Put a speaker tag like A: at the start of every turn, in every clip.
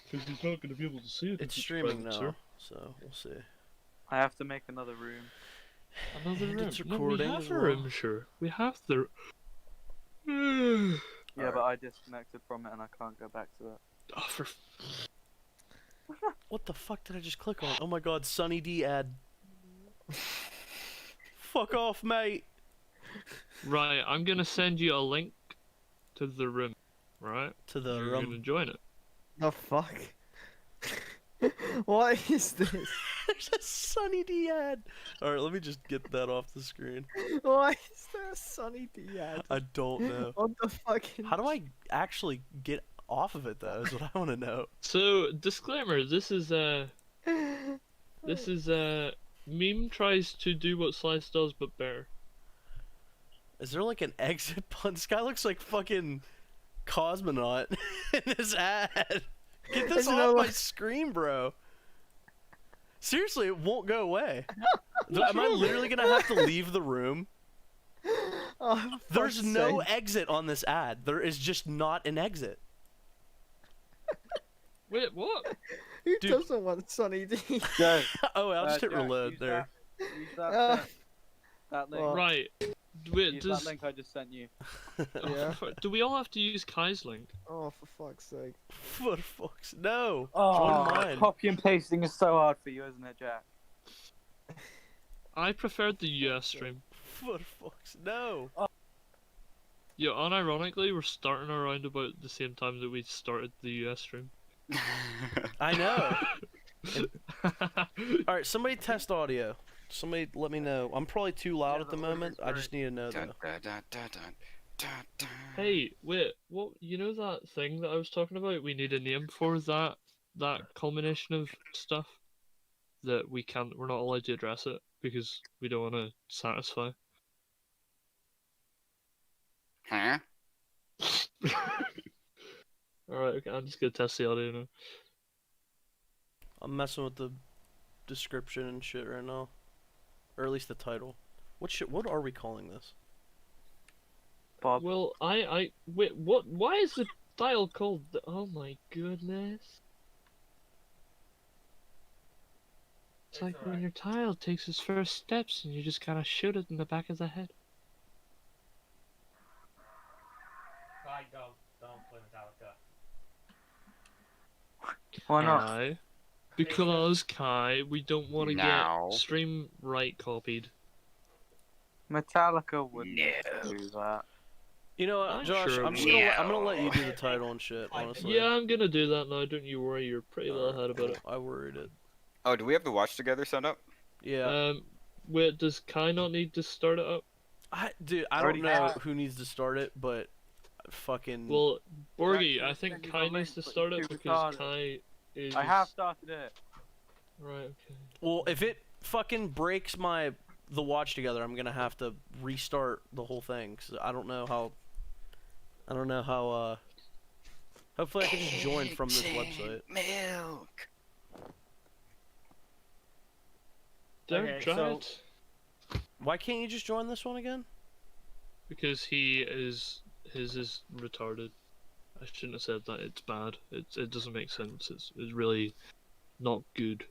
A: Because he's not going to be able to see it.
B: It's streaming now, so we'll see.
C: I have to make another room.
A: Another
B: And
A: room.
B: it's
A: No, we
B: recording
A: have
B: as
A: a
B: well.
A: room, sure. We have the.
C: Yeah, but I disconnected from it and I can't go back to it.
A: Oh, for.
B: What the fuck did I just click on? Oh my god, Sunny D ad. Fuck off, mate.
A: Right, I'm gonna send you a link to the room. Right?
B: To the
A: You're
B: room.
A: gonna join it.
D: The fuck? What is this?
B: There's a Sunny D ad. Alright, let me just get that off the screen.
D: Why is there a Sunny D ad?
B: I don't know.
D: What the fuck?
B: How do I actually get off of it though, is what I want to know.
A: So, disclaimer, this is Meme tries to do what Slice does, but better.
B: Is there like an exit button? This guy looks like fucking Cosmonaut in this ad. Get this
D: Isn't
B: off
D: it
B: my
D: like-
B: screen, bro. Seriously, it won't go away. Am I literally gonna have to leave the room?
D: Oh, for
B: There's
D: fuck's
B: no
D: sake.
B: exit on this ad. There is just not an exit.
A: Wait, what?
D: Who
B: Dude.
D: doesn't want Sunny D?
C: Go.
B: Oh, I'll just hit
C: Jack,
B: reload
C: use
B: there.
C: Use that,
D: Uh,
C: that link.
D: well,
A: Right. Wait,
C: Use
A: does
C: that link I just sent you.
D: Yeah.
A: do we all have to use Kai's link?
D: Oh, for fuck's sake.
B: For fuck's no.
C: Oh,
B: Join mine.
C: copy and pasting is so hard for you, isn't it, Jack?
A: I preferred the US stream.
B: For fuck's no.
A: Yeah, unironically, we're starting around about the same time that we started the US stream.
B: I know. Alright, somebody test audio. Somebody let me know. I'm probably too loud
C: Yeah,
B: at the
C: the audio's
B: moment. I just need to know
E: Dun,
B: though.
E: dun, dun, dun, dun, dun, dun.
A: Hey, wait, what? You know that thing that I was talking about? We need a name for that culmination of stuff that we're not allowed to address it because we don't want to satisfy.
E: Huh?
A: Alright, okay, I'm just gonna test the audio now.
B: I'm messing with the description and shit right now. Or at least the title. What are we calling this?
C: Bob.
A: Well, wait, what? Why is the style called? Oh my goodness! It's like when your child takes his first steps and you just kind of shoot it in the back of the head.
F: Right, don't play Metallica.
C: Why not?
A: Kai. Because Kai, we don't want to
E: No.
A: get stream right copied.
C: Metallica wouldn't
E: No.
C: do that.
B: You know what,
A: I'm
B: Josh?
A: sure
B: I'm
A: it
B: just I'm gonna let you do the title and shit. Honestly.
A: Yeah, I'm gonna do that now. Don't you worry. You're pretty well ahead about it.
B: I worried it.
E: Oh, do we have the watch together set up?
B: Yeah.
A: Wait, does Kai not need to start it up?
B: Dude, I
C: Already
B: don't know
C: have.
B: who needs to start it, but fucking.
A: Well, Borgie,
C: Jack,
A: I
C: you
A: think
C: sent me
A: Kai
C: the
A: needs to
C: link, but
A: start
C: you're
A: it
C: too
A: because
C: retarded.
A: Kai is.
C: I have started it.
A: Right. Okay.
B: Well, if it fucking breaks the watch together, I'm gonna have to restart the whole thing. Cause I don't know how. Hopefully I can just join from this website.
E: Milk.
A: Don't
F: Okay,
A: try
F: so-
A: it.
B: Why can't you just join this one again?
A: Because his is retarded. I shouldn't have said that. It's bad. It doesn't make sense. It's really not good.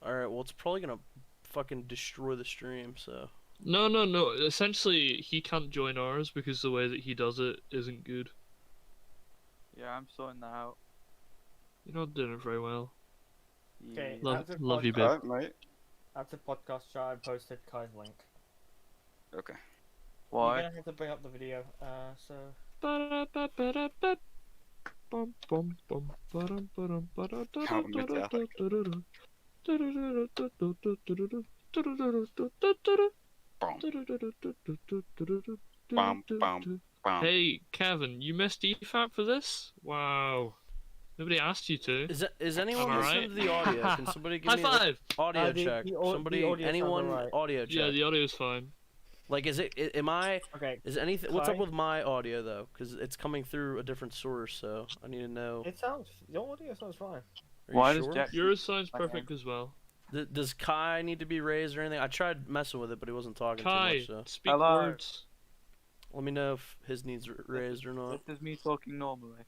B: All right. Well, it's probably gonna fucking destroy the stream. So.
A: No. Essentially, he can't join ours because the way that he does it isn't good.
C: Yeah, I'm sorting that out.
A: You're not doing it very well.
F: Okay,
C: Yeah.
A: Love,
F: That's a
A: love you, babe.
E: Alright, mate.
F: After podcast chat, I posted Kai's link.
E: Okay.
F: You're
C: Why?
F: gonna have to bring up the video. So
A: Ba-da-ba-ba-da-ba. Bum, bum, bum, ba-dum, ba-dum, ba-da-da-da-da-da-da-da.
E: Bum, bum, bum.
A: Hey, Kevin, you missed EFAP for this? Wow. Nobody asked you to.
B: Is anyone
A: Alright.
B: listening to the audio? Can somebody give
A: High
B: me
A: five!
B: audio
F: the-
B: check?
F: the au- the
B: Somebody,
F: audio sounds
B: anyone,
F: alright.
B: audio check.
A: Yeah, the audio's fine.
B: Like, am I?
F: okay,
B: Is anything? What's up
F: Kai?
B: with my audio though? Because it's coming through a different source, so I need to know.
F: your audio sounds fine.
B: Are you
C: Why does
B: sure?
C: Jack?
A: Yours sounds
C: Okay.
A: perfect as well.
B: Does Kai need to be raised or anything? I tried messing with it, but he wasn't talking
A: Kai,
B: too much. So
A: speak
C: Hello.
A: words.
B: let me know if his needs raised or not.
C: This is me talking normally.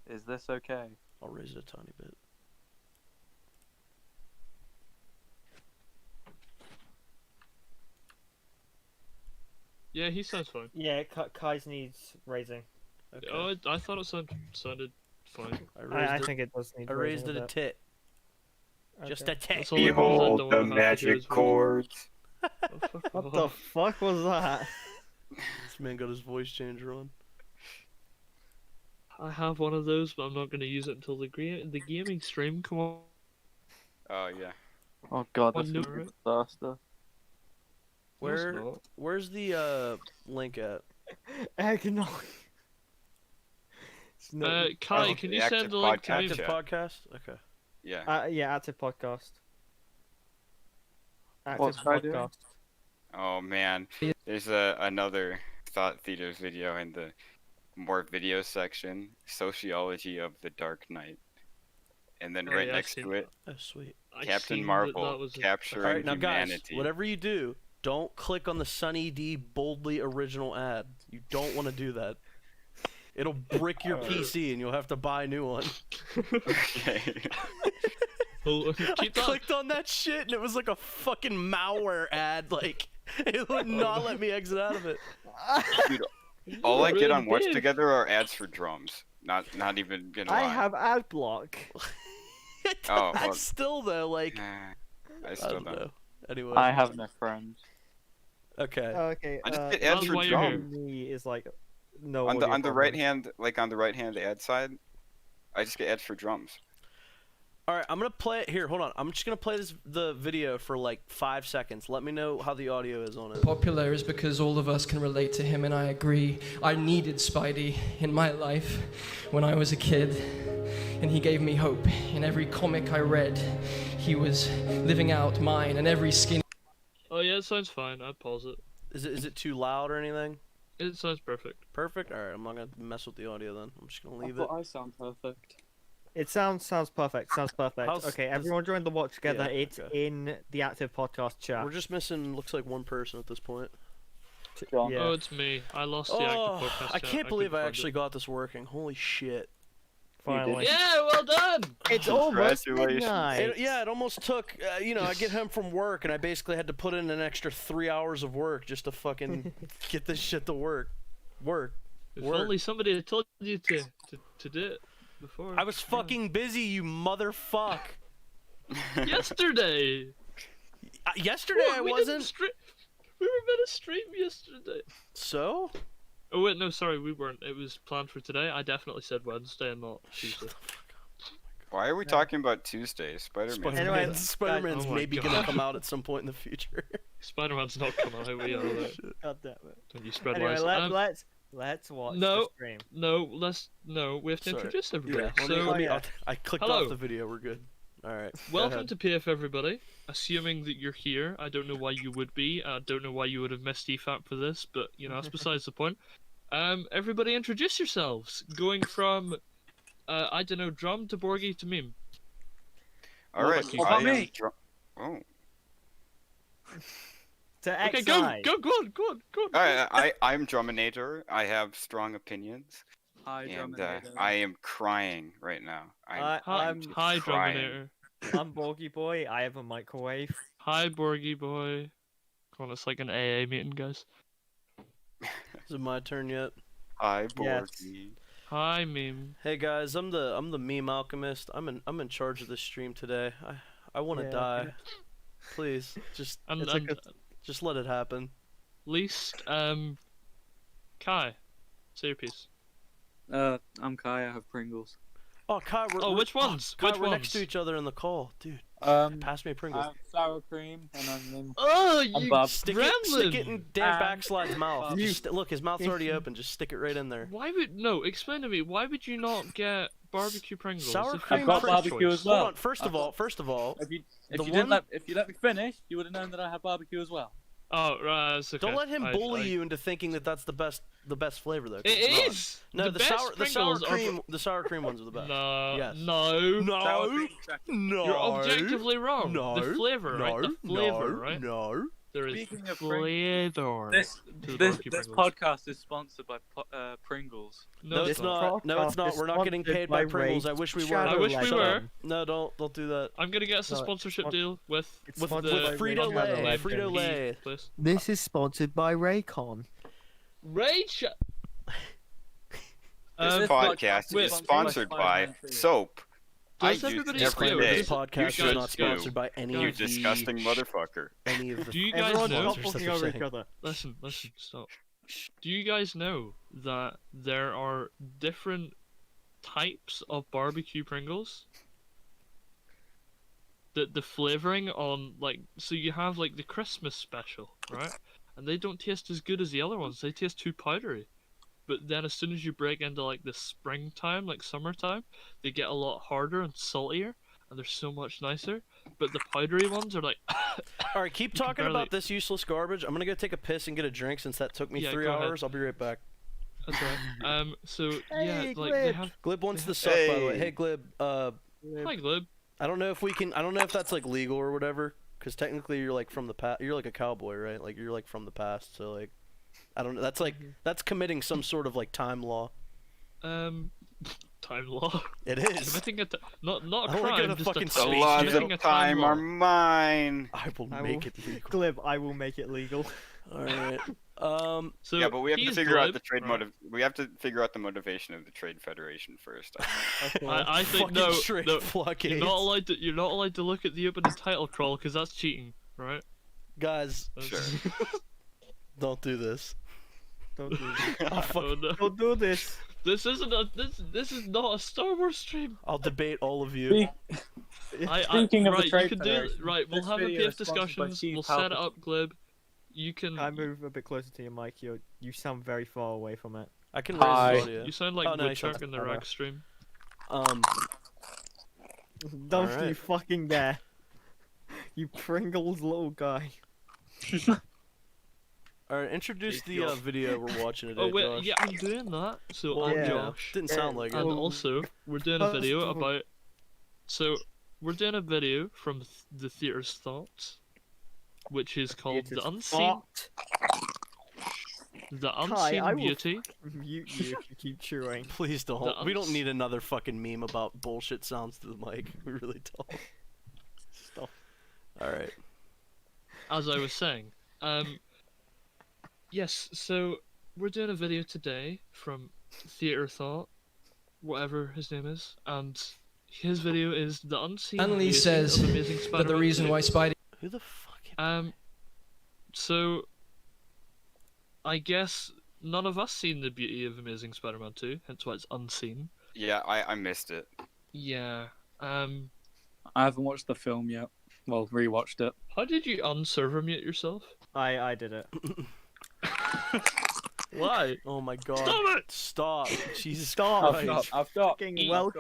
C: Is this okay?
B: I'll raise it a tiny bit.
A: Yeah, he sounds fine.
F: Yeah, Kai's needs raising.
B: Okay.
A: Oh, I thought it sounded fine.
F: I think it does need
B: I raised it
F: raising
B: a
F: bit.
B: tit. Just a
F: Okay.
B: tit.
A: That's all it was, I don't
E: Behold the
A: wanna have to hear his
E: magic
A: voice.
E: chords.
A: Oh, fuck
D: What
A: off.
D: the fuck was that?
B: This man got his voice changer on.
A: I have one of those, but I'm not going to use it until the gaming stream. Come on.
E: Oh yeah.
C: Oh god,
A: Oh,
C: that's
A: no.
C: a disaster.
A: No, it's
B: Where?
A: not.
B: Where's the link at?
D: Eggnog. It's no,
A: Kai,
E: Oh,
A: can
E: the
A: you send
E: active
A: the link to me?
B: Active
E: chat.
B: podcast. Okay.
E: Yeah.
D: yeah, active podcast. Active
C: What's Kai doing?
D: podcast.
E: Oh man. There's another Thought Theaters video in the more video section, Sociology of the Dark Knight. And then
A: Oh,
E: right
A: yeah, I've
E: next
A: seen
E: to it,
B: Oh, sweet.
A: I
E: Captain
A: seen
E: Marvel
A: that was a-
E: capturing
B: All right, now guys,
E: humanity.
B: whatever you do, don't click on the Sunny D boldly original ad. You don't want to do that. It'll brick your PC and you'll have to buy a new one.
E: Okay.
A: Well,
B: I
A: keep that.
B: clicked on that shit and it was like a fucking malware ad. Like, it would not let me exit out of it.
E: All I get
A: Really
E: on Watch
A: did.
E: Together are ads for drums. Not even gonna lie.
D: I have ad block.
E: Oh, well-
B: Still though, like,
E: I
B: I
E: still
B: don't
E: don't.
B: know. Anyway.
C: I have no friends.
B: Okay.
D: Okay.
E: I just get
A: That's
E: ads for
A: why you're here.
E: drums.
D: Me is like no.
E: On the
D: audio
E: right
D: problems.
E: hand, like on the right hand ad side, I just get ads for drums.
B: All right, I'm gonna play it here. Hold on, I'm just gonna play the video for like 5 seconds. Let me know how the audio is on it.
G: Popular is because all of us can relate to him, and I agree. I needed Spidey in my life when I was a kid, and he gave me hope. In every comic I read, he was living out mine, and every skin.
A: Oh yeah, it sounds fine. I'd pause it.
B: Is it too loud or anything?
A: It sounds perfect.
B: Perfect. All right, I'm not gonna mess with the audio then. I'm just gonna
H: I
B: leave it.
H: thought I sound perfect.
D: It sounds perfect. Sounds perfect.
B: How's-
D: Okay,
B: does-
D: everyone join the watch together.
B: Yeah,
D: It's
B: okay.
D: in the active podcast chat.
B: We're just missing. Looks like one person at this point.
C: John.
D: Yeah.
A: Oh, it's me. I lost the
B: Oh,
A: active podcast.
B: I
A: chat.
B: can't believe
A: couldn't
B: I
A: find
B: actually
A: it.
B: got this working. Holy shit.
D: Finally.
A: Yeah, well done.
D: It's almost
E: Congratulations.
D: midnight.
B: Yeah, it almost took. I get home from work and I basically had to put in an extra 3 hours of work just to fucking get this shit to work.
A: If
B: Work.
A: only somebody had told you to do it before.
B: I was fucking busy, you motherfuck.
A: Yesterday.
B: Yesterday
A: What?
B: I
A: We didn't
B: wasn't.
A: We were meant to stream yesterday.
B: So?
A: Oh wait, no, sorry, we weren't. It was planned for today. I definitely said Wednesday and not Tuesday.
E: Why are we talking about Tuesday? Spider-Man.
D: Anyway,
B: Spider-Man's
A: oh my
B: maybe
A: God.
B: gonna come out at some point in the future.
A: Spider-Man's not coming out. We are.
D: God damn it.
A: Don't you spread
D: Anyway,
A: lies.
D: let's watch
A: no.
D: the stream.
A: No, we have to
B: Sorry.
A: introduce everybody.
B: Yeah, let me,
A: so,
B: let me,
D: yeah.
B: I clicked
A: Hello.
B: off the video, we're good. Alright.
A: welcome to PF, everybody. Assuming that you're here, I don't know why you would be. I don't know why you would have missed EFAP for this, but you know that's besides the point. Everybody, introduce yourselves. Going from, I don't know, drum to Borgie to meme.
E: All right.
A: What about
E: I am
C: me?
E: Oh.
D: To
A: Okay,
D: XI.
A: go on.
E: All right. I'm Druminator. I have strong opinions,
C: Hi,
E: and
C: Dominator.
E: I am crying right now.
D: Hi,
E: I'm
A: Hi,
E: crying.
A: Druminator.
D: I'm Borgie Boy. I have a microwave.
A: Hi, Borgie boy. Come on, it's like an AA meeting, guys.
B: Is it my turn yet?
E: Hi,
D: Yes.
E: Borgie.
A: Hi, meme.
B: Hey guys, I'm the meme alchemist. I'm in charge of this stream today. I want to
D: Yeah,
B: die.
D: okay.
B: Please, just
A: And,
D: It's a
A: and
D: good-
B: just let it happen.
A: least, Kai, say your piece.
C: I'm Kai. I have Pringles.
B: Oh, Kai,
A: Oh, which ones?
B: Kai,
A: Which
B: we're next
A: ones?
B: to each other in the call, dude.
C: Pass
B: Pass me a Pringle.
C: sour cream, and I'm
A: Oh,
C: I'm
A: you
C: Bob.
B: Stick
A: gremlin!
B: it in Dan
C: Um,
B: Backslide's mouth.
C: Bob.
B: Just look, his mouth's already open. Just stick it right in there.
A: Why would no? Explain to me. Why would you not get barbecue Pringles?
B: Sour
A: if
B: cream
A: you-
C: got
B: first
C: barbecue
B: choice.
C: as well.
B: Hold on. First of all,
C: If you
B: The
C: didn't
B: one-
C: if you let me finish, you would have known that I had barbecue as well.
A: Oh, right. That's okay.
B: don't let him
A: I-
B: bully
A: I-
B: you into thinking that that's the best flavor though. 'cause
A: It
B: it's not.
A: is.
B: No, the
A: best
B: sour
A: Pringles are
B: cream the sour cream ones are the best.
A: No,
B: Yes.
A: no,
C: Sour
B: No,
C: cream second.
B: no.
A: You're objectively wrong.
B: No.
A: The flavor, right? The flavor,
B: no,
A: right?
B: No.
A: there is
C: Speaking of
A: flavor.
C: This
A: to the
C: this
A: barbecue
C: this
A: Pringles.
C: podcast is sponsored by Pringles.
A: No,
B: it's
A: not.
B: not. No, it's
F: Podcast
B: not.
F: is
B: We're not getting
F: sponsored
B: paid by
F: by
B: Pringles.
F: Ray
B: I wish we were.
F: Shadow
A: I wish we
B: Shut
A: were.
B: up. No, don't do that.
A: I'm gonna get us a
F: No,
A: sponsorship
F: it's
A: deal with
F: it's
A: with
F: sponsored
A: the
F: by Ray
B: Frito
F: Shadow
B: Lay.
F: Legend.
B: Frito Lay.
A: Place.
F: This is sponsored by Raycon.
A: Rachel.
C: This
E: Podcast
A: wait,
E: is sponsored by soap. I
A: Does
E: use
A: everybody
E: every
A: know
E: day.
B: This
A: this-
B: podcast is
A: guys
B: not
A: do.
B: sponsored by any
E: You
B: of the
E: disgusting motherfucker.
B: any of the
A: Do you guys
F: Everyone's
A: know?
F: not
B: sponsors
F: talking
B: that
F: over
B: they're
F: each
B: saying.
F: other.
A: Listen, stop. Do you guys know that there are different types of barbecue Pringles? The flavoring on so you have like the Christmas special, right? And they don't taste as good as the other ones. They taste too powdery. But then as soon as you break into like the springtime, like summertime, they get a lot harder and saltier, and they're so much nicer. But the powdery ones are like
B: All right, keep
A: You can
B: talking
A: barely-
B: about this useless garbage. I'm gonna go take a piss and get a drink since that took me
A: Yeah,
B: 3
A: go ahead.
B: hours. I'll be right back.
A: that's right. So yeah,
F: Hey,
A: like they
F: Glib.
A: have.
B: Glib wants the suck, by the way.
E: Hey.
B: Hey, Glib.
A: Hi, Glib.
B: I don't know if we can. I don't know if that's like legal or whatever. Because technically, you're like from the past. You're like a cowboy, right? Like you're like from the past. So like, I don't know. That's like that's committing some sort of like time law.
A: Time law.
B: It is.
A: Committing not a
B: I wanna go
A: crime,
B: to
A: just
B: fucking
A: a
E: The
B: Space
E: laws
A: committing a
E: of time
A: law.
E: are mine.
B: I will
F: I
B: make
F: will-
B: it legal.
F: Glib, I will make it legal.
B: All right.
A: So
E: Yeah, but we have to
A: he's
E: figure out
A: Glib,
E: the trade
A: right?
E: motive. We have to figure out the motivation of the Trade Federation first.
A: I think
B: fucking
A: no,
B: straight
A: no,
B: blockades.
A: you're not allowed to look at the opening title crawl because that's cheating, right?
B: Guys,
A: That's-
E: Sure.
B: don't do this.
F: Don't do this.
B: I'll,
A: Oh, no.
F: Don't do this.
A: This isn't a this is not a Star Wars stream.
B: I'll debate all of you.
C: Speaking of the
A: right,
C: Trade
A: you can do
C: Federation,
A: right. We'll
C: this
A: have a
C: video
A: PF
C: is sponsored by
A: discussions.
C: Chief
A: We'll set it
C: Palpatine.
A: up, Glib. You can.
F: I move a bit closer to your mic. You sound very far away from it.
B: I can
C: Hi.
B: raise the audio.
A: You sound like
B: Oh, no, you
A: Woodchuck
B: sound
A: in the
F: better.
A: Rag stream.
F: Don't
B: Alright.
F: you fucking dare. You Pringles little guy.
B: All right, introduce the video we're watching today,
A: Oh wait,
B: Josh.
A: yeah, I'm doing that. So
B: Well,
A: I'm
F: yeah.
A: Josh.
B: Didn't sound like it.
A: And
F: Well,
A: also, we're doing a video
F: first of all-
A: about. So, we're doing a video from the theater's thoughts, which is called
F: It is
A: "The Unseen,
F: fucked.
A: The
F: Kai,
A: Unseen
F: I will
A: Beauty."
F: Mute you if you keep chewing.
B: Please don't.
A: The
B: We don't
A: uns-
B: need another fucking meme about bullshit sounds to the mic. We really don't.
F: Stop.
B: All right.
A: As I was saying, yes. So we're doing a video today from Theater Thought, whatever his name is, and his video is "The Unseen
G: Stanley
A: Beauty
G: says
A: of Amazing
G: that the
A: Spider-Man
G: reason
A: 2."
G: why Spidey
B: Who the fuck?
A: So I guess none of us seen the beauty of Amazing Spider-Man 2, hence why it's unseen.
E: Yeah, I missed it.
A: Yeah.
C: I haven't watched the film yet. Well, rewatched it.
A: How did you unserver mute yourself?
F: I did it.
A: Why?
B: Oh my god.
A: Stop it!
B: Stop. Jesus
F: Stop.
B: Christ.
C: I've got.
F: Fucking well.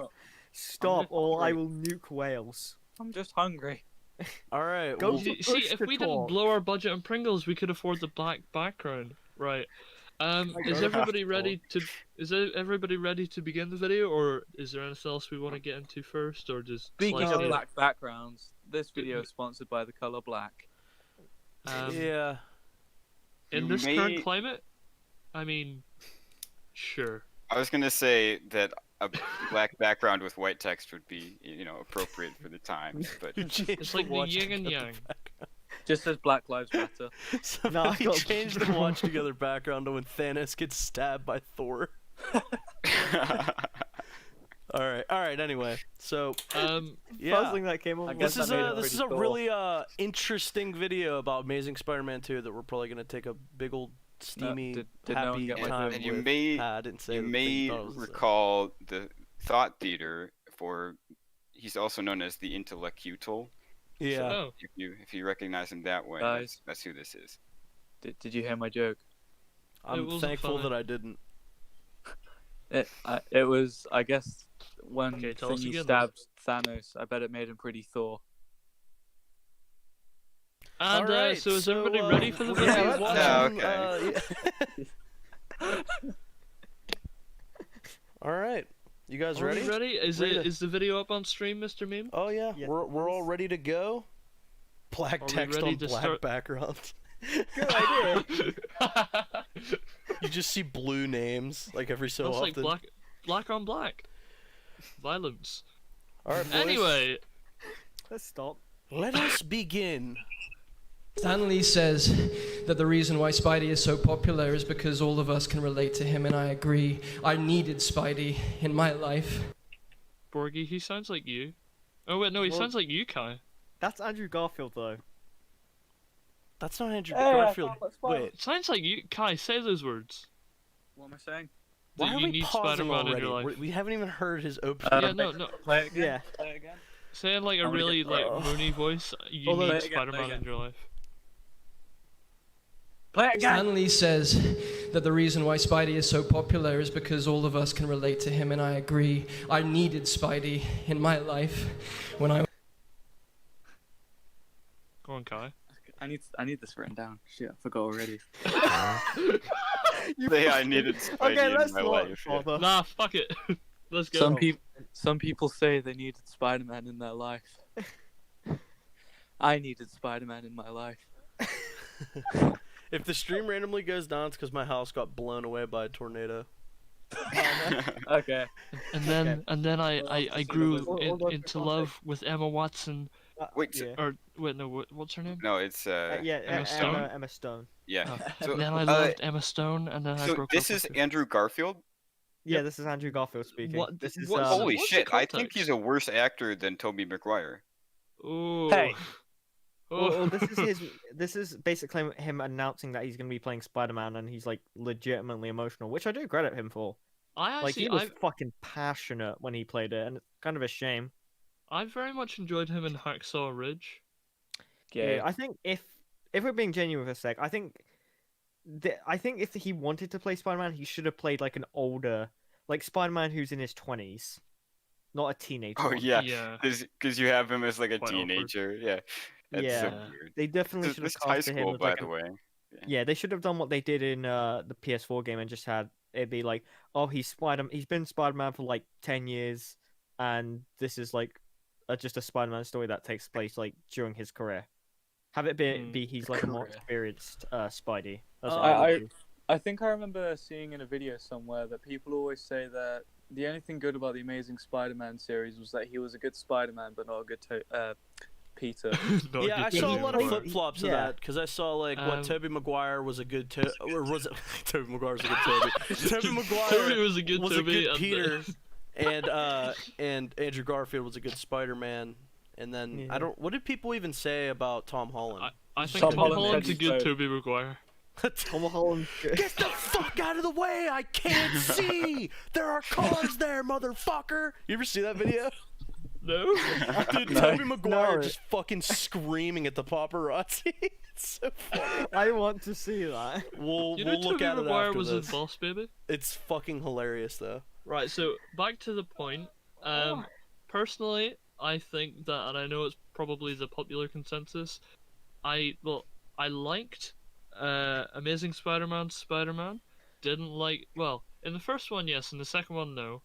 F: Stop,
C: just
F: or I
C: hungry.
F: will nuke Wales.
C: I'm just hungry.
B: All right.
F: Go
B: well,
F: for-
A: See,
F: push
A: if
F: to
A: we didn't
F: talk.
A: blow our budget on Pringles, we could afford the black background. Right. Is
F: go.
A: everybody ready to? Everybody ready to begin the video, or is there anything else we want to get into first, or just?
C: Speaking
A: slice
C: of
A: it?
C: black backgrounds, this video is sponsored by the color black.
B: yeah.
A: In
E: You
A: this current
E: may-
A: climate, I mean, sure.
E: I was gonna say that a black background with white text would be, appropriate for the times, but
B: You changed
A: It's like the
B: watch
A: yin and
B: together
A: yang.
B: background.
C: Just as Black Lives Matter.
B: Somebody
F: got-
B: changed the watch together background to when Thanos gets stabbed by Thor. All right. Anyway, so
A: Um,
B: yeah.
F: First thing that came up
C: I
F: was
C: guess
B: This is
C: that made
B: a
C: it
B: this is
C: pretty
B: a
C: cool.
B: really interesting video about Amazing Spider-Man 2 that we're probably gonna take a big old steamy
C: did no one
B: happy
C: get my
B: time
C: joke?
E: And you
B: with.
E: may
B: I didn't say
E: you
B: the thing
E: may
B: you thought I was gonna say.
E: recall the Thought Theater for. He's also known as the Intellectual.
B: Yeah.
A: oh,
E: If you recognize him that way,
C: Guys.
E: that's who this is.
C: Did you hear my joke?
B: I'm
A: wasn't
B: thankful
A: funny.
B: that I didn't.
C: It was, I guess, when
A: Okay, tell us
C: Thingy
A: again.
C: stabbed Thanos. I bet it made him pretty Thor.
A: and
B: Alright,
A: so is everybody ready for the
B: yeah,
A: video?
B: let's
E: watching,
B: yeah. All right, you guys
A: Are we
B: ready?
A: ready? Is
B: Ready
A: it
B: to-
A: is the video up on stream, Mr. Meme?
B: Oh yeah,
F: Yes,
B: we're all ready to go. Black
A: Are we
B: text
A: ready
B: on
A: to
B: black
A: start?
B: background.
F: Good idea.
B: You just see blue names like every so
A: That's
B: often.
A: like black on black. Violence.
B: All right, boys.
A: Anyway,
F: Let's stop.
B: Let us begin.
G: Stan Lee says that the reason why Spidey is so popular is because all of us can relate to him, and I agree. I needed Spidey in my life.
A: Borgie, he sounds like you. Oh wait, no, he
F: Well-
A: sounds like you, Kai.
F: That's Andrew Garfield though.
B: That's not Andrew
C: Hey, I
B: Garfield.
C: found that spider.
B: Wait,
A: It sounds like you, Kai. Say those words.
C: What am I saying?
B: why
A: That
B: are
A: you
B: we
A: need
B: pausing
A: Spider-Man in
B: already?
A: your life.
B: We haven't even heard his opening.
A: Yeah, no.
C: Play it again.
F: Yeah.
C: Play it again.
A: Say in like a
C: I'm gonna
A: really
C: get-
A: like moony voice. You
F: Although-
A: need
C: Play it again, play it
A: Spider-Man in
C: again.
A: your life.
C: Play it again.
G: Stan Lee says that the reason why Spidey is so popular is because all of us can relate to him, and I agree. I needed Spidey in my life when I
A: Go on, Kai.
C: I need this written down. Shit, I forgot already.
E: Yeah, I needed Spidey
F: Okay,
E: in
F: let's
E: my
F: not
E: life. Yeah.
F: bother.
A: Nah, fuck it. Let's go.
C: Some people say they needed Spider-Man in their life. I needed Spider-Man in my life.
B: If the stream randomly goes down, it's because my house got blown away by a tornado.
C: Okay.
A: And then I grew
F: Hold on,
A: into
F: hold on.
A: love with Emma Watson.
E: Wait, so-
F: Yeah.
A: Or wait, no, what's her name?
E: No, it's
F: Yeah,
A: Emma Stone?
F: Emma Stone.
E: yeah.
A: Oh.
E: So,
A: And then I loved Emma Stone, and then I
E: so
A: broke
E: this
A: up
E: is
A: with her.
E: Andrew Garfield.
F: Yeah, this is Andrew Garfield speaking.
A: What-
F: This is
A: what-
E: Holy
A: what's the
E: shit! I think
A: context?
E: he's a worse actor than Tobey Maguire.
A: Ooh.
C: Hey.
A: Oh.
F: well, this is his. This is basically him announcing that he's going to be playing Spider-Man, and he's like legitimately emotional, which I do credit him for.
A: I
F: Like
A: actually,
F: he was fucking passionate when he played it, and it's kind of a shame.
A: I very much enjoyed him in Hacksaw Ridge.
C: Yeah.
F: I think if we're being genuine for a sec, I think if he wanted to play Spider-Man, he should have played like an older, like Spider-Man who's in his 20s, not a teenager.
E: Oh
F: one.
E: yeah,
A: Yeah.
E: because you have him as like a
A: Quite awkward.
E: teenager. Yeah, that's so
F: Yeah.
E: weird.
F: They definitely
E: This,
F: should have
E: this is high
F: casted him
E: school,
F: as
E: by
F: like
E: the way.
F: Yeah, they should have done what they did in the PS4 game and just had it be like, oh, he's been Spider-Man for like 10 years, and this is like just a Spider-Man story that takes place like during his career. Have it be he's like a more
C: Career.
F: experienced Spidey. That's
C: Uh,
F: what I would do.
C: I think I remember seeing in a video somewhere that people always say that the only thing good about the Amazing Spider-Man series was that he was a good Spider-Man, but not a good Peter.
A: Not
B: Yeah, I
A: good
B: saw a
A: Tobey
B: lot of
A: Maguire.
B: flip flops of
F: Yeah.
B: that because I saw like what
A: Um,
B: Tobey Maguire was a good or was it Tobey Maguire was a good Toby. Tobey
A: Toby
B: Maguire
A: was a good
B: was
A: Toby.
B: a good
A: and
B: Peter, and Andrew Garfield was a good Spider-Man. And then
F: Yeah.
B: I don't. What did people even say about Tom Holland?
A: I think
C: Tom
A: Tom
C: Holland
A: Holland's a
C: said
A: good
C: he's
A: Tobey Maguire.
F: Tom Holland.
B: Get the fuck out of the way! I can't see. There are cars there, motherfucker. You ever see that video?
A: No.
B: Dude,
C: No.
B: Tobey Maguire
F: No.
B: just fucking screaming at the paparazzi. It's so funny.
F: I want to see that.
B: We'll
A: You know,
B: look
A: Tobey
B: at it
A: Maguire
B: after
A: was
B: this.
A: in Boss Baby.
B: It's fucking hilarious though.
A: Right. So back to the point. Personally, I think that, and I know it's probably the popular consensus. I liked Amazing Spider-Man. Didn't like. Well, in the first one, yes. In the second one, no.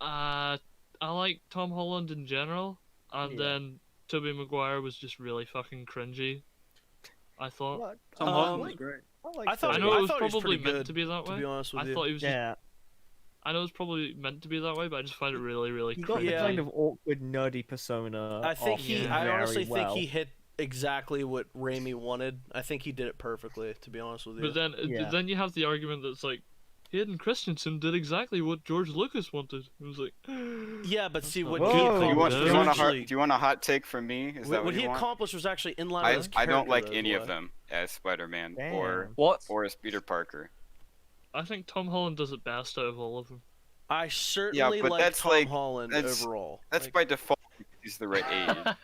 A: I like Tom Holland in general, and
F: Yeah.
A: then Tobey Maguire was just really fucking cringy. I thought.
F: What?
C: Tom Holland was
B: like-
C: great.
F: like
B: I thought
A: I
B: he-
A: know it was
B: thought he was
A: probably
B: pretty
A: meant
B: good,
A: to be that
B: To
A: way.
B: be honest with
A: I
B: you.
A: thought he was.
F: Yeah,
A: I know it's probably meant to be that way, but I just find it really, really
F: he got
A: cringy.
F: the
B: Yeah.
F: kind of awkward, nerdy persona.
B: I think
F: off
B: he.
A: Yeah.
B: I
F: very
B: honestly
F: well.
B: think he hit exactly what Raimi wanted. I think he did it perfectly. To be honest with you.
A: But then,
F: Yeah.
A: then you have the argument that's like, Hayden Christensen did exactly what George Lucas wanted. It was like,
B: yeah, but see
A: not
B: what
A: good.
B: he
F: Whoa.
B: accomplished
E: You want,
B: was
E: do, you want a
B: actually-
E: hot, do you want a hot take from me? Is that
B: what
E: what
B: he
E: you want?
B: accomplished was actually in line with his
E: I don't
B: character,
E: like
B: though,
E: any
B: is
E: of
B: why.
E: them as Spider-Man or
F: Damn.
C: What?
E: as Peter Parker.
A: I think Tom Holland does it best out of all of them.
B: I certainly
E: but
B: like
E: that's
B: Tom
E: like-
B: Holland
E: that's-
B: overall.
E: That's
B: Like-
E: by default because he's the right age.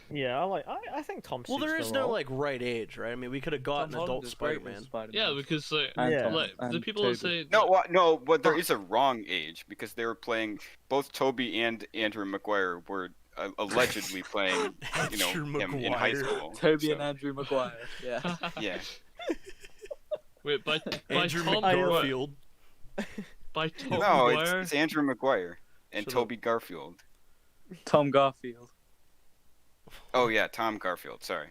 F: Yeah, I think Tom.
B: well,
F: suits
B: there
F: the
B: is no
F: role.
B: like right age, right? I mean, we could have gotten
C: Tom
B: adult
C: Holland is great as
B: Spider-Man.
C: Spider-Man.
A: Yeah, because like,
C: And
F: Yeah.
C: Tom-
A: like the
C: and
A: people that
C: Tobey.
A: say
E: No, but there is a wrong age because they were playing both Toby and Andrew Maguire were allegedly playing, you know,
B: Andrew
E: him in high
B: Maguire.
E: school.
C: Toby
E: so,
C: and Andrew Maguire. Yeah.
E: yeah.
A: wait, by
B: Andrew
A: Tom Maguire,
B: McGarfield.
A: by Tom
E: No,
A: Maguire,
E: it's Andrew Maguire and
B: Shut up.
E: Toby Garfield.
C: Tom Garfield.
E: Oh yeah, Tom Garfield. Sorry.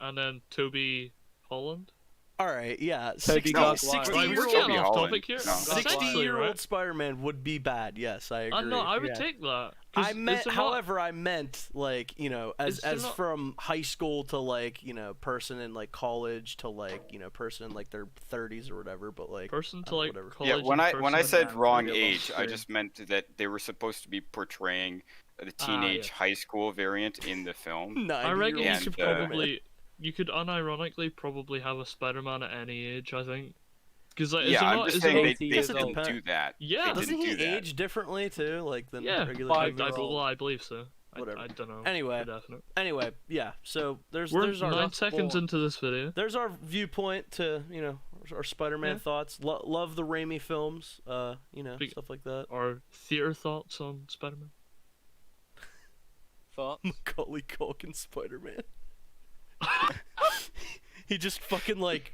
A: And then Toby Holland.
B: All right, yeah.
C: Toby
B: 60,
C: Maguire.
B: 60
A: Right,
B: year
A: we're
B: old,
A: getting
E: Toby
A: off
E: Holland.
A: topic here.
E: No.
A: Essentially,
B: 60-year-old
A: right?
B: Spider-Man would be bad. Yes, I agree.
A: I know. I would
F: Yeah.
A: take that. 'Cause
B: I
A: is
B: meant,
A: there not-
B: however, I meant like
A: Is there
B: as
A: not-
B: from high school to like person in like college to like person in like their 30s or whatever. But like
A: person to
B: I
A: like
B: don't know, whatever.
A: college.
E: Yeah, when
A: and
E: I
A: person-
E: said
C: Yeah,
E: wrong
C: maybe a long
E: age, I
C: screen.
E: just meant that they were supposed to be portraying the
A: Ah,
E: teenage
A: yes.
E: high school variant in the film.
B: 90
A: I reckon you
E: And,
A: could probably, you could unironically probably have a Spider-Man at any age. I think. Because like,
E: Yeah,
A: is there
E: I'm
A: not,
E: just
A: is there
E: saying
A: not-
E: they
C: Eighty years
E: didn't
C: old.
E: do that.
A: Yeah.
E: They
B: Doesn't
E: didn't
B: he
E: do that.
B: age differently too, like than
A: Yeah,
B: regular
A: I,
B: humans?
A: well, I believe so.
B: Whatever.
A: I don't know.
B: Anyway.
A: for definite.
B: Anyway, yeah. So there's
A: We're
B: our
A: 9 seconds into this video.
B: there's our viewpoint to our Spider-Man
A: Yeah.
B: thoughts. Love the Raimi films,
A: Big-
B: stuff like that.
A: Our theater thoughts on Spider-Man.
C: Thoughts?
B: Macaulay Culkin Spider-Man. He just fucking like.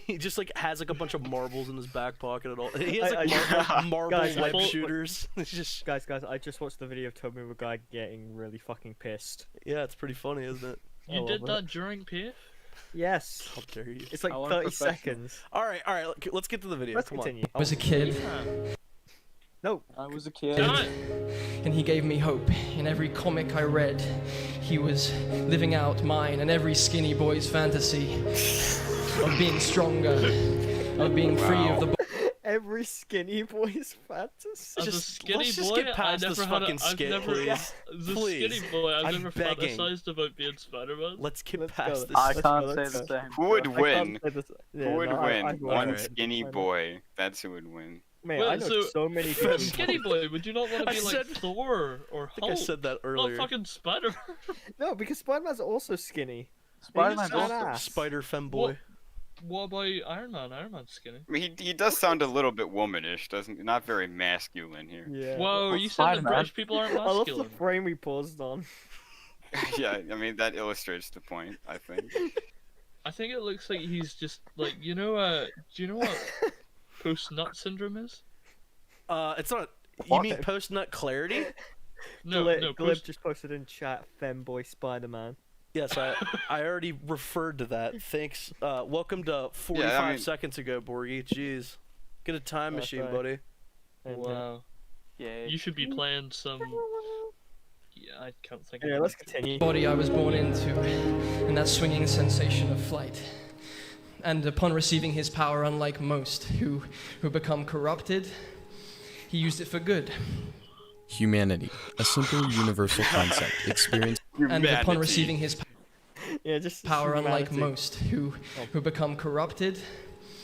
B: He just like has like a bunch of marbles in his back pocket at all. He has like marble
F: Guys,
B: web
A: I-
B: shooters. It's just
F: Guys, I just watched the video of Tobey Maguire getting really fucking pissed.
B: yeah, it's pretty funny, isn't it?
F: I
A: You
F: love
A: did
F: it.
A: that during PAFE?
F: Yes.
B: How dare you?
F: It's like
C: I want
F: 30
C: professional.
F: seconds.
B: All right. Let's get to the video.
F: Let's
B: Come
F: continue.
G: I was a kid,
F: No.
C: I was a kid.
A: Damn it!
G: and he gave me hope. In every comic I read, he was living out mine and every skinny boy's fantasy of being stronger, of being free of the
F: Every skinny boy's fantasy.
A: As a
B: Just-
A: skinny
B: let's just
A: boy,
B: get past
A: I
B: this
A: never had
B: fucking
A: I've
B: skit,
A: never,
B: please.
A: As a
B: Please.
A: skinny boy, I've
B: I'm
A: never
B: begging.
A: fantasized about being Spider-Man.
B: Let's get
F: Let's
B: past
F: go.
B: this.
C: I
F: Let's
C: can't
F: go,
C: say
F: let's
C: the
F: go.
C: same.
E: Who would
F: I can't
E: win?
F: say this- yeah,
E: Who would
F: no,
E: win?
F: I
E: One
B: Alright.
E: skinny boy. That's who would win.
F: Mate,
A: Wait,
F: I know so many
B: Fem-
F: people.
A: Skinny boy, would you not want
B: I
A: to be like
B: said-
A: Thor or
B: I think I
A: Hulk?
B: said that
A: Not
B: earlier.
A: fucking Spider-Man.
F: No, because Spider-Man's also skinny.
C: Spider-Man's
F: He's
C: also.
F: badass.
B: Spider femboy.
A: What about Iron Man? Iron Man's skinny.
E: I mean, he does sound a little bit womanish, doesn't he? Not very masculine here.
F: Yeah.
A: Whoa,
C: Well,
A: you said that
C: Spider-Man.
A: British people aren't
F: I love the
A: masculine.
F: frame we paused on.
E: Yeah, I mean that illustrates the point. I think.
A: I think it looks like he's just like do you know what post-nut syndrome is?
B: It's not. You
C: What?
B: mean post nut clarity?
A: No,
F: Glib
A: post.
F: just posted in chat, femboy Spider-Man.
B: Yes, I already referred to that. Thanks. Welcome to 45
E: mean-
B: seconds ago, Borgie. Jeez, get a time
F: That's
B: machine,
F: right.
B: buddy.
F: And,
A: Wow,
C: Yeah.
A: you should be playing some. Yeah, I can't think.
F: yeah,
A: of
F: let's
A: it.
F: continue.
G: body I was born into, and that swinging sensation of flight. And upon receiving his power, unlike most who become corrupted, he used it for good.
H: Humanity, a simple universal concept experienced
G: And upon
E: Humanity.
G: receiving his
F: Yeah, just
G: power, unlike
F: humanity.
G: most who become corrupted,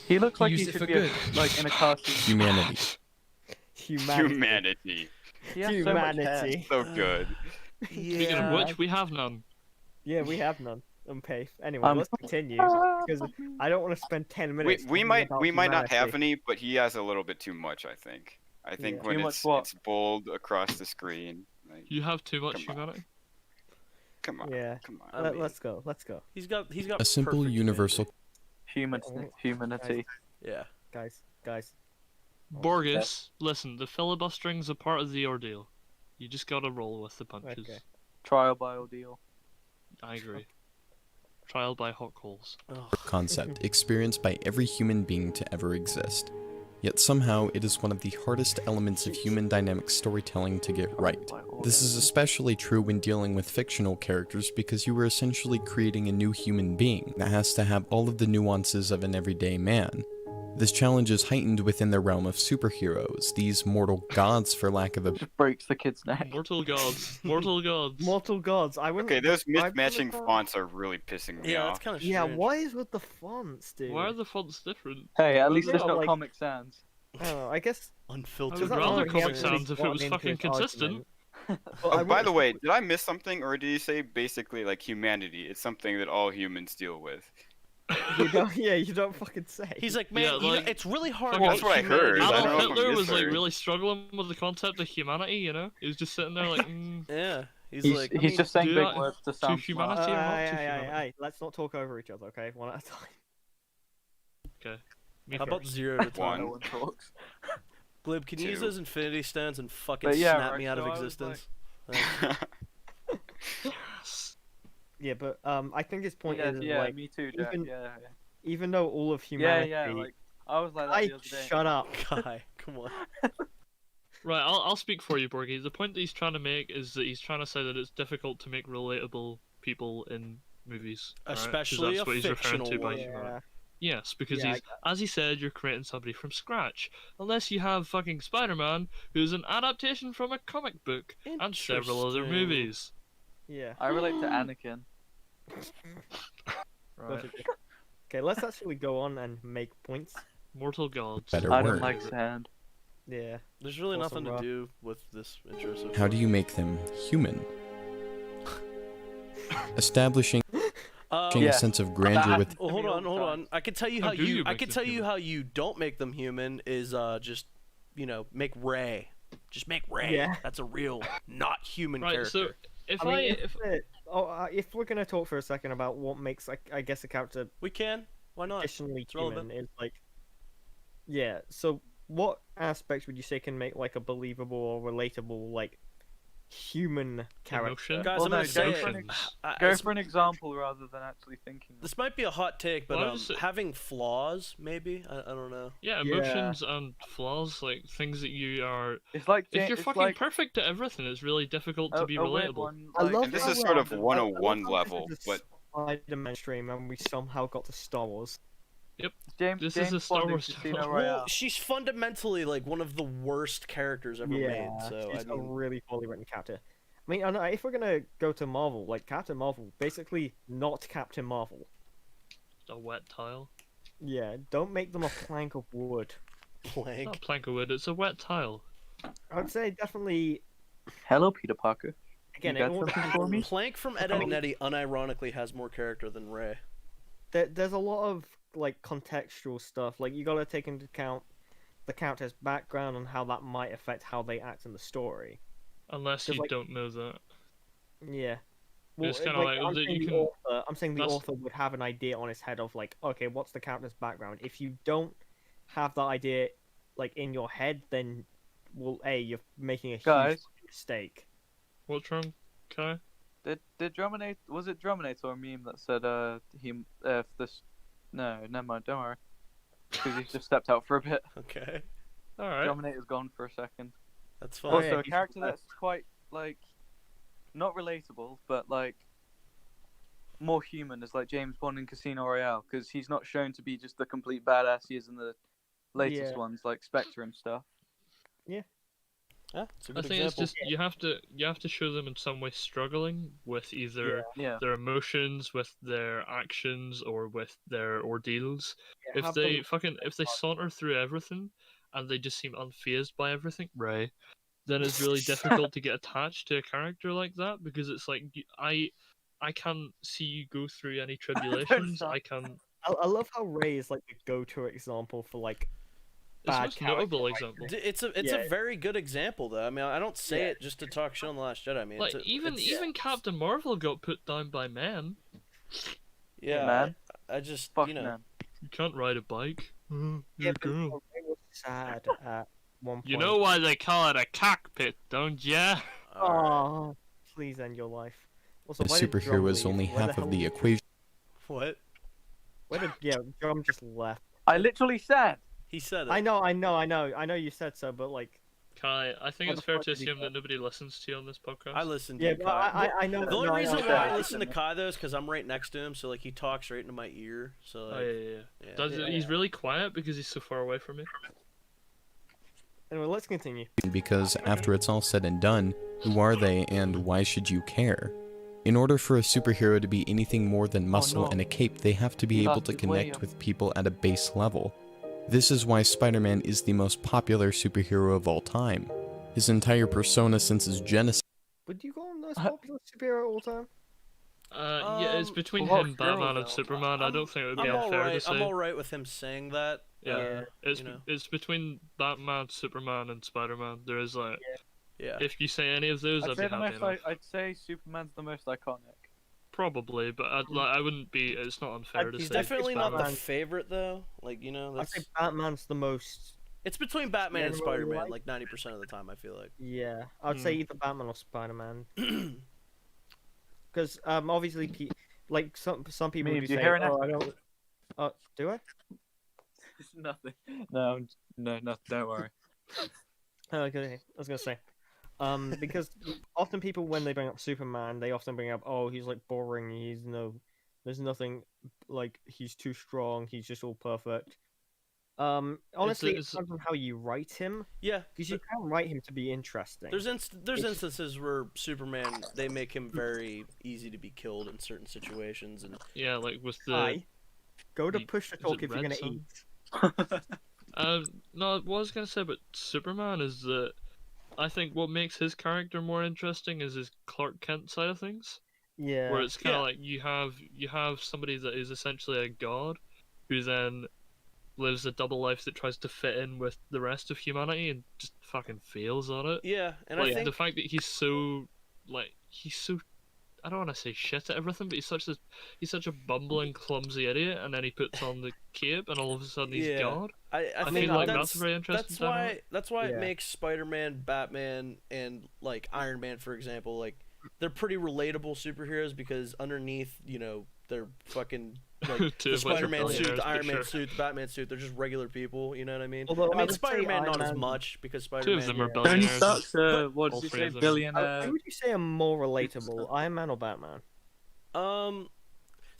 C: He looks like he
G: used it
C: should
G: for
C: be
G: good.
C: like in a cartoon.
H: humanity.
F: Humanity.
E: Humanity.
C: He has so much hair.
F: Humanity.
E: So good.
A: Speaking of which, we have none.
F: Yeah, we have none on PAFE. Anyway, let's continue because I don't want to spend 10
E: We,
F: minutes.
E: we
F: talking
E: might
F: about
E: we might not have
F: humanity.
E: any, but he has a little bit too much. I think. I think
F: Yeah.
E: when
C: Too much
E: it's
C: what?
E: it's bold across the screen. Like,
A: You have too much
E: Come on.
A: humanity.
E: come on.
F: Yeah.
E: Come on.
B: I mean-
F: Let's go. Let's go,
B: He's got
H: A simple
B: perfect
H: universal
C: Humanity.
B: humanity. Yeah.
F: guys.
A: Borges, listen, the filibustering's a part of the ordeal. You just gotta roll with the punches.
F: Okay.
C: Trial by ordeal.
A: I agree. Trial by hot coals.
B: Ugh.
H: concept experienced by every human being to ever exist. Yet somehow it is one of the hardest elements of human dynamic storytelling to get right. This is especially true when dealing with fictional characters because you are essentially creating a new human being that has to have all of the nuances of an everyday man. This challenge is heightened within the realm of superheroes, these mortal gods for lack of a
C: Just breaks the kid's neck.
A: Mortal gods. Mortal gods.
F: Mortal gods. I wouldn't.
E: Okay, those
F: describe them
E: mismatching
F: as that.
E: fonts are really pissing me
B: Yeah,
E: off.
B: that's kind of
F: Yeah,
B: strange.
F: what is with the fonts, dude?
A: Why are the fonts different?
C: Hey, at least
F: Yeah,
C: it's got
F: like-
C: Comic Sans.
F: I don't know. I guess.
A: I
B: Unfiltered.
A: would
F: Does that
A: rather
F: not
A: Comic
F: really
A: Sans if it
F: gotten
A: was
F: into
A: fucking
F: his
A: consistent.
F: argument? Well,
E: Oh,
F: I
E: by the
F: wouldn't-
E: way, did I miss something, or did you say basically like humanity? It's something that all humans deal with.
F: you don't. Yeah, you don't fucking say.
B: He's like, man,
A: Yeah,
B: you know,
A: like-
B: it's really hard.
A: Fucking
E: That's what I heard. I don't know
A: Adolf
E: if I'm
A: Hitler was like
E: misheard.
A: really struggling with the concept of humanity, you know? He was just sitting there like,
B: Yeah. He's,
C: He's,
B: like,
C: he's just saying
A: do
C: big
A: that
C: words to
A: to
C: sound
A: humanity.
C: smart.
A: or not
F: Aye,
A: too
F: aye, aye,
A: human?
F: aye. Let's not talk over each other, okay? One at a time.
A: Okay. Me
B: how about
A: first.
B: 0 to 10?
E: One.
C: No one talks.
B: Glib, can you use
E: Two.
B: those Infinity Stones and fucking
C: But yeah,
B: snap
C: right,
B: me out of
C: so I was
B: existence?
F: Yeah, but I think his point
C: Yeah,
F: is
C: yeah,
F: like
C: me too, Jeff.
F: even
C: Yeah,
F: even though all of
C: yeah,
F: humanity,
C: yeah. Like I was like that
F: I
C: the other day.
F: shut up.
B: Kai, come on.
A: Right, I'll speak for you, Borgie. The point that he's trying to make is that he's trying to say that it's difficult to make relatable people in movies, alright? 'Cause
B: Especially
A: that's
B: a
A: what he's referring
B: fictional
A: to by
B: one.
F: Yeah,
A: yes, because
F: Yeah, I
A: he's, as he said, you're creating somebody from scratch. Unless you have fucking Spider-Man, who's an adaptation from a comic book and several other
B: Interesting.
A: movies.
F: yeah.
C: I relate to Anakin.
A: Right,
F: Perfect. Okay, let's actually go on and make points.
A: Mortal Gods.
H: Better
C: I don't
H: word.
C: like sand.
F: Yeah.
B: There's really
F: Awesome,
B: nothing to
F: bro.
B: do with this intro so
H: How
B: far.
H: do you make them human? Establishing
B: Yeah.
H: a sense of grandeur with
B: Well, hold on, hold on. I can tell you
A: How
B: how
A: do you
B: I
A: make
B: can
A: them
B: tell you
A: human?
B: how you don't make them human is just make Ray. Just make Ray.
F: Yeah.
B: That's a real not human
A: Right,
B: character.
A: so if
F: I mean,
A: if
F: if we're gonna talk for a second about what makes, like, I guess a character
B: We can. Why not?
F: additionally
B: It's relevant.
F: human is like, yeah. So, what aspects would you say can make like a believable or relatable like human character?
A: emotion,
B: Guys,
C: Well,
B: I'm
C: no,
B: gonna say it.
A: emotions.
C: Go
B: This-
C: for an example rather than actually thinking.
B: This might be a hot take, but
A: Why was it-
B: having flaws, maybe. I don't know.
A: Yeah,
F: Yeah.
A: emotions and flaws, like things that you are.
C: It's like
A: If you're
C: it's
A: fucking
C: like
A: perfect at everything, it's really difficult to be
C: a weird
A: relatable.
C: one.
F: I
C: Like,
F: love
E: And this
F: how
E: is
F: we
E: sort of
F: have-
E: 101
F: I love how
E: level,
F: this is
E: but
F: Spider-Man stream and we somehow got to Star Wars.
C: James,
A: This
C: James
A: is a Star
C: Bond in
A: Wars
C: Casino
A: film.
C: Royale.
B: Well, she's fundamentally like one of the worst characters ever made. So
F: she's
B: I mean,
F: a really poorly written character. I mean, I know, if we're gonna go to Marvel, like Captain Marvel, basically not Captain Marvel.
A: A wet tile.
F: Yeah, don't make them a plank of wood.
A: It's
B: plank.
A: not a plank of wood, it's a wet tile.
F: I would say definitely.
C: Hello, Peter Parker.
F: Again,
C: You
F: it
C: got
F: all
C: something
F: depends
C: for
F: on-
C: me?
B: Plank from Ed, Edd n Eddy unironically has more character than Ray.
F: There's a lot of like contextual stuff. Like you gotta take into account the character's background and how that might affect how they act in the story.
A: Unless
F: 'Cause,
A: you
F: like-
A: don't know that.
F: Yeah.
A: It's kinda like
F: I'm
A: that
F: saying
A: you
F: the
A: can-
F: author, I'm saying the
A: that's-
F: author would have an idea on his head of like, okay, what's the character's background? If you don't have that idea like in your head, then well, you're making a huge
C: Guys.
F: mistake.
A: What's wrong, Kai?
C: Did Druminate, was it Druminate or a meme that said he if this no, never mind, don't worry. Because he's just stepped out for a bit.
B: Okay,
A: Alright.
C: Druminate is gone for a second.
B: that's fine.
F: Oh,
C: Also,
F: yeah,
C: a
F: he's
C: character
F: back.
C: that's quite like not relatable, but like more human is like James Bond in Casino Royale, because he's not shown to be just the complete badass he is in the latest
F: Yeah.
C: ones, like Spectre and stuff.
B: Yeah, it's a
A: I
B: good
A: think
B: example.
A: it's just you have to show them in some way struggling with either
C: Yeah.
A: their emotions, with their actions, or with their ordeals.
F: Yeah,
A: If
F: have
A: they
F: them-
A: fucking saunter through everything and they just seem unfazed by everything, right? Then it's really difficult to get attached to a character like that, because it's like I can't see you go through any tribulations.
C: stop.
A: I can.
F: I love how Ray is like the go-to example for like
A: It's the
F: bad
A: most notable
F: character
A: example.
B: It's a
F: Yeah.
B: very good example though. I mean, I don't say
F: Yeah.
B: it just to talk shit on the Last Jedi. I mean,
A: Like
B: it's
A: even Captain Marvel got put down by men.
B: yeah,
C: man.
B: I just
C: Fuck
B: you know.
C: man.
A: You can't ride a bike. You're
F: Yeah,
A: a
F: but
A: girl.
F: Ray was sad at one point.
A: You know why they call it a cockpit, don't ya?
F: Oh, please end your life. Also,
H: a
F: why did Drum
H: superhero is
F: leave?
H: only
F: Where
H: half
F: hell
H: of the
F: did-
H: equation.
B: What?
F: Where did Drum just left?
C: I literally said.
B: He said it.
F: I know you said so, but like,
A: Kai, I think
F: What
A: it's
F: the
A: fair
F: fuck
A: to
F: did he
A: assume
F: go?
A: that nobody listens to you on this podcast.
B: I listened to
F: yeah,
B: you,
F: but
B: Kai.
F: I know.
B: The only
F: no, I
B: reason
F: know
B: why
F: that.
B: I listen to Kai though is because I'm right next to him, so like he talks right into my ear. So
A: Oh
B: like,
A: yeah, yeah.
B: yeah.
A: Does
F: Yeah.
A: he's really quiet because he's so far away from me?
F: Anyway, let's continue.
H: Because after it's all said and done, who are they and why should you care? In order for a superhero to be anything more than muscle
C: no.
H: and a cape, they have to be
C: He
H: able
C: lost
H: to
C: his
H: connect
C: way.
H: with people at a base level. This is why Spider-Man is the most popular superhero of all time. His entire persona since his genesis
F: Would you call him the most popular superhero of all time?
A: Yeah, it's between
C: well,
A: him, Batman, and
C: though.
A: Superman. I don't think it would be
B: I'm
A: unfair to
B: alright.
A: say.
B: I'm alright with him saying that.
A: Yeah, it's
B: you know.
A: it's between Batman, Superman, and Spider-Man. There is like,
B: Yeah.
A: if you say any of those, I'd,
C: I'd
A: be
C: say the
A: happy
C: most.
A: enough.
C: I'd say Superman's the most iconic.
A: Probably, but I wouldn't be. It's not unfair to
F: He's
A: say.
B: Definitely not the
F: Batman.
B: favorite though. Like you know,
F: I'd
B: that's
F: say Batman's the most.
B: it's between Batman and
F: Generally
B: Spider-Man
F: like-
B: like 90% of the time. I feel like.
F: Yeah, I'd say either Batman or Spider-Man. because obviously like some people
C: Meme,
F: do
C: do you
F: say,
C: hear an
F: oh, I don't. Do I?
C: It's nothing. No, no, don't worry.
F: Oh, okay, I was gonna say, because often people when they bring up Superman, they often bring up, oh, he's like boring. There's nothing like he's too strong. He's just all perfect. Honestly, it
A: it's
F: depends on how you write him,
B: Yeah,
F: because you can write him to be interesting.
B: there's
F: It's-
B: instances where Superman, they make him very easy to be killed in certain situations, and
A: yeah, like with the
F: Hi. Go to
A: the-
F: push to
A: is
F: talk
A: it
F: if you're
A: Red
F: gonna
A: Sun?
F: eat.
A: No, what I was gonna say about Superman is that I think what makes his character more interesting is his Clark Kent side of things,
F: Yeah.
A: where it's kind
B: Yeah.
A: of like you have somebody that is essentially a god, who then lives a double life that tries to fit in with the rest of humanity and just fucking fails on it.
B: yeah, and
A: Like
B: I think
A: the fact that he's so I don't want to say shit at everything, but he's such a bumbling, clumsy idiot, and then he puts on the cape, and all of a sudden he's
B: Yeah.
A: God.
B: I
A: I
B: think
A: feel like
B: that's
A: a very interesting
B: that's
A: dynamic.
B: why it
F: Yeah.
B: makes Spider-Man, Batman, and like Iron Man, for example, like they're pretty relatable superheroes because underneath, they're fucking like
A: Two
B: the
A: of which are
B: Spider-Man suit,
A: billionaires,
B: the
A: but
B: Iron Man
A: sure.
B: suit, the Batman suit. They're just regular people. You know what I mean?
F: Although
B: I
F: I
B: mean,
F: would say
B: Spider-Man not
F: Iron
B: as
F: Man-
B: much because
A: Two of
B: Spider-Man.
A: them are
F: yeah.
C: Tony
A: billionaires.
C: Stark's what
A: all
C: did you
A: three
C: say?
A: of them.
C: Billionaire.
F: Who would you say are more relatable, Iron Man or Batman?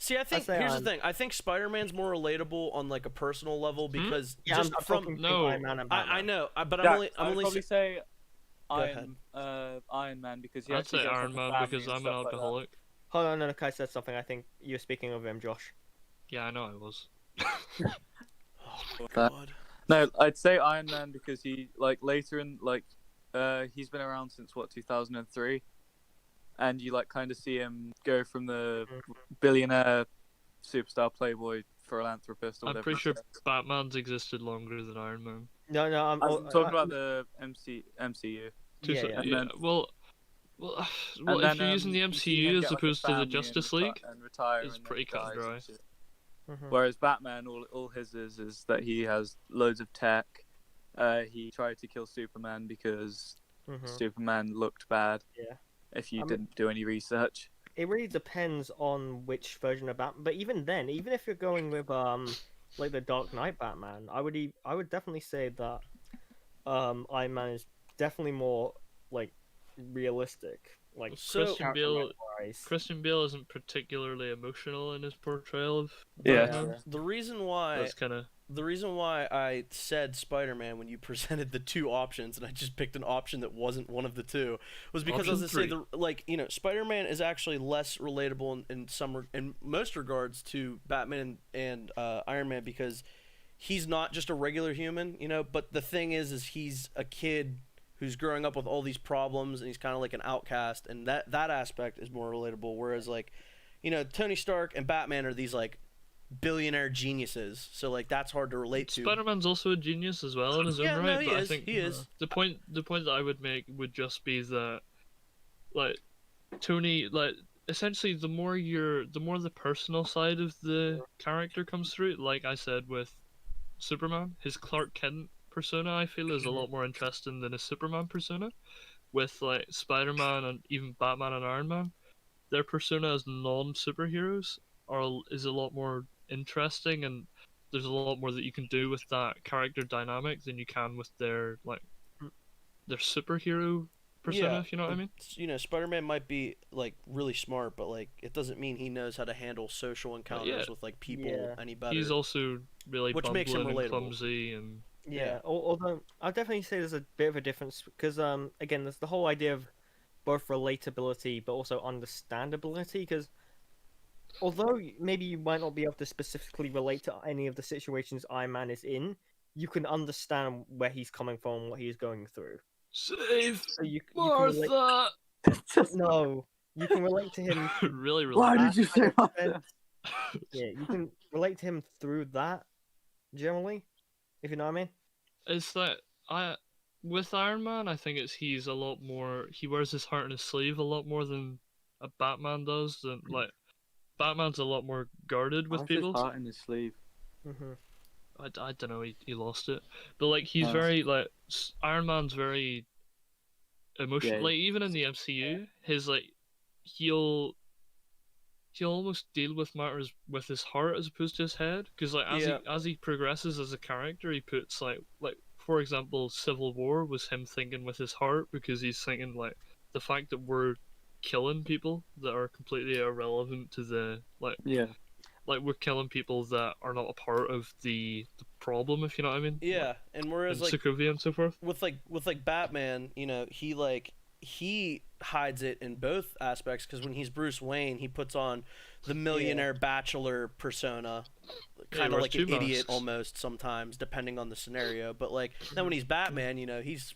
B: See, I think
F: say
B: here's the
F: I'm-
B: thing. I think Spider-Man's more relatable on like a personal level because
F: Yeah,
B: just
F: I'm
B: from
F: talking between
A: no,
F: Iron Man and Batman.
B: I know, but
C: Jack,
B: I'm
C: I would
B: only
C: probably say
B: ahead.
C: Iron Man because he
A: I'd
C: actually
A: say
C: does
A: Iron
C: have a
A: Man
C: family
A: because
C: and
A: I'm an
C: stuff like that.
A: alcoholic.
F: Hold on, no, Kai said something. I think you're speaking of him, Josh.
A: Yeah, I know I was.
B: Oh my god.
C: No, I'd say Iron Man because he later in he's been around since 2003, and you kind of see him go from the billionaire superstar playboy philanthropist or
A: I'm
C: whatever.
A: pretty sure Batman's existed longer than Iron Man.
F: No,
C: I'm talking about the MCU.
F: Yeah, yeah.
C: And then-
A: well,
C: And
A: if
C: then,
A: you're using the
C: you see him
A: MCU
C: get,
A: as
C: like, a
A: opposed to the
C: family
A: Justice
C: and
A: League,
C: and retire,
A: it's
C: and then
A: pretty
C: he
A: cut and
C: dies
A: dry.
C: and shit.
F: Mhm.
C: Whereas Batman, all his is that he has loads of tech. He tried to kill Superman because
F: Mhm.
C: Superman looked bad.
F: Yeah.
C: If you
F: I mean-
C: didn't do any research.
F: It really depends on which version of Batman. But even then, even if you're going with like the Dark Knight Batman, I would definitely say that Iron Man is definitely more like realistic. Like
B: So-
A: Christian Bale isn't particularly emotional in his portrayal of
C: Yeah.
A: Batman.
B: The reason why
A: That's kind of
B: I said Spider-Man when you presented the two options and I just picked an option that wasn't one of the two was because I was
A: Option
B: gonna say Spider-Man is actually less relatable in most regards to Batman and Iron Man because he's not just a regular human, but the thing is he's a kid who's growing up with all these problems and he's kind of like an outcast, and that aspect is more relatable, whereas Tony Stark and Batman are these billionaire geniuses, so that's hard to relate to.
A: Spider-Man's also a genius as well in his own
B: Yeah,
A: right.
B: no, he
A: but
B: is,
A: I think
B: he is.
A: the point that I would make would just be that Tony, essentially the more the personal side of the character comes through, like I said with Superman, his Clark Kent persona I feel is a lot more interesting than his Superman persona. With Spider-Man and even Batman and Iron Man, their persona as non-superheroes is a lot more interesting, and there's a lot more that you can do with that character dynamic than you can with their superhero persona,
B: Yeah,
A: if you know what I mean.
B: Spider-Man might be really smart, but it doesn't mean he knows how to handle social encounters with people
F: Yeah.
B: any better.
A: He's also really
B: Which makes him
A: bumbling and
B: relatable.
A: clumsy and
F: Yeah, although I'll definitely say there's a bit of a difference because again there's the whole idea of both relatability but also understandability, because although maybe you might not be able to specifically relate to any of the situations Iron Man is in, you can understand where he's coming from, what he is going through.
A: save
F: So you can relate...
A: Martha.
F: No, you can relate to him.
A: really, really.
C: Why
F: that
C: did you say
F: kind of
C: that?
F: sense. Yeah, you can relate to him through that generally, if you know what I mean.
A: It's with Iron Man, I think he's a lot more. He wears his heart on his sleeve a lot more than a Batman does. Than Batman's a lot more guarded with
C: Why's his
A: people.
C: heart in his sleeve?
F: Mm-hmm.
A: I don't know. He lost it, but he's
C: Oh.
A: very Iron Man's very emotional.
C: Yeah.
A: Even in the MCU, his he'll almost deal with matters with his heart as opposed to his head. Because like as he progresses as a character, he puts like for example, Civil War was him thinking with his heart because he's thinking like the fact that we're killing people that are completely irrelevant to the
C: Yeah.
A: like we're killing people that are not a part of the problem, if you know what I mean.
B: Yeah, and whereas
A: Like,
B: like
A: Sokovia and so forth.
B: with Batman, you know, he hides it in both aspects because when he's Bruce Wayne, he puts on the millionaire bachelor persona, kind of
A: wears
B: like an
A: two
B: idiot
A: masks.
B: almost sometimes, depending on the scenario. But like then when he's Batman, you know, he's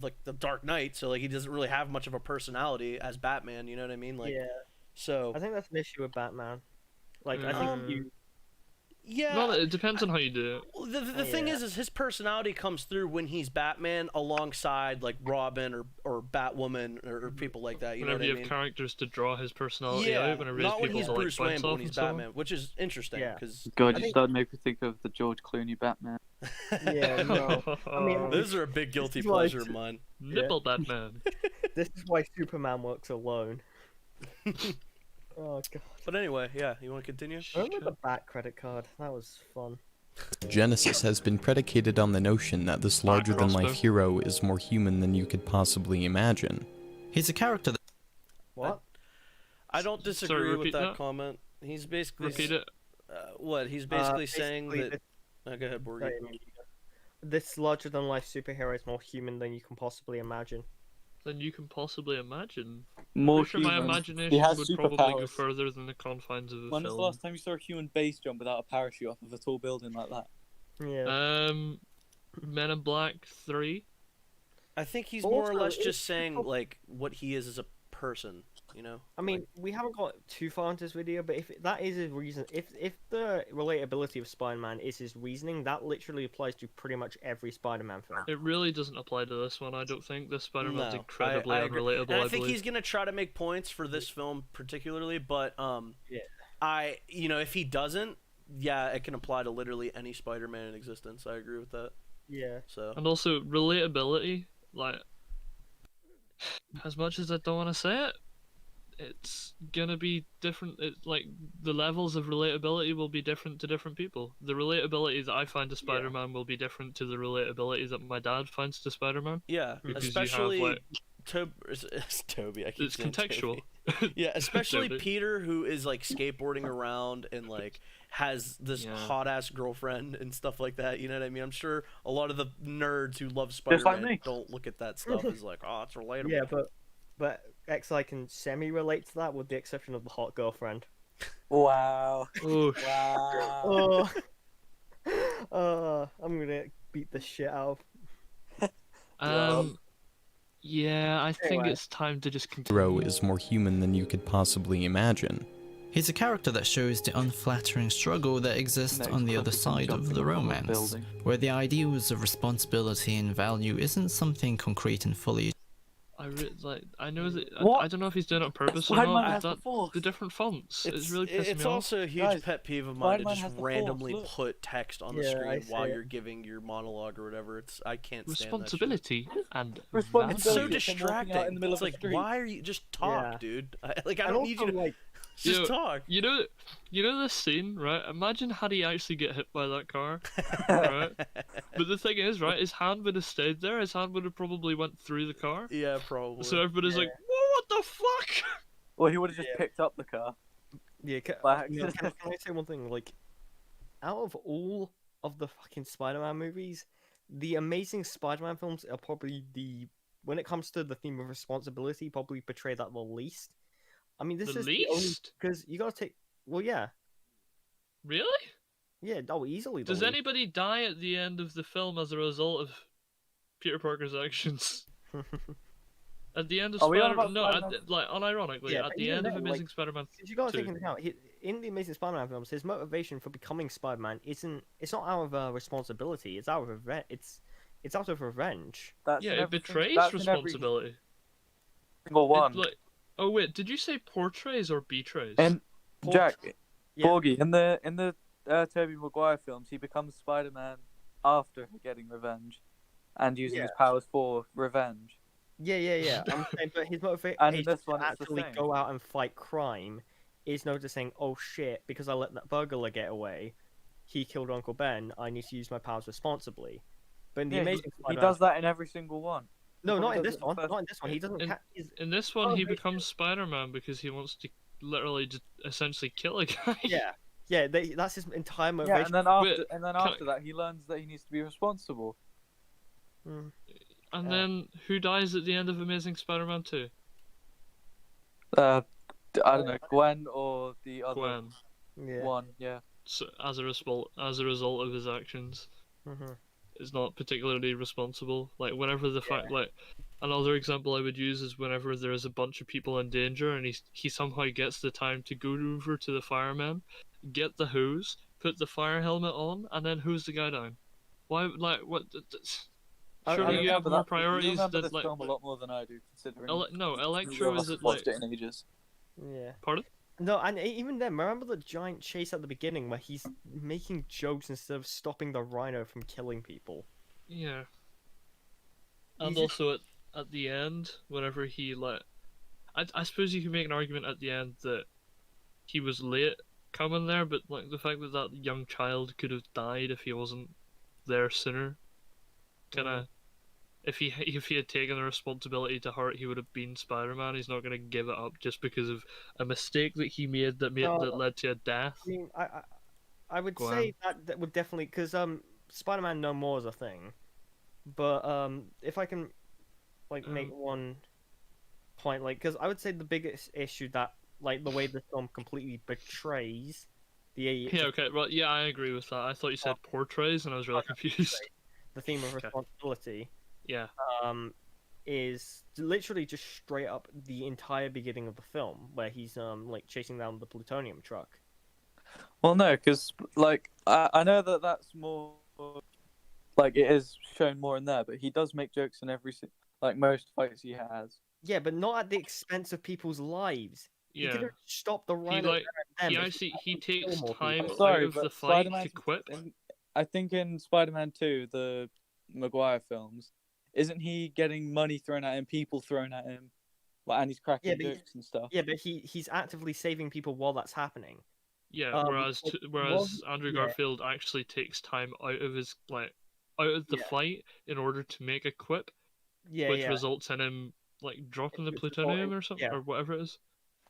B: like the Dark Knight, so like he doesn't really have much of a personality as Batman. You know what I mean? Like,
F: Yeah,
B: so
F: I think that's an issue with Batman. Like, I
A: Mm.
F: think you.
B: yeah.
A: Well, it depends on how you do it.
B: Well, the thing is his personality comes through when he's Batman alongside like Robin or Batwoman or people like that. You
A: Whenever
B: know
A: you
B: what I
A: have
B: mean?
A: character to draw his personality
B: Yeah,
A: out, whenever
B: not when
A: people
B: he's
A: to, like,
B: Bruce Wayne,
A: bounce
B: but
A: off
B: when he's
A: and so on.
B: Batman, which is interesting
F: Yeah.
B: because
C: God,
F: I
C: you
F: think-
C: started making me think of the George Clooney Batman.
F: Yeah, no. I mean,
B: those are a big guilty
F: This is why
B: pleasure
F: it's-
B: of mine.
A: Nipple Batman.
F: This is why Superman works alone. Oh god.
B: But anyway, yeah, you want to continue?
F: I remember the Bat credit card. That was fun.
H: Genesis has been predicated on the notion that this larger-than-life
A: crossbow.
H: hero is more human than you could possibly imagine.
I: He's a character that
F: What?
B: I don't disagree with
A: repeat
B: that
A: that?
B: comment. He's basically
A: Repeat it.
B: what he's basically saying
F: Basically,
B: that. Oh, go ahead, Borgie.
F: This larger-than-life superhero is more human than you can possibly imagine.
A: Than you can possibly imagine.
C: More
A: Pretty sure my
C: human.
A: imagination
C: He has
A: would probably go
C: superpowers.
A: further than the confines of a
C: When was
A: film.
C: the last time you saw a human base jump without a parachute off of a tall building like that?
F: Yeah.
A: Men in Black 3.
B: I think he's
F: But
B: more or
F: also,
B: less just
F: it's-
B: saying like what he is as a person. You know.
F: I mean, we haven't got too far into this video, but if that is his reason, if the relatability of Spider-Man is his reasoning, that literally applies to pretty much every Spider-Man film.
A: It really doesn't apply to this one, I don't think. This Spider-Man's
B: No,
A: incredibly
B: I agree.
A: unrelatable,
B: And I
A: I
B: think
A: believe.
B: he's gonna try to make points for this film particularly, but
F: Yeah.
B: if he doesn't, yeah, it can apply to literally any Spider-Man in existence. I agree with that.
F: Yeah.
B: So
A: And also, relatability, like, as much as I don't want to say it, it's gonna be different. Like, the levels of relatability will be different to different people. The relatability that I find to Spider-Man will be different to the relatability that my dad finds to Spider-Man.
B: yeah,
A: Because
B: especially
A: you have, like,
B: Toby. I keep
A: it's
B: saying
A: contextual.
B: Toby. Yeah, especially
A: Toby.
B: Peter, who is like skateboarding around and like has this
A: Yeah.
B: hot ass girlfriend and stuff like that. You know what I mean? I'm sure a lot of the nerds who love
C: Just like
B: Spider-Man
C: me.
B: don't look at that stuff as like, oh, it's relatable.
F: Yeah, but XI can semi-relate to that, with the exception of the hot girlfriend.
C: Wow.
A: Oh,
C: Wow.
F: I'm gonna beat the shit out of.
A: yeah, I think
F: Anyway.
A: it's time to just continue.
H: Hero is more human than you could possibly imagine.
I: he's a character that shows the unflattering struggle that exists
C: Next
I: on the other
C: person
I: side of
C: jumping
I: the
C: off a
I: romance,
C: building.
I: where the ideals of responsibility and value isn't something concrete and fully
A: I know that
C: What?
A: I don't know if he's doing it on purpose or
C: Spider-Man
A: not.
C: has
A: But
C: the Force.
A: the different fonts, it's really pissing
B: it's
A: me off.
B: also a huge
C: Guys,
B: pet peeve of mine to
C: Spider-Man
B: just
C: has the
B: randomly
C: Force, look.
B: put text on the
F: Yeah, I
B: screen
F: see
B: while
F: it.
B: you're giving your monologue or whatever. I can't stand that shit.
A: Responsibility and
C: Responsibility.
B: It's so
A: value.
C: Just him walking out in
B: distracting.
C: the middle
B: It's
C: of the
B: like,
C: street.
B: why are you just talk,
F: Yeah.
B: dude? I don't
F: And
B: need you
F: also,
B: to
F: like,
B: just
A: Yo,
B: talk.
A: You know this scene, right? Imagine had he actually get hit by that car, right? But the thing is, right, his hand would have stayed there. His hand would have probably went through the car.
B: Yeah, probably.
A: So everybody's like, "Whoa, what the fuck?"
C: Or he would have just picked up the car.
F: Yeah,
C: By
F: can
C: accident.
F: I say one thing? Like, out of all of the fucking Spider-Man movies, the Amazing Spider-Man films are probably when it comes to the theme of responsibility, probably portray that the least. I mean, this
A: The
F: is the only
A: least?
F: because you gotta take. Well, yeah,
A: Really?
F: easily. The
A: Does
F: least.
A: anybody die at the end of the film as a result of Peter Parker's actions? At the end of
C: Are we on
A: Spider-Man,
C: about
A: no,
C: Spider-Man?
A: like unironically,
F: Yeah,
A: at
F: but
A: the
F: even
A: end of
F: then, like,
A: Amazing Spider-Man
F: Because you gotta
A: 2.
F: take into account, in the Amazing Spider-Man films, his motivation for becoming Spider-Man it's not out of responsibility. It's out of it's out of revenge.
C: That's
A: Yeah,
C: in
A: it
C: every
A: betrays
C: that's in every
A: responsibility.
C: single
A: It,
C: one.
A: like, oh wait, did you say portrays or betrays?
C: And Jack,
F: Yeah.
C: Borgie, in the Tobey Maguire films, he becomes Spider-Man after getting revenge, and using his powers for revenge.
F: Yeah. I'm saying, but his motivation
C: And in
F: is
C: this
F: to
C: one, it's the
F: actually
C: same.
F: go out and fight crime is noticing, oh shit, because I let that burglar get away, he killed Uncle Ben. I need to use my powers responsibly. But in the
C: Yeah,
F: Amazing
C: he
F: Spider-Man,
C: does that in every single one. He
F: no,
C: probably
F: not in
C: does
F: this
C: it in the
F: one.
C: first
F: Not in this one. He doesn't.
A: In-
F: He's,
A: In this one,
F: Oh,
A: he
F: amazing.
A: becomes Spider-Man because he wants to literally just essentially kill a guy.
F: yeah. That's his entire
C: Yeah,
F: motivation.
C: and then
A: Wait,
C: after that, he learns that he needs to be responsible.
F: Mm.
A: And then who dies at the end of Amazing Spider-Man 2?
C: I don't know, Gwen or the other
A: Gwen.
F: Yeah.
C: one. Yeah.
A: So, as a result of his actions,
F: Mm-hmm.
A: is not particularly responsible. Like whenever the fact, like another example I would use is whenever there is a bunch of people in danger and he somehow gets the time to go over to the firemen, get the hose, put the fire helmet on, and then hose the guy down. Why? Like what? Surely you have more priorities
C: You remember
A: than
C: this
A: like.
C: film a lot more than I do, considering
A: No,
C: neither
A: Electro
C: of us
A: is it
C: have watched
A: like.
C: it in ages.
F: Yeah.
A: Pardon?
F: No, and even then, remember the giant chase at the beginning where he's making jokes instead of stopping the Rhino from killing people.
A: Yeah.
F: He's
A: And
F: just-
A: also at the end, whenever he like, I suppose you can make an argument at the end that he was late coming there, but like the fact that that young child could have died if he wasn't there sooner, kind of. If he had taken the responsibility to heart, he would have been Spider-Man. He's not gonna give it up just because of a mistake that he made that led to a death.
F: I mean, I would
A: Go
F: say that would definitely, because Spider-Man No More is a thing, but if I can like make one point, like, because I would say the biggest issue that like the way the film completely betrays the
A: Yeah, okay, well, yeah, I agree with that. I thought you said portrays, and I was really confused.
F: the theme of
A: Okay.
F: responsibility
A: Yeah,
F: is literally just straight up the entire beginning of the film where he's like chasing down the plutonium truck.
C: Well, no, because like I know that that's more like it is shown more in there, but he does make jokes in like most fights he has.
F: Yeah, but not at the expense of people's lives. He
A: yeah.
F: could have stopped the
A: He
F: Rhino.
A: like
F: there and
A: he
F: then, but
A: actually he
F: actually kill
A: takes
F: more
A: time
F: people.
C: I'm sorry,
A: out of
C: but
A: the fight
C: Spider-Man
A: to quip.
C: I think in Spider-Man 2, the Maguire films, isn't he getting money thrown at him, people thrown at him, like, and he's cracking
F: Yeah, but
C: jokes and stuff?
F: Yeah, but he's actively saving people while that's happening.
A: Yeah, whereas
F: wasn't-
A: Andrew
F: yeah.
A: Garfield actually takes time out of his out of the
F: Yeah.
A: fight in order to make a quip,
F: Yeah,
A: which
F: yeah.
A: results in him like dropping the
F: Which
A: plutonium
F: resulted-
A: or something
F: yeah.
A: or whatever it is.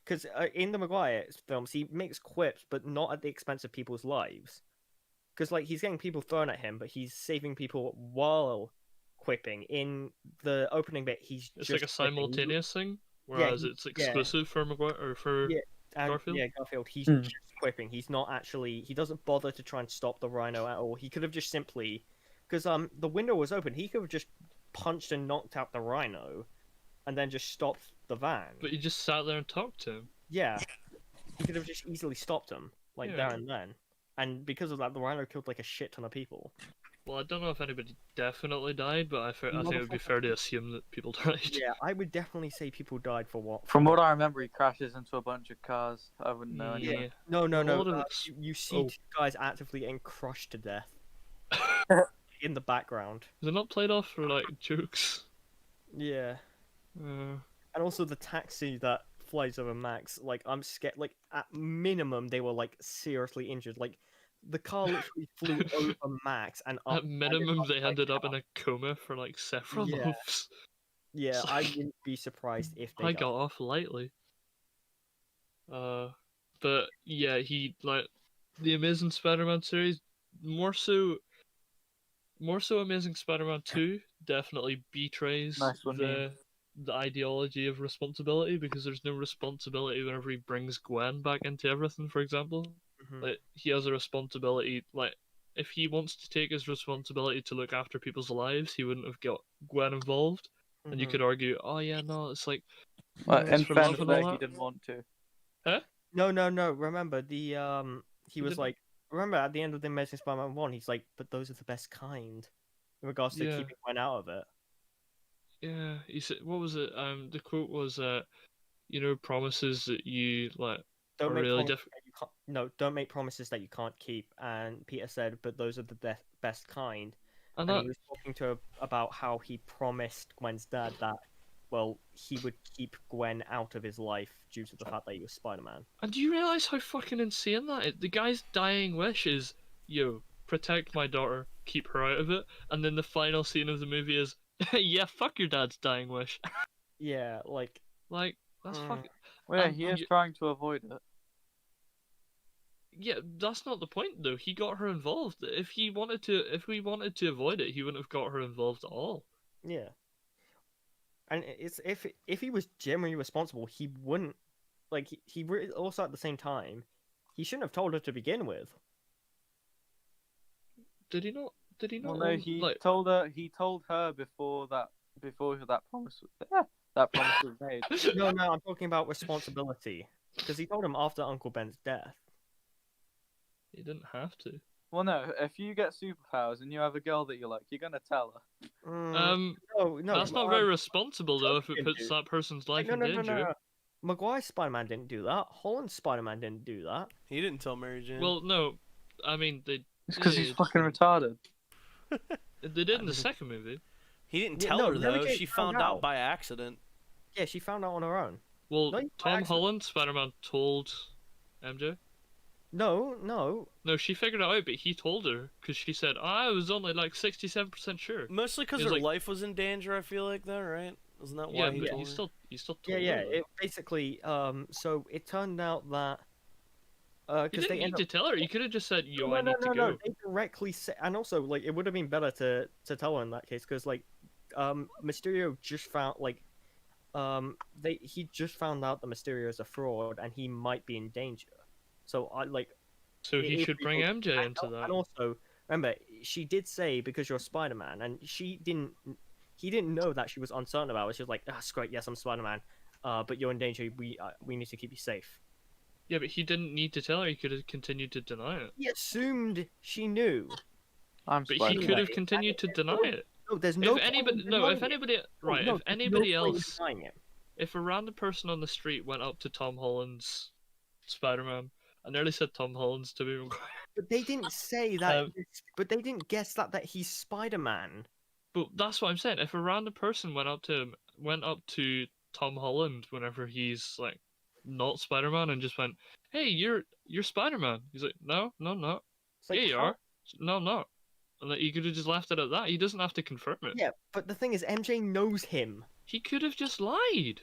F: Because in the Maguire films, he makes quips, but not at the expense of people's lives. Because like he's getting people thrown at him, but he's saving people while quipping. In the opening bit, he's
A: It's
F: just
A: like a
F: quipping.
A: simultaneous thing, whereas it's exclusive for Maguire or for
F: Yeah, and
A: Garfield.
F: yeah, Garfield. He's
C: Hmm.
F: just quipping. He's not actually. He doesn't bother to try and stop the Rhino at all. He could have just simply, because the window was open. He could have just punched and knocked out the Rhino, and then just stopped the van.
A: But he just sat there and talked to him.
F: Yeah, he could have just easily stopped him, like
A: Yeah.
F: there and then. And because of that, the Rhino killed like a shit ton of people.
A: Well, I don't know if anybody definitely died, but I think it would be fair to assume that people died.
F: Yeah, I would definitely say people died for what?
C: From what I remember, he crashes into a bunch of cars. I wouldn't know anyway.
A: Yeah.
F: No.
A: A lot of
F: You see
A: oh.
F: two guys actively getting crushed to death in the background.
A: Is it not played off for like jokes?
F: Yeah.
A: Uh,
F: And also the taxi that flies over Max, like I'm scared. Like at minimum, they were like seriously injured. Like the car literally flew over Max, and up,
A: at minimum, they
F: like,
A: ended up in a coma for like several
F: Yeah.
A: months.
F: Yeah,
A: It's
F: I
A: like-
F: wouldn't be surprised if they.
A: I
F: died.
A: got off lightly. But yeah, he like the Amazing Spider-Man series more so Amazing Spider-Man 2 definitely betrays
C: Nice one,
A: the ideology of responsibility because there's no responsibility whenever he brings Gwen back into everything, for example.
F: Mhm.
A: Like he has a responsibility like if he wants to take his responsibility to look after people's lives, he wouldn't have got Gwen involved. And you
F: Mhm.
A: could argue, oh yeah, no, it's like
C: Well,
A: it's
C: in
A: for
C: fairness,
A: love and all
C: he
A: that.
C: didn't want to.
F: No. Remember the he was
A: didn't-
F: like, remember at the end of the Amazing Spider-Man 1, he's like, but those are the best kind, in regards to
A: Yeah.
F: keeping Gwen out of it.
A: Yeah, he said, what was it? The quote was, promises that you like
F: Don't
A: are
F: make
A: really
F: promises that you can't. No, don't make promises that you can't keep. And Peter said, but those are the best kind.
A: and
F: And
A: that
F: he was talking to her about how he promised Gwen's dad that well, he would keep Gwen out of his life due to the fact that he was Spider-Man.
A: And do you realize how fucking insane that is? The guy's dying wish is, yo, protect my daughter, keep her out of it. And then the final scene of the movie is, yeah, fuck your dad's dying wish.
F: Yeah, like
A: Like, that's fucking.
C: Well, yeah,
A: And
C: he is
A: you-
C: trying to avoid it.
A: Yeah, that's not the point though. He got her involved. If we wanted to avoid it, he wouldn't have got her involved at all.
F: yeah. And it's if he was genuinely responsible, he wouldn't like also at the same time, he shouldn't have told her to begin with.
A: Did he not? Did he not?
C: Well, no, he told her. He told her before that promise that promise was made.
F: No, I'm talking about responsibility because he told him after Uncle Ben's death.
A: He didn't have to.
C: Well, no, if you get superpowers and you have a girl that you like, you're gonna tell her.
F: No,
A: That's not very responsible though. If it puts that person's life in danger.
F: No. Maguire's Spider-Man didn't do that. Holland's Spider-Man didn't do that.
B: He didn't tell Mary Jane.
A: Well, no, I mean they.
C: It's because he's fucking retarded.
A: They did in the second movie.
B: he didn't
F: Yeah,
B: tell
F: no,
B: her
F: Mary
B: though.
F: Jane
B: She
F: found
B: found out
F: out.
B: by accident.
F: Yeah, she found out on her own.
A: Well,
F: No, by
A: Tom
F: accident.
A: Holland, Spider-Man, told MJ.
F: No.
A: No, she figured it out, but he told her because she said, "I was only like 67% sure."
B: Mostly because
A: He
B: her
A: was like-
B: life was in danger. I feel like though, right? Isn't that why
A: Yeah,
B: he
A: but
B: told
A: he
B: her?
A: still told
F: Yeah.
A: her.
F: It basically so it turned out that
A: You
F: because
A: didn't
F: they
A: need
F: ended
A: to tell her. You could have just said, "Yo,
F: no,
A: I need to go."
F: They directly said, and also like it would have been better to tell her in that case because like Mysterio just found like he just found out that Mysterio is a fraud and he might be in danger. So I like.
A: So he
F: if
A: should
F: we
A: bring
F: look-
A: MJ into
F: and
A: that.
F: also remember she did say because you're Spider-Man and he didn't know that she was uncertain about it. She was like, "Ah, great, yes, I'm Spider-Man, but you're in danger. We need to keep you safe."
A: Yeah, but he didn't need to tell her. He could have continued to deny it.
F: He assumed she knew.
C: I'm
A: But he
C: Spider-Man.
A: could have continued to deny it.
F: No, there's no.
A: If anybody, if anybody, right, if anybody else, if a random person on the street went up to Tom Holland's Spider-Man, I nearly said Tom Holland's to be.
F: But they didn't say that. But they didn't guess that he's Spider-Man.
A: But that's what I'm saying. If a random person went up to Tom Holland whenever he's like not Spider-Man and just went, "Hey, you're Spider-Man," he's like, "No, not.
F: It's like,
A: Yeah, you
F: how-
A: are. No, I'm not." And like, he could have just left it at that. He doesn't have to confirm it.
F: Yeah, but the thing is, MJ knows him.
A: He could have just lied.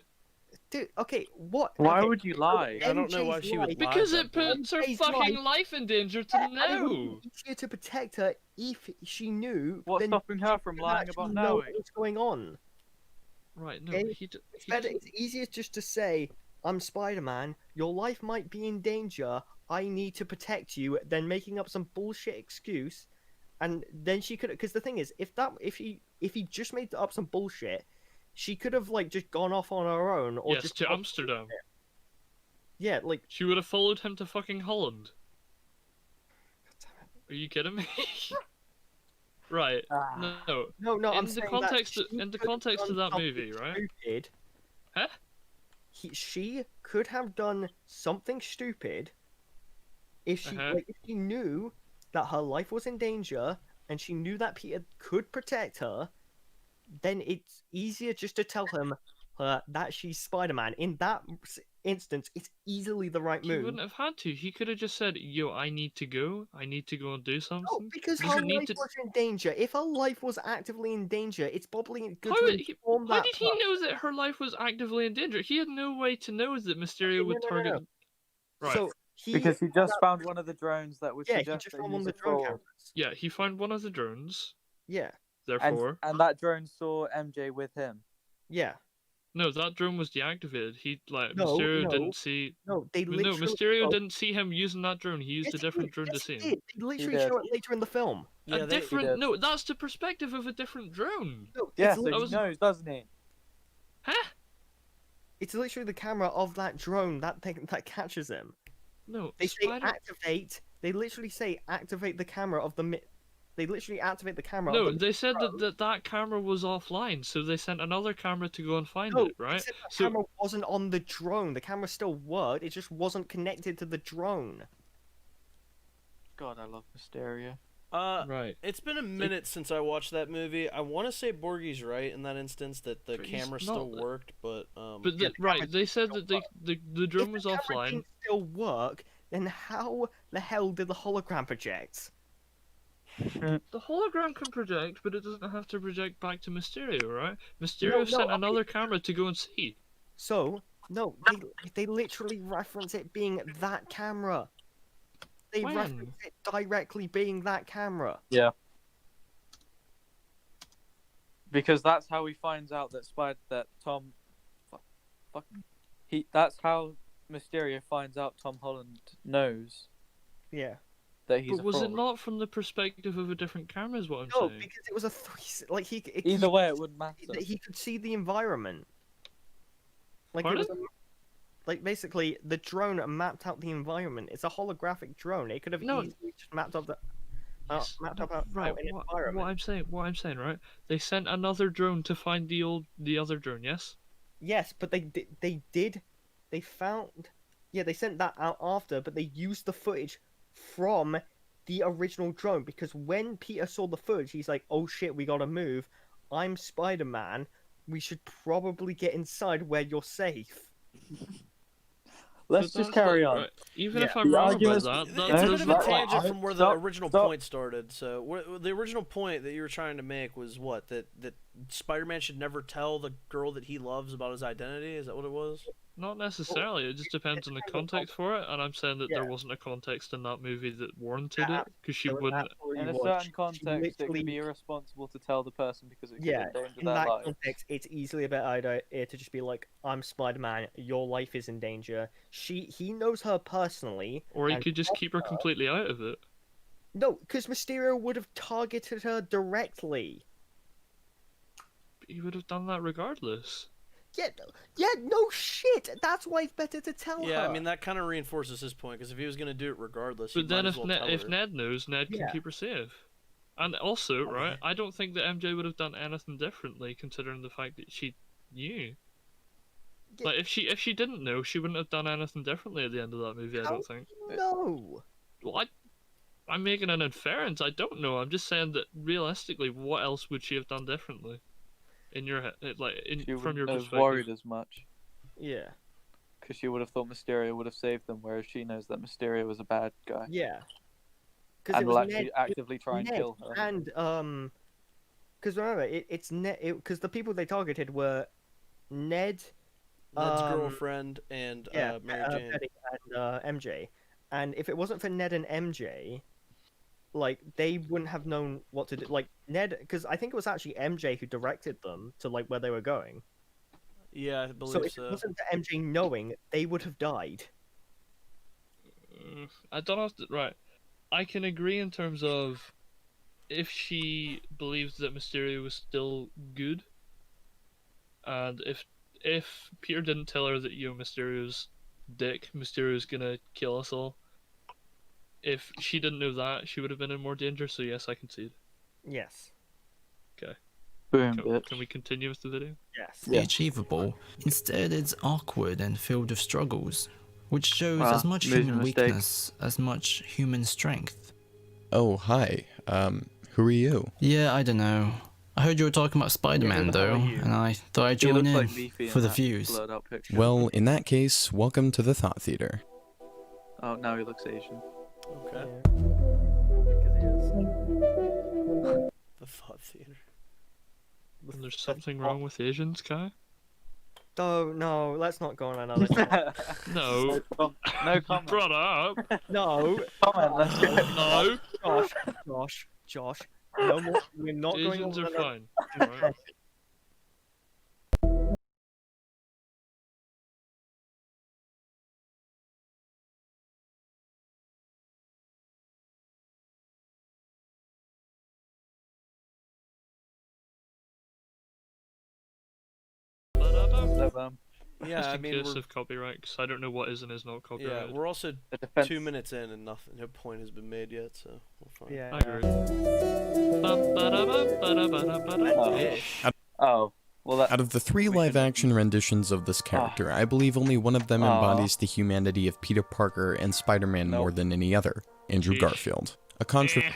F: Dude, okay, what?
C: Why
F: okay,
C: would you lie?
B: I don't know why
F: MJ's
B: she would
F: life-
B: lie.
A: Because
B: at
A: it
B: that point.
A: puts her
F: MJ's
A: fucking
F: life-
A: life in danger to
F: and it would
A: know.
F: be easier to protect her if she knew.
C: What's
F: then
C: stopping her
F: she
C: from
F: would
C: lying
F: actually
C: about
F: know
C: knowing?
F: what's going on?
A: Right? No,
F: Okay,
A: he.
F: It's better. It's easier just to say, "I'm Spider-Man. Your life might be in danger. I need to protect you," than making up some bullshit excuse. And then she could, because the thing is, if he just made up some bullshit, she could have like just gone off on her own, or
A: Yes,
F: just
A: to Amsterdam.
F: Yeah, like
A: She would have followed him to fucking Holland. Are you kidding me? Right.
C: Ah.
A: No.
F: no. I'm
A: In the
F: saying
A: context,
F: that she
A: in the
F: could have
A: context of
F: done
A: that movie,
F: something
A: right?
F: Stupid.
A: Huh?
F: She could have done something stupid if she
A: Uh-huh.
F: like if she knew that her life was in danger and she knew that Peter could protect her. Then it's easier just to tell him that she's Spider-Man. In that instance, it's easily the right
A: He
F: move.
A: wouldn't have had to. He could have just said, "Yo, I need to go. I need to go and do something."
F: No, because
A: He
F: her
A: doesn't need
F: life
A: to-
F: was in danger. If her life was actively in danger, it's probably good
A: How,
F: to
A: did he,
F: inform
A: how
F: that.
A: did he know that her life was actively in danger? He had no way to know that Mysterio would
F: no.
A: target. Right.
F: So
C: Because he just found one of the drones that would
F: yeah, he
C: suggest
F: just
C: that
F: found
C: he
F: one of
C: was
F: the
C: a
F: drone
C: fraud.
F: cameras.
A: Yeah, he found one of the drones.
F: Yeah,
A: Therefore,
C: And that drone saw MJ with him.
F: yeah.
A: no, that drone was deactivated. He
F: No,
A: Mysterio
F: no.
A: didn't see.
F: No, they
A: No,
F: literally.
A: Mysterio didn't see him using that drone. He used
F: Yes,
A: a
F: he
A: different
F: did.
A: drone to
F: Yes,
A: see
F: he
A: him.
F: did. They literally
C: did.
F: show it later in the film.
B: Yeah,
A: A
B: they-
A: different.
C: did.
A: No, that's the perspective of a different drone.
F: No,
C: Yeah,
F: it's,
C: so
F: li-
C: he
A: was-
C: knows, doesn't he?
A: Huh?
F: it's literally the camera of that drone that catches him.
A: No.
F: They say
A: Spider-
F: activate. They literally say activate the camera of the. They literally activate the camera.
A: No,
F: of the
A: they said that camera was offline, so they sent another camera to go and find
F: No,
A: it,
F: they
A: right?
F: said the
A: So
F: camera wasn't on the drone. The camera still worked. It just wasn't connected to the drone.
C: God, I love Mysterio.
A: Right.
B: It's been a minute since I watched that movie. I want to say Borgie's right in that instance that the
A: But he's
B: camera
A: not
B: still
A: the-
B: worked, but
A: But
F: Yeah,
A: right, they said that the drone was
F: if the camera
A: offline.
F: didn't still work, then how the hell did the hologram project?
A: The hologram can project, but it doesn't have to project back to Mysterio, right?
F: No,
A: Mysterio sent
F: okay.
A: another camera to go and see.
F: So no, they literally reference it being that camera. They
A: When?
F: reference it directly being that camera.
C: Yeah. Because that's how he finds out that Tom, that's how Mysterio finds out Tom Holland knows
F: Yeah.
C: that he's
A: But
C: a
A: was
C: fraud.
A: it not from the perspective of a different camera? Is what I'm
F: No,
A: saying.
F: because it was a like
C: Either way, it wouldn't matter.
F: he could see the environment. Like it was
A: Pardon?
F: like basically the drone mapped out the environment. It's a holographic drone. It could have
A: No.
F: easily just mapped up the
A: Yes,
F: mapped
A: no,
F: up out
A: right.
F: an
A: What
F: environment.
A: I'm saying, right? They sent another drone to find the other drone. Yes.
F: Yes, but they found they sent that out after, but they used the footage from the original drone because when Peter saw the footage, he's like, "Oh shit, we gotta move. I'm Spider-Man. We should probably get inside where you're safe."
C: Let's
A: But
C: just
A: that's
C: carry
A: not
C: on.
A: right. Even
F: Yeah.
A: if I'm
C: The
A: wrong
C: argument-
A: about that,
B: It's
A: that
B: a bit
A: does
B: of a
A: not.
B: tangent
C: I-
B: from where the
C: stop-
B: original
C: stop.
B: point started. So, the original point that you were trying to make was what? That Spider-Man should never tell the girl that he loves about his identity. Is that what it was?
A: Not necessarily. It just depends on the context for it, and I'm saying that
F: Yeah.
A: there wasn't a context in that movie that warranted
F: Yeah,
A: it, because she
F: There was
A: wouldn't.
F: absolutely
C: In a
F: was.
C: certain
F: She
C: context, it
F: literally-
C: could be irresponsible to tell the person because it could
F: Yeah,
C: endanger
F: in
C: their
F: that
C: life.
F: context, it's easily a better idea to just be like, "I'm Spider-Man. Your life is in danger." He knows her personally.
A: Or he
F: and
A: could just keep her completely out of it.
F: No, because Mysterio would have targeted her directly.
A: He would have done that regardless.
F: Yeah, no shit. That's why it's better to tell her.
B: Yeah, I mean that kind of reinforces his point because if he was gonna do it regardless, he
A: But then
B: might as
A: if
B: well tell
A: if
B: her.
A: Ned knows, Ned can
F: Yeah.
A: keep her safe. And also, right, I don't think that MJ would have done anything differently, considering the fact that she knew.
F: Yeah.
A: Like if she didn't know, she wouldn't have done anything differently at the end of that movie. I
F: How
A: don't think.
F: No.
A: Well, I'm making an inference. I don't know. I'm just saying that realistically, what else would she have done differently? In your head, like
C: She
A: from your
C: wouldn't have
A: perspective.
C: worried as much
F: Yeah.
C: because she would have thought Mysterio would have saved them, whereas she knows that Mysterio was a bad guy
F: Yeah. Because
C: and will actually actively try and
F: Ned
C: kill her.
F: and because remember it's Ned because the people they targeted were Ned,
B: Ned's
F: um,
B: girlfriend and Mary Jane.
F: Betty and MJ, and if it wasn't for Ned and MJ, like they wouldn't have known what to do. Like Ned, because I think it was actually MJ who directed them to like where they were going.
B: Yeah, I
F: So
B: believe
F: if
B: so.
F: it wasn't for MJ knowing, they would have died.
A: I don't have to. Right, I can agree in terms of if she believes that Mysterio was still good, and if Peter didn't tell her that Mysterio's dick, Mysterio's gonna kill us all. If she didn't know that, she would have been in more danger. So yes, I concede.
F: Yes.
C: Boom,
A: Can,
C: bitch.
A: can we continue with the video?
F: Yes.
I: Be achievable. Instead, it's awkward and filled with struggles, which shows as much
C: major
I: human
C: mistake.
I: weakness as much human strength.
H: Oh, hi. Who are you?
I: Yeah, I don't know. I heard you were talking about Spider-Man
F: who the hell
I: though,
F: are you?
I: and I thought I'd
C: He
I: join
C: looks
I: in
C: like Leafy
I: for
C: in
I: the
C: that
I: views.
C: blurred out picture.
H: Well, in that case, welcome to the Thought Theater.
C: Oh, now he looks Asian.
B: Okay.
F: Because he is.
B: The Thought Theater.
A: And there's something wrong with Asians, Kai?
F: Oh no, let's not go on another.
A: No,
C: No
A: you
C: comment.
A: brought it up.
F: No,
C: Comment, let's go.
A: No,
F: Josh. No more. We're not going
A: Asians
F: on
A: are
F: another.
A: fine. Alright.
C: So,
B: Yeah,
A: Just
B: I
A: in
B: mean,
A: case
B: we're,
A: of copyright, because I don't know what is and is not
B: yeah,
A: copyrighted.
B: we're also
C: the defense.
B: 2 minutes in and nothing. No point has been made yet, so we're fine.
F: Yeah.
A: I agree. Ba-ba-da-ba-ba-da-ba-da-ba-da.
B: Ish.
C: Oh, well, that.
H: Out of the three live-action renditions of this character, I believe only one of them embodies the humanity of Peter Parker and Spider-Man
C: Nope.
H: more than any other, Andrew
A: Sheesh.
H: Garfield. A contra-
A: Eh.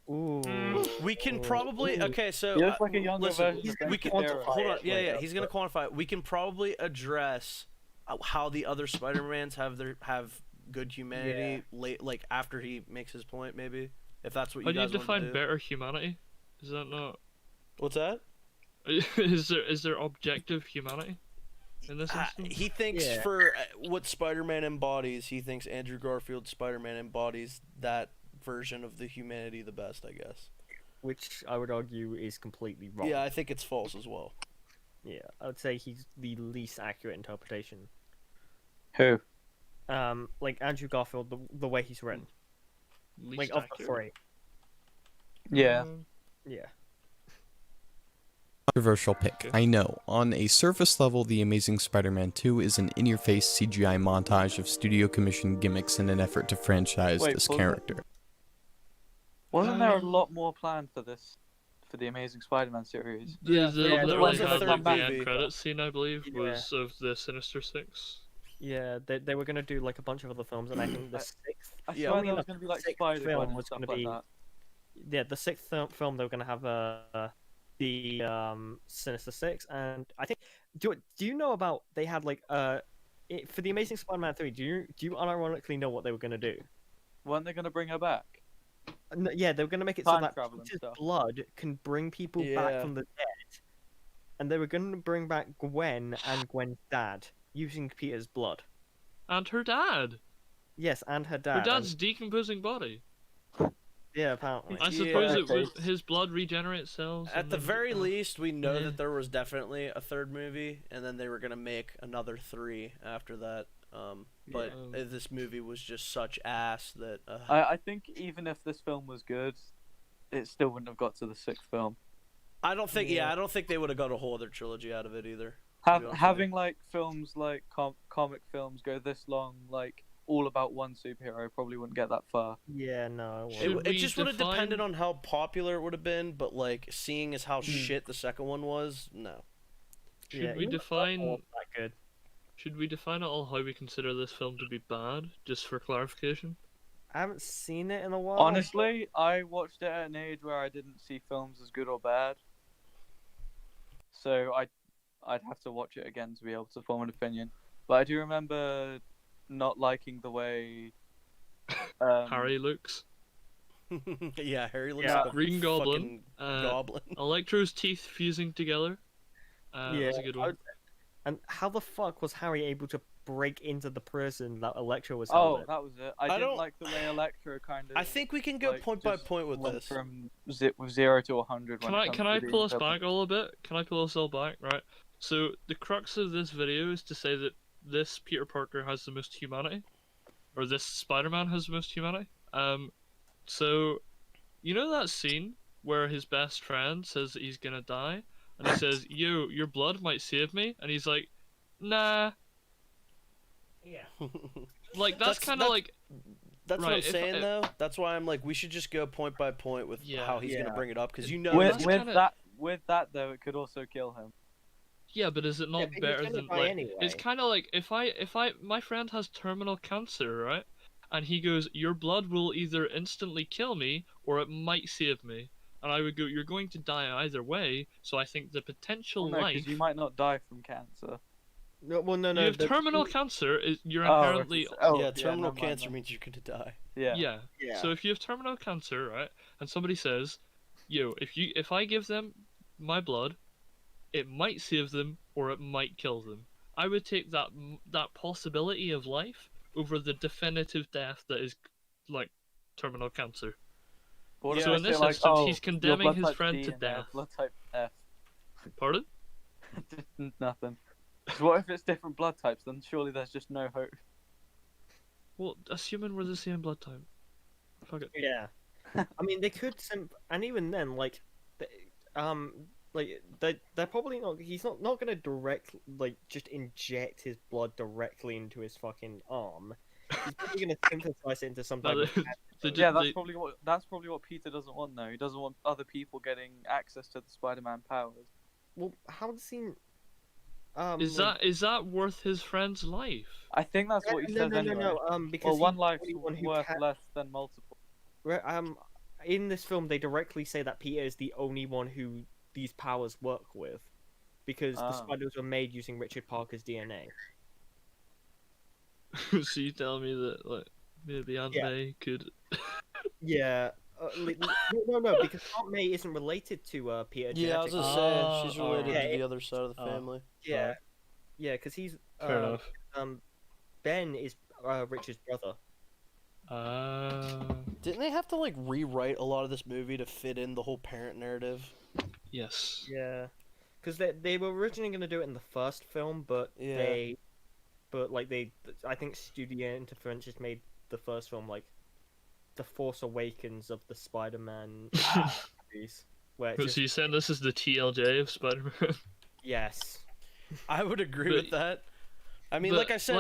F: Ooh.
B: We can probably okay. So
C: He looks like a younger
B: listen,
C: version of
B: we
C: Ben
B: can
C: Shapiro.
B: hold on.
F: Quantify it
B: Yeah,
F: later,
B: he's gonna quantify it. We can probably address how the other Spider-Mans have good humanity late, like after he makes his point, maybe if that's what
A: How
B: you
A: do you
B: guys want to
A: define
B: do.
A: better humanity? Is that not?
B: What's that?
A: Is there objective humanity in this instance?
B: He thinks
F: Yeah.
B: for what Spider-Man embodies, he thinks Andrew Garfield's Spider-Man embodies that version of the humanity the best, I guess.
F: Which I would argue is completely wrong.
B: Yeah, I think it's false as well.
F: Yeah, I would say he's the least accurate interpretation.
C: Who?
F: Like Andrew Garfield, the way he's written,
A: Least
F: like of the
A: accurate.
F: three.
C: Yeah.
F: Yeah.
H: Controversial pick,
A: Okay.
H: I know. On a surface level, The Amazing Spider-Man 2 is an in-your-face CGI montage of studio commissioned gimmicks in an effort to franchise
C: Wait,
H: this
C: was it?
H: character.
C: Wasn't there a lot more planned for the Amazing Spider-Man series?
B: Yeah,
A: The
B: there
A: literally
B: was a
A: had
B: third
A: like the
B: movie.
A: end credits scene, I believe,
F: Yeah.
A: was of the Sinister Six.
F: Yeah, they were gonna do like a bunch of other films, and I think the sixth.
C: I
B: Yeah.
C: swear
F: only
C: there was
F: the
C: going to be like
F: sixth
C: Spider-Man
F: film
C: and
F: was
C: stuff
F: gonna
C: like
F: be-
C: that.
F: Yeah, the sixth film they were gonna have the Sinister Six, and I think do you know about they had like for the Amazing Spider-Man 3? Do you unironically know what they were gonna do?
C: Weren't they going to bring her back?
F: Yeah, they were gonna make it so
C: Time
F: that
C: travel and
F: Peter's
C: stuff.
F: blood can bring people
B: Yeah.
F: back from the dead, and they were gonna bring back Gwen and Gwen's dad using Peter's blood.
A: And her dad.
F: Yes, and her dad.
A: Her
F: and-
A: dad's decomposing body.
F: yeah, apparently.
A: I
B: Yeah.
A: suppose it would.
C: Okay.
A: His blood regenerates cells.
B: At
A: and
B: the
A: then-
B: very least, we know
A: Yeah.
B: that there was definitely a third movie, and then they were gonna make another 3 after that. But
A: Yeah.
B: this movie was just such ass that.
C: I think even if this film was good, it still wouldn't have got to the sixth film.
B: I don't think.
F: Yeah.
B: Yeah, I don't think they would have got a whole other trilogy out of it either. to be honest with
C: Having
B: you.
C: like films like comic films go this long, like all about one superhero, probably wouldn't get that far.
F: Yeah, no.
B: It,
A: Should
B: it
A: we
B: just would have depended
A: define-
B: on how popular it would have been, but like seeing as how shit the second one was, no.
A: Should
F: Yeah,
A: we
F: even the first one
A: define?
F: wasn't that good.
A: Should we define at all how we consider this film to be bad, just for clarification?
F: I haven't seen it in a while.
C: Honestly, I watched it at an age where I didn't see films as good or bad, so I'd have to watch it again to be able to form an opinion. But I do remember not liking the way
A: Harry looks.
B: Yeah, Harry looks
F: Yeah.
B: like a
A: Green Goblin,
B: fucking
A: uh,
B: goblin.
A: Electro's teeth fusing together.
F: Yeah,
A: That's a good one.
F: And how the fuck was Harry able to break into the prison that Electro was
C: Oh,
F: held in?
C: that was it. I
B: I
C: didn't
B: don't-
C: like the way Electro kind of.
B: I think we can go
C: like,
B: point by
C: just
B: point with
C: went
B: this.
C: from with 0 to 100.
A: Can I pull us back a little bit? Can I pull us all back? Right. So the crux of this video is to say that this Peter Parker has the most humanity, or this Spider-Man has the most humanity. So you know that scene where his best friend says that he's gonna die, and he says, "Yo, your blood might save me," and he's like, "Nah."
F: Yeah.
A: Like that's kind of like
B: That's what
A: Right,
B: I'm
A: if-
B: saying
A: if-
B: though. That's why I'm like we should just go point by point with
A: Yeah.
B: how he's
F: Yeah.
B: gonna bring it up because you know
A: With-
B: he's
C: With
A: kinda-
C: that though, it could also kill him.
A: yeah, but is it not
F: but he's
A: better
F: gonna
A: than
F: die
A: like?
F: anyway.
A: It's kind of like if my friend has terminal cancer, right? And he goes, "Your blood will either instantly kill me or it might save me." And I would go, "You're going to die either way." So I think the potential
C: Well, no,
A: life.
C: because you might not die from cancer.
F: No, well, no,
A: You
F: no.
A: have
F: the-
A: terminal cancer. You're
C: Oh,
A: inherently
B: yeah, terminal
C: never mind
B: cancer
C: then.
B: means you're gonna die.
C: Yeah.
A: yeah.
F: Yeah.
A: So if you have terminal cancer, right, and somebody says, "Yo, if I give them my blood, it might save them or it might kill them," I would take that possibility of life over the definitive death that is like terminal cancer.
C: But what if
B: So
C: they
B: in
C: say,
A: this
C: like,
A: instance,
C: oh,
A: he's
C: your
A: condemning
C: blood
A: his
C: type's
A: friend
C: D
A: to
C: and they have
A: death.
C: Blood type F.
A: Pardon?
C: Nothing. 'Cause what if it's different blood types? Then surely there's just no hope.
A: Well, assuming we're the same blood type. Fuck it.
F: Yeah. I mean, they could and even then, like, they're probably not. He's not gonna just inject his blood directly into his fucking arm. He's probably gonna synthesize it into some type
A: No,
F: of.
C: Yeah, that's probably what Peter doesn't want though. He doesn't want other people getting access to the Spider-Man powers.
F: Well, how does he?
A: Is that worth his friend's life?
C: I think that's what he says anyway.
F: No. Because
C: Well, one
F: he's
C: life's
F: the only one who
C: worth
F: can-
C: less than multiple.
F: in this film they directly say that Peter is the only one who these powers work with, because the spiders were made using Richard Parker's DNA.
A: So you tell me that like maybe Aunt May could.
F: Yeah. No, because Aunt May isn't related to Peter.
B: Yeah, I was
F: genetically.
B: gonna say she's related
F: yeah,
B: to the other side of the family.
F: Yeah, yeah, because he's
A: Fair enough.
F: Ben is Richard's brother.
B: Didn't they have to like rewrite a lot of this movie to fit in the whole parent narrative?
A: Yes.
F: Yeah, because they were originally going to do it in the first film, but
B: Yeah.
F: I think studio interference just made the first film like the Force Awakens of the Spider-Man movies. Where
A: So you saying this is the TLJ of Spider-Man?
F: Yes,
B: I would agree with that. I mean, like I said,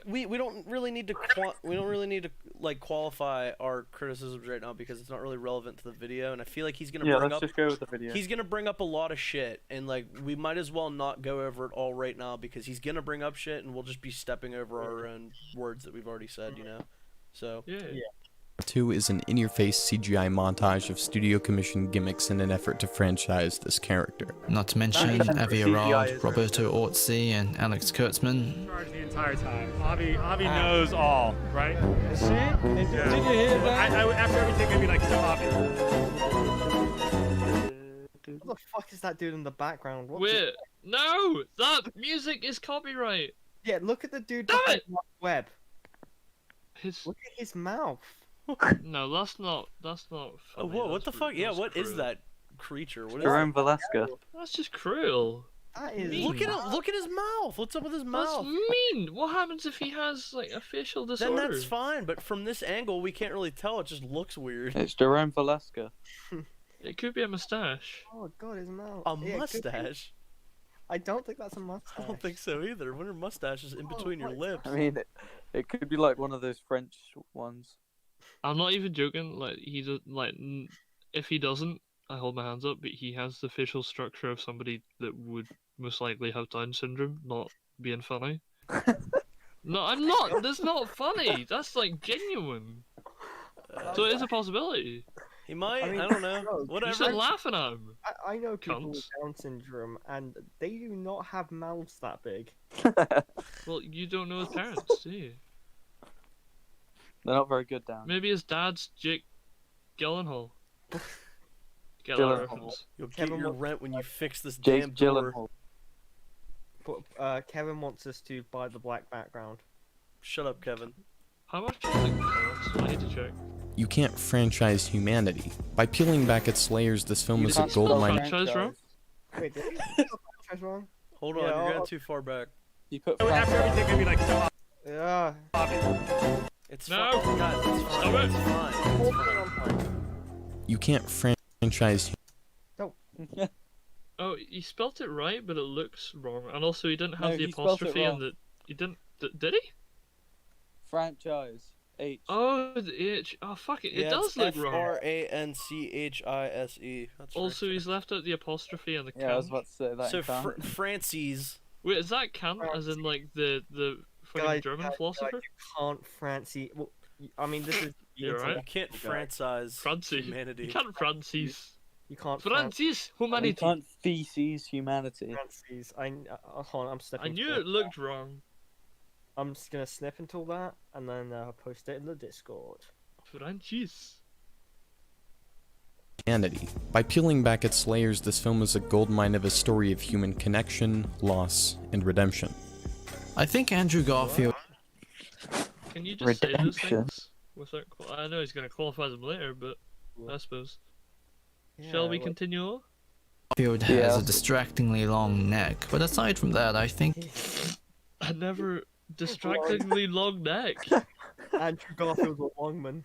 B: we don't really need to like qualify our criticisms right now because it's not really relevant to the video, and I feel like he's gonna bring up.
C: Just go with the video.
B: He's gonna bring up a lot of shit, and like we might as well not go over it all right now because he's gonna bring up shit, and we'll just be stepping over our own words that we've already said, you know. So
A: yeah.
H: 2 is an in-your-face CGI montage of studio-commissioned gimmicks in an effort to franchise this character.
I: Not to mention Avi Arad, Roberto Orci, and Alex Kurtzman.
J: The entire time. Avi knows all, right?
F: See? Did you hear that?
J: After everything, I'd be like, so Avi.
F: What the fuck is that dude in the background?
A: Wait, no! That music is copyright!
F: Yeah, look at the dude
A: Damn
F: behind
A: it!
F: the web.
A: Look
F: at his mouth.
A: No, that's not funny.
B: Oh, whoa, what the
A: That's
B: fuck? Yeah,
A: that's
B: what is
A: cruel.
B: that creature? What is
C: Jerome
B: that?
C: Valeska.
A: That's just cruel.
F: That is
B: Look at him! Look at his mouth! What's up with his
A: That's
B: mouth?
A: mean! What happens if he has, like, a facial
B: Then
A: disorder?
B: that's fine, but from this angle, we can't really tell. It just looks weird.
C: It's Jerome Valeska.
A: It could be a mustache.
F: Oh god, his mouth.
B: A
F: Yeah, it could be.
B: mustache?
F: I don't think that's a mustache.
B: I don't think so either. When are mustaches in between your lips?
C: I mean, it could be like one of those French ones.
A: I'm not even joking. Like if he doesn't, I hold my hands up. But he has the facial structure of somebody that would most likely have Down syndrome. Not being funny. No, I'm not. That's not funny. That's like genuine. So it is a possibility.
B: He might. I,
F: mean,
B: don't know.
F: no,
B: Whatever.
A: You said laughing at him.
F: I know people with
A: Cunts.
F: Down syndrome, and they do not have mouths that big.
A: Well, you don't know his parents, do you?
C: They're not very good down.
A: Maybe his dad's Jake Gyllenhaal. Get that
C: Gyllenhaal.
A: reference.
B: You'll get
F: Kevin
B: your
F: wa-
B: rent when you fix this
C: Jake
B: damn door.
C: Gyllenhaal.
F: But Kevin wants us to buy the black background.
B: Shut up, Kevin.
A: How much does it cost? I need to check.
H: You can't franchise humanity. By peeling back its layers, this film
C: You
H: is a
C: can't spell
H: goldmine.
A: franchise wrong?
F: Wait, did you spell franchise wrong?
B: Hold on,
F: Yeah,
B: you're
F: I'll-
B: going too far back.
C: You put
J: After everything, I'd be like, so
F: Yeah.
B: It's
A: No.
B: fine. Guys, it's fine.
A: Stop it.
B: It's fine. It's fine.
H: You can't franchise
A: Oh, he spelt it right, but it looks wrong. And also, he didn't have
C: No,
A: the
C: he spelt it
A: apostrophe and
C: wrong.
A: the. He didn't. Did he?
C: franchise. H.
A: Oh, the H. Oh, fuck it. It
B: Yeah,
A: does
B: it's
A: look wrong.
B: Franchise. That's
A: Also,
B: right.
A: he's left out the apostrophe and the
C: Yeah, I was
A: Kant.
C: about to say that.
B: So
C: in France.
B: Francis.
A: Wait, is that Kant, as in like the fucking German philosopher?
F: You can't Francie. Well, I mean, this is.
A: You're right.
B: You can't franchise
A: Francis.
B: humanity.
A: You can't Francis.
F: You can't
A: Francis,
C: You
A: humanity.
C: can't feces humanity.
F: Francis. Hold on, I'm
A: I
F: sniffing.
A: knew
F: for
A: it looked wrong.
F: I'm just gonna snip until that, and then post it in the Discord.
A: Francis.
H: humanity. By peeling back its layers, this film is a goldmine of a story of human connection, loss, and redemption.
I: I think Andrew Garfield.
A: Can you just say those
C: Redemption.
A: things? Without I know he's going to qualify them later, but I suppose.
F: Yeah,
A: Shall we
F: well-
A: continue?
I: Garfield has
C: Yeah.
I: a distractingly long neck, but aside from that, I think
A: I never distractingly long neck.
F: Andrew Garfield's a Longman.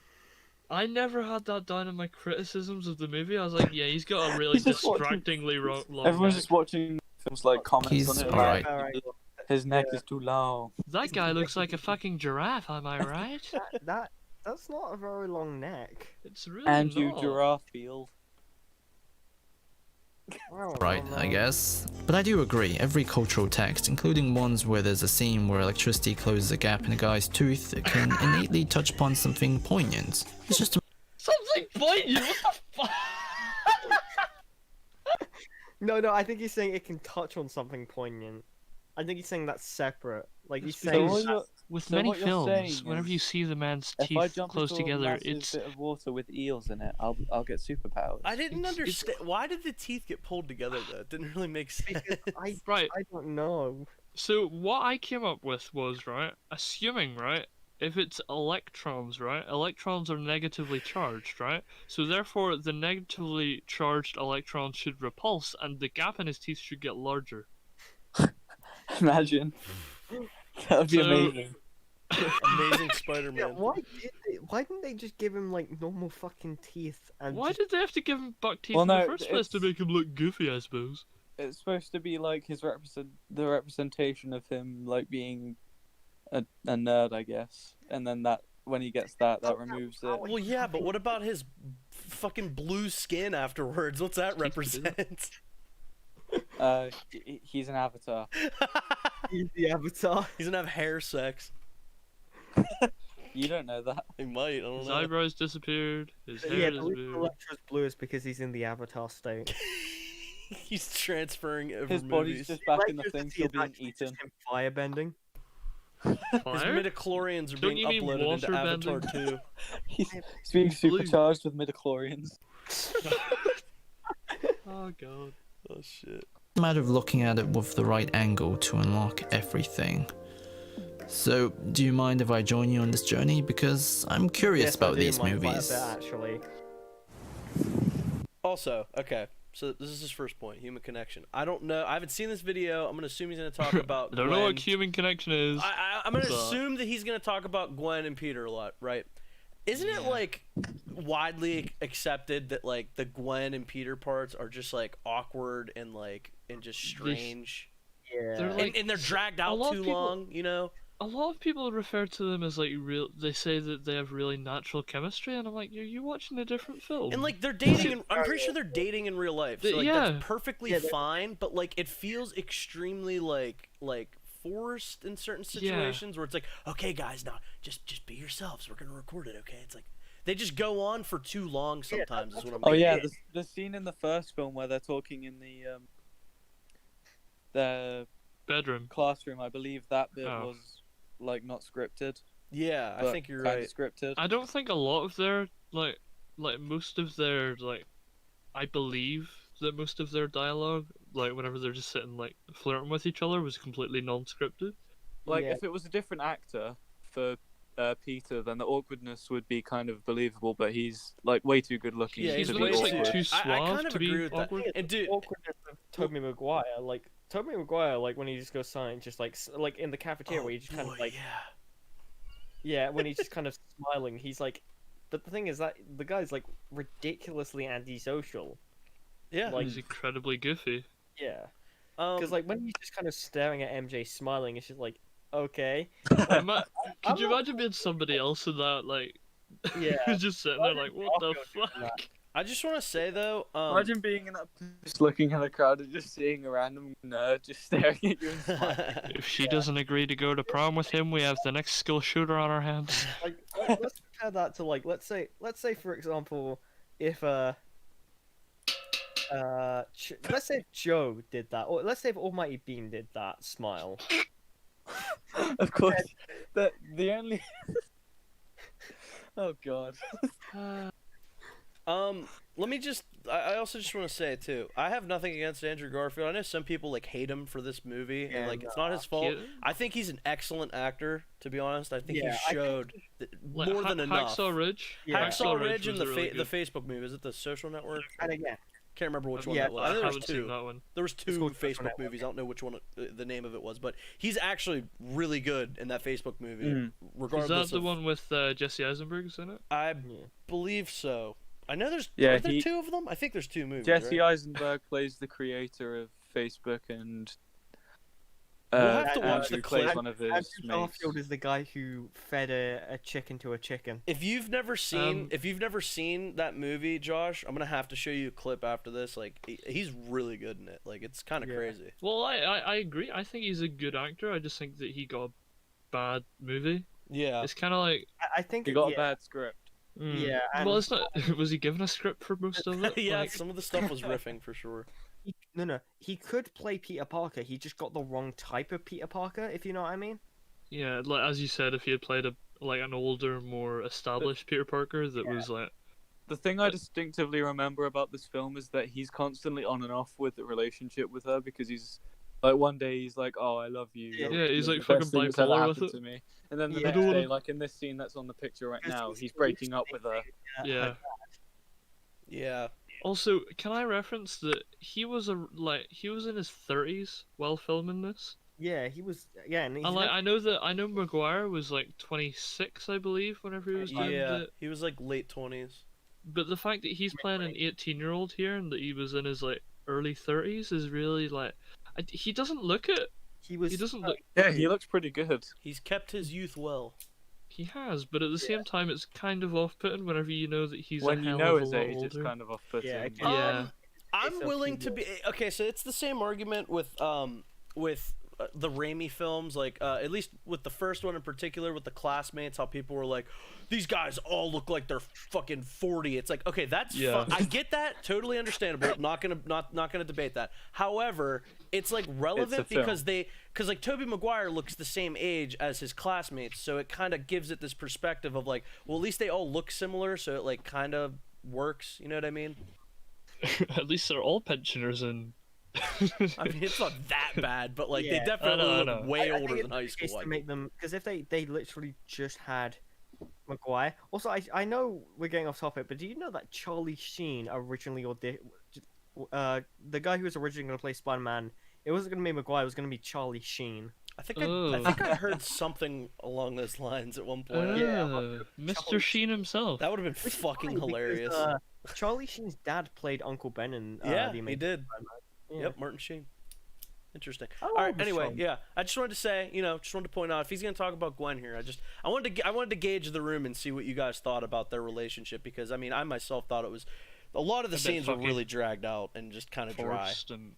A: I never had that down in my criticisms of the movie. I was like, yeah, he's got a really
C: He's just watching-
A: distractingly long
C: Everyone's
A: neck.
C: just watching films like comments
I: He's
C: on it.
I: alright.
C: Like, his neck is too long.
A: That guy looks like a fucking giraffe, am I right?
F: That's not a very long neck.
A: It's really
C: Andrew
A: not.
C: Giraffeel.
I: right, I guess. But I do agree, every cultural text, including ones where there's a scene where electricity closes a gap in a guy's tooth, can innately touch upon something poignant. It's just a
A: Something bite you. What the fuck?
F: No, I think he's saying it can touch on something poignant. I think he's saying that's separate. Like he's
A: It's
F: saying
A: because with
C: so
A: many
C: what you're
A: films,
C: saying
A: whenever you
C: is,
A: see the man's
C: if I
A: teeth
C: jump
A: close
C: into a
A: together,
C: massive
A: it's
C: bit of water with eels in it, I'll get superpowers.
B: I didn't
A: It's-
B: understand why did the teeth get pulled together though. It didn't really make sense.
A: right.
F: I don't know.
A: So what I came up with was, right, assuming, right, if it's electrons, right, electrons are negatively charged, right, so therefore the negatively charged electrons should repulse and the gap in his teeth should get larger.
C: Imagine. That would be
A: So-
C: amazing.
B: Amazing
F: Yeah,
B: Spider-Man.
F: why didn't they just give him like normal fucking teeth and
A: Why
F: just...
A: did they have to give him buck teeth
C: Well,
A: in the
C: no,
A: first place to
C: it's-
A: make him look goofy, I suppose?
C: It's supposed to be like the representation of him like being a nerd, I guess. And then that when he gets that removes it.
B: Well, yeah, but what about his fucking blue skin afterwards? What's that represent?
C: He's an avatar.
F: He's the Avatar?
B: He's gonna have hair sex.
C: You don't know that.
B: He might. I don't
A: His
B: know.
A: eyebrows disappeared, his hair
F: Yeah, the reason
A: disappeared.
F: Electro's blue is because he's in the Avatar state.
B: He's transferring over
C: His body's
B: movies.
C: just back in the
F: Electro's
C: thing,
F: is
C: still being
F: actually just
C: eaten.
F: him firebending.
B: His
A: Fire?
B: midichlorians are
A: Don't
B: being
A: you mean
B: uploaded into
A: water
B: Avatar
A: bending?
B: 2.
C: He's being
A: Blue.
C: supercharged with midichlorians.
A: Oh god.
B: Oh shit.
I: It's a matter of looking at it with the right angle to unlock everything. So, do you mind if I join you on this journey? Because I'm curious
F: Yes, I
I: about
F: do
I: these
F: mind quite a
I: movies.
F: bit, actually.
B: Also, okay, so this is his first point, human connection. I don't know. I haven't seen this video. I'm gonna assume he's gonna talk about.
A: I don't know what
B: Gwen.
A: human connection is.
B: I'm gonna
A: but-
B: assume that he's gonna talk about Gwen and Peter a lot, right? Isn't it like widely accepted that like the Gwen and Peter parts are just like awkward and just strange,
F: Yeah.
A: They're like-
B: and they're dragged
A: a
B: out
A: lot of
B: too
A: people-
B: long, you know?
A: A lot of people refer to them as like real. They say that they have really natural chemistry, and I'm like, are you watching a different film?
B: And like they're dating, and I'm pretty sure they're dating in real life, so like
A: Yeah.
B: that's perfectly
F: Yeah, they're-
B: fine. But like it feels extremely like forced in certain situations where it's like, okay, guys, now just be yourselves. We're gonna record it, okay? It's like they just go on for too long sometimes. Is what I'm.
C: Oh yeah,
B: thinking.
C: the scene in the first film where they're talking in the
A: bedroom.
C: classroom, I believe that bit
A: Oh.
C: was like not scripted.
B: Yeah, I
C: but
B: think you're
C: kinda
B: right.
C: Scripted.
A: I don't think a lot of their like most of their I believe that most of their dialogue, like whenever they're just sitting like flirting with each other, was completely non-scripted.
C: Like
F: Yeah.
C: if it was a different actor for Peter, then the awkwardness would be kind of believable. But he's like way too good looking.
B: Yeah,
C: to
B: he's
C: be
B: way
A: looks like
C: awkward.
A: too
B: I
A: suave
B: kind of
A: to be
B: agree with that.
A: awkward.
B: And dude,
F: Awkwardness of Tobey Maguire, like Tobey Maguire, like when he just goes silent, just like like in the cafeteria where he just kind of like yeah, when he's just kind of smiling, he's like, but the thing is that the guy's like ridiculously antisocial.
B: yeah.
F: like-
A: He's incredibly goofy.
F: Yeah,
B: Um,
F: because like when he's just kind of staring at MJ smiling, it's just like okay,
A: Could you imagine being somebody else in that? Like,
F: yeah.
A: who's just sitting there like, what the
F: Garfield doing
A: fuck?
B: I just want to say though,
C: Imagine being in that, just looking at the crowd and just seeing a random nerd just staring at you and smiling.
A: If she doesn't agree to go to prom with him, we have the next school shooter on our hands.
F: Like let's compare that to like let's say for example if let's say if Joe did that, or let's say if Almighty Bean did that smile.
C: Of course, the only. Oh god.
B: Let me just. I also just want to say too. I have nothing against Andrew Garfield. I know some people like hate him for this movie, and like it's not his fault. I think he's an excellent actor. To be honest, I think
F: Yeah,
B: he showed more than enough.
A: Hacksaw Ridge.
F: Yeah.
B: Hacksaw Ridge and
A: was
B: the
A: really
B: the
A: good.
B: Facebook movie. Is it the Social Network?
F: And again,
B: Can't remember which one
F: Yeah,
B: that was. I think
A: I
B: there was
A: haven't seen
B: two.
A: that one.
B: There was two
F: called Social
B: Facebook
F: Network,
B: movies. I don't know which one the name of it was, but he's actually really good in that Facebook movie.
A: Is
B: Regardless
A: that the
B: of,
A: one with Jesse Eisenberg's in it?
B: I believe so. I know there's.
C: Yeah,
B: are there
C: he-
B: two of them? I think there's two movies.
C: Jesse
B: right?
C: Eisenberg plays the creator of Facebook, and
B: We'll have to watch
C: Andrew
B: the
C: plays
B: clip.
C: one of his
F: Andrew
C: mates.
F: Garfield is the guy who fed a chicken to a chicken.
B: If you've never seen that movie, Josh, I'm gonna have to show you a clip after this. Like he's really good in it. Like it's kind of
F: Yeah.
B: crazy.
A: Well, I agree. I think he's a good actor. I just think that he got a bad movie.
B: Yeah.
A: It's kind of like
F: I think
C: He got
F: yeah,
C: a bad script.
F: Yeah, and
A: Well, it's not. Was he given a script for most of it?
B: Yeah,
A: Like,
B: some of the stuff was riffing for sure.
F: no, he could play Peter Parker. He just got the wrong type of Peter Parker, if you know what I mean.
A: yeah, like as you said, if he had played an older, more established Peter Parker that was like,
C: The thing I distinctively remember about this film is that he's constantly on and off with the relationship with her because he's like one day he's like, "Oh, I love you."
F: Yeah,
C: You're
A: he's
C: the
A: like
C: best
A: fucking
C: thing that's ever
A: bipolar with
C: happened
A: it.
C: to me. And then the
F: Yeah.
C: next day, like in this scene that's on the picture right
F: Because
C: now,
F: he's
C: he's breaking up with her.
A: yeah.
B: Yeah.
A: Also, can I reference that he was he was in his 30s while filming this?
F: Yeah, he was. Yeah, and he's
A: And like
F: never-
A: I know Maguire was like 26, I believe, whenever he was doing
B: Yeah,
A: the.
B: he was like late 20s.
A: But the fact that he's playing an 18-year-old here and that he was in his like early 30s is really like, he doesn't look it.
F: he was.
A: He doesn't look.
C: Yeah, he looks pretty good.
B: He's kept his youth well.
A: He has, but at the same time, it's kind of off-putting whenever you know that he's
C: When
A: a
C: you
A: hell
C: know
A: of a
C: his
A: lot
C: age, it's
A: older.
C: kind of off-putting.
F: Yeah, it
A: Yeah.
B: I'm
F: so
B: willing
F: cute.
B: to be okay. So it's the same argument with the Raimi films, like at least with the first one in particular, with the classmates, how people were like, these guys all look like they're fucking 40. It's like, okay, that's
A: Yeah.
B: I get that, totally understandable. Not gonna debate that. However, it's like relevant
C: film.
B: because like Tobey Maguire looks the same age as his classmates, so it kind of gives it this perspective of like, well, at least they all look similar, so it like kind of works. You know what I mean?
A: At least they're all pensioners and.
B: I mean, it's not that bad, but like
F: Yeah.
B: they definitely
A: I
B: look
A: know.
B: way
F: I
B: older
F: think
B: than high
F: it's the case
B: school.
F: to make them because if they literally just had Maguire. Also, I know we're getting off topic, but do you know that Charlie Sheen originally the guy who was originally going to play Spider-Man, it wasn't going to be Maguire, it was going to be Charlie Sheen.
B: I
A: Oh.
B: think I heard something along those lines at one point.
A: Mr. Sheen himself.
B: That would have been
F: Which is
B: fucking
F: funny because,
B: hilarious.
F: Charlie Sheen's dad played Uncle Ben in
B: Yeah,
F: the
B: he
F: Amazing
B: did.
F: Spider-Man.
B: Yep, Martin Sheen. Interesting.
F: I
B: All right.
F: love
B: Anyway,
F: Sean.
B: yeah. I just wanted to say, just wanted to point out if he's gonna talk about Gwen here, I wanted to gauge the room and see what you guys thought about their relationship because I mean I myself thought it was a lot of the
A: A bit
B: scenes were
A: fucking
B: really dragged out and just kind of dry.
A: Forced and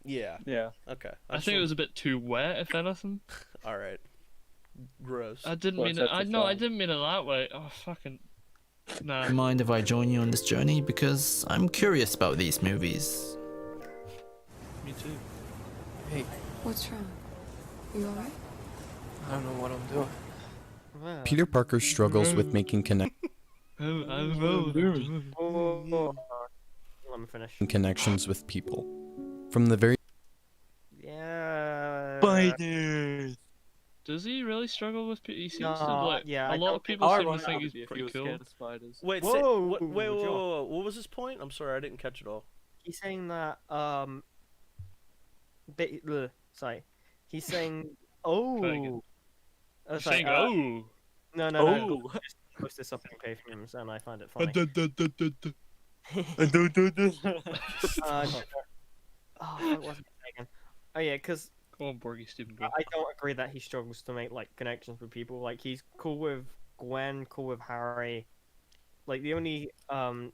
B: Yeah.
C: Yeah.
B: Okay.
A: I think it was a bit too wet, if anything.
B: All right. Gross.
A: I didn't
C: Well,
A: mean it.
C: that's
A: I
C: a
A: no, I
C: film.
A: didn't mean it that way. Oh fucking. Nah.
I: Do you mind if I join you on this journey? Because I'm curious about these movies.
A: Me too.
K: Hey,
L: What's wrong? You alright?
K: I don't know what I'm doing.
F: Wow.
H: Peter Parker struggles with making
F: Oh, let me finish.
H: connections with people. From the very
F: Yeah.
C: Spiders.
A: Does he really struggle with? He seems to
F: No,
A: like.
F: yeah,
A: a
F: I
A: lot
F: don't
A: of people
C: How
A: seem to
C: ironic
A: think
C: would
A: he's
C: it be if he
A: pretty
C: was
A: cool.
C: scared of spiders?
B: Wait,
F: Whoa,
B: wait. What was his point? I'm sorry, I didn't catch it all.
F: He's saying that sorry. He's saying
A: again.
F: Sorry,
A: Saying, oh.
F: no.
C: Oh.
F: Just post this up on PAFE memes and I find it funny. What was I saying? Oh yeah, because
A: Come on, Borgie Stephen Bro.
F: I don't agree that he struggles to make like connections with people. Like he's cool with Gwen, cool with Harry. Like the only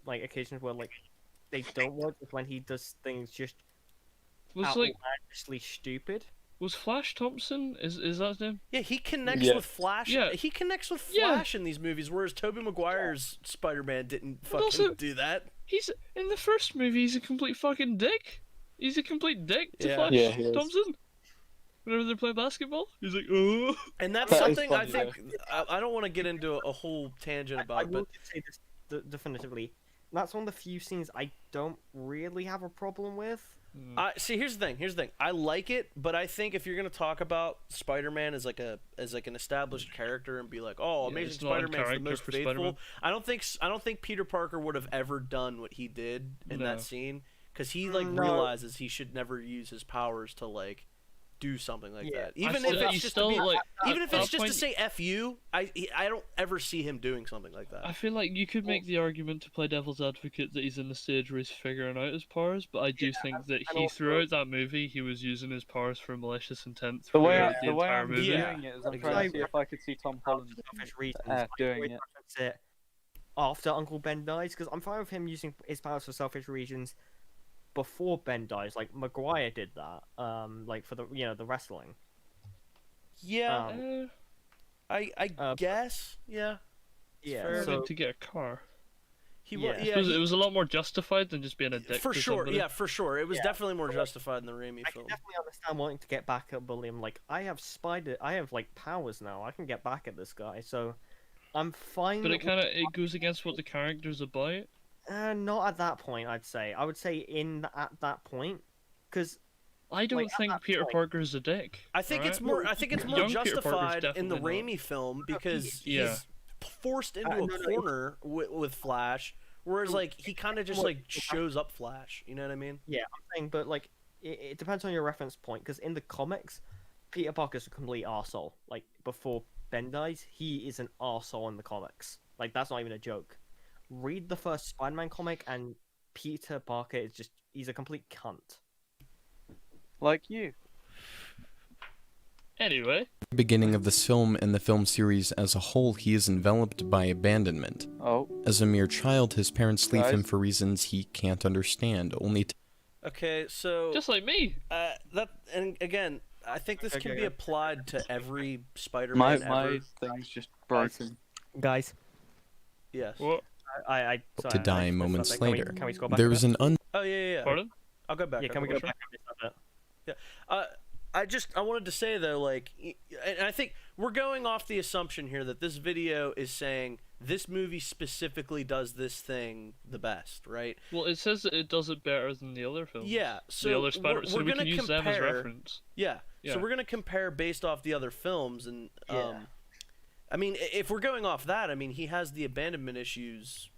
F: like occasions where like they don't work is when he does things just
A: Was like
F: outlandishly stupid.
A: was Flash Thompson? Is that his name?
B: Yeah, he connects
C: Yeah.
B: with Flash.
A: Yeah.
B: He connects with
A: Yeah.
B: Flash in these movies, whereas Tobey Maguire's Spider-Man didn't fucking
A: also-
B: do that.
A: He's in the first movie. He's a complete fucking dick. He's a complete dick to
B: Yeah.
A: Flash
C: Yeah, he is.
A: Thompson. Whenever they're playing basketball, he's like, oh.
B: And that's
C: That is
B: something I
C: funny,
B: think I don't want to get into a whole tangent
F: I
B: about,
F: will
B: but
F: say this definitively. That's one of the few scenes I don't really have a problem with.
B: see. Here's the thing. I like it, but I think if you're gonna talk about Spider-Man as like an established character and be like, oh,
A: Yeah,
B: Amazing
A: it's not in
B: Spider-Man's the
A: character
B: most
A: for
B: faithful.
A: Spider-Man.
B: I don't think Peter Parker would have ever done what he did in
A: No.
B: that scene because he like
F: No.
B: realizes he should never use his powers to like do something like
F: Yeah.
B: that. Even
A: I
B: if
A: still-
B: it's
A: you
B: just
A: still,
B: to be,
A: like,
B: even if
A: at
B: it's
A: that
B: just to
A: point-
B: say "f you," I don't ever see him doing something like that.
A: I feel like you could make the argument to play devil's advocate that he's in the stage where he's figuring out his powers, but I do think that
F: and
A: he
F: also-
A: throughout that movie he was using his powers for malicious intent
C: The way,
A: throughout
C: the way
A: entire
C: I'm
A: movie.
B: Yeah.
C: doing it is I'm
B: Exactly.
C: trying to see if I could see Tom Holland
F: Selfish reasons.
C: doing
F: always
C: it.
F: reference it after Uncle Ben dies because I'm fine with him using his powers for selfish reasons before Ben dies. Like Maguire did that. Like for the the wrestling.
B: Yeah,
F: Um,
B: I
F: uh,
B: guess. Yeah.
F: Yeah,
B: fair.
F: so
A: to get a car.
F: Yeah.
A: I suppose it was a lot more justified than just being a dick
B: for
A: to
B: sure.
A: somebody.
B: Yeah, for sure. It was
F: Yeah,
B: definitely more
F: but,
B: justified in the Raimi
F: I
B: film.
F: can definitely understand wanting to get back at William. Like, I have like powers now. I can get back at this guy, so I'm fine.
A: But it goes against what the character's about.
F: Not at that point. I'd say. I would say at that point, because
A: I don't think Peter Parker's a dick.
B: I think it's more. I think it's more
A: Young Peter Parker's
B: justified in the
A: definitely
B: Raimi film because
A: Yeah.
B: he's forced into a corner with Flash, whereas like he kind of just like shows up Flash. You know what I mean?
F: Yeah, I'm saying, but like it depends on your reference point. Because in the comics, Peter Parker's a complete arsehole. Like before Ben dies, he is an arsehole in the comics. Like that's not even a joke. Read the first Spider-Man comic, and Peter Parker is he's a complete cunt.
C: Like you.
A: Anyway.
H: Beginning of this film and the film series as a whole, he is enveloped by abandonment.
C: Oh.
H: As a mere child, his parents leave him
C: Guys?
H: for reasons he can't understand, only to...
B: Okay, so
A: just like me.
B: That and again, I think this can be applied to every Spider-Man
C: My
B: ever.
C: thing's just broken.
F: Guys.
B: Yes.
A: What?
F: Sorry,
H: to die moments
F: can we-
H: later.
F: can we scroll back
H: There
F: a
H: was
F: bit?
H: an
B: Oh yeah.
A: Pardon?
B: I'll go back.
F: Yeah, can we go back a bit?
B: Yeah. I wanted to say though, like, and I think we're going off the assumption here that this video is saying this movie specifically does this thing the best, right?
A: Well, it says that it does it better than the other films.
B: Yeah, so
A: the other Spider, so
B: we're
A: we
B: gonna
A: can use them as
B: compare-
A: reference.
B: Yeah.
A: Yeah.
B: So we're gonna compare based off the other films, and I mean, if we're going off that, I mean, he has the abandonment issues,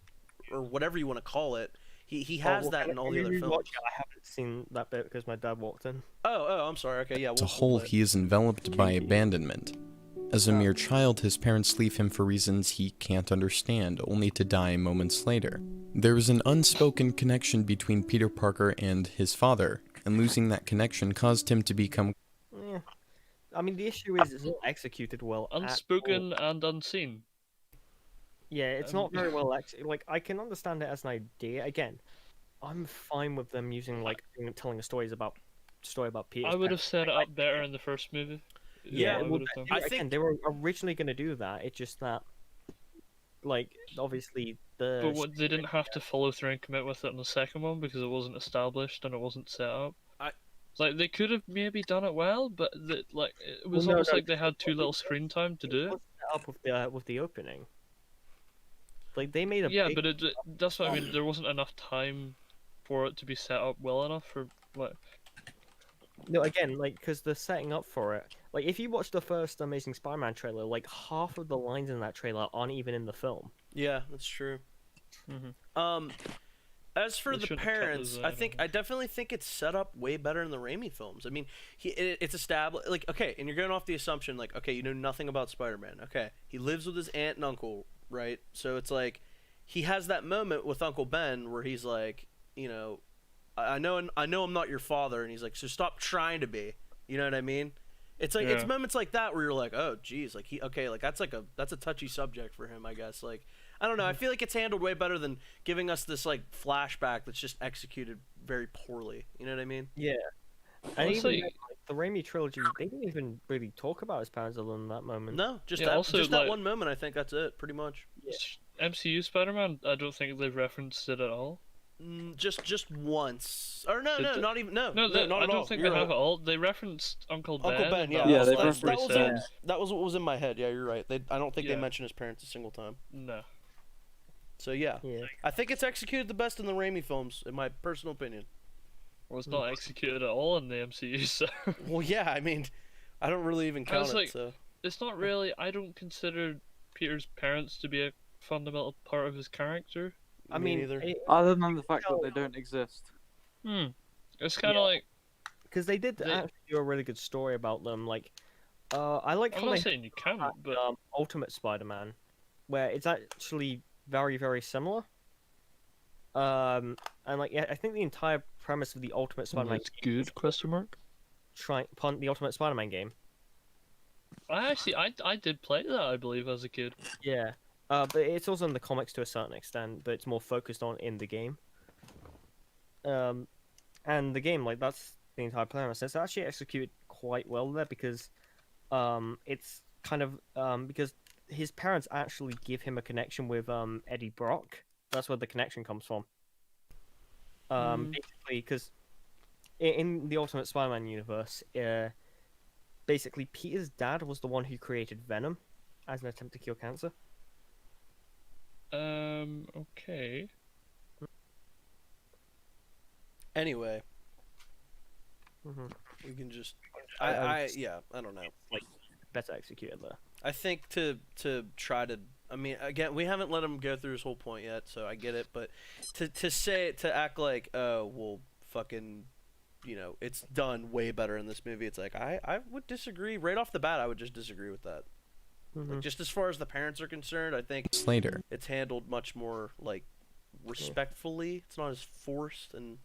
B: or whatever you want to call it. He has that in all the other films.
F: I haven't seen that bit because my dad walked in.
B: Oh, I'm sorry. Okay, yeah.
H: As a whole, he is enveloped by abandonment. As a mere child, his parents leave him for reasons he can't understand, only to die moments later. There is an unspoken connection between Peter Parker and his father, and losing that connection caused him to become...
F: Yeah. I mean, the issue is it's not executed well. at all.
A: Unspoken and unseen.
F: Yeah, it's not very well executed. Like, I can understand it as an idea. Again, I'm fine with them using like telling a story about Peter.
A: I would have set it up better in the first movie. is
F: Yeah,
A: what I would have done.
F: again, they were originally going to do that. It's just that, like, obviously the.
A: But what, they didn't have to follow through and commit with it in the second one because it wasn't established and it wasn't set up. Like they could have maybe done it well, but like it was almost like they had too little screen time to do it.
F: Set up with the opening. Like they made a
A: Yeah, but that's what I mean. There wasn't enough time for it to be set up well enough for like.
F: No, again, like, because they're setting up for it. Like, if you watch the first Amazing Spider-Man trailer, like, half of the lines in that trailer aren't even in the film.
B: Yeah, that's true. As for
A: They
B: the
A: shouldn't have cut
B: parents,
A: those
B: I definitely think it's set up way better in the Raimi films. I mean, it's established, like, okay, and you're going off the assumption, like, okay, you know nothing about Spider-Man. Okay, he lives with his aunt and uncle, right? So it's like, he has that moment with Uncle Ben where he's like, you know, I know I'm not your father, and he's like, so stop trying to be. You know what I mean? It's like it's moments like that where you're like, oh, geez, like like that's a touchy subject for him, I guess. Like, I don't know. I feel like it's handled way better than giving us this like flashback that's just executed very poorly. You know what I mean?
F: Yeah. And even like, the Raimi trilogy, they didn't even really talk about his parents other than that moment.
B: No, just
A: Yeah,
B: that,
A: also,
B: just that
A: like-
B: one moment. I think that's it, pretty much.
A: MCU Spider-Man, I don't think they've referenced it at all.
B: Just once, or no,
A: They
B: not even no,
A: No,
B: not
A: I
B: at
A: don't
B: all.
A: think
B: You're
A: they have
B: right.
A: it all. They referenced Uncle Ben.
B: Uncle Ben,
A: and
B: yeah,
A: that's
B: that
A: what
B: was
A: said.
B: that was what was in my head. Yeah, you're right. I don't think they
A: Yeah.
B: mentioned his parents a single time.
A: No.
B: So yeah, I think it's executed the best in the Raimi films, in my personal opinion.
A: Well, it's not executed at all in the MCU, so.
B: Well, yeah, I mean, I don't really even count
A: It's
B: it.
A: like,
B: So
A: it's not really. I don't consider Peter's parents to be a fundamental part of his character.
F: I mean,
C: other than the fact that they don't exist.
A: It's kind of like
F: because they did actually do a really good story about them. Like, I like
A: I'm
F: how
A: not
F: they
A: saying you can't, but
F: Ultimate Spider-Man, where it's actually very, very similar. And like, yeah, I think the entire premise of the Ultimate Spider-Man
A: it's good? Question mark.
F: The Ultimate Spider-Man game.
A: I did play that, I believe, as a kid.
F: Yeah. But it's also in the comics to a certain extent, but it's more focused on in the game. And the game, like, that's the entire premise. It's actually executed quite well there because, it's kind of, because his parents actually give him a connection with Eddie Brock. That's where the connection comes from. Basically, because in the Ultimate Spider-Man universe, basically Peter's dad was the one who created Venom as an attempt to cure cancer.
A: Okay.
B: Anyway, we can just. I don't know.
F: Like better executed there.
B: I think to try to. I mean, again, we haven't let him go through his whole point yet, so I get it. But to act like, oh, well, fucking, it's done way better in this movie. It's like I would disagree right off the bat. I would just disagree with that. Like, just as far as the parents are concerned, I think
H: Slater.
B: it's handled much more like respectfully. It's not as forced and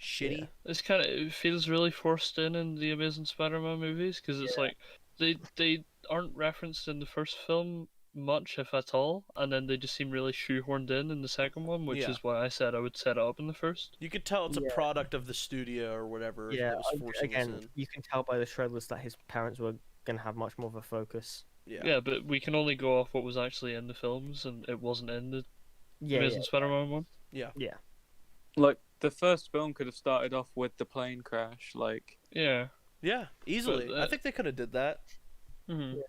B: shitty.
A: Yeah. It feels really forced in the Amazing Spider-Man movies because it's like they aren't referenced in the first film much, if at all, and then they just seem really shoehorned in the second one, which is why I said I would set it up in the first.
B: You could tell it's a product of the studio or whatever.
F: Yeah,
B: that was forcing this in.
F: you can tell by the trailers that his parents were gonna have much more of a focus.
A: Yeah, but we can only go off what was actually in the films, and it wasn't in the Amazing Spider-Man one.
B: Yeah.
C: Like the first film could have started off with the plane crash, like.
A: Yeah,
B: easily.
A: But,
B: I think they could have did that.
A: Mm-hmm.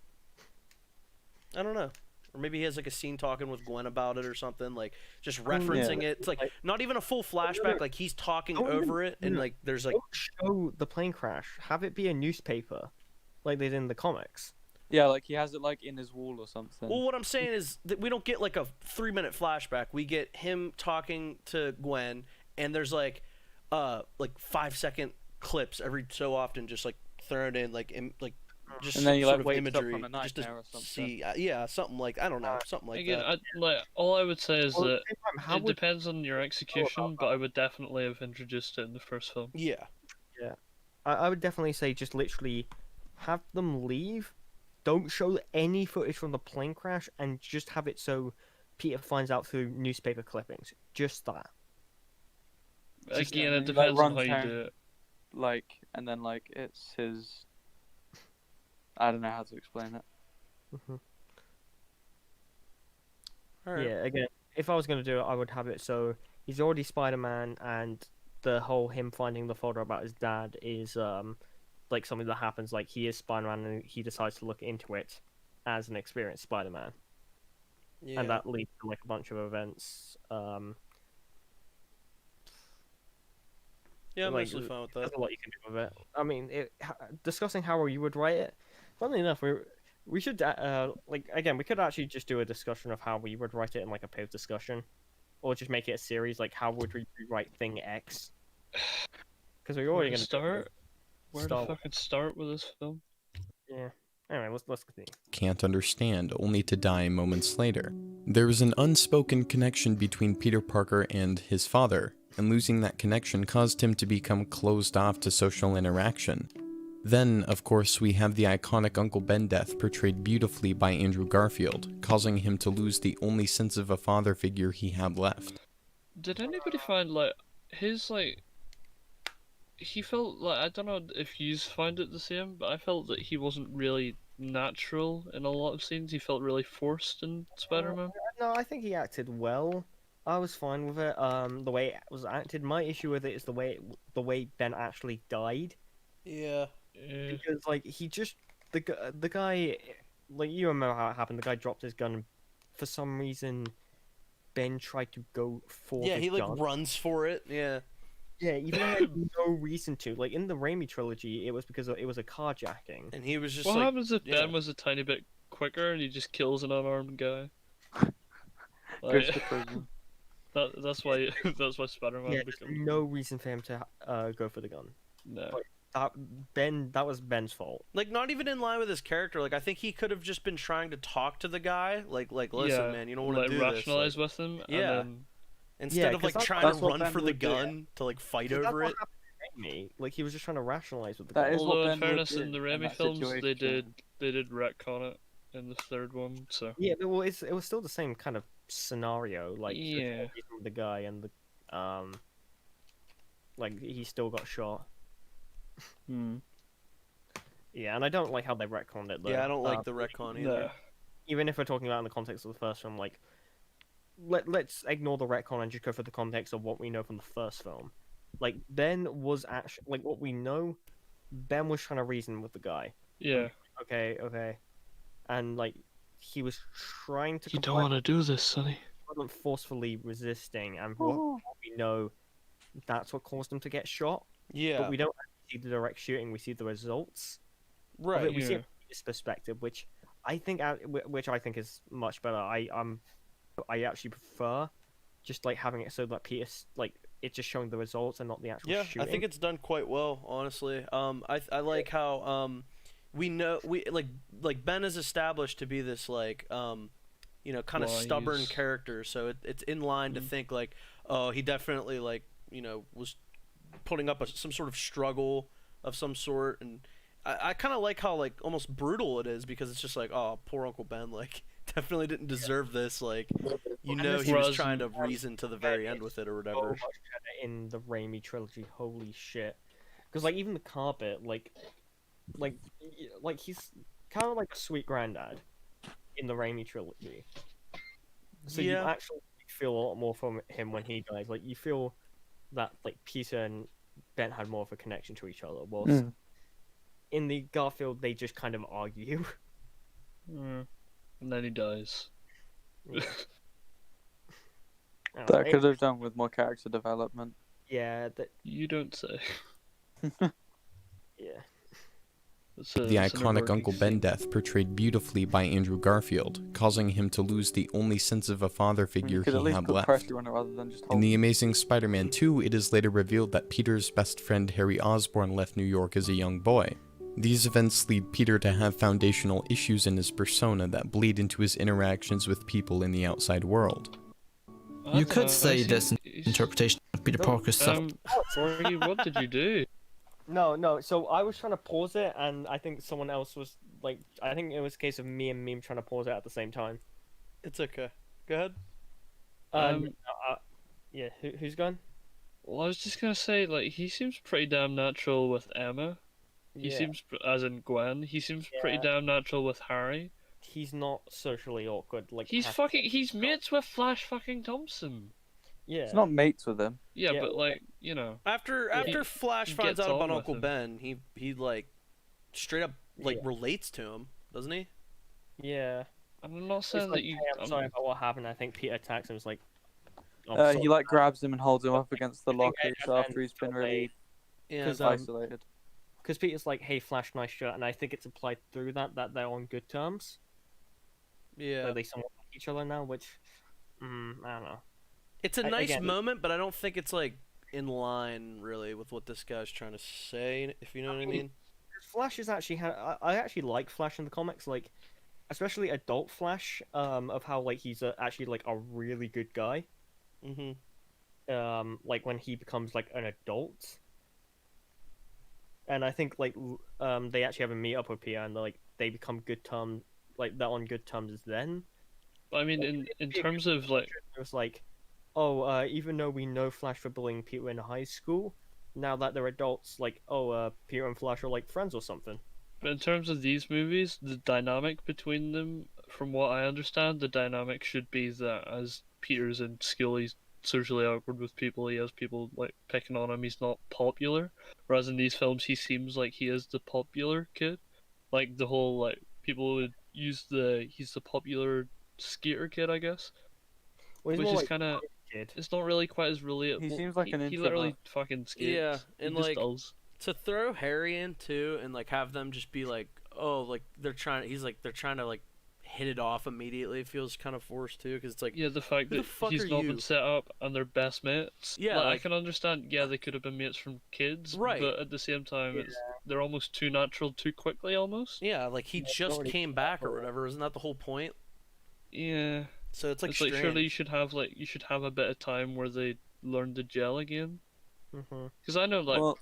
B: I don't know. Or maybe he has like a scene talking with Gwen about it or something, like just referencing it. It's like not even a full flashback, like he's talking over it, and like there's like
F: Don't show the plane crash. Have it be a newspaper, like they did in the comics.
C: Yeah, like he has it like in his wall or something.
B: Well, what I'm saying is that we don't get like a 3-minute flashback. We get him talking to Gwen, and there's like 5-second clips every so often, just like thrown in, just
C: and then you
B: sort
C: like
B: of
C: wake
B: imagery,
C: up on a
B: just to
C: nightmare or something.
B: see, something like something like
A: again,
B: that.
A: all I would say is
F: Well,
A: that
F: at the same time,
A: it depends on your execution, but I would definitely have introduced it in the first film.
B: Yeah.
F: I would definitely say just literally have them leave. Don't show any footage from the plane crash, and just have it so Peter finds out through newspaper clippings. Just that.
A: Again, it
C: Like,
A: depends on how
C: runs
A: you
C: down,
A: do it.
C: Like, and then like it's his. I don't know how to explain it.
B: Alright.
F: Yeah, again, if I was going to do it, I would have it so he's already Spider-Man, and the whole him finding the folder about his dad is like something that happens, like he is Spider-Man and he decides to look into it as an experienced Spider-Man.
B: Yeah.
F: And that leads to like a bunch of events.
B: Yeah, I'm
F: like,
B: mostly fine with
F: there's
B: that.
F: a lot you can do with it. I mean, discussing how you would write it. Funnily enough, we should like again, we could actually just do a discussion of how we would write it in like a PAFE discussion, or just make it a series. Like, how would we rewrite Thing X? Because we're already
A: Where
F: going
A: to start? Where to fucking start with this film?
F: Yeah. Anyway, let's continue.
H: Can't understand, only to die moments later. There is an unspoken connection between Peter Parker and his father, and losing that connection caused him to become closed off to social interaction. Then, of course, we have the iconic Uncle Ben death portrayed beautifully by Andrew Garfield, causing him to lose the only sense of a father figure he had left.
A: Did anybody find he felt like, I don't know if you find it the same, but I felt that he wasn't really natural in a lot of scenes. He felt really forced in Spider-Man.
F: No, I think he acted well. I was fine with it. The way it was acted. My issue with it is the way Ben actually died.
B: Yeah.
F: Because like he just the guy, like, you remember how it happened. The guy dropped his gun, and for some reason Ben tried to go for
B: Yeah,
F: the
B: he like
F: gun.
B: runs for it. Yeah.
F: Yeah, even though he had no reason to. Like in the Raimi trilogy, it was because it was a carjacking.
B: And he was just
A: What
B: like,
A: happens if Ben was a tiny bit quicker and he just kills an unarmed guy?
C: Goes to prison.
A: That's why Spider-Man
F: Yeah, there's
A: becomes...
F: no reason for him to go for the gun.
A: No.
F: Like, that was Ben's fault.
B: Like, not even in line with his character. Like, I think he could have just been trying to talk to the guy. Like, listen, man, you don't want to do
A: rationalize
B: this.
A: with him.
B: Yeah.
A: And then...
B: Instead of like trying to run for the gun to like fight over it.
F: Like he was just trying to rationalize with the gun.
A: Although in fairness, in the Raimi films, they did retcon it in the third one. So
F: yeah, well, it was still the same kind of scenario. Like
A: yeah,
F: the guy and the like he still got shot.
A: Hmm.
F: Yeah, and I don't like how they retconned it though.
B: Yeah, I don't like the retcon either.
F: even if we're talking about in the context of the first film, like let's ignore the retcon and just go for the context of what we know from the first film. Like Ben was actually like what we know. Ben was trying to reason with the guy.
A: Yeah.
F: Okay, and like he was trying to.
A: You don't want to do this, Sonny.
F: Wasn't forcefully resisting, and what we know, that's what caused him to get shot.
B: Yeah.
F: But we don't actually see the direct shooting. We see the results.
B: Right.
F: Of it. We see his perspective, which I think is much better. I actually prefer just like having it so that Peter's like it's just showing the results and not the actual shooting.
B: I think it's done quite well, honestly. I like how we know like Ben is established to be this like you know, kind of stubborn character, so it's in line to think like, oh, he definitely like, you know, was putting up some sort of struggle of some sort, and I kind of like how like almost brutal it is, because it's just like, oh, poor Uncle Ben, like definitely didn't deserve this, like, you know, he was trying to reason to the very end with it or whatever.
F: So much better in the Raimi trilogy, holy shit! Because like even the carpet, like he's kind of like a sweet granddad in the Raimi trilogy. So you actually feel a lot more from him when he dies. Like you feel that like Peter and Ben had more of a connection to each other. Whilst in the Garfield, they just kind of argue.
A: And then he dies.
C: That could have done with more character development.
F: Yeah,
A: you don't say.
F: Yeah.
H: The iconic Uncle Ben death portrayed beautifully by Andrew Garfield, causing him to lose the only sense of a father figure he had left. In The Amazing Spider-Man 2, it is later revealed that Peter's best friend Harry Osborn left New York as a young boy. These events lead Peter to have foundational issues in his persona that bleed into his interactions with people in the outside world.
I: You could say this interpretation of Peter Parker's stuff.
A: Sorry, what did you do?
F: No. So I was trying to pause it, and I think someone else was like, I think it was a case of me and Meme trying to pause it at the same time.
B: It's okay. Go ahead.
F: Yeah. Who's gone?
A: Well, I was just gonna say, like, he seems pretty damn natural with Emma. He seems, as in Gwen, he seems pretty damn natural with Harry.
F: He's not socially awkward. Like
A: he's mates with Flash fucking Thompson.
F: Yeah.
C: He's not mates with him.
A: Yeah, but like, you know.
B: After Flash finds out about Uncle Ben, he like straight up like relates to him, doesn't he?
F: Yeah.
A: I'm not saying that you.
F: I'm sorry about what happened. I think Peter attacks him. Is like.
C: He like grabs him and holds him up against the lockers after he's been really isolated.
F: Because Peter's like, "Hey, Flash, nice shirt," and I think it's implied through that they're on good terms.
B: Yeah.
F: So they somewhat like each other now, which I don't know.
B: It's a nice moment, but I don't think it's like in line really with what this guy's trying to say. If you know what I mean.
F: Flash is actually I actually like Flash in the comics, like especially adult Flash, of how like he's actually like a really good guy. Like when he becomes like an adult. And I think like they actually have a meet up with Peter, and they become good terms, like they're on good terms then.
A: I mean, in terms of like,
F: it was like, even though we know Flash for bullying Peter in high school, now that they're adults, like, Peter and Flash are like friends or something.
A: But in terms of these movies, the dynamic between them, from what I understand, the dynamic should be that as Peter's in school, he's socially awkward with people, he has people like picking on him, he's not popular, whereas in these films he seems like he is the popular kid, like the whole like people would use he's the popular skater kid, I guess, which is kind of, it's not really quite as relatable.
C: He seems like an introvert.
A: He literally fucking skates.
B: Yeah, and
A: he
B: like
A: does.
B: To throw Harry in too, and like have them just be like, oh, like they're trying to like hit it off immediately, feels kind of forced too, because it's like,
A: the fact that he's not been set up and they're best mates.
B: Yeah,
A: like, I can understand. Yeah, they could have been mates from kids,
B: right?
A: But at the same time, they're almost too natural, too quickly, almost.
B: Yeah, like he just came back or whatever. Isn't that the whole point?
A: Yeah.
B: So it's like
A: surely you should have a bit of time where they learn to gel again. Because I know like.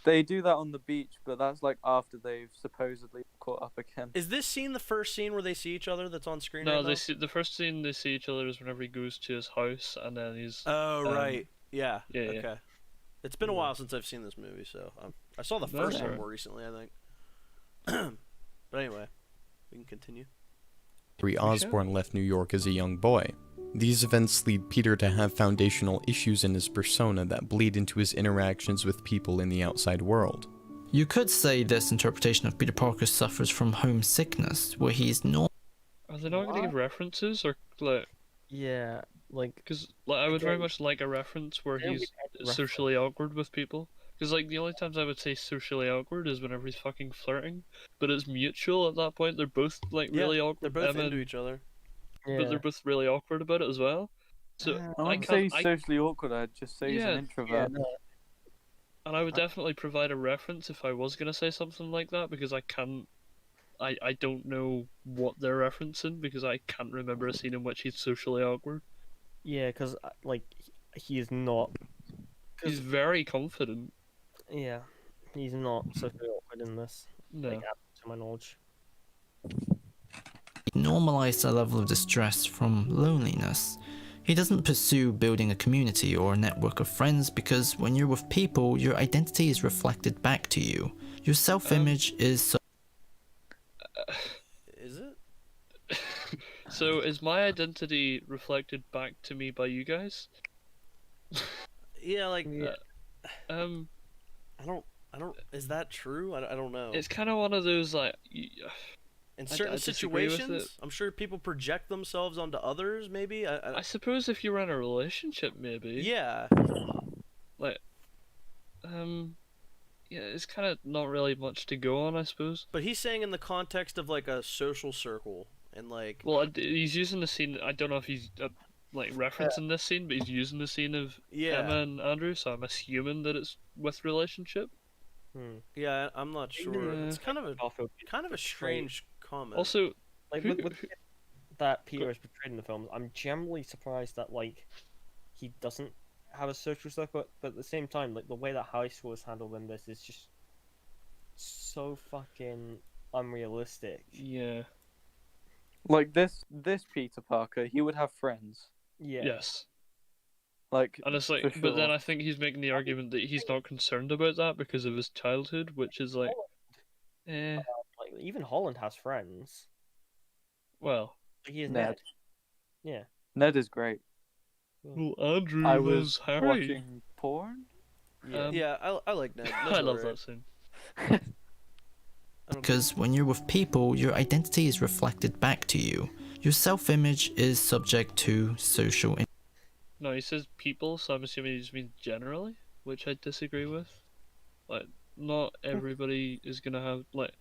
C: They do that on the beach, but that's like after they've supposedly caught up again.
B: Is this scene the first scene where they see each other that's on screen?
A: No,
B: right
A: the first scene they see each other is whenever he goes to his house, and then he's.
B: Oh right, yeah.
A: Okay.
B: Yeah. It's been a while since I've seen this movie, so I saw the first one more recently, I think. But anyway, we can continue.
H: Harry Osborn left New York as a young boy. These events lead Peter to have foundational issues in his persona that bleed into his interactions with people in the outside world.
I: You could say this interpretation of Peter Parker suffers from homesickness, where he's not.
A: Are they not going to give references or like?
F: Yeah, like
A: Because like I would very much like a reference where
F: Yeah, we
A: he's
F: had a
A: socially awkward with people. Because like the only times I would say socially awkward is whenever he's fucking flirting, but it's mutual at that point. They're both like
B: Yeah,
A: really awkward.
B: they're both
A: Emma
B: into
A: and-
B: each other.
A: but they're both really awkward about it as well. So
C: I
A: I
C: wouldn't say
A: can't.
C: he's socially awkward. I'd just say he's
A: Yeah,
C: an introvert.
A: And I would definitely provide a reference if I was gonna say something like that because I can't. I don't know what they're referencing because I can't remember a scene in which he's socially awkward.
F: Yeah, because like he is not.
A: He's very confident.
F: Yeah, he's not socially awkward in this.
A: No.
F: Like, to my knowledge.
I: Normalize a level of distress from loneliness. He doesn't pursue building a community or a network of friends because when you're with people, your identity is reflected back to you. Your self-image is.
B: Is it?
A: So is my identity reflected back to me by you guys?
B: Yeah, like.
A: I
B: don't. Is that true? I don't know.
A: It's kind of one of those like.
B: In
A: I
B: certain
A: disagree with
B: situations,
A: it.
B: I'm sure people project themselves onto others. Maybe.
A: I suppose if you were in a relationship, maybe.
B: Yeah.
A: Like, yeah, it's kind of not really much to go on, I suppose.
B: But he's saying in the context of like a social circle and like.
A: Well, he's using the scene. I don't know if he's like referencing this scene, but he's using the scene of Emma and Andrew, so I'm assuming that it's with relationship.
B: Yeah, I'm not sure.
A: Yeah.
B: It's kind of a strange comment.
A: Also,
F: like with that Peter is portrayed in the films, I'm generally surprised that like he doesn't have a social circle, but at the same time, like the way that high school is handled in this is just so fucking unrealistic.
A: Yeah.
C: Like this Peter Parker, he would have friends.
F: Yeah.
A: Yes.
C: Like,
A: and it's like,
C: for
A: but then
C: sure.
A: I think he's making the argument that he's not concerned about that because of his childhood, which is like,
F: like even Holland has friends.
A: Well,
F: he is
C: Ned.
F: Ned. Yeah.
C: Ned is great.
A: Well, Andrew
C: I
A: loves
C: was
A: Harry.
C: watching porn.
B: Yeah, I like Ned.
A: I love that scene.
I: Because when you're with people, your identity is reflected back to you. Your self-image is subject to social.
A: No, he says people, so I'm assuming he just means generally, which I disagree with. Like, not everybody is gonna have like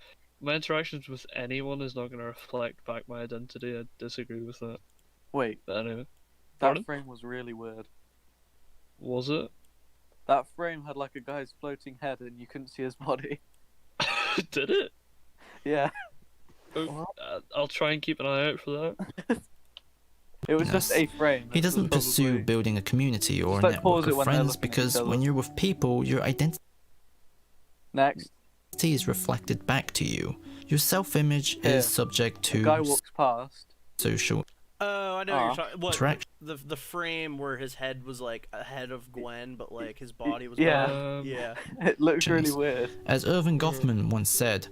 A: my interactions with anyone is not gonna reflect back my identity. I disagree with that.
C: Wait.
A: But anyway,
C: That
A: pardon?
C: frame was really weird.
A: Was it?
C: That frame had like a guy's floating head and you couldn't see his body.
A: Did it?
C: Yeah.
A: Oh, I'll try and keep an eye out for that.
C: It was just a frame.
I: He doesn't pursue building a community or a
C: Just, like,
I: network
C: pause it
I: of
C: when they're
I: friends
C: looking at
I: because
C: each other.
I: when you're with people, your identity
C: Next.
I: is reflected back to you. Your self-image
C: Here.
I: is subject
C: A
I: to
C: guy walks past.
I: social.
B: Oh, I know what you're talking. What
I: Interaction.
B: the frame where his head was like ahead of Gwen, but like his body was.
C: Yeah.
B: behind. Yeah.
C: It looked really weird.
I: As Irving Goffman once said,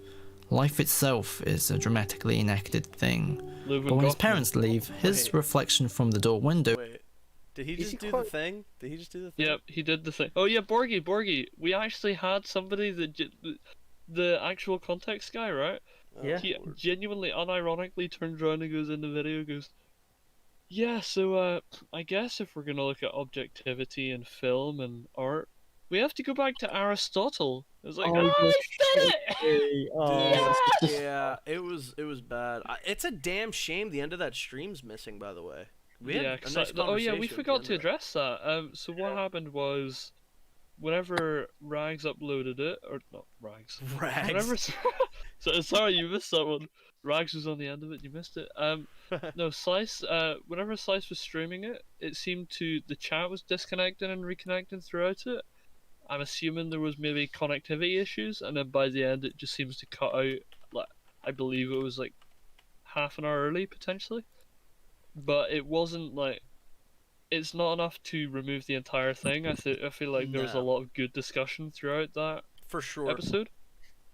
I: life itself is a dramatically enacted thing.
A: Irving
I: But when his
A: Goffman.
I: parents leave, his reflection from the door window.
B: Wait, did he just do the thing? Did he just do the thing?
A: Yep, he did the thing. Oh yeah, Borgie. We actually had somebody that the actual context guy, right?
F: Yeah.
A: He genuinely, unironically turns around and goes in the video, goes, "Yeah, so I guess if we're gonna look at objectivity in film and art, we have to go back to Aristotle." I was like, "Oh, he did it!"
B: Dude, yeah, it was bad. It's a damn shame the end of that stream's missing. By the way, we had
A: Yeah,
B: a
A: 'cause
B: nice
A: oh yeah, we
B: conversation at the
A: forgot
B: end
A: to
B: of it.
A: address that. So what happened was, whenever Rags uploaded it, or not Rags,
B: Rags.
A: Whenever, so sorry you missed that one. Rags was on the end of it, you missed it. No, Slice. Whenever Slice was streaming it, it seemed to the chat was disconnecting and reconnecting throughout it. I'm assuming there was maybe connectivity issues, and then by the end it just seems to cut out. Like I believe it was like half an hour early potentially, but it wasn't like. It's not enough to remove the entire thing. I feel like there was a
B: No.
A: lot of good discussion throughout that
B: For sure.
A: episode.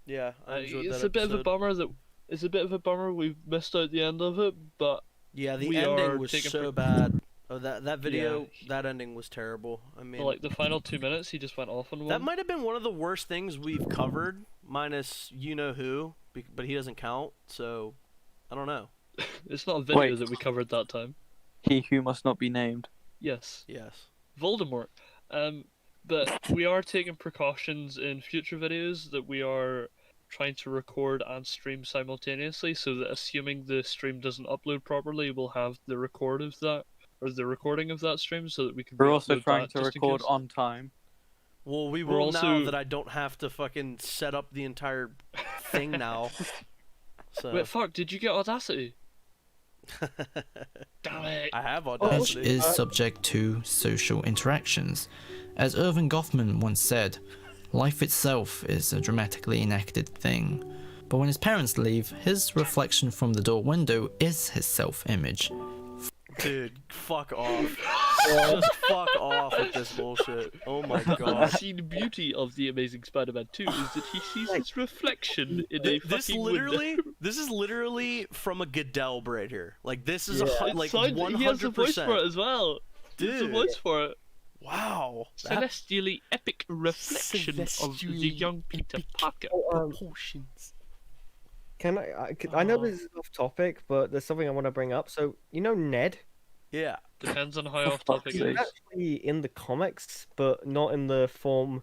B: Yeah, I enjoyed
A: It's
B: that
A: a bit of a
B: episode.
A: bummer that it's a bit of a bummer we've missed out the end of it, but
B: Yeah, the
A: we are
B: ending was
A: taking
B: so bad. Oh, that video, that ending was terrible. I mean,
A: like the final 2 minutes, he just went off on one.
B: that might have been one of the worst things we've covered, minus you know who, but he doesn't count. So, I don't know.
A: It's not a video
C: Wait.
A: that we covered that time.
C: He who must not be named.
A: Yes.
B: Yes.
A: Voldemort. But we are taking precautions in future videos that we are trying to record and stream simultaneously, so that assuming the stream doesn't upload properly, we'll have the record of that, or the recording of that stream, so that we can
C: We're also
A: re-upload
C: trying
A: that
C: to
A: just in
C: record
A: case.
C: on time.
B: Well, we
A: We're
B: will now
A: also-
B: that I don't have to fucking set up the entire thing now. So.
A: Wait, fuck, did you get Audacity? Damn it.
B: I have
I: Edge
B: Audacity.
I: is subject to social interactions. As Irving Goffman once said, life itself is a dramatically enacted thing. But when his parents leave, his reflection from the door window is his self-image.
B: Dude, fuck off. Just fuck off with this bullshit. Oh my god.
A: See, the beauty of the Amazing Spider-Man 2 is that he sees his reflection in a
B: This
A: fucking
B: literally,
A: window.
B: this is literally from a Goodell braid here. Like this is like
A: Sounds-
B: 100%.
A: He has the voice for it as well. He has the
B: Dude.
A: voice for it.
B: Wow.
A: Celestially epic reflection of the young Peter Parker.
B: Proportions.
F: Can I know this is off topic, but there's something I want to bring up. So you know Ned?
B: Yeah.
A: Depends on how off topic it
F: He's
A: is.
F: actually in the comics, but not in the form.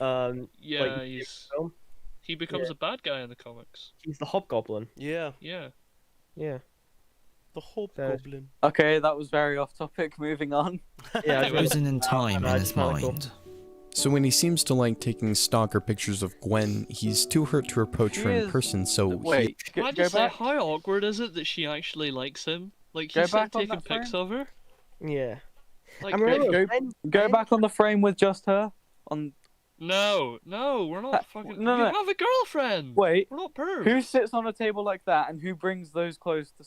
A: Yeah,
F: like, film.
A: he becomes a bad guy in the comics.
F: He's the Hobgoblin.
B: Yeah.
A: Yeah.
F: Yeah.
B: The Hobgoblin.
C: Okay, that was very off topic. Moving on.
F: Yeah.
I: Frozen in time in his mind.
H: So when he seems to like taking stalker pictures of Gwen, he's too hurt to approach her in person, so
C: Wait,
A: Can I just say, how awkward is it that she actually likes him? Like,
C: Go
A: he's like,
C: back on
A: taking
C: that
A: pics
C: frame.
A: of her.
F: Yeah.
A: Like,
F: I remember
C: Go back on the frame with just her. On
A: No, we're not fucking.
C: no,
A: you
C: no.
A: have a girlfriend.
C: Wait,
A: We're not pervs.
C: who sits on a table like that and who brings those clothes to?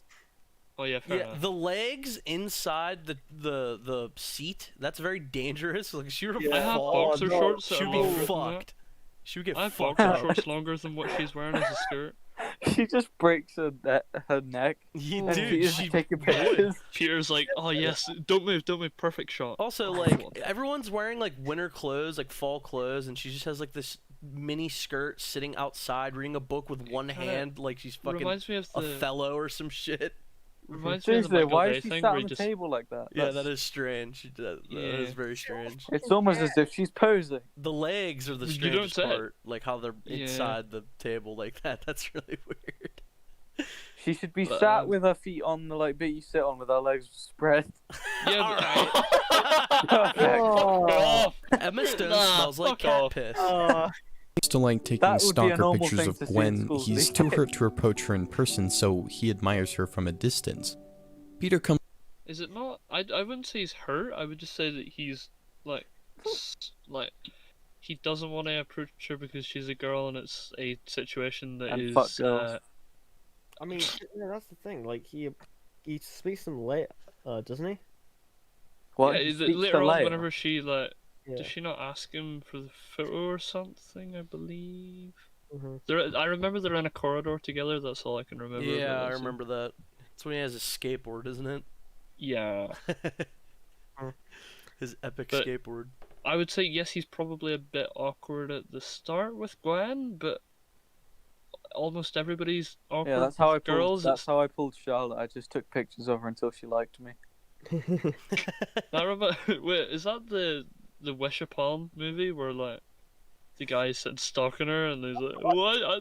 A: Oh yeah, fair
B: Yeah,
A: enough.
B: the legs inside the seat, that's very dangerous. Like she would
A: I have boxer shorts that
B: She
A: are
B: would be
A: longer than that.
B: fucked. She would get
A: I have
B: fucked
A: boxer
B: up.
A: shorts longer than what she's wearing as a skirt.
C: She just breaks her neck.
B: You,
C: and
B: dude,
C: Peter's
B: she
C: taking
B: would.
C: pictures.
A: Peter's like, oh yes, don't move, perfect shot.
B: Also, like everyone's wearing like winter clothes, like fall clothes, and she just has like this mini skirt sitting outside reading a book with one
A: kinda
B: hand, like she's fucking
A: reminds me of the-
B: Othello or some shit.
A: Reminds me of the
C: Seriously,
A: Michael
C: why
A: Bay
C: is she
A: thing
C: sat
A: where
C: on
A: he
C: the
A: just.
C: table like that?
B: Yeah,
C: That's-
B: that is strange. That is very strange.
C: It's almost as if she's posing.
B: The legs are the
A: You don't
B: strangest
A: say.
B: part, like how they're
A: Yeah.
B: inside the table like that. That's really weird.
C: She should be
A: But,
C: sat with her feet on the like bit you sit on with her legs spread.
A: Yeah,
C: Perfect.
F: Oh.
B: Emma Stone
A: Nah,
B: smells like
A: fuck
B: cat
A: off.
B: piss.
H: seems to like taking
C: That would be a
H: stalker
C: normal
H: pictures
C: thing
H: of
C: to see in
H: Gwen.
C: schools
H: He's
C: these
H: too
C: days.
H: hurt to approach her in person, so he admires her from a distance. Peter comes
A: Is it not? I wouldn't say he's hurt. I would just say that he's like he doesn't want to approach her because she's a girl and it's a situation that
C: And
A: is.
C: fuck girls.
F: I mean, yeah, that's the thing. Like he speaks to them late, doesn't he?
C: What?
A: Yeah,
C: He
A: is it
C: speaks to
A: later on
C: Leia.
A: whenever she like
F: Yeah.
A: does she not ask him for the photo or something? I believe.
F: Mhm.
A: I remember they're in a corridor together. That's all I can remember. of
B: Yeah,
A: it,
B: I
A: so-
B: remember that. It's when he has a skateboard, isn't it?
A: Yeah,
B: His epic
A: But-
B: skateboard.
A: I would say yes. He's probably a bit awkward at the start with Gwen, but almost everybody's awkward.
C: Yeah, that's how I
A: with
C: pulled.
A: girls.
C: That's how I pulled Charlotte. I just took pictures of her until she liked me.
A: I remember. Wait, is that the Wish Upon movie where like the guy sits stalking her and he's like, "What? I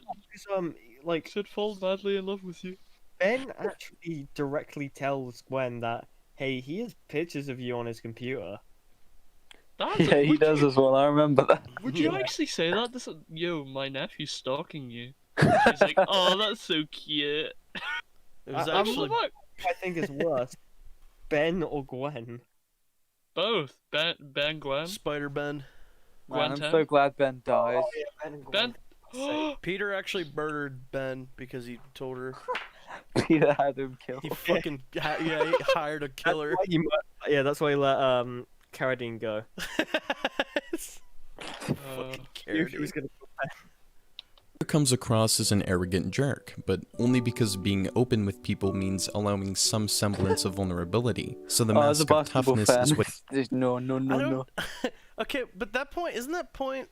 F: like
A: should fall madly in love with you."
F: Ben actually directly tells Gwen that, hey, he has pictures of you on his computer.
A: That's
C: Yeah, he does as well. I remember that.
A: Would you actually say that? This, yo, my nephew's stalking you. He's like, oh, that's so cute.
B: It was
F: I'm-
B: actually
F: I think is worse, Ben or Gwen.
A: Both. Ben Gwen.
B: Spider Ben.
C: Man, I'm
A: Gwen
C: so glad Ben dies.
A: Ben.
B: Peter actually murdered Ben because he told her
C: Peter had him killed.
B: he fucking he hired a killer.
F: Yeah, that's why he let Carradine go.
A: Uh,
F: He was gonna.
H: Peter comes across as an arrogant jerk, but only because being open with people means allowing some semblance of vulnerability. So the
C: As a
H: mask of
C: basketball
H: toughness
C: fan,
H: is what
C: no.
B: I don't. Okay, but that point isn't that point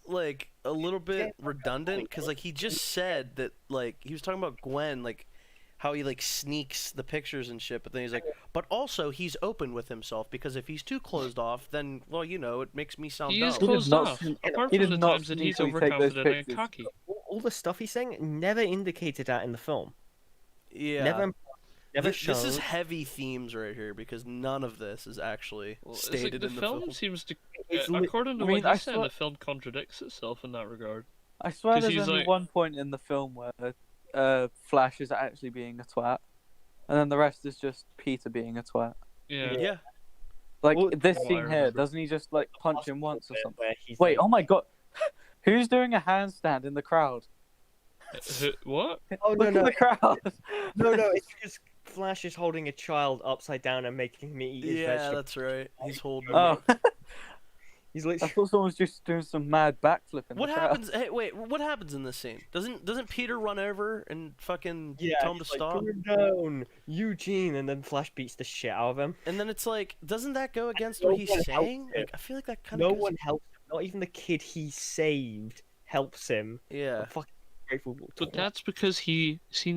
B: like a little bit redundant? Because like he just said that like he was talking about Gwen, like how he like sneaks the pictures and shit, but then he's like, but also he's open with himself because if he's too closed off, then well, you know, it makes me sound
A: He
B: dumb.
A: is closed off. Apart
C: he
A: from
C: did
A: the
C: not
A: times that he's
C: sneakily take those
A: overconfident and
C: pictures.
A: cocky.
F: All the stuff he's saying never indicated that in the film.
B: Yeah.
F: Never
B: This is
F: shown.
B: heavy themes right here because none of this is actually
A: Well, it's
B: stated
A: like the
B: in the
A: film
B: film.
A: seems to,
F: It's
A: according to
C: I mean,
A: what
C: I
A: he's saying,
C: swear-
A: the film contradicts itself in that regard.
C: I swear
A: 'Cause
C: there's
A: he's
C: only
A: like-
C: one point in the film where Flash is actually being a twat, and then the rest is just Peter being a twat.
A: Yeah.
B: Yeah.
C: Like
F: Well,
C: this
A: oh, I
C: scene here,
A: remember.
C: doesn't he just like punch him once or something?
F: Where he's
C: Wait,
F: like,
C: oh my god, who's doing a handstand in the crowd?
A: What?
F: oh
C: Look at the crowd.
F: no, it's because Flash is holding a child upside down and making me eat his
B: Yeah,
F: vegetables.
B: that's right. He's holding.
C: Oh,
F: He's
C: I
F: literally.
C: thought someone was just doing some mad backflip in
B: What
C: the crowd.
B: happens? Hey, wait. What happens in this scene? Doesn't Peter run over and fucking tell him to
F: he's like,
B: stop?
F: "Put him down, Eugene," and then Flash beats the shit out of him.
B: And then it's like, doesn't that go against
F: No
B: what he's
F: one helps
B: saying?
F: him.
B: Like, I feel like that kind
F: No
B: of.
F: one helps him. Not even the kid he saved helps him.
B: Yeah.
F: I'm fucking grateful.
A: But that's because he seen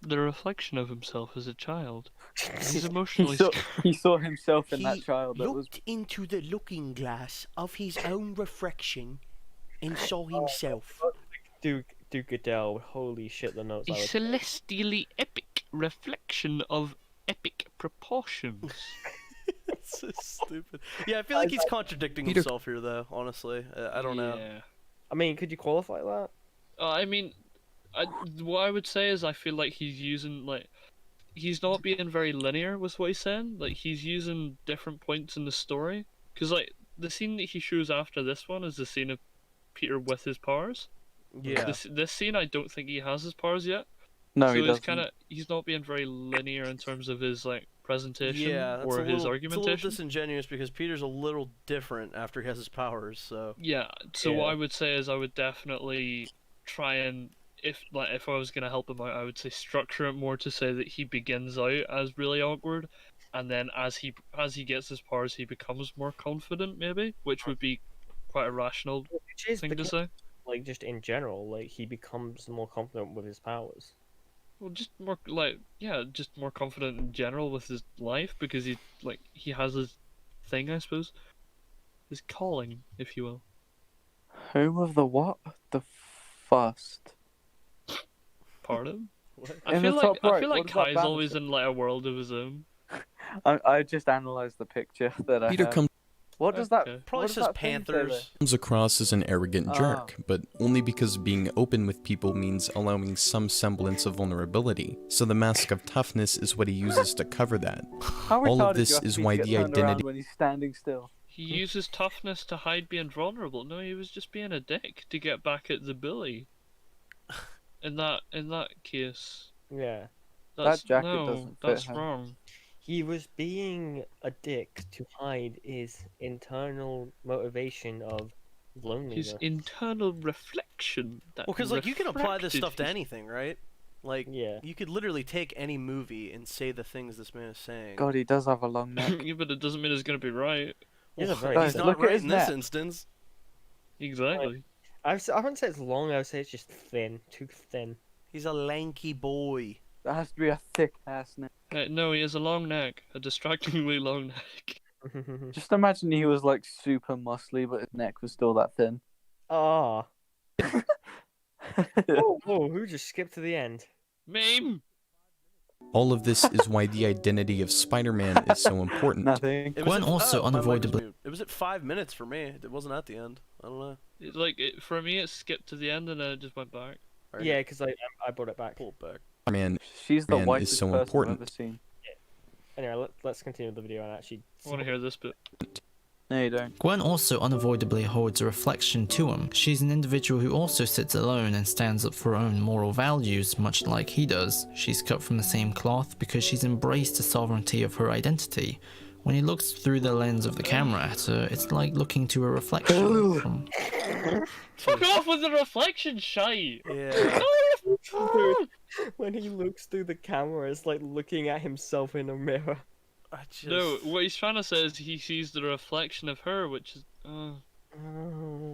A: the reflection of himself as a child. He's
C: He
A: emotionally
C: saw,
A: scarred.
C: he saw himself in
B: He
C: that child. That was
B: looked into the looking glass of his own reflection and saw himself.
F: Duke Goodell. Holy shit, the notes.
A: A
F: I was...
A: celestially epic reflection of epic proportions.
B: It's so stupid. Yeah, I feel like he's contradicting
H: Peter-
B: himself here, though. Honestly, I don't know.
A: Yeah.
F: I mean, could you qualify that?
A: I mean, what I would say is I feel like he's using he's not being very linear with what he's saying. Like he's using different points in the story. Because like the scene that he shows after this one is the scene of Peter with his powers.
B: Yeah.
A: This scene, I don't think he has his powers yet.
C: no,
A: so
C: he
A: he's
C: doesn't.
A: he's not being very linear in terms of his like presentation
B: Yeah, that's
A: or
B: a
A: his
B: little, it's a
A: argumentation.
B: little disingenuous because Peter's a little different after he has his powers. So
A: Yeah, so what
F: Yeah.
A: I would say is I would definitely try and if I was gonna help him out, I would say structure it more to say that he begins out as really awkward, and then as he gets his powers, he becomes more confident, maybe, which would be quite a rational
F: Which is
A: thing to
F: because,
A: say.
F: like, just in general, like he becomes more confident with his powers.
A: Well, just more just more confident in general with his life because he has his thing, I suppose, his calling, if you will.
C: Home of the what? The first.
A: Pardon?
C: In
A: I
C: the
A: feel
C: top
A: like
C: right, what does that
A: Kai's
C: banner
A: always
C: say?
A: in like a world of his own.
C: I just analysed the picture that I
H: Peter
C: have.
H: comes
C: What does that?
A: Okay.
B: probably
C: what does
B: says
C: that thing say there?
B: Panthers.
H: across as an arrogant
C: Ah.
H: jerk, but only because being open with people means allowing some semblance of vulnerability. So the mask of toughness is what he uses to cover that.
C: How
H: All of
C: retarded do you
H: this
C: have to
H: is
C: be to
H: why
C: get
H: the
C: turned around
H: identity
C: when he's standing still.
A: He uses toughness to hide being vulnerable. No, he was just being a dick to get back at the bully. In that case,
F: Yeah.
A: that's
C: jacket
A: no,
C: doesn't fit
A: that's
C: him.
A: wrong.
F: He was being a dick to hide his internal motivation of loneliness.
A: His internal reflection. That
B: Well, because like you can apply this
A: refracted
B: stuff to
A: his-
B: anything, right? Like
F: Yeah.
B: you could literally take any movie and say the things this man is saying.
C: God, he does have a long neck.
A: Yeah, but it doesn't mean it's gonna be right.
F: He's a very-
B: He's
C: Guys,
B: not
C: look at
B: right
C: his
B: in this
C: neck.
B: instance.
A: Exactly.
F: I wouldn't say it's long. I would say it's just thin, too thin.
B: He's a lanky boy.
C: That has to be a thick ass neck.
A: No, he has a long neck, a distractingly long neck.
C: Just imagine he was like super muscly, but his neck was still that thin.
F: Ah. Whoa, who just skipped to the end?
A: Meme.
H: All of this is why the identity of Spider-Man is so important.
C: Nothing.
B: It
I: Gwen
B: at-
I: also
B: my mic was
I: unavoidably-
B: muted. It was at 5 minutes for me. It wasn't at the end. I don't know.
A: For me, it skipped to the end and then it just went back.
B: Alright,
F: Yeah, because I brought it back.
B: pull it back.
H: Spider-Man
C: She's the
H: Man is
C: whitest
H: so
C: person
H: important.
C: I've ever seen.
F: Anyway, let's continue the video and actually.
A: I want to hear this bit.
C: No, you don't.
I: Gwen also unavoidably holds a reflection to him. She's an individual who also sits alone and stands up for her own moral values, much like he does. She's cut from the same cloth because she's embraced the sovereignty of her identity. When he looks through the lens of the camera at her, it's like looking to a reflection from...
A: Fuck off with the reflection shite!
B: Yeah.
F: Dude, when he looks through the camera, it's like looking at himself in a mirror.
B: I just...
A: No, what he's trying to say is he sees the reflection of her, which is...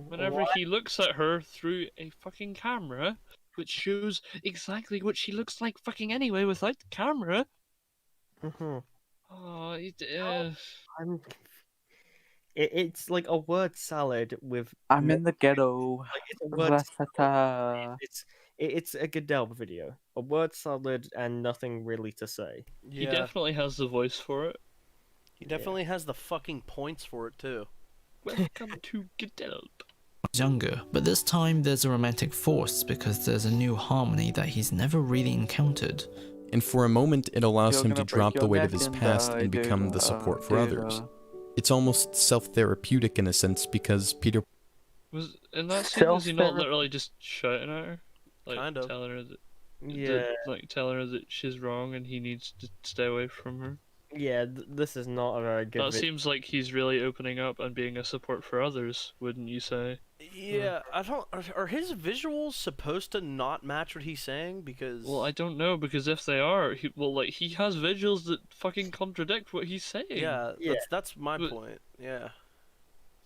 A: whenever he looks at her through a fucking camera, which shows exactly what she looks like fucking anyway without the camera. Oh,
F: It's like a word salad with.
C: I'm in the ghetto.
F: Like, it's a word.
C: Ratata.
F: It's a Goodell video. A word salad and nothing really to say.
A: He
B: Yeah.
A: definitely has the voice for it.
B: He definitely has the fucking points for it too.
A: Welcome to Goodell.
I: younger, but this time there's a romantic force because there's a new harmony that he's never really encountered.
H: And for a moment, it allows
C: You're
H: him
C: gonna
H: to drop
C: break
H: the
C: your
H: weight of
C: neck
H: his
C: and
H: past
C: die,
H: and become the support for others. It's almost self-therapeutic in a sense because Peter
A: Was in that scene, was he not
C: Self-therapy.
A: literally just shouting at her? Like
B: Kind of.
A: telling her that
F: Yeah,
A: like telling her that she's wrong and he needs to stay away from her.
F: yeah. This is not a very good.
A: That seems like he's really opening up and being a support for others, wouldn't you say?
B: Yeah, I don't. Are his visuals supposed to not match what he's saying? Because
A: Well, I don't know, because if they are, he has visuals that fucking contradict what he's saying.
B: yeah,
F: Yeah.
B: that's my
A: But-
B: point. Yeah.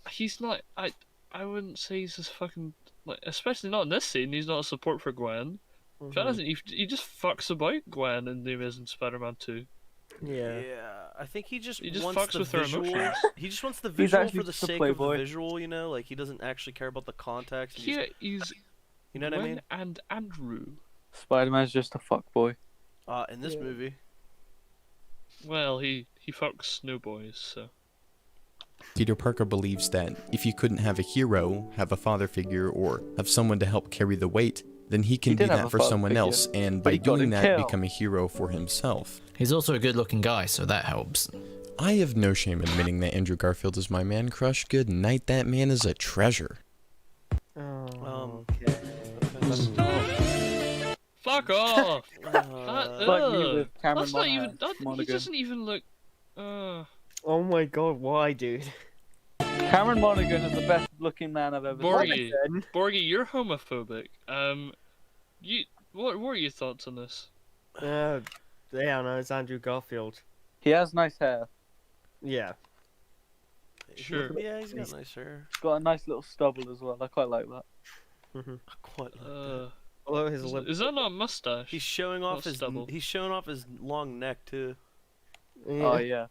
A: He's not. I wouldn't say he's just fucking like, especially not in this scene. He's not a support for Gwen. If anything, he just fucks about Gwen in the Amazing Spider-Man 2.
F: Yeah.
B: I think he just
A: He just
B: wants
A: fucks
B: the
A: with her
B: visual.
A: emotions.
B: He just wants the
C: He's
B: visual
C: actually
B: for the
C: just a
B: sake of the
C: playboy.
B: visual, you know. Like he doesn't actually care about the context. He
A: Here
B: just-
A: is
B: you know what I
A: Gwen
B: mean?
A: and Andrew.
C: Spider-Man's just a fuckboy.
B: In this
F: Yeah.
B: movie.
A: Well, he fucks no boys, so.
H: Peter Parker believes that if he couldn't have a hero, have a father figure, or have someone to help carry the weight, then he can
C: He
H: do
C: did have
H: that
C: a
H: for
C: father
H: someone
C: figure,
H: else, and
C: but
H: by
C: he got
H: doing
C: him
H: that,
C: killed.
H: become a hero for himself.
I: He's also a good looking guy, so that helps.
H: I have no shame admitting that Andrew Garfield is my man crush. Good night, that man is a treasure.
F: Oh,
A: Fuck off!
C: Like me with Cameron
A: That's not even.
C: Monaghan.
A: That, he
C: Monaghan.
A: doesn't even look.
F: oh my god, why, dude?
C: Cameron Monaghan is the best looking man I've ever seen.
A: Borgie, you're homophobic. What were your thoughts on this?
F: Yeah, no, it's Andrew Garfield.
C: He has nice hair.
F: Yeah.
A: Sure.
B: Yeah, he's got nice hair.
C: He's got a nice little stubble as well. I quite like that.
B: I quite like that.
F: Although his lip.
A: Is that not a mustache?
B: He's showing off
A: Not
B: his.
A: stubble.
B: He's showing off his long neck too.
C: Oh yeah.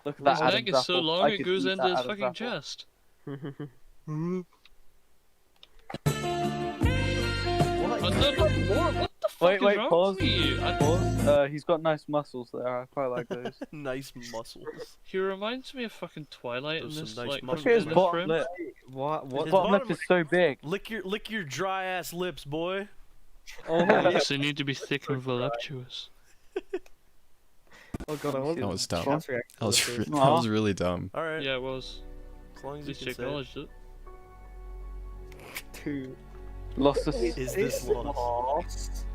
C: Look at that.
A: His
C: Adam's
A: neck is so
C: apple.
A: long
C: I
A: it
C: could
A: goes
C: eat
A: into
C: that
A: his
C: Adam's
A: fucking
C: apple.
A: chest. What the fuck
C: Wait,
A: is
C: wait,
A: wrong
C: pause.
A: with you?
C: Pause. He's got nice muscles there. I quite like those.
B: Nice muscles.
A: He reminds me of fucking Twilight in
B: Those some
A: this,
B: nice
A: like,
B: muscles,
C: Look at his
A: in this
C: bottom
A: frame.
C: lip.
F: What?
C: His
B: His
C: bottom lip
B: bottom-
C: is so big.
B: Lick your dry ass lips, boy.
F: Oh my
A: Yes, they need to be thick and voluptuous.
F: Oh god, I want
H: That was dumb.
F: Chance reaction
H: That was,
F: to this.
H: that was really dumb.
B: All right.
A: Yeah, it was.
B: As long
A: At
B: as
A: least
B: you
A: you
B: can say it.
A: acknowledged it.
F: Two.
C: Lost the.
B: Is this lost?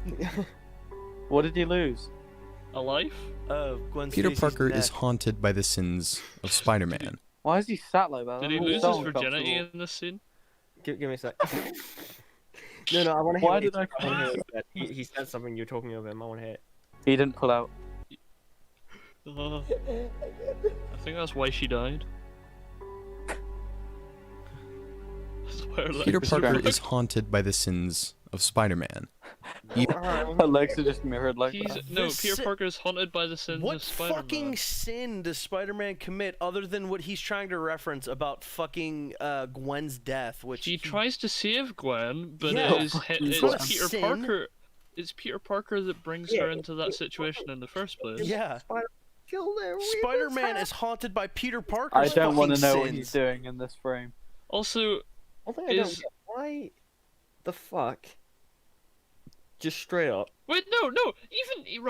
C: What did he lose?
A: A life?
B: Gwen
H: Peter
B: Stacy's
H: Parker
B: neck.
H: is haunted by the sins of Spider-Man.
C: Why is he sat like that?
A: Did he
C: That
A: lose
C: looks
A: his
C: so
A: virginity
C: uncomfortable.
A: in this scene?
F: Give me a sec. No, I want to hear.
C: Why
F: what
C: did
F: he
C: I-
F: said. wanna hear what he said. He said something. You're talking of him. I want to hear it.
C: He didn't pull out.
A: I think that's why she died.
H: Peter Parker is haunted by the sins of Spider-Man.
C: Her legs are just mirrored like
A: He's
C: that.
A: no.
B: The
A: Peter
B: si-
A: Parker is haunted by the sins
B: What
A: of Spider-Man.
B: fucking sin does Spider-Man commit other than what he's trying to reference about fucking Gwen's death? Which
A: He tries to save Gwen, but
B: Yeah,
A: it is
B: it's not a
A: Peter
B: sin.
A: Parker. It's Peter Parker that brings her into that situation in the first place.
B: Yeah.
F: Kill their
B: Spider-Man is haunted by Peter Parker's
C: I don't
B: want to
C: know what he's doing in this frame.
A: Also,
F: I think I don't
A: is
F: get why the fuck. Just straight up.
A: wait, no,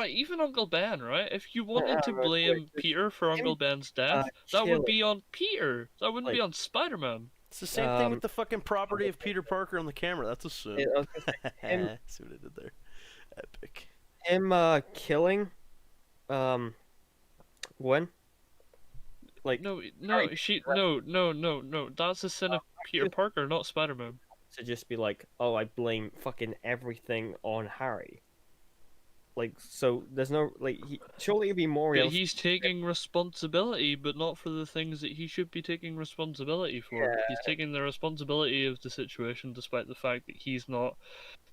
A: even Uncle Ben, right? If you wanted to blame Peter for Uncle Ben's death, that would be on Peter. That wouldn't be on Spider-Man.
B: It's the same thing with the fucking property of Peter Parker on the camera. That's assumed.
F: Yeah, I was gonna say, him,
B: See what I did there? Epic.
F: him killing Gwen. Like
A: no,
F: Harry
A: no. That's a sin of Peter Parker, not Spider-Man.
F: to just be like, oh, I blame fucking everything on Harry. Like, so there's no surely it'd be more
A: But
F: realistic.
A: he's taking responsibility, but not for the things that he should be taking responsibility for. He's taking the responsibility of the situation, despite the fact that he's not.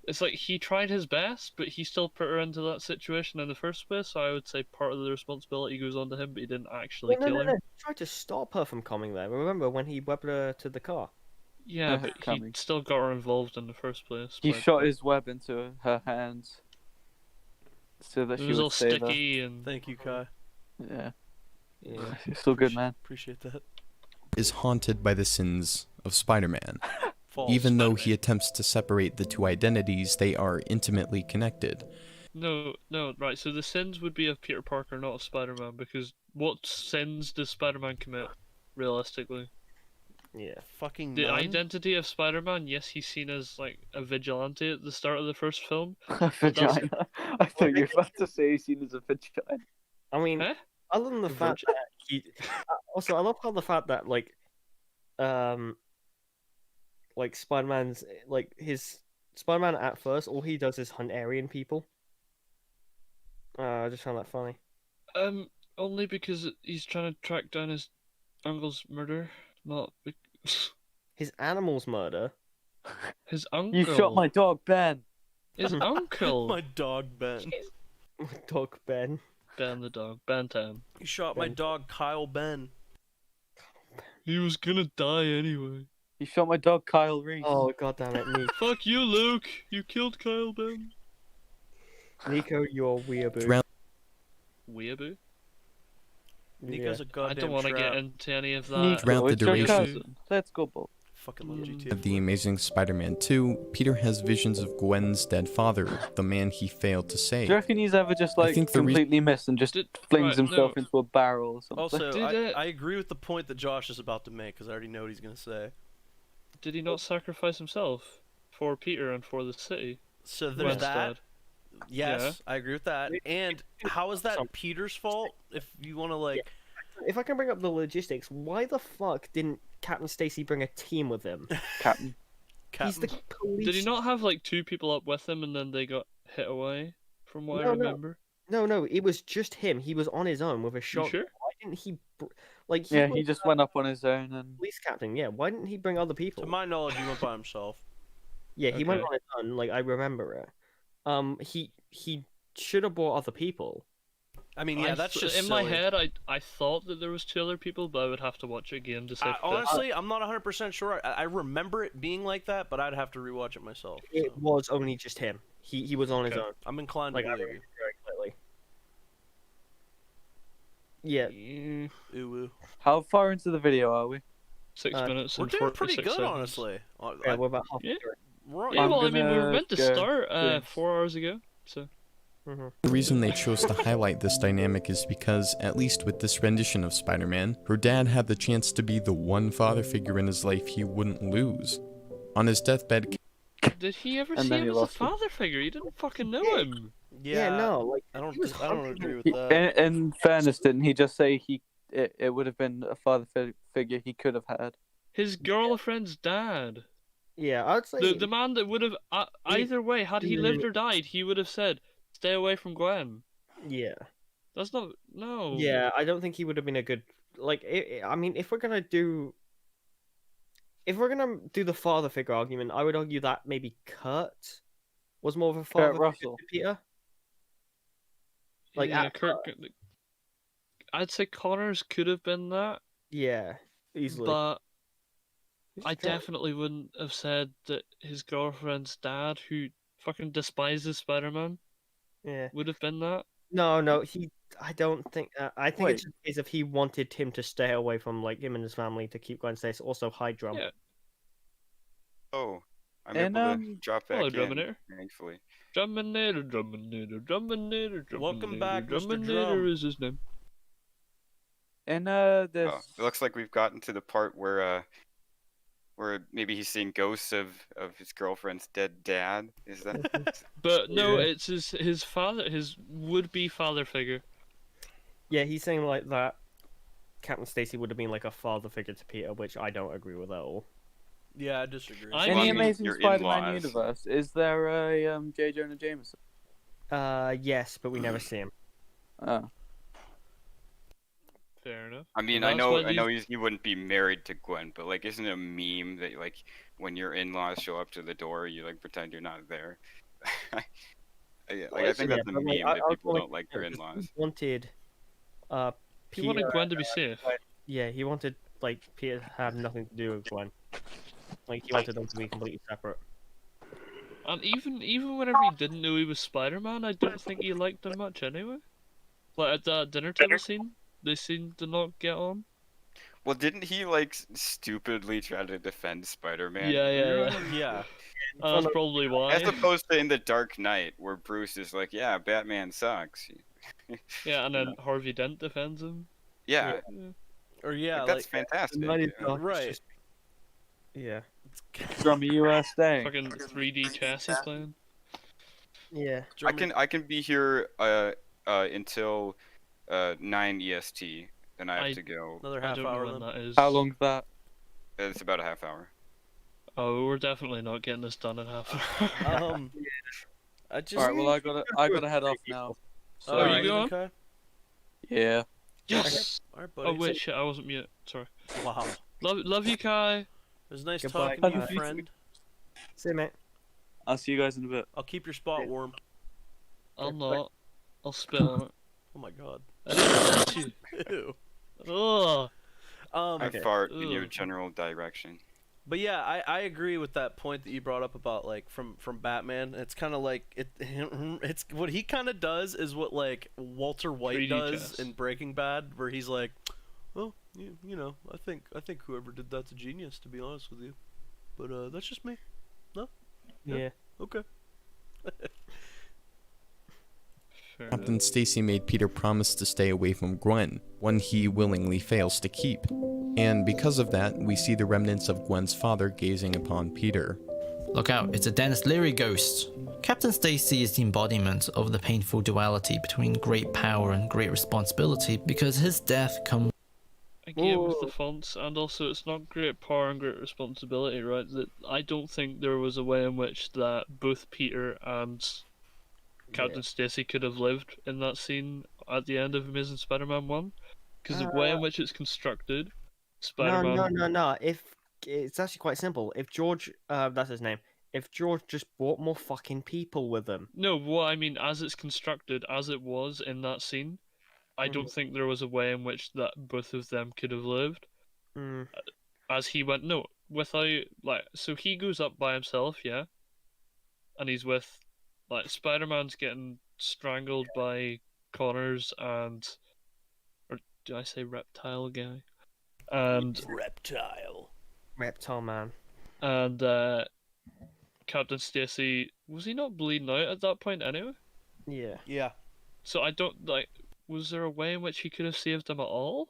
A: It's like he tried his best, but he still put her into that situation in the first place. So I would say part of the responsibility goes on to him, but he didn't actually
F: No,
A: kill her.
F: He tried to stop her from coming there. Remember when he webbed her to the car?
A: Yeah, but he
C: Coming.
A: still got her involved in the first place.
C: He
A: by-
C: shot his web into her hands so that
A: It
C: she
A: was
C: would
A: all
C: save her.
A: sticky and.
B: Thank you, Kai.
C: Yeah,
F: Yeah.
C: it's all good, man.
B: Appreciate that.
H: Is haunted by the sins of Spider-Man.
B: False
H: Even though he
B: Spider-Man.
H: attempts to separate the two identities, they are intimately connected.
A: No, right. So the sins would be of Peter Parker, not of Spider-Man, because what sins does Spider-Man commit, realistically?
F: Yeah.
B: Fucking
A: The
B: none?
A: identity of Spider-Man, yes, he's seen as like a vigilante at the start of the first film.
C: Vagina. I thought you were about to say he's seen as a vagina.
F: I mean,
A: Huh?
F: other than the fact that he, also I love how the fact that like Spider-Man's like his Spider-Man at first, all he does is hunt Aryan people. I just found that funny.
A: Only because he's trying to track down his uncle's murder, not
F: His animals murder.
A: his uncle.
C: You shot my dog, Ben.
A: His uncle.
B: My dog, Ben.
F: Dog Ben.
A: Ben the dog. Bantam.
B: You shot my
F: Ben.
B: dog, Kyle Ben.
A: He was gonna die anyway.
C: You shot my dog, Kyle Reese.
F: Oh god damn it, Nico.
A: Fuck you, Luke. You killed Kyle Ben.
F: Nico, you're weeaboo.
H: Drown-
A: Weeaboo.
B: Nico's a
A: I
B: goddamn
A: don't want to
B: trap.
A: get into any of that.
C: Nico,
H: Throughout the
C: it's your
H: duration-
C: cousin. Let's go, Bob.
B: Fucking love GTA.
H: Of The Amazing Spider-Man 2, Peter has visions of Gwen's dead father, the man he failed to
C: Do
H: save.
C: you reckon he's ever just
H: I
C: like
H: think the reason-
C: completely missed and just flings
A: right,
C: himself
A: no.
C: into a barrel or something?
B: Also,
A: Did
B: I agree with the point that Josh is about to make because I already know what he's gonna say.
A: Did he not sacrifice himself for Peter and for the city?
B: So there's
A: Gwen's
B: that.
A: dad.
B: Yes, I agree with that. And how is that Peter's fault? If you want to like,
F: If I can bring up the logistics, why the fuck didn't Captain Stacy bring a team with him?
C: Captain.
F: He's the police.
A: Did he not have like two people up with him and then they got hit away? From what I
F: No,
A: remember.
F: No, it was just him. He was on his own with a shotgun.
A: sure?
F: Why didn't he? Like
C: Yeah,
F: was
C: he just
F: the
C: went up on his own and.
F: police captain. Yeah, why didn't he bring other people?
B: to my knowledge, he went by himself.
F: Yeah, he went
A: Okay.
F: on his own. Like I remember it. He should have brought other people.
B: I mean, yeah, that's just
A: in
B: silly.
A: my head. I thought that there was two other people, but I would have to watch it again to say. for
B: Honestly, I'm not 100% sure. I remember it being like that, but I'd have to rewatch it myself.
F: It
B: so.
F: was only just him. He was on his
A: Okay.
F: own.
B: I'm inclined
F: Like
B: to
F: I
B: believe
F: remember very clearly. Yeah,
A: Mm,
B: you. Ooh, ooh.
C: How far into the video are we?
A: 6 minutes
B: We're
A: and
B: doing
A: 46
B: pretty good,
A: seconds.
B: honestly.
F: yeah, we're about half
A: Yeah.
F: through it.
B: We're,
A: Yeah,
C: I'm
A: well, I mean, we were
C: gonna
A: meant to
C: go
A: start
C: drinks.
A: 4 hours ago, so.
H: The reason they chose to highlight this dynamic is because, at least with this rendition of Spider-Man, her dad had the chance to be the one father figure in his life he wouldn't lose. On his deathbed,
A: Did he ever
C: And
A: see
C: then
A: him
C: he
A: as a
C: lost him.
A: father figure? He didn't fucking know him.
F: Yeah, no, like
B: I don't.
F: he was
B: I don't
F: hunting
B: agree with
F: him.
B: that.
C: In fairness, didn't he just say it would have been a father figure he could have had?
A: His girlfriend's dad.
F: Yeah, I'd say
A: The man that would have either way, had he lived or died, he would have said, "Stay away from Gwen."
F: yeah.
A: That's not no.
F: Yeah, I don't think he would have been a good like. I mean, if we're gonna do the father figure argument, I would argue that maybe Kurt was more of a father figure
C: Russell.
F: to Peter. Like,
A: yeah,
F: at
A: Kirk. I'd say Connors could have been that,
F: Yeah, easily.
A: but
F: Who's
A: I
F: Kurt?
A: definitely wouldn't have said that his girlfriend's dad, who fucking despises Spider-Man,
F: Yeah.
A: would have been that.
F: No, I don't think. I think it's
C: Wait.
F: just a case of he wanted him to stay away from like him and his family to keep Gwen safe. Also, high drum.
A: Yeah.
E: Oh, I'm
C: And,
E: able to drop back
A: hello,
E: in,
A: Druminator.
E: thankfully.
A: Druminator.
B: Welcome back, Mr.
A: Druminator
B: Drum.
A: is his name.
C: In
E: Oh,
C: this.
E: it looks like we've gotten to the part where maybe he's seeing ghosts of his girlfriend's dead dad. Is that?
A: But no,
F: Yeah.
A: it's his father, his would-be father figure.
F: Yeah, he's saying like that Captain Stacy would have been like a father figure to Peter, which I don't agree with at all.
B: Yeah, I disagree.
A: I
C: In the
A: mean,
C: Amazing
E: your
C: Spider-Man
E: in-laws.
C: universe, is there a J. Jonah Jameson?
F: Yes, but we never see him.
C: Oh.
A: fair enough.
E: I mean,
A: Well,
E: I
A: that's
E: know,
A: why
E: I know
A: these-
E: he wouldn't be married to Gwen, but like, isn't it a meme that like when your in-laws show up to the door, you like pretend you're not there? I think that's a
F: but,
E: meme
F: like,
E: that
F: I
E: people
F: like
E: don't like their
F: because
E: in-laws.
F: He wanted,
A: He wanted
F: Peter,
A: Gwen to be safe.
F: yeah, he wanted like Peter to have nothing to do with Gwen. Like he wanted them to be completely separate.
A: And even whenever he didn't know he was Spider-Man, I don't think he liked him much anyway. Like at that dinner table scene, they seemed to not get on.
E: Well, didn't he like stupidly try to defend Spider-Man?
A: Yeah.
B: Yeah.
A: That's probably why.
E: As opposed to in The Dark Knight, where Bruce is like, "Yeah, Batman sucks."
A: Yeah, and then Harvey Dent defends him.
E: Yeah,
B: Or yeah,
E: like, that's
B: like
E: fantastic.
F: Mighty
E: yeah.
F: Ducks
B: right.
F: just- Yeah.
C: From USA.
A: Fucking 3D chess he's playing.
F: Yeah.
E: I can be here until 9 EST. Then I have to go.
B: Another
A: I
B: half
A: don't know
B: hour
A: when
B: then.
A: that is.
C: How long's that?
E: It's about a half hour.
A: Oh, we're definitely not getting this done in half an hour.
B: I just.
C: Alright, well I gotta head off now. So,
A: Are you
B: Alright,
A: going?
B: okay.
C: yeah.
A: Yes!
B: Alright, buddy.
A: Oh wait, shit, I wasn't mute. Sorry.
B: Wow.
A: Love you, Kai.
B: It was nice
F: Goodbye,
B: talking to
F: Kai.
B: you, friend.
F: See you, mate.
C: I'll see you guys in a bit.
B: I'll keep your spot warm.
A: I'll not. I'll spit on it.
B: Oh my god.
A: I didn't touch you.
B: Ew.
A: Ugh.
E: I fart in your
A: Ugh.
E: general direction.
B: But yeah, I agree with that point that you brought up about like from Batman. It's kind of like it's what he kind of does is what like Walter White
A: 3D
B: does
A: chess.
B: in Breaking Bad, where he's like, well, you know, I think whoever did that's a genius, to be honest with you. But that's just me. No.
F: Yeah.
B: Okay.
A: Fair
H: Captain
A: enough.
H: Stacy made Peter promise to stay away from Gwen, one he willingly fails to keep. And because of that, we see the remnants of Gwen's father gazing upon Peter.
I: Look out, it's a Dennis Leary ghost. Captain Stacy is the embodiment of the painful duality between great power and great responsibility because his death comes.
A: I get it with the fonts, and also it's not great power and great responsibility, right? That I don't think there was a way in which that both Peter and Captain Stacy could have lived in that scene at the end of Amazing Spider-Man 1, because the way in which it's constructed, Spider-Man.
F: No. If it's actually quite simple. If George, that's his name. If George just brought more fucking people with him.
A: No, what I mean, as it's constructed, as it was in that scene, I don't think there was a way in which that both of them could have lived.
F: Mm.
A: As he went, no, without, like, so he goes up by himself, yeah? And he's with, like, Spider-Man's getting strangled by Connors and, or do I say reptile guy? And
F: Reptile Man.
A: And Captain Stacy, was he not bleeding out at that point anyway?
F: Yeah.
B: Yeah.
A: So I don't, like, was there a way in which he could have saved him at all?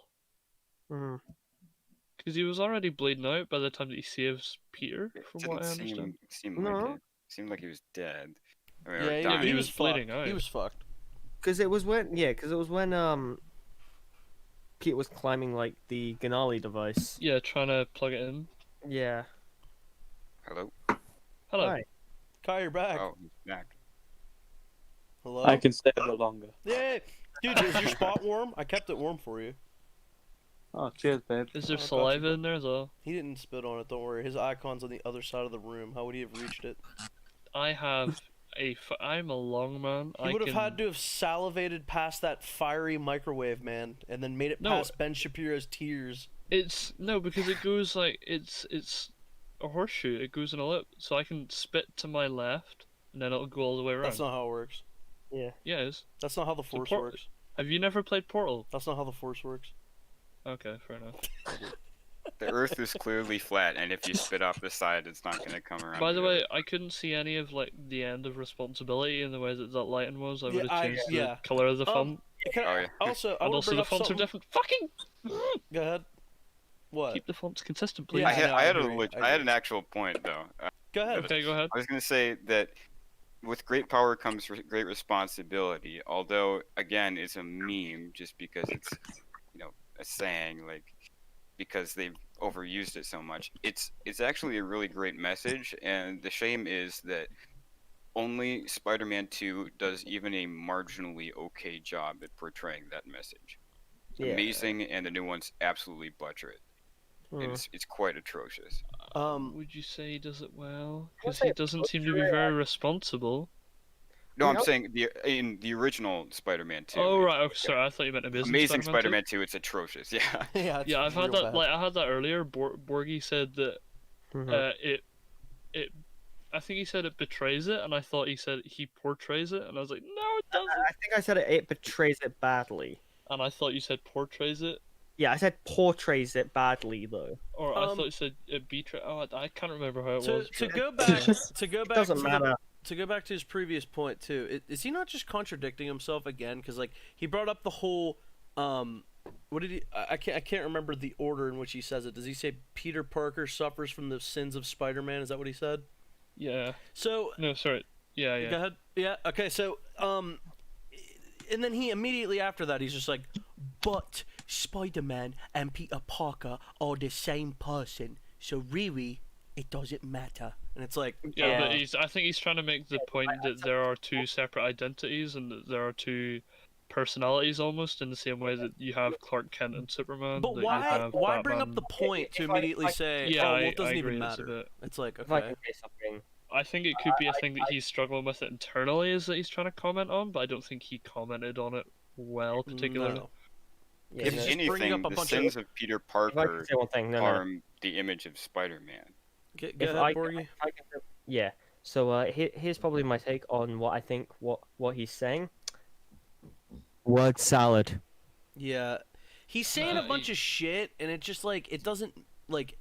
F: Mm.
A: Because he was already bleeding out by the time that he saves Peter, from what I
E: Didn't
A: understand.
E: seem
F: No.
E: like it. Seemed like he was dead. I mean, or
B: Yeah, he,
E: dying.
B: he
A: he
B: was
A: was bleeding
B: fucked.
A: out.
B: He was fucked.
F: Because it was when Peter was climbing like the Ganali device.
A: Yeah, trying to plug it in.
F: Yeah.
E: Hello.
A: Hello.
F: Hi.
B: Kai, you're back.
E: Oh, he's back.
B: Hello.
C: I can stay a bit longer.
B: Yeah, dude, is your spot warm? I kept it warm for you.
C: Oh, cheers, babe.
A: Is there
B: Oh, gotcha.
A: saliva in there as well?
B: He didn't spit on it. Don't worry. His icon's on the other side of the room. How would he have reached it?
A: I have I'm a long man.
B: He would have had to have salivated past that fiery microwave, man, and then made it
A: No.
B: past Ben Shapiro's tears.
A: It's no, because it goes like it's a horseshoe. It goes in a loop, so I can spit to my left, and then it'll go all the way around.
B: That's not how it works.
F: Yeah.
A: Yeah, it is.
B: That's not how the Force
A: Por-
B: works.
A: Have you never played Portal?
B: That's not how the Force works.
A: Okay, fair enough.
E: The Earth is clearly flat, and if you spit off the side, it's not going to come around.
A: By the way, I couldn't see any of like the end of responsibility in the way that lighting was. I would have changed the color of the font.
B: Can I-
E: Oh, yeah.
B: Also, I
A: And
B: wanna
A: also
B: bring
A: the
B: up
A: fonts are
B: something-
A: different. Fucking
B: Go ahead. What?
A: keep the fonts consistent, please.
B: Yeah,
E: I had,
B: know,
E: I had,
B: agree,
E: I had an actual point though.
B: Go ahead.
A: Okay, go ahead.
E: I was going to say that with great power comes great responsibility. Although, again, it's a meme just because it's, a saying, like, because they've overused it so much. It's actually a really great message, and the shame is that only Spider-Man 2 does even a marginally okay job at portraying that message. It's amazing, and the new ones absolutely butcher it. And it's quite atrocious.
A: Would you say he does it well? Because he doesn't seem to be very responsible.
E: No, I'm saying in the original Spider-Man 2.
A: Oh right, oh, sorry, I thought you meant
E: Amazing Spider-Man 2. It's atrocious. Yeah.
B: Yeah,
A: I've had that. Like I had that earlier. Borgie said that it. I think he said it betrays it, and I thought he said he portrays it, and I was like, no, it doesn't.
F: I think I said it betrays it badly.
A: And I thought you said portrays it.
F: Yeah, I said portrays it badly though.
A: Or I thought you said it betrays. Oh, I can't remember how it was.
B: To go back,
F: doesn't matter.
B: To go back to his previous point too, is he not just contradicting himself again? Because like he brought up the whole, what did he? I can't remember the order in which he says it. Does he say Peter Parker suffers from the sins of Spider-Man? Is that what he said?
A: Yeah.
B: So
A: no, sorry. Yeah.
B: Go ahead. Yeah. Okay. So and then he immediately after that he's just like, but Spider-Man and Peter Parker are the same person, so really it doesn't matter. And it's like,
A: yeah, but I think he's trying to make the point that there are two separate identities and that there are two personalities almost in the same way that you have Clark Kent and Superman.
B: But why bring up the point to immediately say,
A: yeah,
B: oh, well, it doesn't
A: agree,
B: even matter? It's like, okay.
A: I think it could be a thing that he's struggling with it internally, is that he's trying to comment on, but I don't think he commented on it well, particularly.
B: No.
E: Yeah, if anything, the sins of Peter Parker harm the image of Spider-Man.
B: Go ahead, Borgie.
F: Yeah. So here's probably my take on what I think what he's saying. Word salad.
B: Yeah, he's saying a bunch of shit, and it just like it doesn't like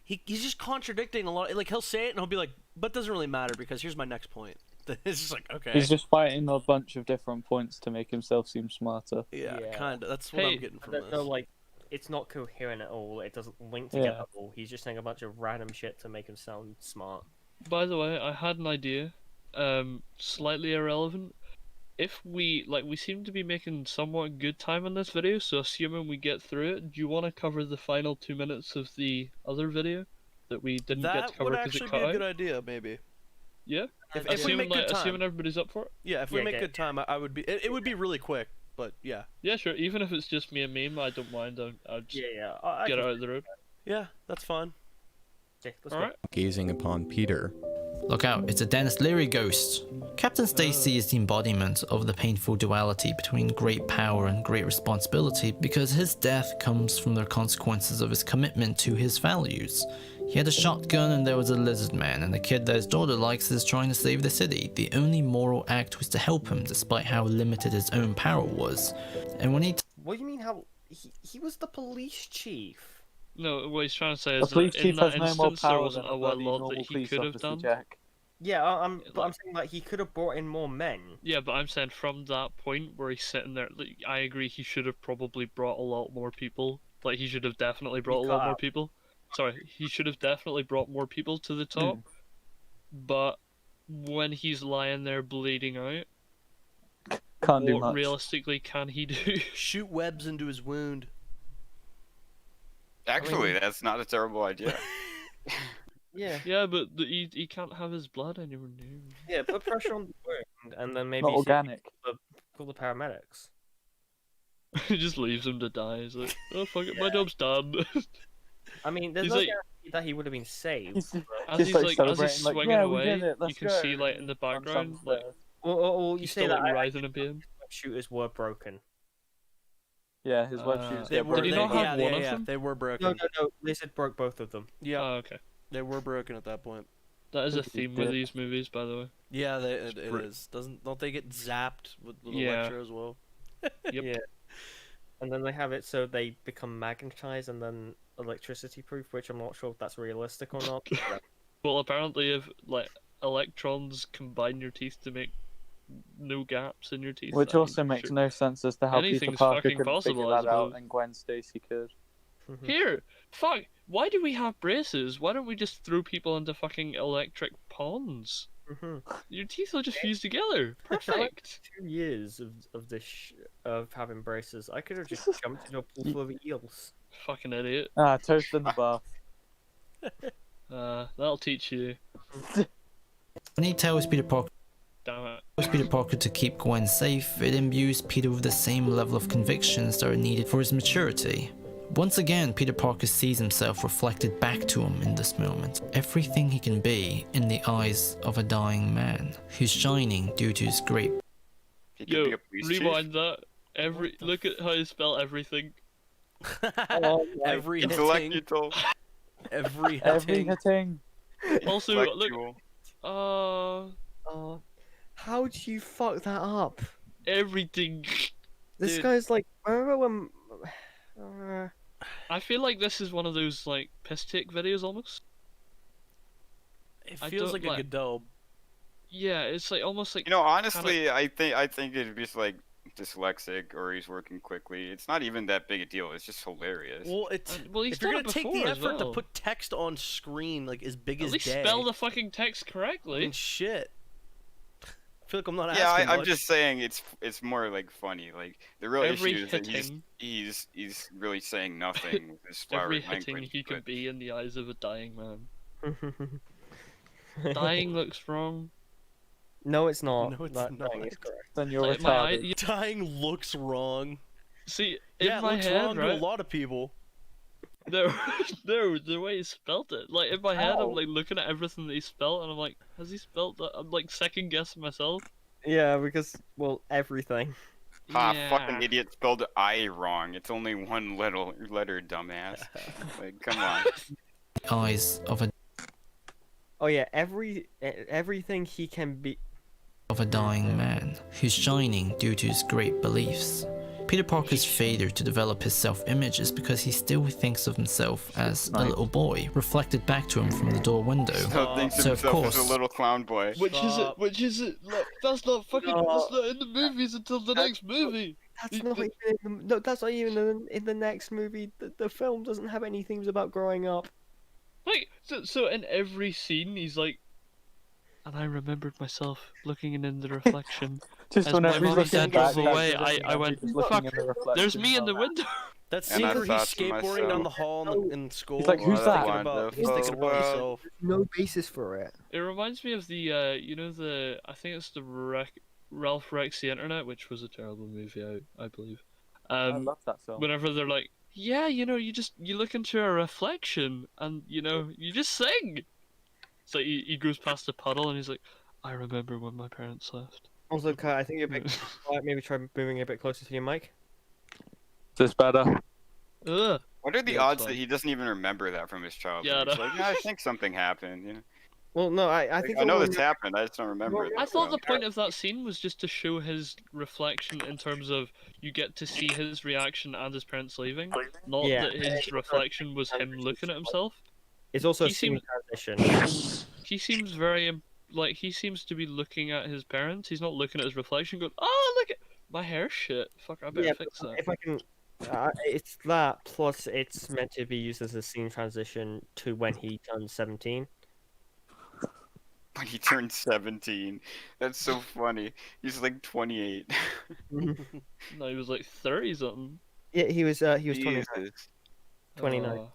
B: he's just contradicting a lot. Like he'll say it, and he'll be like, "But it doesn't really matter because here's my next point." It's just like, okay.
C: He's just fighting a bunch of different points to make himself seem smarter.
B: Yeah. Kind of. That's what I'm getting from this.
F: No, like, it's not coherent at all. It doesn't link together at all. He's just saying a bunch of random shit to make him sound smart.
A: By the way, I had an idea, slightly irrelevant. If we seem to be making somewhat good time on this video, so assuming we get through it, do you want to cover the final 2 minutes of the other video that we didn't get to cover because it cut out?
B: That would actually be a good idea, maybe.
A: Yeah.
B: If we make good time.
A: Assuming everybody's up for it.
B: Yeah, if we make good time, I would be. It would be really quick, but yeah.
A: Yeah, sure. Even if it's just me and meme, I don't mind. I'll just get out of the road.
B: Yeah, that's fine.
F: Okay,
A: all right.
H: Gazing upon Peter.
I: Look out, it's a Dennis Leary ghost. Captain Stacy is the embodiment of the painful duality between great power and great responsibility because his death comes from the consequences of his commitment to his values. He had a shotgun and there was a lizard man, and the kid that his daughter likes is trying to save the city. The only moral act was to help him despite how limited his own power was. And when he...
F: What do you mean how... He was the police chief.
A: No, what he's trying to say is
C: that
A: in that instance there wasn't a lot that he could have done.
C: Jack.
F: Yeah, I'm saying like he could have brought in more men.
A: Yeah, but I'm saying from that point where he's sitting there, like, I agree he should have probably brought a lot more people. Like he should have definitely brought a lot more people. Sorry, he should have definitely brought more people to the top. But when he's lying there bleeding out, what realistically can he do?
B: Shoot webs into his wound.
E: Actually, that's not a terrible idea.
F: Yeah.
A: Yeah, but he can't have his blood anywhere near.
F: Yeah, put pressure on the wound, and then maybe
C: not organic.
F: Call the paramedics.
A: He just leaves him to die. He's like, oh fuck it, my job's done.
F: I mean, there's no guarantee that he would have been saved.
A: As he's swinging away, you can see like in the background, like,
F: well, you say that
A: rising a beam.
F: Shooters were broken.
C: Yeah, his web shooters.
A: Did he not have one of them?
B: They were broken.
F: No. Lizard broke both of them.
B: Yeah.
A: Oh, okay.
B: They were broken at that point.
A: That is a theme with these movies, by the way.
B: Yeah, it is. Don't they get zapped with the lecture as well?
A: Yep.
F: Yeah. And then they have it so they become magnetized and then electricity proof, which I'm not sure if that's realistic or not.
A: Well, apparently, if like electrons combine your teeth to make no gaps in your teeth,
C: which also makes no sense as to how Peter Parker could
A: possible,
C: figure that out and Gwen Stacy could.
A: Here, fuck. Why do we have braces? Why don't we just throw people into fucking electric ponds? Your teeth will just fuse together. Perfect.
F: 2 years of this of having braces. I could have just jumped into a pool full of eels.
A: Fucking idiot.
C: Ah, toast in the bath.
A: That'll teach you.
I: When he tells Peter Parker
A: Damn
I: to keep Gwen safe, it imbues Peter with the same level of convictions that are needed for his maturity. Once again, Peter Parker sees himself reflected back to him in this moment. Everything he can be in the eyes of a dying man, who's shining due to his great...
A: Yo, rewind that. Look at how you spell everything.
B: Every
E: Intellectual.
B: Every
C: hitting.
A: Also, look.
F: How do you fuck that up?
A: Everything.
F: This
A: Dude.
F: guy's like, remember when?
A: I feel like this is one of those like piss take videos almost.
B: It
A: I
B: feels
A: don't
B: like a good dub.
A: Yeah, it's like almost like.
E: You know, honestly, I think it'd be just like dyslexic or he's working quickly. It's not even that big a deal. It's just hilarious.
B: Well, it's
A: he's
B: if you're
A: done
B: gonna
A: it
B: take the
A: before as
B: effort to
A: well.
B: put text on screen like as big
A: At
B: as
A: least
B: day.
A: spell the fucking text
B: I
A: correctly.
B: mean, shit. I feel like I'm not
E: Yeah,
B: asking
E: I'm
B: much.
E: just saying it's more like funny. Like the real
A: Every
E: issue is that
A: hitting-
E: he's really saying nothing with his
A: Every
E: flowery
A: hitting
E: language.
A: he can
E: but-
A: be in the eyes of a dying man. Dying looks wrong.
F: No, it's not.
B: No, it's
F: That
B: not.
F: thing is correct.
C: Then you're
A: Like, my eye-
C: retarded.
B: Dying looks wrong.
A: See, in
B: Yeah, it
A: my
B: looks
A: head,
B: wrong
A: right?
B: to a lot of people.
A: No, no, the way he spelt it. Like in my head, I'm like looking at everything that he spelt, and I'm like, has he spelt that? I'm like second guessing myself.
F: Yeah, because well, everything.
E: Ha,
A: Yeah.
E: fucking idiot spelled I wrong. It's only one little letter, dumbass. Like, come on.
I: eyes of a
F: Oh yeah, everything he can be.
I: of a dying man, who's shining due to his great beliefs. Peter Parker's failure to develop his self-image is because he still thinks of himself as a little boy, reflected back to him from the door window.
E: Still thinks of
I: So of
E: himself as
I: course,
E: a little clown boy.
A: Which is it? Which is it? Like, that's not fucking. That's not in the movies until the next movie.
F: That's not even in the, no, that's not even in the next movie. The film doesn't have any themes about growing up.
A: Like, so in every scene, he's like, and I remembered myself looking in the reflection.
C: Just
A: As
C: whenever
A: my
C: he's
A: mum
C: looking
A: and
C: back,
A: dad drove away, I
C: he's
A: went,
C: just looking
A: fuck,
C: in the reflection.
A: there's me in the window.
B: That
E: And
B: scene
E: I
B: where he's
E: thought to
B: skateboarding down the
E: myself,
B: hall in school.
C: He's like, "Who's that?"
B: He's thinking about himself.
F: No basis for it.
A: It reminds me of the, you know, I think it's the Ralph Wrecks the Internet, which was a terrible movie, I believe.
C: I love that film.
A: Whenever they're like, yeah, you know, you look into a reflection and, you know, you just sing. So he goes past a puddle and he's like, I remember when my parents left.
F: Also, Kai, I think you're a bit quiet. Maybe try moving a bit closer to your mic.
C: Is this better?
A: Ugh.
E: What are the
A: Yeah, it's
E: odds
A: fine.
E: that he doesn't even remember that from his childhood?
A: Yeah,
E: He's
A: no.
E: like, yeah, I think something happened. You know?
F: Well, no, I
E: Like,
F: think
E: I know
F: the
E: this happened. I just don't remember it.
A: I thought the point of that scene was just to show his reflection in terms of you get to see his reaction and his parents leaving, not
F: Yeah.
A: that his reflection was him looking at himself.
F: It's also a
A: He
F: scene
A: seems-
F: transition.
A: He seems very like he seems to be looking at his parents. He's not looking at his reflection, going, "Oh, look at my hair, shit. Fuck, I better
F: Yeah,
A: fix that."
F: if I can, it's that plus it's meant to be used as a scene transition to when he turns 17.
E: When he turned 17. That's so funny. He's like 28.
A: No, he was like 30 something.
F: Yeah, he was 29.
E: Jesus.
F: 29.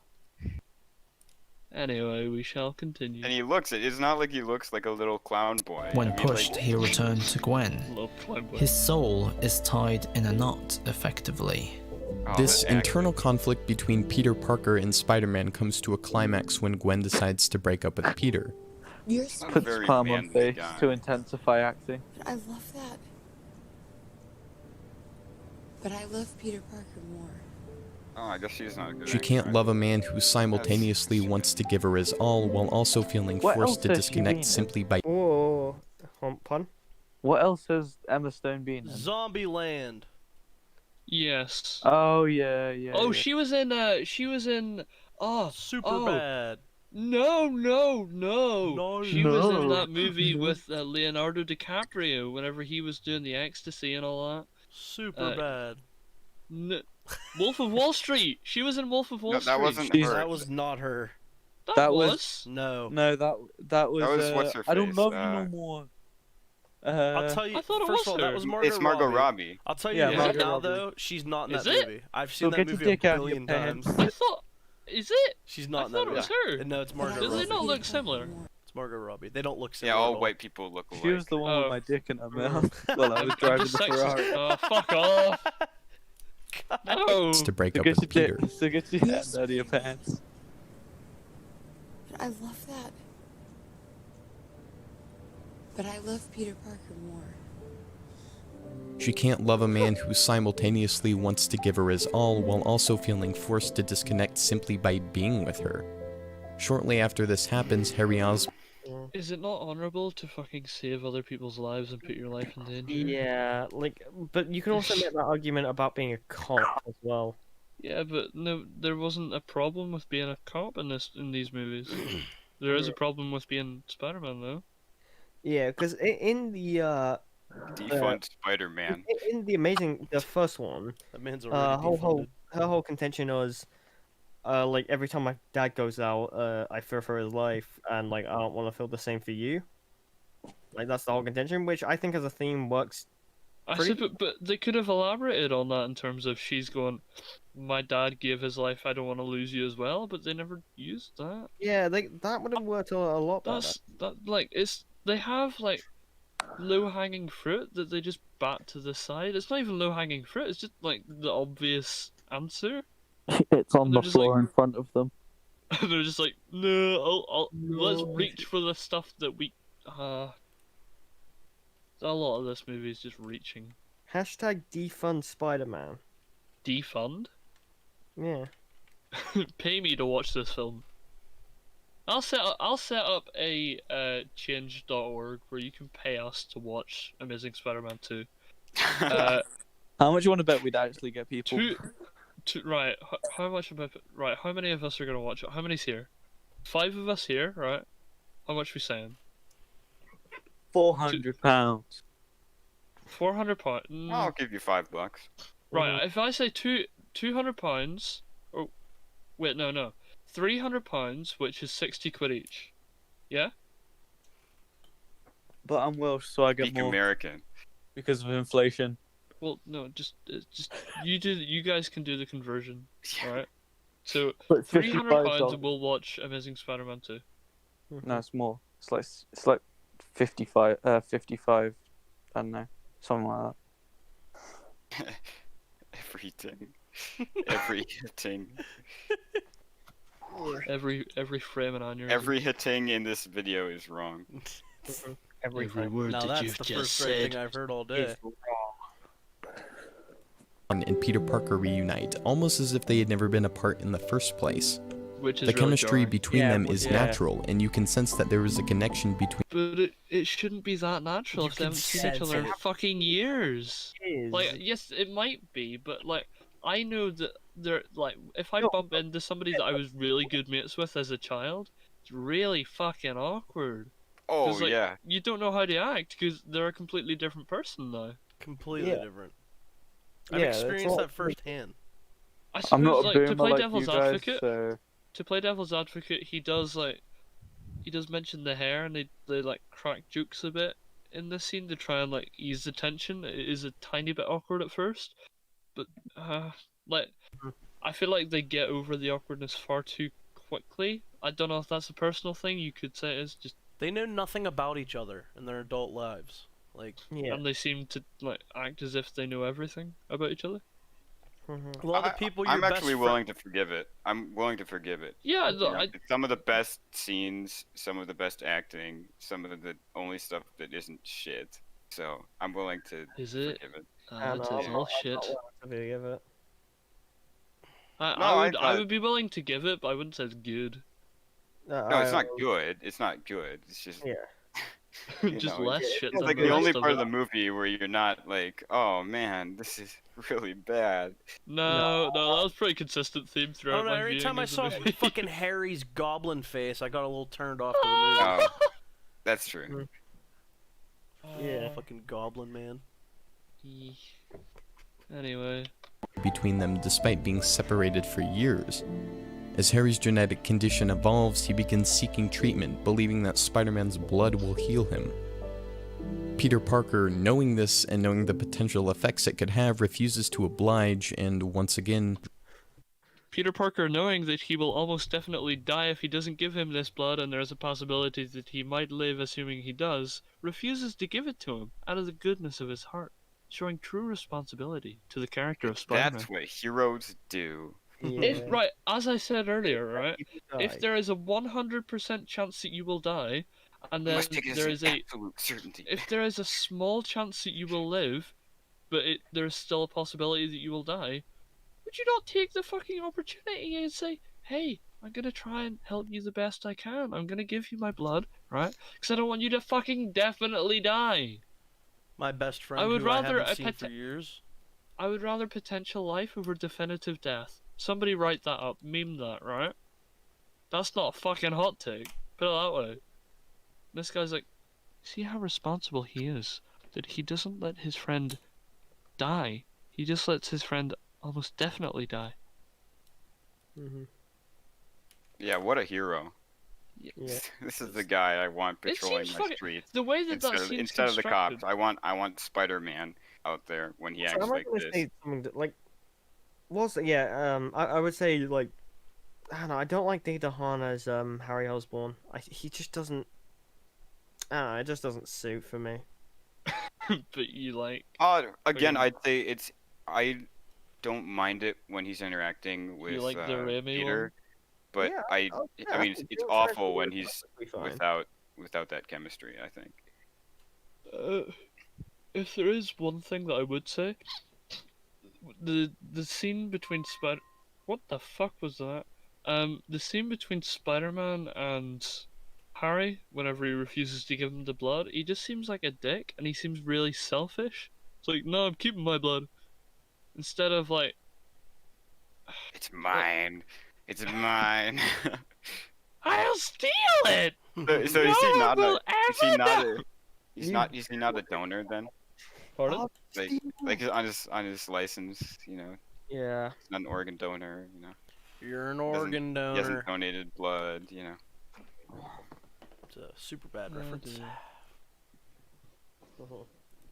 A: Anyway, we shall continue.
E: And he looks it. It's not like he looks like a little clown boy.
I: when
E: I mean,
I: pushed,
E: like,
I: he'll return to Gwen.
A: Love clown boy.
I: His soul is tied in a knot, effectively.
E: oh,
H: This
E: that actor.
H: internal conflict between Peter Parker and Spider-Man comes to a climax when Gwen decides to break up with Peter.
L: You're
E: Not
L: sweet,
C: Puts
E: very
C: palm on
E: manly
C: face
E: guy.
C: to intensify acting.
L: but I love that. But I love Peter Parker more.
E: Oh, I guess she's not a good
H: She can't love a man who simultaneously wants to give her his all while also feeling
C: What else
H: forced to
C: has she
H: disconnect
C: been in?
H: simply by
F: Oh, pun?
C: What else has Emma Stone been in?
B: Zombie Land.
A: Yes.
C: Oh yeah.
A: Oh,
C: yeah.
A: she was in. Oh,
B: Super bad.
A: No.
B: No,
A: She was in
C: no.
A: that movie with Leonardo DiCaprio whenever he was doing the ecstasy and all that.
B: Super bad.
A: Wolf of Wall Street. She was in Wolf of Wall
E: No,
A: Street.
E: that wasn't
C: She's-
E: her.
B: That was not her.
C: That was
B: No.
C: no, that was.
E: what's her
C: I don't
E: face,
C: love you no more.
B: I'll tell you.
A: I thought it
B: First
A: was
B: of all, that
A: her.
B: was Margot
E: It's Margot Robbie.
B: I'll tell you
C: Yeah,
B: right
C: Margot
B: now,
C: Robbie.
B: though, she's not in
A: Is
B: that
A: it?
B: movie. I've
C: So
B: seen that
C: get your
B: movie a
C: dick out of your
B: billion
C: pants.
B: times.
A: I thought. Is it?
B: She's
A: I
B: not in that
A: thought it
B: movie.
A: was her.
B: No, it's Margot
A: Do they
B: Robbie.
A: not look similar?
B: It's Margot Robbie. They don't look
E: Yeah,
B: similar.
E: all
B: at all.
E: white people look alike.
C: She was the one
A: Oh.
C: with my dick in her mouth while I was
A: I'm
C: driving
A: just
C: the
A: sexist.
C: Ferrari.
A: Oh, fuck off. No.
H: To break
C: So
H: up
C: get
H: with
C: your
H: Peter.
C: dick. So get your hand out of your pants.
L: But I love that. But I love Peter Parker more.
H: She can't love a man who simultaneously wants to give her his all while also feeling forced to disconnect simply by being with her. Shortly after this happens, Harry Osborn
A: Is it not honorable to fucking save other people's lives and put your life in danger?
F: Yeah, like, but you can also make that argument about being a cop as well.
A: Yeah, but no, there wasn't a problem with being a cop in these movies. There is a problem with being Spider-Man, though.
F: Yeah, because in the
E: Defund Spider-Man.
F: in the first one,
B: That man's already defunded.
F: her whole contention was, like every time my dad goes out, I fear for his life, and like I don't want to feel the same for you. Like that's the whole contention, which I think as a theme works.
A: I said, but they could have elaborated on that in terms of she's going, my dad gave his life, I don't want to lose you as well, but they never used that.
F: Yeah, that would have worked a lot better.
A: They have like low-hanging fruit that they just bat to the side. It's not even low-hanging fruit, it's just like the obvious answer.
C: It's on
A: They're
C: the
A: just
C: floor in front of them.
A: They're just like, no, let's reach for the stuff that we. A lot of this movie is just reaching.
F: Hashtag defund Spider-Man.
A: Defund?
F: Yeah.
A: Pay me to watch this film. I'll set up a change.org where you can pay us to watch Amazing Spider-Man 2.
C: How much you want to bet we'd actually get people?
A: Right, how much am I? Right, how many of us are gonna watch it? How many's here? 5 of us here, right? How much we saying?
C: £400.
A: £400.
E: I'll give you $5.
A: Right, if I say £200, oh, wait, no, £300, which is £60 each. Yeah.
C: But I'm Welsh, so I get
E: Speak
C: more
E: American.
C: because of inflation.
A: Well, no, just you guys can do the conversion, alright? So
C: But
A: £300
C: $55.
A: we'll watch Amazing Spider-Man 2.
C: No, it's more. It's like 55. I don't know, something like that.
E: Every hitting.
A: Every frame and aneurysm.
E: Every hitting in this video is wrong.
F: Every
B: word now that's the first right thing I've heard all day.
H: and Peter Parker reunite, almost as if they had never been apart in the first place.
A: Which is
H: The
A: really
H: chemistry
A: jarring.
H: between them is natural, and you can sense that there is a connection between.
A: But it shouldn't be that natural
B: You
A: if they
B: can
A: haven't seen each
B: sense
A: other in
B: it.
A: fucking years.
F: Is.
A: Like, yes, it might be, but like, I know that they're like, if I bump into somebody that I was really good mates with as a child, it's really fucking awkward.
E: Oh
A: 'Cause, like,
E: yeah.
A: You don't know how to act because they're a completely different person now.
B: Completely
F: Yeah.
B: different. I've
F: Yeah, it's
B: experienced
F: all-
B: that firsthand.
A: I suppose,
C: I'm not a
A: like, to
C: boomer
A: play
C: like
A: devil's
C: you guys,
A: advocate,
C: so
A: to play devil's advocate, he does mention the hair, and they like crack jokes a bit in this scene to try and like ease the tension. It is a tiny bit awkward at first, but like I feel like they get over the awkwardness far too quickly. I don't know if that's a personal thing. You could say it's just,
B: They know nothing about each other in their adult lives. Like,
F: Yeah.
A: and they seem to like act as if they know everything about each other.
F: Mhm.
B: a lot of the people you're
E: I'm
B: best
E: actually
B: fri-
E: willing to forgive it. I'm willing to forgive it.
A: Yeah,
E: You
A: no,
E: know, it's some of the best scenes, some of the best acting, some of the only stuff that isn't shit. So I'm willing to
A: is it?
E: forgive it.
F: I
A: It's
F: know,
A: all shit.
F: I'm not willing to forgive it.
A: I would
E: thought-
A: be willing to give it, but I wouldn't say it's good.
E: No, it's not good. It's not good. It's just
F: Yeah.
E: you
A: Just
E: know,
A: less
E: it's
A: shit.
E: It's
A: than
E: like
A: the
E: the only
A: rest
E: part of
A: it.
E: the movie where you're not like, oh man, this is really bad.
A: No, that was pretty consistent theme
B: I
A: throughout
B: don't know,
A: my
B: every
A: viewing
B: time I
A: of the
B: saw
A: movie.
B: fucking Harry's goblin face, I got a little turned off to the movie.
E: Oh, that's true.
F: Yeah.
B: Fucking goblin man.
A: Anyway,
H: between them despite being separated for years. As Harry's genetic condition evolves, he begins seeking treatment, believing that Spider-Man's blood will heal him. Peter Parker, knowing this and knowing the potential effects it could have, refuses to oblige, and once again,
A: Peter Parker, knowing that he will almost definitely die if he doesn't give him this blood, and there's a possibility that he might live assuming he does, refuses to give it to him out of the goodness of his heart, showing true responsibility to the character of Spider-Man.
E: That's what heroes do.
A: If, right, as I said earlier, right,
F: Die.
A: if there is a 100% chance that you will die, and
E: You
A: then
E: must take it
A: there
E: as
A: is a
E: absolute certainty.
A: if there is a small chance that you will live, but there is still a possibility that you will die, would you not take the fucking opportunity and say, hey, I'm gonna try and help you the best I can. I'm gonna give you my blood, right? Because I don't want you to fucking definitely die.
B: My best friend,
A: I would
B: who
A: rather
B: I haven't
A: a
B: seen
A: pet-
B: for years.
A: I would rather potential life over definitive death. Somebody write that up, meme that, right? That's not a fucking hot take. Put it that way. This guy's like, see how responsible he is? That he doesn't let his friend die. He just lets his friend almost definitely die.
F: Mm-hmm.
E: Yeah, what a hero.
F: Yeah.
E: This is the guy I want
A: It
E: patrolling
A: seems
E: my
A: fucking-
E: streets.
A: The way that
E: Instead
A: that
E: of,
A: seems
E: instead of the cops,
A: constructed.
E: I want Spider-Man out there when he
F: So
E: acts
F: am I
E: like
F: gonna
E: this.
F: say something like, was yeah? I would say like, I don't know. I don't like Data Han as Harry Osborn. He just doesn't. I don't know. It just doesn't suit for me.
A: But you like.
E: Again,
A: Okay.
E: I'd say I don't mind it when he's interacting with
A: like the Raimi
E: Peter,
A: one?
E: but
F: Yeah,
E: I
F: yeah,
E: mean
F: think
E: it's
F: the
E: awful
F: interaction
E: when
F: was
E: he's
F: perfectly fine.
E: without that chemistry, I think.
A: If there is one thing that I would say, the scene between what the fuck was that? The scene between Spider-Man and Harry, whenever he refuses to give him the blood, he just seems like a dick, and he seems really selfish. It's like, no, I'm keeping my blood, instead of like,
E: It's mine. It's mine.
A: I'll steal it.
E: So
A: no
E: is he
A: one
E: not
A: will
E: is he
A: ever
E: not
A: know.
E: is he not a donor then?
A: Pardon?
E: Like on his license, you know,
F: Yeah.
E: he's not an organ donor, you know.
B: You're an
E: Doesn't-
B: organ
E: He
B: donor.
E: hasn't donated blood, you know.
B: It's a super bad
A: Oh,
B: reference.
A: dear.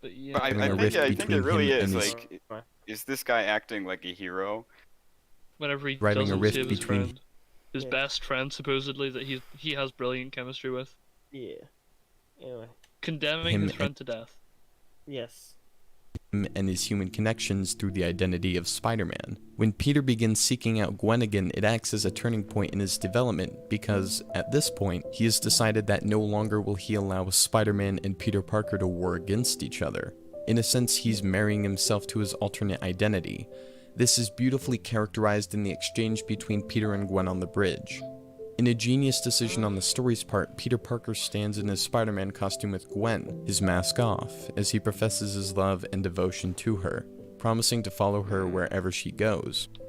A: But yeah,
E: But
H: Having a
E: I
H: rift
E: think it
H: between
E: really
H: him
E: is
H: and his-
E: like, is this guy acting like a hero?
A: whenever he
H: Writing a
A: doesn't
H: rift
A: save his
H: between-
A: friend, his
F: Yeah.
A: best friend supposedly that he has brilliant chemistry with,
F: Yeah. Anyway.
A: condemning
H: Him
A: his
H: and-
A: friend to death.
F: Yes.
H: him and his human connections through the identity of Spider-Man. When Peter begins seeking out Gwen again, it acts as a turning point in his development because, at this point, he has decided that no longer will he allow Spider-Man and Peter Parker to war against each other. In a sense, he's marrying himself to his alternate identity. This is beautifully characterized in the exchange between Peter and Gwen on the bridge. In a genius decision on the story's part, Peter Parker stands in his Spider-Man costume with Gwen, his mask off, as he professes his love and devotion to her, promising to follow her wherever she goes.
A: Do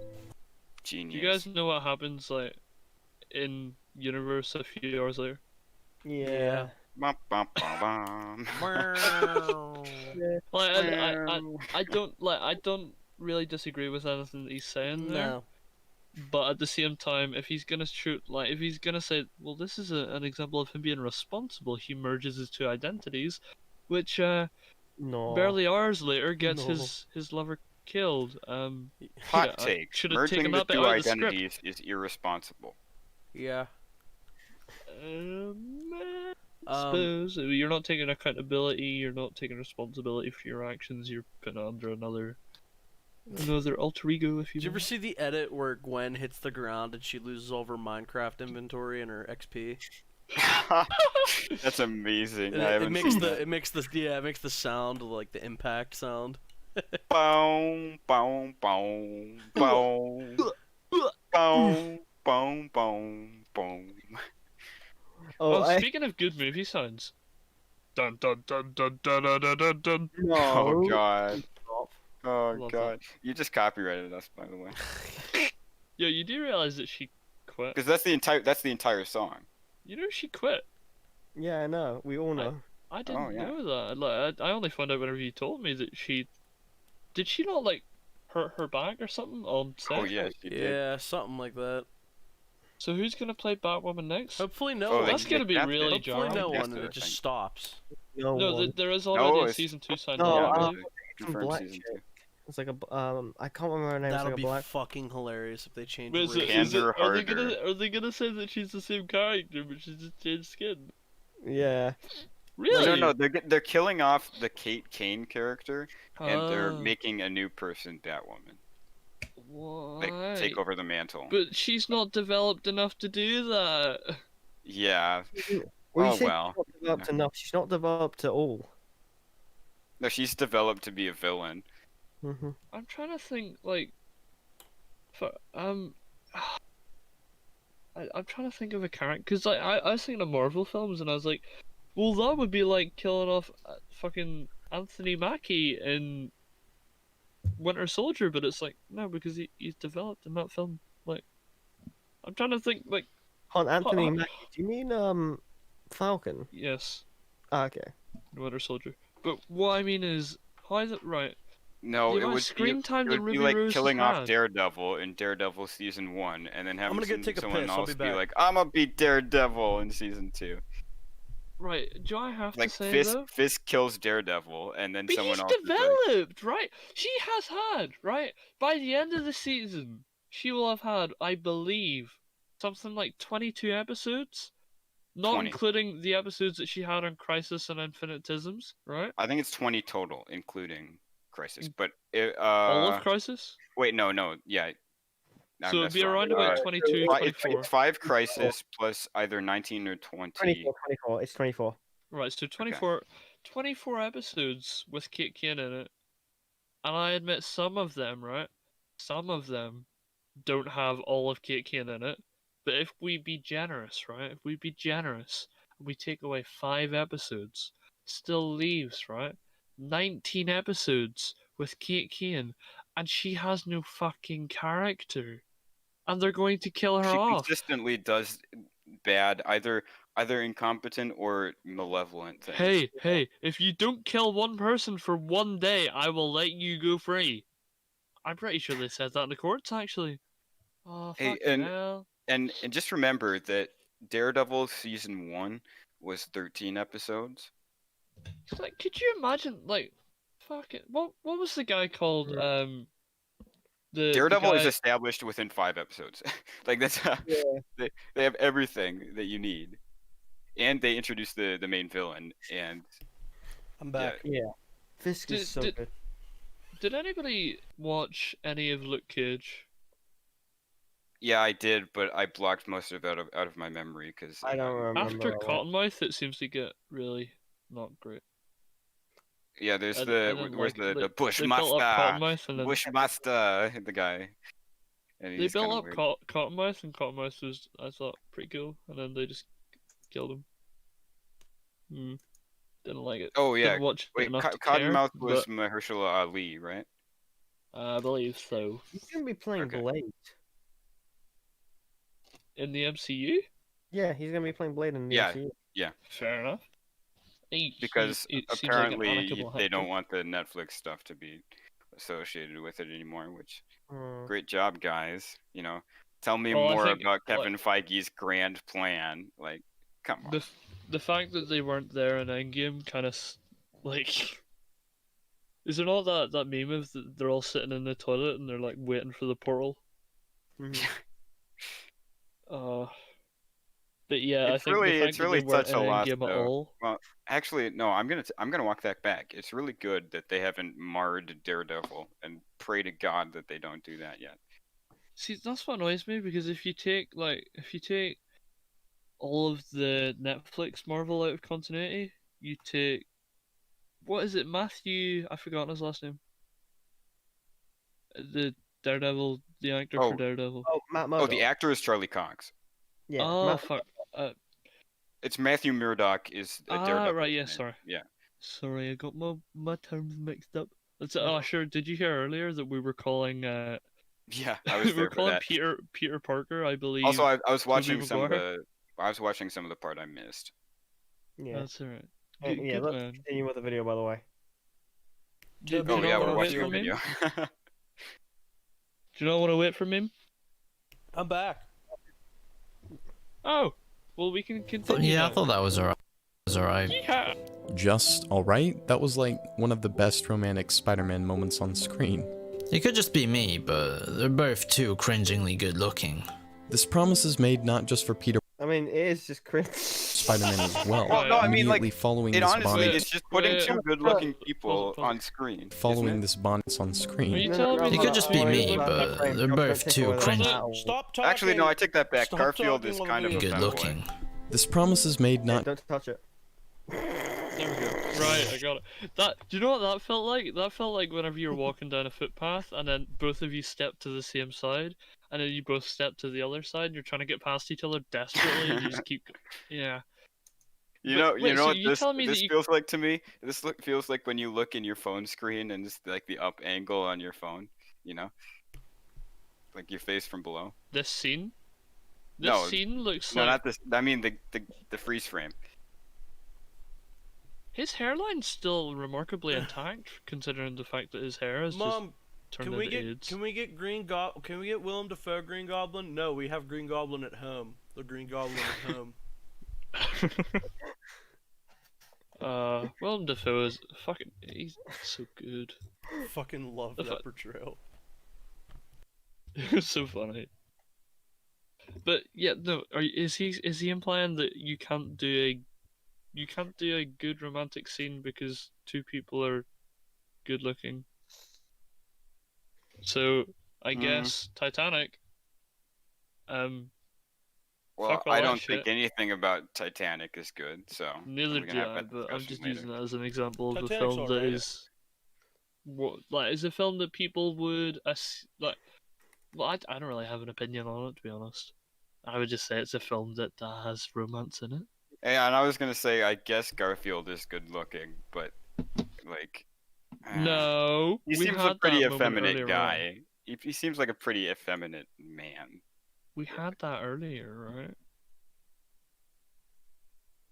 E: Genius.
A: you guys know what happens like in universe a few hours later?
F: Yeah.
E: Bum, bum, bum, bum.
A: Like I don't really disagree with anything that he's saying there.
B: No.
A: But at the same time, if he's gonna if he's gonna say, well, this is an example of him being responsible, he merges his two identities, which
F: No.
A: barely hours later gets
F: No.
A: his lover killed.
E: Hot
A: I
E: take.
A: should have
E: Merging
A: taken
E: the
A: that bit
E: two
A: out of the script.
E: identities is irresponsible.
B: Yeah.
A: I suppose you're not taking accountability, you're not taking responsibility for your actions, you're putting it under another alter ego, if you
B: Did you
A: will.
B: ever see the edit where Gwen hits the ground and she loses all of her Minecraft inventory and her XP?
E: That's amazing.
B: And
E: I
B: it
E: haven't
B: makes
E: seen
B: the
E: that.
B: it makes the sound like the impact sound.
E: Boom, boom, boom, boom, boom, boom, boom, boom.
A: Oh, speaking of good movie sounds. Dun dun dun dun dun dun dun dun dun.
E: Oh god. Oh
A: Love
E: god. You just copyrighted us, by the way.
A: Yo, you do realize that she quit?
E: Because that's the entire song.
A: You know she quit.
F: Yeah, I know. We all know.
A: I didn't
E: Oh, yeah.
A: know that. Like, I only found out whenever you told me that she. Did she not like hurt her back or something on set?
E: Oh yeah, she did.
B: Yeah, something like that.
A: So who's gonna play Batwoman next?
B: Hopefully no
E: Oh,
B: one.
A: That's gonna be
E: cast
A: really
E: it.
B: Hopefully
A: jarring.
B: no
E: Cast
B: one, and
E: it,
B: it
E: I
B: just
E: think.
B: stops.
F: No
A: No,
F: one.
A: there is already a
E: it's-
A: season 2 signed
F: No,
A: up, I
E: Yeah,
A: believe.
E: confirmed
F: black
E: season
F: chick.
E: 2.
F: It's like a I can't remember her name. It's
B: That'll
F: like a
B: be
F: black.
B: fucking hilarious if they change
A: Wait,
B: race.
E: Kander
A: are they gonna say that she's the same character but she's just changed skin?
F: Yeah.
A: Really?
E: No, they're killing off the Kate Kane character, and they're
A: Ah,
E: making a new person Batwoman. Like,
A: why?
E: take over the mantle.
A: But she's not developed enough to do that.
E: Yeah.
F: Well, you
E: Oh
F: say
E: well.
F: she's not developed enough. She's not developed at all.
E: No, she's developed to be a villain.
F: Mm-hmm.
A: I'm trying to think, like, for, I'm trying to think of a character, because like, I was thinking of Marvel films, and I was like, well, that would be like killing off fucking Anthony Mackie in Winter Soldier, but it's like, no, because he's developed in that film. Like, I'm trying to think, like,
F: On Anthony Mackie, do you mean Falcon?
A: yes,
F: Okay.
A: Winter Soldier. But what I mean is, how is it right?
E: No,
A: The
E: it
A: amount of
E: would
A: screen time
E: it
A: that
E: would be
A: Ruby
E: like
A: Rose
E: killing
A: has
E: off
A: had.
E: Daredevil in Daredevil season 1, and then having
B: gonna go take a
E: someone
B: piss, I'll
E: else
B: be
E: be
B: back.
E: like, "I'm gonna be Daredevil" in season 2.
A: Right? Do I have
E: Like
A: to say
E: Fisk,
A: though?
E: Fisk kills Daredevil, and then
A: But
E: someone
A: he's
E: else is like,
A: developed, right? She has had, right? By the end of the season, she will have had, I believe, something like 22 episodes, not
E: 20.
A: including the episodes that she had on Crisis and Infinitisms, right?
E: I think it's 20 total, including Crisis. But
A: All of Crisis?
E: wait, no, yeah,
A: So it'd
E: that's
A: be
E: wrong.
A: around about 22,
E: It's
A: 24.
E: 5 Crisis plus either 19 or 20.
F: 24. It's 24.
A: Right, so 24 episodes with Kate Kane in it. And I admit some of them, right? Some of them don't have all of Kate Kane in it. But if we be generous, right? If we be generous and we take away 5 episodes, still leaves, right? 19 episodes with Kate Kane, and she has no fucking character. And they're going to kill her
E: She
A: off.
E: consistently does bad, either incompetent or malevolent things.
A: Hey, if you don't kill one person for one day, I will let you go free. I'm pretty sure they said that in the courts, actually. Oh,
E: Hey,
A: fucking hell.
E: And just remember that Daredevil season 1 was 13 episodes.
A: Like, could you imagine, like, fuck it. What was the guy called?
E: Daredevil
A: the
E: is
A: guy...
E: established within 5 episodes. Like that's how they have everything that you need, and they introduce the main villain. And
B: I'm back.
F: Yeah. Fisk is so good.
A: Did anybody watch any of Luke Cage?
E: Yeah, I did, but I blocked most of it out of my memory because
F: I don't remember.
A: After Cottonmouth, it seems to get really not great.
E: Yeah, there's
A: And
E: the
A: then,
E: where's
A: like,
E: the
A: they built up
E: Bushmaster,
A: Cottonmouth, and then
E: Bushmaster, the guy. And
A: they
E: he's
A: built
E: kinda
A: up
E: weird.
A: Cottonmouth, and Cottonmouth was, I thought, pretty cool, and then they just killed him. Didn't like it.
E: Oh yeah,
A: Didn't watch it
E: wait,
A: enough to
E: Cottonmouth
A: care,
E: was
A: but
E: Mahershala Ali, right?
A: I believe so.
F: He's gonna be playing
E: Okay.
F: Blade.
A: In the MCU?
F: Yeah, he's gonna be playing Blade in the
E: Yeah.
F: MCU.
E: Yeah,
A: Fair enough.
E: because
A: He seems like an
E: apparently
A: amicable
E: they
A: actor.
E: don't want the Netflix stuff to be associated with it anymore. Which
F: Mm.
E: great job, guys. You know, tell me
A: Well, I
E: more
A: think,
E: about Kevin Feige's grand plan. Like, come on.
A: The fact that they weren't there in Endgame kind of like. Is there not that meme of they're all sitting in the toilet and they're like waiting for the portal?
F: Mhm.
A: But yeah,
E: It's
A: I think
E: really-
A: the fact
E: it's
A: that
E: really
A: they weren't
E: such
A: in
E: a loss,
A: Endgame at
E: though.
A: all.
E: Well, actually, no. I'm gonna walk that back. It's really good that they haven't marred Daredevil, and pray to God that they don't do that yet.
A: See, that's what annoys me because if you take all of the Netflix Marvel out of continuity, you take what is it, Matthew? I've forgotten his last name. The Daredevil, the actor for Daredevil.
F: Oh, Matt
E: Oh,
F: Murdock.
E: the actor is Charlie Cox.
F: Yeah.
A: Oh
F: Matt-
A: fuck.
E: It's Matthew Murdock is Daredevil.
A: Right. Yeah.
E: name.
A: Sorry.
E: Yeah.
A: Sorry, I got my terms mixed up. Sure. Did you hear earlier that we were calling
E: Yeah, I was
A: we
E: there
A: were
E: for
A: calling
E: that.
A: Peter Parker, I believe.
E: Also, I was watching
A: Tobey
E: some of
A: Maguire?
E: the part I missed.
F: Yeah.
A: That's alright.
F: Yeah,
A: Good
F: let's
A: man.
F: continue with the video, by the way.
A: Do
E: Oh
A: you
E: yeah,
A: not
E: we're
A: wanna wait
E: watching
A: for
E: a
A: me?
E: video.
A: Do you not want to wait for me?
B: I'm back.
A: Oh, well, we can continue.
I: Yeah, I
A: now.
I: thought that was alright.
A: Yeah.
H: Just alright? That was like one of the best romantic Spider-Man moments on screen.
I: It could just be me, but they're both too cringingly good looking.
H: This promise is made not just for Peter
F: I mean, it is just cringe.
H: Spider-Man as well.
E: Well, no, I mean, like,
H: Immediately following
E: it
H: this
E: honestly
H: bonding,
E: is just putting two good-looking people on screen.
H: following this bonding on
A: Are
H: screen.
A: you telling me
I: It could just be me,
F: no,
I: but
F: no,
I: they're
F: no,
I: both
F: no,
I: too
F: no, no,
I: cringe.
F: no.
B: Stop talking.
E: Actually, no, I take that back.
B: Stop
E: Garfield
B: talking
E: is
B: while
E: kind of
B: the
E: a
I: Good
B: video's
E: femboy.
I: looking.
H: This promise is made
F: Yeah,
H: not
F: don't touch it.
A: There we go. Right, I got it. That. Do you know what that felt like? That felt like whenever you were walking down a footpath, and then both of you stepped to the same side, and then you both step to the other side. And you're trying to get past each other desperately, and you just keep. Yeah.
E: You
A: But
E: know,
A: wait, so
E: what
A: you telling me that
E: this
A: you-
E: feels like to me? This feels like when you look in your phone screen and it's like the up angle on your phone. You know, like your face from below.
A: This scene. This
E: No,
A: scene looks
E: No,
A: like
E: not this. I mean the freeze frame.
A: his hairline's still remarkably intact, considering the fact that his hair is
B: Mom,
A: just turned
B: can we
A: into
B: get
A: AIDS.
B: can we get Can we get Willem Dafoe Green Goblin? No, we have Green Goblin at home. The Green Goblin at home.
A: Willem Dafoe is fucking. He's so good.
B: Fucking love
A: The fu-
B: that portrayal.
A: It's so funny. But yeah, no. Is he implying that you can't do a good romantic scene because two people are good looking? So I guess Titanic.
E: Well,
A: Fuck all
E: I
A: that
E: don't
A: shit.
E: think anything about Titanic is good. So
A: Neither
E: we're gonna
A: do
E: have
A: I,
E: that
A: but I'm
E: discussion
A: just
E: later.
A: using that as an example of a
B: Titanic's
A: film that
B: alright.
A: is is a film that people would like. Well, I don't really have an opinion on it, to be honest. I would just say it's a film that has romance in it.
E: Yeah, and I was gonna say I guess Garfield is good looking, but like.
A: No,
E: He
A: we
E: seems
A: had
E: a pretty
A: that moment
E: effeminate
A: earlier
E: guy. He seems like a pretty effeminate man.
A: We had that earlier,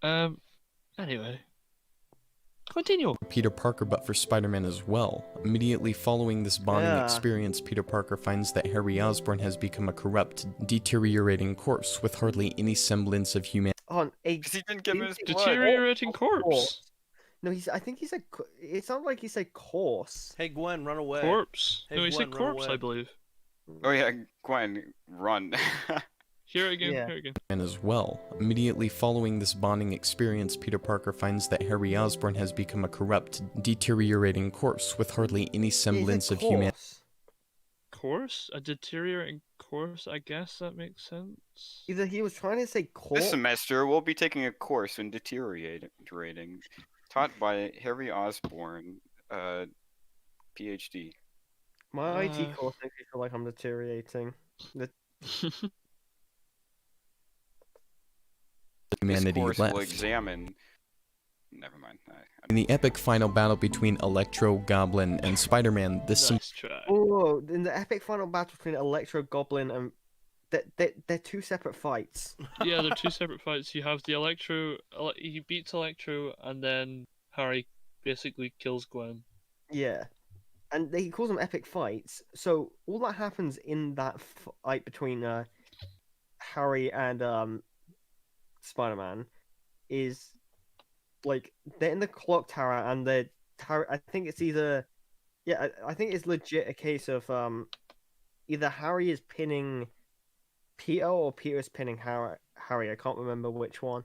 A: right? Anyway, continue.
H: Peter Parker but for Spider-Man as well. Immediately following this bonding
F: Yeah.
H: experience, Peter Parker finds that Harry Osborn has become a corrupt, deteriorating corpse with hardly any semblance of humanity.
F: On a
E: Because he didn't give him his blood.
A: Deteriorating corpse.
F: No, I think he said. It sounded like he said course.
B: Hey Gwen, run away.
A: Corpse.
B: Hey,
A: No, he said
B: Gwen, run
A: corpse,
B: away.
A: I believe.
E: Oh yeah, Gwen, run.
A: Hear it again.
F: Yeah.
A: Hear it again.
H: And as well, immediately following this bonding experience, Peter Parker finds that Harry Osborn has become a corrupt, deteriorating corpse with hardly any semblance of humanity.
A: Course? A deteriorating course? I guess that makes sense.
F: Either he was trying to say course.
E: This semester, we'll be taking a course in deteriorating, taught by Harry Osborn, PhD.
F: My IT course makes me feel like I'm deteriorating.
H: Humanity
E: This course
H: left.
E: will examine. Never mind.
H: In the epic final battle between Electro, Goblin, and Spider-Man, this
A: Nice try.
F: Oh, in the epic final battle between Electro, Goblin, and they're two separate fights.
A: Yeah, they're two separate fights. You have the he beats Electro, and then Harry basically kills Gwen.
F: Yeah, and he calls them epic fights. So all that happens in that fight between Harry and Spider-Man is like they're in the clock tower, and I think it's either I think it's legit a case of either Harry is pinning Peter or Peter is pinning Harry. I can't remember which one.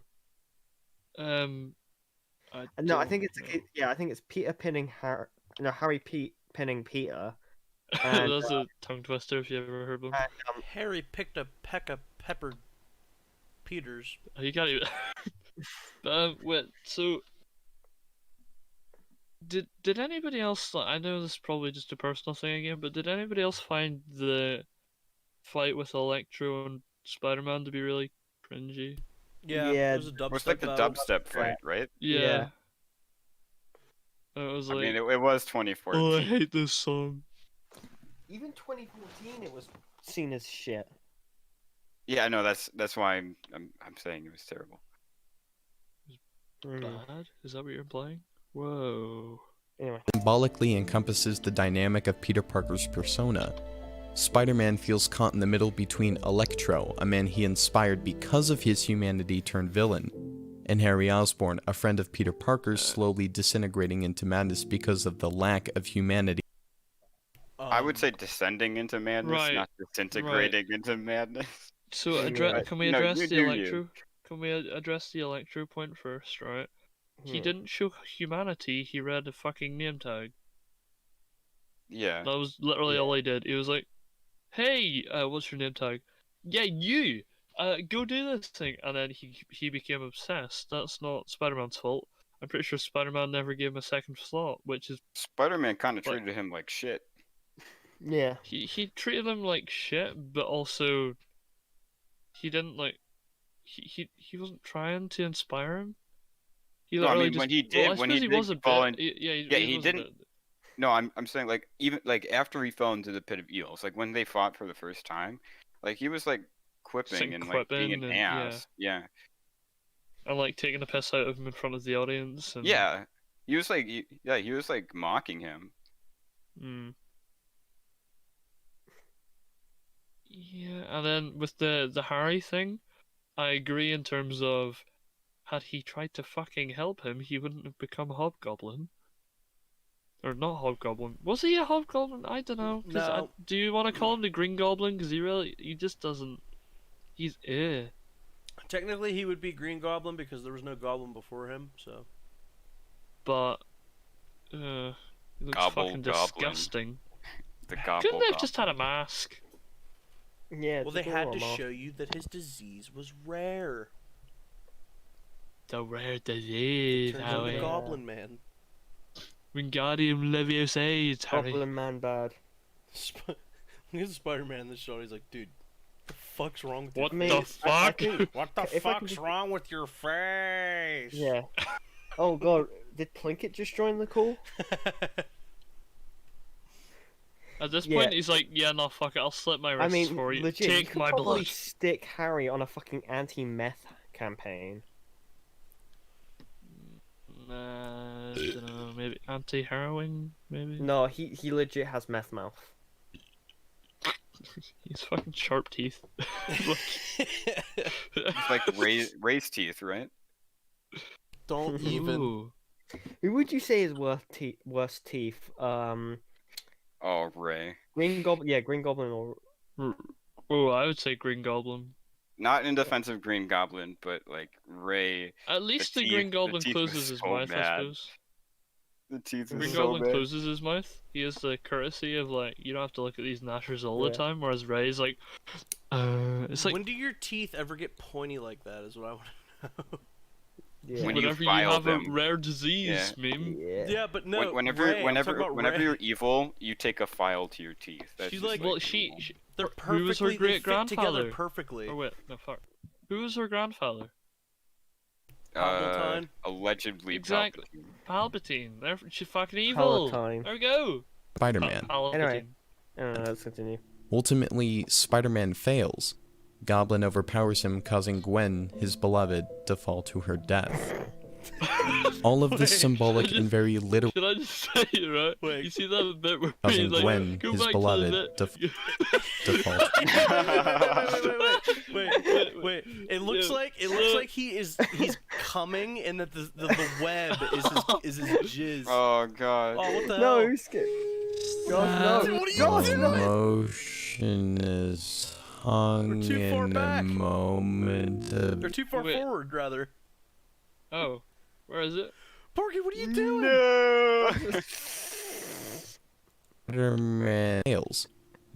F: No, I think it's I think it's Peter pinning Harry. No, Harry pinning Peter. And,
A: That's a tongue twister if you ever heard one.
B: Harry picked a peck of peppered Peters.
A: Oh, you can't even. Wait. So, did anybody else? I know this is probably just a personal thing again, but did anybody else find the fight with Electro and Spider-Man to be really cringy?
B: Yeah, it was a dubstep.
E: It's like the
B: battle.
E: dubstep fight, right?
A: Yeah. It was
E: I
A: like.
E: mean, it was 2014.
A: Oh, I hate this song.
F: Even 2014, it was seen as shit.
E: Yeah, no, that's why I'm saying it was terrible.
A: Bad? Is that what you're implying? Whoa.
F: Anyway.
H: Symbolically encompasses the dynamic of Peter Parker's persona. Spider-Man feels caught in the middle between Electro, a man he inspired because of his humanity turned villain, and Harry Osborn, a friend of Peter Parker's slowly disintegrating into madness because of the lack of humanity.
E: I would say descending into madness,
A: Right,
E: not disintegrating into madness.
A: So
F: Right.
A: can we
E: No,
A: address
E: you
A: the
E: do
A: Electro?
E: you.
A: Can we address the Electro point first, right? He
F: Hmm.
A: didn't show humanity. He read a fucking name tag.
E: Yeah.
A: That was literally
F: Yeah.
A: all he did. He was like, "Hey, what's your name tag? Yeah, you. Go do this thing." And then he became obsessed. That's not Spider-Man's fault. I'm pretty sure Spider-Man never gave him a second thought, which is
E: Spider-Man kind of
A: Like-
E: treated him like shit.
F: Yeah.
A: he treated him like shit, but also he didn't like he wasn't trying to inspire him. He
E: No, I
A: literally
E: mean,
A: just
E: when he
A: well,
E: did-
A: I
E: when
A: suppose
E: he
A: he was
E: did
A: a
E: fall
A: bit.
E: in-
A: Yeah,
E: Yeah, he
A: was a
E: didn't-
A: bit.
E: No, I'm saying like even like after he fell into the pit of eels, like when they fought for the first time, like he was like quipping and like being an
A: Quipping and-
E: ass. Yeah.
A: And like taking the piss out of him in front of the audience. And,
E: Yeah. He was like he was like mocking him.
A: Mm. Yeah, and then with the Harry thing, I agree in terms of had he tried to fucking help him, he wouldn't have become Hobgoblin. Or not Hobgoblin. Was he a Hobgoblin? I don't know.
B: No.
A: Do you want to call him the Green Goblin? Because he just doesn't. He's
B: Technically, he would be Green Goblin because there was no Goblin before him. So.
A: But he looks
E: Gobble
A: fucking
E: Goblin.
A: disgusting.
E: The gobble.
A: Couldn't they have just had a mask?
F: Yeah.
B: Well, they
F: just a
B: had to
F: little
B: show you that his disease was rare.
A: The rare disease,
B: Turns out
A: Harry.
B: the Goblin Man.
A: Wingardium Leviosa, Harry.
F: Goblin Man bad.
B: Look at Spider-Man in this show. He's like, dude, what the fuck's wrong with
A: What
B: your
A: the
B: face?
A: fuck?
B: What the
F: if I can
B: fuck's
F: just-
B: wrong with your face?
F: Yeah. Oh god, did Plinkett just join the call?
A: At this
F: Yeah.
A: point, he's like, yeah, no, fuck it, I'll slit my
F: I
A: wrists
F: mean,
A: for you.
F: legit, you
A: Take
F: could
A: my
F: probably
A: blood.
F: stick Harry on a fucking anti-meth campaign.
A: I don't know, maybe anti-harrowing, maybe?
F: No, he legit has meth mouth.
A: He's fucking sharp teeth.
E: It's like raised teeth, right?
B: Don't even.
A: Ooh.
F: Who would you say is worst teeth?
E: Oh, Ray.
F: Green Goblin. Yeah, Green Goblin or
A: Oh, I would say Green Goblin.
E: Not in defense of Green Goblin, but like Ray.
A: At least the
E: teeth-
A: Green
E: the
A: Goblin
E: teeth was
A: closes his
E: so
A: mouth, I
E: bad.
A: suppose.
E: The teeth
A: Green
E: was so
A: Goblin
E: bad.
A: closes his mouth. He has the courtesy of like, you don't have to look at these gnashers all
F: Yeah.
A: the time, whereas Ray's like, it's like,
B: When do your teeth ever get pointy like that? Is what I want to know.
F: yeah.
E: When you
A: whenever you
E: file
A: have
E: them.
A: a rare disease,
E: Yeah.
A: meme.
F: Yeah.
B: Yeah, but no.
E: whenever
B: Ray, I'm talking about
E: whenever
B: Ray.
E: you're evil, you take a file to your teeth. That's
B: She's
E: just,
B: like-
A: Well, she
B: They're
A: who was her
B: perfectly. They fit together
A: great-grandfather?
B: perfectly.
A: Oh wait, no fuck. Who was her grandfather?
B: Palpatine?
E: Allegedly
A: Exactly.
E: Palpatine.
A: Palpatine. They're she's fucking evil.
F: Palatine.
A: There we go.
H: Spider-Man.
A: Palpatine.
F: Anyway. Let's continue.
H: Ultimately, Spider-Man fails. Goblin overpowers him, causing Gwen, his beloved, to fall to her death. All of this
A: Wait,
H: symbolic
A: should I
H: and very literal
A: Should I just say it, right?
B: Wait.
A: You see that bit where
H: causing
A: he's like,
H: Gwen,
A: go
H: his
A: back
H: beloved,
A: to the
H: to fall.
B: Wait. It looks like he's coming and that the web is his jizz.
E: Oh god.
B: Oh, what the
F: No,
B: hell?
F: who's scared? Josh, no.
B: What are you
F: Josh,
B: doing?
F: no.
H: Emotion is hung
B: We're too far
H: in a
B: back.
H: moment of
B: Or too far
A: Wait.
B: forward, rather.
A: Oh, where is it?
B: Porky, what are you doing?
E: No.
H: Spider-Man fails.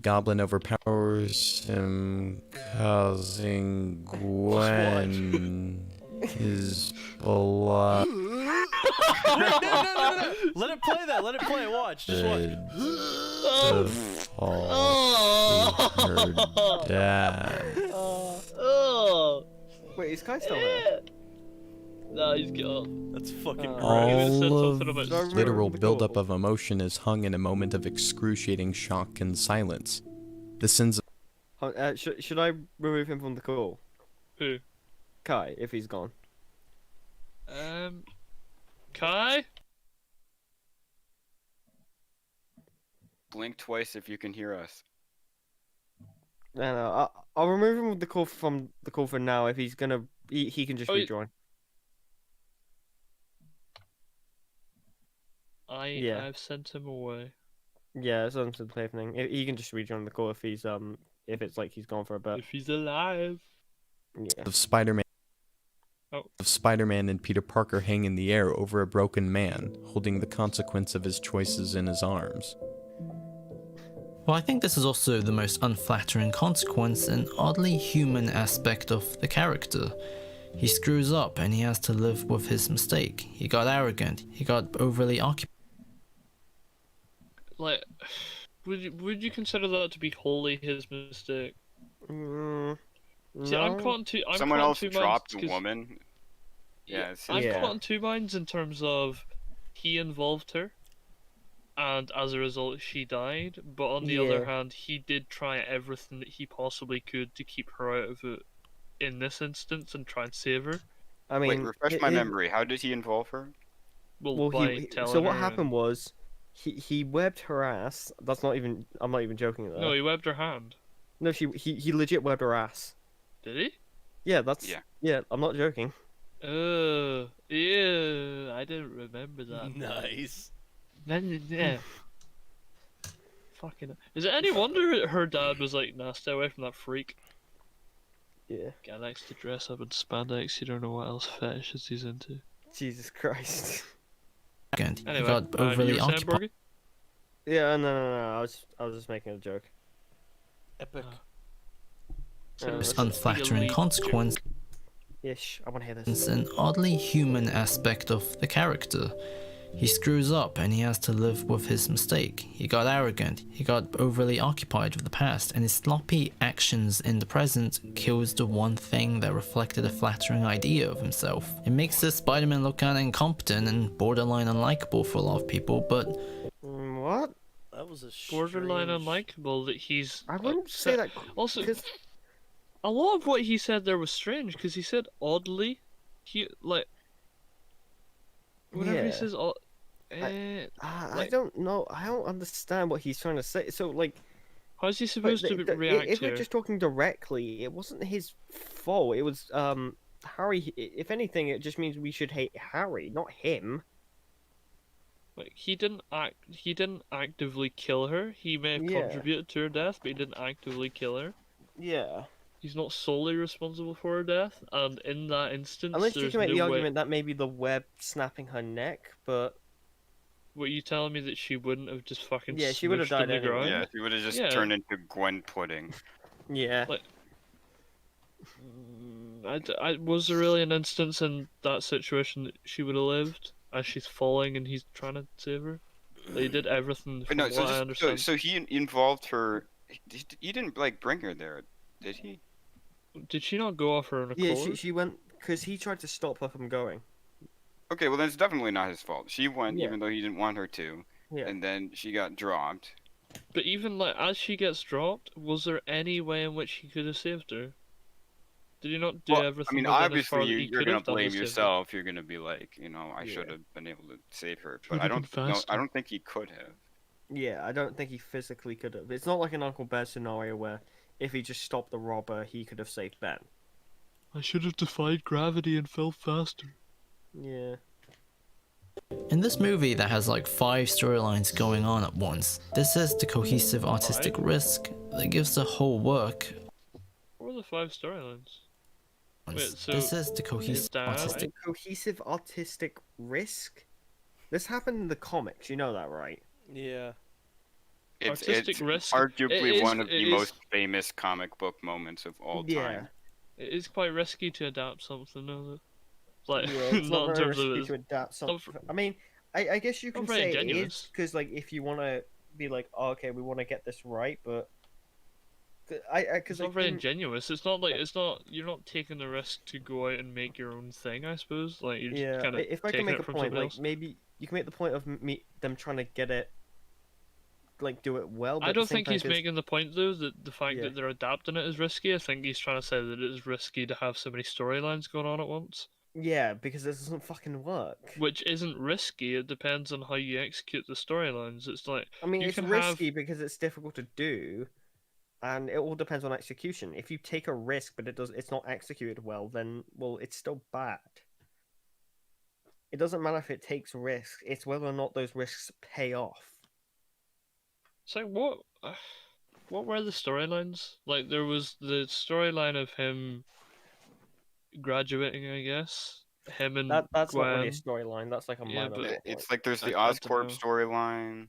H: Goblin overpowers him, causing Gwen, his beloved,
B: No. Let it play that. Let it play. Watch. Just watch.
H: to fall to her death.
A: Oh,
F: Wait, is Kai still there?
A: no, he's gone.
B: That's fucking
F: Oh.
B: great.
H: All of
A: something about-
H: the literal buildup of emotion is hung in a moment of excruciating shock and silence. The sins of
F: Should I remove him from the call?
A: Who?
F: Kai, if he's gone.
A: Kai?
E: Blink twice if you can hear us.
F: No, no, I'll remove him with the call from the call for now. If he's gonna, he can just
A: Oh,
F: rejoin. Yeah.
A: I've sent him away.
F: Yeah, it's on to the play thing. He can just rejoin the call if it's like he's gone for a bit.
A: If he's alive.
F: Yeah.
H: Of Spider-Man.
A: Oh.
H: Of Spider-Man and Peter Parker hang in the air over a broken man, holding the consequence of his choices in his arms.
I: Well, I think this is also the most unflattering consequence and oddly human aspect of the character. He screws up and he has to live with his mistake. He got arrogant, he got overly occupied.
A: Like, would you consider that to be wholly his mistake? See, I'm
F: No.
A: caught in two. I'm
E: Someone
A: caught in
E: else
A: two
E: dropped
A: minds
E: a
A: 'cause-
E: woman. Yeah, it's
A: I'm
E: his
A: caught
E: fault.
A: in two minds in terms of he involved her, and as a result she died. But on the other
F: Yeah.
A: hand, he did try everything that he possibly could to keep her out of it in this instance and try and save her.
F: I
E: Wait,
F: mean,
E: refresh my memory. How did he involve her?
A: Well, by telling
F: so what
A: her
F: happened was he webbed her ass. That's not even. I'm not even joking though.
A: No, he webbed her hand.
F: No, he legit webbed her ass.
A: Did he?
F: Yeah, that's.
E: Yeah.
F: Yeah, I'm not joking.
A: Yeah, I didn't remember that.
B: Nice.
A: Then, yeah. Fucking. Is it any wonder her dad was like, nah, stay away from that freak?
F: Yeah.
A: Guy likes to dress up in spandex, you don't know what else fetishes he's into.
F: Jesus Christ.
I: Arrogant,
A: Anyway,
I: he got
A: you
I: overly
A: were saying,
I: occupied.
A: Borgie?
F: Yeah, no. I was just making a joke.
B: Epic.
I: This
A: Let's
I: unflattering
A: elite
I: consequence
F: Yes, I want to hear this.
I: is an oddly human aspect of the character. He screws up and he has to live with his mistake. He got arrogant, he got overly occupied with the past, and his sloppy actions in the present kills the one thing that reflected a flattering idea of himself. It makes this Spider-Man look kinda incompetent and borderline unlikable for a lot of people, but
F: What?
B: That was a
A: borderline
B: strange-
A: unlikable that he's.
F: I wouldn't say that.
A: Also,
F: 'cause-
A: a lot of what he said there was strange because he said oddly, whenever he
F: Yeah.
A: says
F: I don't know. I don't understand what he's trying to say. So like,
A: how's he
F: but
A: supposed to react
F: if
A: to
F: we're
A: her?
F: just talking directly, it wasn't his fault. It was Harry. If anything, it just means we should hate Harry, not him.
A: Like he didn't actively kill her. He may have
F: Yeah.
A: contributed to her death, but he didn't actively kill her.
F: Yeah.
A: He's not solely responsible for her death, and in that instance,
F: Unless you
A: there's
F: can make
A: no
F: the
A: way.
F: argument that maybe the web snapping her neck, but
A: Were you telling me that she wouldn't have just fucking
F: Yeah, she would have
A: smooshed
F: died
A: in the
F: anyway.
A: ground?
E: Yeah, he would have just
A: Yeah.
E: turned into Gwen Pudding.
F: yeah.
A: Like, was there really an instance in that situation that she would have lived as she's falling and he's trying to save her? Like, he did everything
E: But
A: from
E: no,
A: what
E: so,
A: I
E: just, so,
A: understand.
E: so he involved her. He didn't like bring her there, did he?
A: Did she not go off her own
F: Yeah,
A: accord?
F: she went because he tried to stop her from going.
E: Okay, well then it's definitely not his fault. She went
F: Yeah.
E: even though he didn't want her to,
F: Yeah.
E: and then she got dropped.
A: But even like as she gets dropped, was there any way in which he could have saved her? Did he not do
E: Well,
A: everything?
E: I mean,
A: within his
E: obviously
A: power that he
E: you're
A: could
E: gonna
A: have done to
E: blame
A: save her?
E: yourself. You're gonna be like, I
F: Yeah.
E: should have been able to save her,
A: Should've
E: but I
A: been
E: don't. No,
A: faster.
E: I don't think he could have.
F: Yeah, I don't think he physically could have. It's not like an Uncle Ben scenario where if he just stopped the robber, he could have saved Ben.
A: I should have defied gravity and fell faster.
F: Yeah.
I: in this movie that has like 5 storylines going on at once, this is the cohesive artistic risk that gives the whole work.
A: What were the 5 storylines? Wait, so
I: This is the
A: his
I: cohesive
A: dad-
I: artistic
F: Cohesive artistic risk? This happened in the comics, you know that, right?
B: Yeah.
E: It's
A: Artistic risk.
E: arguably
A: It is-
E: one of
A: it
E: the
A: is-
E: most famous comic book moments of all time.
A: It is quite risky to adapt something, though. Like,
F: Yeah, it's
A: not
F: not
A: in
F: very
A: terms of
F: risky
A: it's
F: to adapt
A: not
F: something. I mean, I guess you
A: not
F: can
A: very
F: say it is
A: ingenuous.
F: because, like, if you want to be like, oh, okay, we want to get this right, but
A: It's
F: because
A: not very ingenuous. It's not like you're not taking the risk to go out and make your own thing. I suppose like you're
F: yeah,
A: just kind of
F: if I
A: taking
F: can make
A: it
F: a
A: from
F: point,
A: somebody
F: like
A: else.
F: maybe you can make the point of them trying to get it, like do it well. But
A: I
F: at the
A: don't
F: same
A: think
F: time,
A: he's
F: 'cause-
A: making the point though that the fact
F: Yeah.
A: that they're adapting it is risky. I think he's trying to say that it is risky to have so many storylines going on at once.
F: Yeah, because this doesn't fucking work.
A: Which isn't risky. It depends on how you execute the storylines. It's like
F: I mean,
A: you
F: it's
A: can
F: risky because it's difficult to do. and it all depends on execution. If you take a risk but it's not executed well, then it's still bad. It doesn't matter if it takes risks; it's whether or not those risks pay off.
A: So what were the storylines? Like there was the storyline of him graduating, I guess. Him and
F: That's not really a
A: Gwen.
F: storyline. That's like a
A: Yeah,
F: minor
A: but
F: plot.
E: It's like there's the
A: I
E: Oscorp
A: dunno.
E: storyline.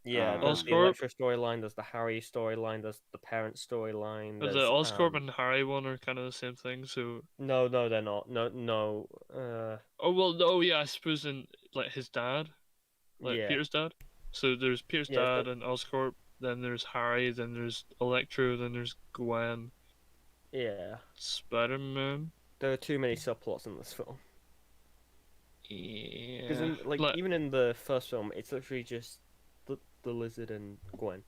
F: Yeah, there's the
A: Oscorp?
F: Electra storyline, there's the Harry storyline, there's the parent storyline.
A: The
F: There's
A: Oscorp and Harry one are kind of the same thing. So
F: no, they're not. No.
A: oh well, oh yeah, I suppose in like his dad, like
F: Yeah.
A: Peter's dad. So there's Peter's
F: Yeah,
A: dad and Oscorp. Then there's Harry. Then there's Electro. Then there's Gwen.
F: Yeah.
A: Spider-Man.
F: There are too many subplots in this film.
A: Yeah.
F: Because even in the first film, it's literally just the lizard and Gwen.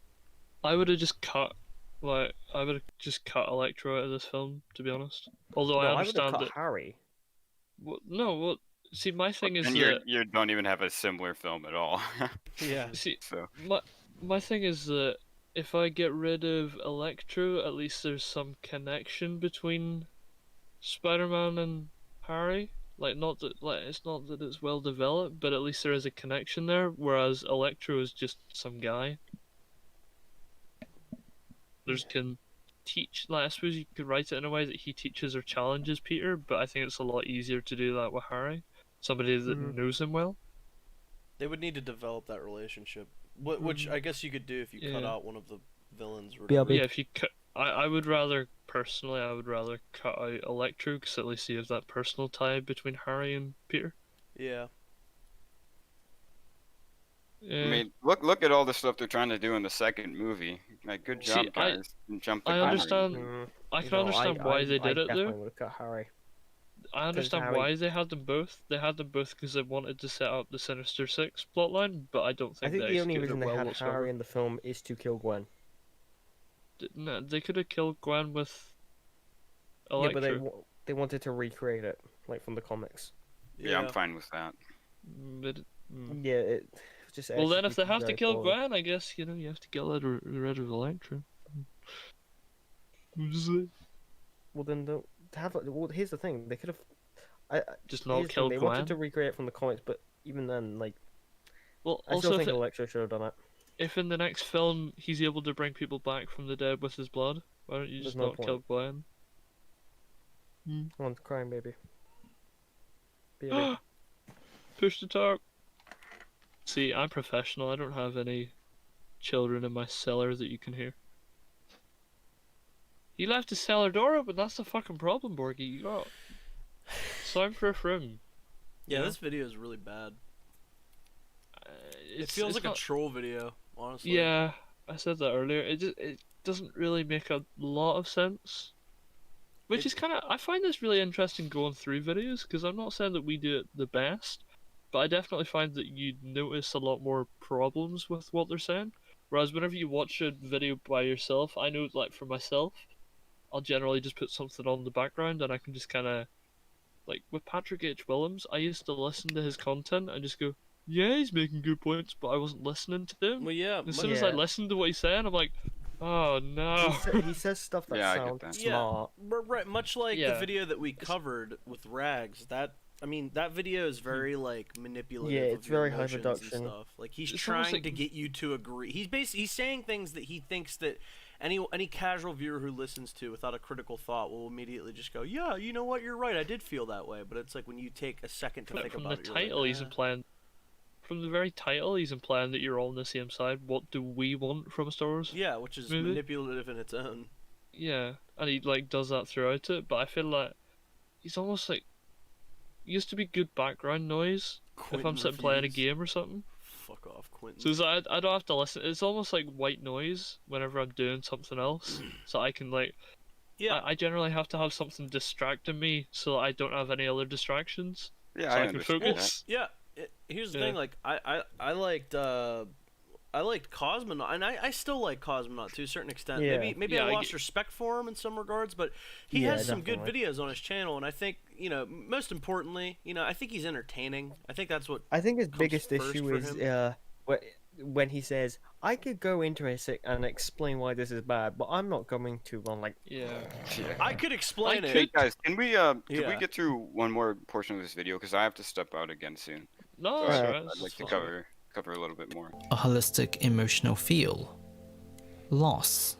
A: I would have just cut Electro out of this film, to be honest. Although I
F: I would have
A: understand
F: cut
A: that.
F: Harry.
A: Well, no, well, see, my thing is
E: And
A: that
E: you don't even have a similar film at all.
B: Yeah.
A: see,
E: So
A: my thing is that if I get rid of Electro, at least there's some connection between Spider-Man and Harry. Like, not that it's not that it's well developed, but at least there is a connection there. Whereas Electro is just some guy. There's can teach. Like, I suppose you could write it in a way that he teaches or challenges Peter, but I think it's a lot easier to do that with Harry, somebody that knows him well.
B: They would need to develop that relationship, which I guess you could do if you cut
A: Yeah.
B: out one of the villains. Or
F: Yeah,
B: whatever.
A: Yeah, if you cut, I would rather cut out Electro because at least you have that personal tie between Harry and Peter.
B: Yeah.
A: Yeah.
E: I mean, look at all the stuff they're trying to do in the second movie. Like, good job,
A: See,
E: guys. Jump the
A: I
E: gun.
A: understand. I can understand why they did it
F: definitely
A: though.
F: would have cut Harry.
A: I understand
F: Harry-
A: why they had them both. They had them both because they wanted to set up the Sinister Six plotline, but I don't
F: I
A: think
F: think
A: they
F: the only
A: executed
F: reason
A: it
F: they
A: well
F: had
A: whatsoever.
F: Harry in the film is to kill Gwen.
A: No, they could have killed Gwen with
F: Yeah,
A: Electro.
F: but they wanted to recreate it like from the comics.
E: Yeah, I'm fine with that.
A: But,
F: Yeah, it just.
A: well, then if they
F: executed
A: have to
F: very
A: kill
F: poorly.
A: Gwen, I guess you have to get rid of Electro.
F: Well, then don't have. Well, here's the thing: they could have.
A: Just not
F: here's the thing,
A: kill
F: They
A: Gwen.
F: wanted to recreate it from the comics, but even then, like,
A: Well,
F: I
A: also
F: still
A: if,
F: think Electro should have done it.
A: if in the next film he's able to bring people back from the dead with his blood, why don't you
F: There's
A: just
F: no
A: not kill Gwen?
F: Come on, crying baby. Baby.
A: Push to talk. See, I'm professional. I don't have any children in my cellar that you can hear. You left the cellar door open. That's the fucking problem, Borgie. You got soundproof room.
B: Yeah,
A: Yeah.
B: this video is really bad. It
A: It's-
B: feels
A: it's
B: like
A: not-
B: a troll video, honestly.
A: Yeah, I said that earlier. It doesn't really make a lot of sense. Which is kind of, I find this really interesting going through videos because I'm not saying that we do it the best, but I definitely find that you notice a lot more problems with what they're saying. Whereas whenever you watch a video by yourself, I know, like for myself, I'll generally just put something on the background and I can just kind of, like with Patrick H. Willems, I used to listen to his content and just go, yeah, he's making good points, but I wasn't listening to him.
B: Well, yeah.
A: As soon as I listened to what he's saying, I'm like, oh no.
F: He says stuff that
E: Yeah, I get
F: sounds
E: that.
F: smart.
B: Right, much like the
A: Yeah.
B: video that we covered with Rags. That video is very like manipulative.
F: Yeah,
B: of
F: it's
B: your
F: very high
B: emotions and
F: production.
B: stuff. Like he's
A: It's almost
B: trying
A: like-
B: to get you to agree. He's saying things that he thinks that any casual viewer who listens to without a critical thought will immediately just go, yeah, you know what, you're right. I did feel that way. But it's like when you take a second to
A: But
B: think
A: from
B: about
A: the
B: it, you're like,
A: title, he's
B: "Ah."
A: implying. From the very title, he's implying that you're all on the same side. What do we want from a Star Wars?
B: Yeah, which is
A: movie?
B: manipulative in its own.
A: Yeah, and he like does that throughout it. But I feel like he's almost like he used to be good background noise if
B: Quentin
A: I'm sitting playing a
B: refused.
A: game or something.
B: Fuck off, Quentin.
A: So it's like, I don't have to listen. It's almost like white noise whenever I'm doing something else. So I can like.
B: Yeah.
A: I generally have to have something distracting me so that I don't have any other distractions.
E: Yeah,
A: so
E: I
A: I can
E: understand
A: focus.
B: Yeah, here's the
A: Yeah.
B: thing. Like I liked Cosmonaut, and I still like Cosmonaut to a certain extent.
F: Yeah.
B: Maybe
A: Yeah,
B: I
A: I
B: lost
A: get-
B: respect for him in some regards, but he
F: Yeah,
B: has some good
F: definitely.
B: videos on his channel, and I think most importantly, I think he's entertaining. I think that's what
F: I think his
B: comes
F: biggest
B: first
F: issue
B: for
F: is
B: him.
F: when he says, "I could go into it and explain why this is bad, but I'm not going to." I'm like,
A: Yeah.
B: I could explain it.
E: Hey guys, can we
B: Yeah.
E: get through one more portion of this video because I have to step out again soon.
A: No,
E: So
A: that's
E: I'd
A: right.
E: like to
A: That's
E: cover a little bit more.
I: A holistic emotional feel. Loss.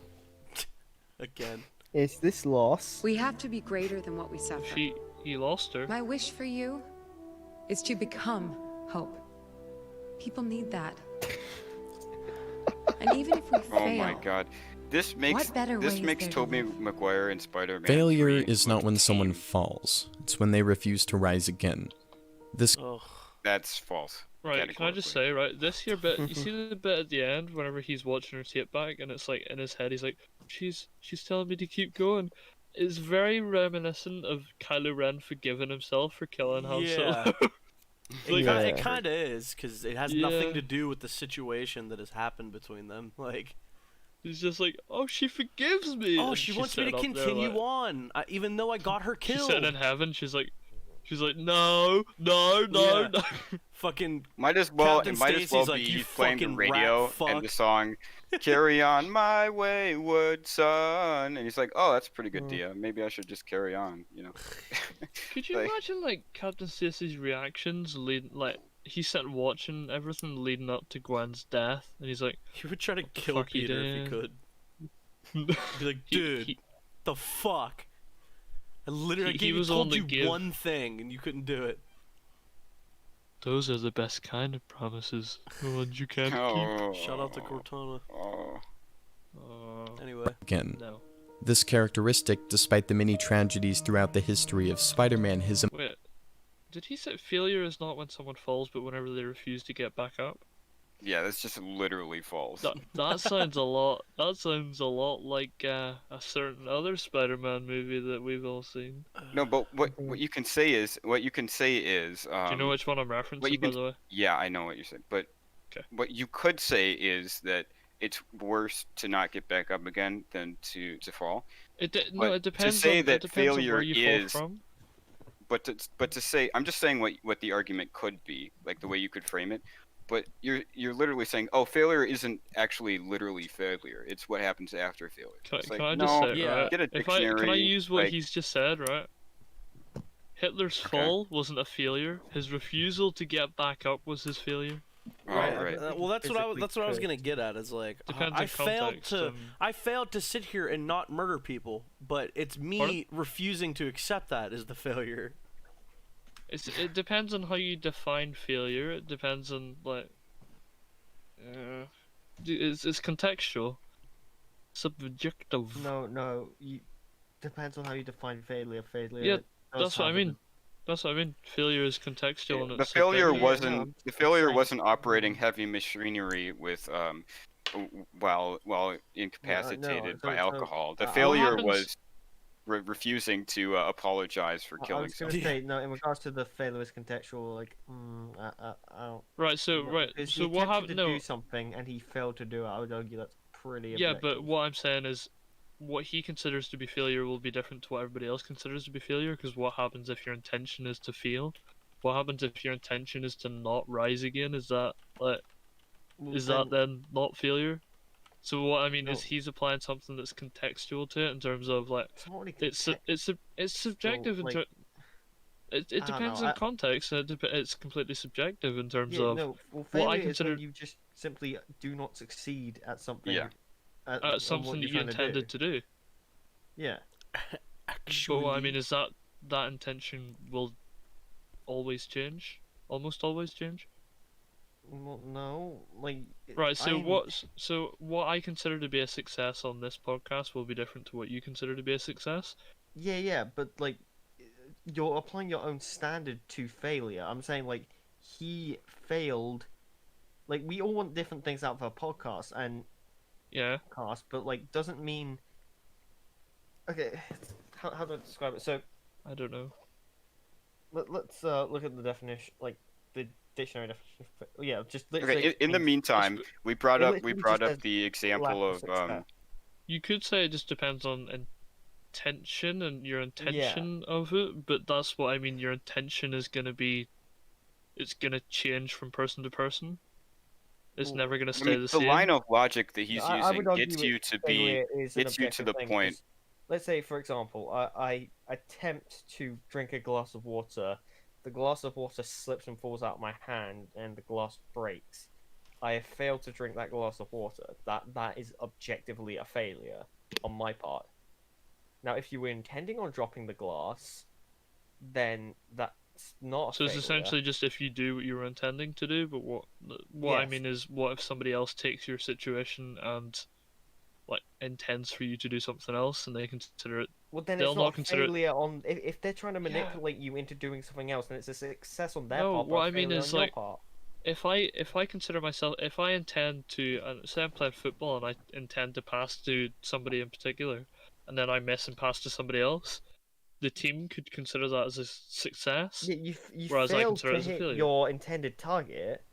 B: Again.
F: "Is this loss?"
L: We have to be greater than what we suffer.
A: He lost her.
L: My wish for you is to become hope. People need that. And even if we fail,
E: Oh my god. This makes
L: what better way is there to
E: Tobey
L: live?
E: Maguire and Spider-Man
H: Failure
E: 3
H: is not
E: look
H: when someone
E: tame.
H: falls, it's when they refuse to rise again. This
B: Ugh.
E: That's false.
A: Right, can I just say, right, this here bit, you see the bit at the end, whenever he's watching her take back, and it's like, in his head, he's like, she's telling me to keep going. It's very reminiscent of Kylo Ren forgiving himself for killing Han Solo.
B: It kind of is, because it has nothing
A: Yeah.
B: to do with the situation that has happened between them. Like,
A: He's just like, oh, she forgives me.
B: oh,
A: and
B: she
A: she's
B: wants me to
A: sitting up there,
B: continue
A: like-
B: on, even though I got her
A: She's
B: killed.
A: sitting in heaven, she's like, no, no, no,
B: Yeah.
A: no.
B: Fucking
E: Might as well
B: Captain
E: it might as well
B: Stacy's like,
E: be
B: "You
E: playing the
B: fucking
E: radio
B: rat fuck."
E: and the song "Carry On My Wayward Son," and he's like, "Oh, that's a pretty good idea. Maybe I should just carry on." You know.
A: Could you
E: Like-
A: imagine, like, Captain Stacy's reactions like, he's sitting watching everything leading up to Gwen's death, and he's like,
B: He would try to kill
A: fuck he
B: Peter if he
A: did.
B: could. He'd be like, dude, the fuck? I literally
A: he was
B: told
A: on the
B: you
A: give.
B: one thing and you couldn't do it.
A: those are the best kind of promises, the ones you can't
E: Oh.
B: Shout out to Cortana.
E: Oh.
A: keep.
B: Anyway.
H: again.
A: No.
H: This characteristic, despite the many tragedies throughout the history of Spider-Man, his
A: Wait, did he say failure is not when someone falls, but whenever they refuse to get back up?
E: Yeah, that's just literally false.
A: That sounds a lot. That sounds a lot like a certain other Spider-Man movie that we've all seen.
E: No, but what you can say is
A: Do you know which one I'm
E: what
A: referencing,
E: you
A: by
E: can-
A: the way?
E: Yeah, I know what you're saying, but
A: Okay.
E: what you could say is that it's worse to not get back up again than to fall.
A: No,
E: But
A: it depends.
E: to say
A: on,
E: that
A: it depends on
E: failure
A: where you
E: is,
A: fall from.
E: but to say, I'm just saying what the argument could be, like the way you could frame it. But you're literally saying, oh, failure isn't actually literally failure. It's what happens after failure.
A: Can,
E: It's
A: can
E: like,
A: I just
E: no,
A: say,
B: yeah.
A: right?
E: get a
A: If can I
E: dictionary,
A: use what
E: like-
A: he's just said, right? Hitler's
E: Okay.
A: fall wasn't a failure. His refusal to get back up was his failure.
E: Oh,
F: Right,
E: right.
B: Well, that's what
F: physically
B: that's what I was
F: could.
B: gonna get at. Is like
A: Depends
B: I
A: on
B: failed
A: context,
B: to I failed to sit here and not murder people, but it's me
A: Pardon?
B: refusing to accept that as the failure.
A: It depends on how you define failure. It depends on like. It's contextual. Subjective.
F: No, you depends on how you define failure. Failure.
A: Yeah,
F: does
A: that's what I
F: have
A: mean. That's what I mean. Failure is contextual and
E: The
A: it's
E: failure
A: subjective.
E: wasn't the failure
F: saying-
E: wasn't operating heavy machinery with while incapacitated
F: so-
E: by
F: so,
E: alcohol. The
F: what
E: failure
A: happens-
E: was refusing to apologize for
F: I
E: killing
F: was gonna
E: someone.
F: say no. In regards to the failure is contextual, like, I don't.
A: Right. So
F: no,
A: right.
F: because
A: So
F: he
A: what
F: attempted
A: happened?
F: to
A: No.
F: do something and he failed to do it. I would argue that's pretty.
A: Yeah, but
F: objective.
A: what I'm saying is, what he considers to be failure will be different to what everybody else considers to be failure. Because what happens if your intention is to fail? What happens if your intention is to not rise again? Is that like, is that then not failure? So what I mean is
F: No.
A: he's applying something that's contextual to it in terms of like
F: It's not really
A: it's subjective in
F: like,
A: it
F: I don't
A: depends
F: know,
A: on context. And it's completely subjective in terms
F: Yeah,
A: of
F: no. Well,
A: what I
F: failure is
A: consider
F: when you just simply do not succeed at something.
E: Yeah.
F: At
A: something that you intended to do.
F: Yeah.
A: But what I mean is that intention will always change, almost always change.
F: Well, no, like.
A: Right. So
F: I'm-
A: what I consider to be a success on this podcast will be different to what you consider to be a success.
F: Yeah, but like, you're applying your own standard to failure. I'm saying like, he failed. Like, we all want different things out of our podcast and
A: Yeah.
F: cast, but like, doesn't mean. Okay, how do I describe it? So
A: I don't know.
F: let's look at the definition, like the dictionary definition. Yeah, just let's
E: Okay.
F: say
E: In the
F: means-
E: meantime, we brought
F: it
E: up
F: literally just says
E: the example
F: lack
E: of
F: success.
A: You could say it just depends on intention and your intention of it, but that's what I mean. Your intention is gonna be, it's gonna change from person to person. It's
F: Well,
A: never gonna
E: I
A: stay
E: mean,
A: the
E: the
A: same.
E: line of logic that he's
F: I
E: using
F: would argue
E: gets you to
F: failure is an
E: gets you to
F: objective
E: the
F: thing,
E: point.
F: 'cause let's say, for example, I attempt to drink a glass of water. The glass of water slips and falls out of my hand, and the glass breaks. I have failed to drink that glass of water. That is objectively a failure on my part. Now, if you were intending on dropping the glass, then that's not a
A: So it's
F: failure.
A: essentially just if you do what you were intending to do, but what I
F: Yes.
A: mean is, what if somebody else takes your situation and like intends for you to do something else, and they consider it?
F: Well, then
A: They'll
F: it's
A: not
F: not a
A: consider it.
F: failure on. If they're trying to manipulate you into doing something else, then it's a success on their
A: No,
F: part, but
A: what
F: a
A: I mean
F: failure
A: is
F: on your
A: like,
F: part.
A: if I consider myself, if I intend to, say I'm playing football and I intend to pass to somebody in particular, and then I miss and pass to somebody else, the team could consider that as a success,
F: Yeah, you
A: whereas I
F: failed
A: consider
F: to
A: it as a
F: hit
A: failure.
F: your intended target,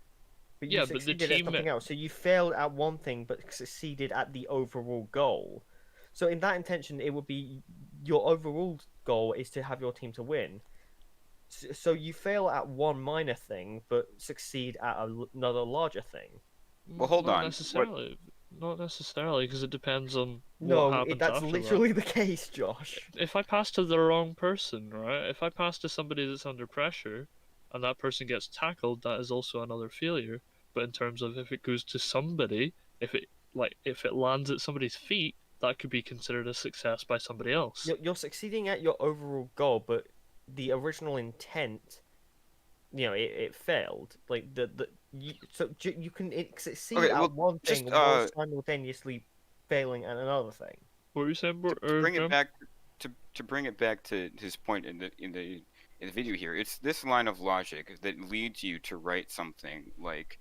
F: but you
A: Yeah, but the
F: succeeded at
A: team,
F: something else. So you failed at one thing, but succeeded at the overall goal. So in that intention, it would be your overall goal is to have your team to win. So you fail at one minor thing, but succeed at another larger thing.
E: Well, hold
A: not
E: on.
A: necessarily, not necessarily, because it depends on what
F: No,
A: happens
F: that's
A: after
F: literally the case, Josh.
A: that. If I pass to the wrong person, right? If I pass to somebody that's under pressure, and that person gets tackled, that is also another failure. But in terms of if it goes to somebody, if it lands at somebody's feet, that could be considered a success by somebody else.
F: You're succeeding at your overall goal, but the original intent, it failed. Like you can succeed
E: Okay,
F: at
E: well,
F: one
E: just
F: thing while simultaneously failing at another thing.
A: What were you saying,
E: to bring it
A: Graham?
E: back to bring it back to his point in the video here, it's this line of logic that leads you to write something like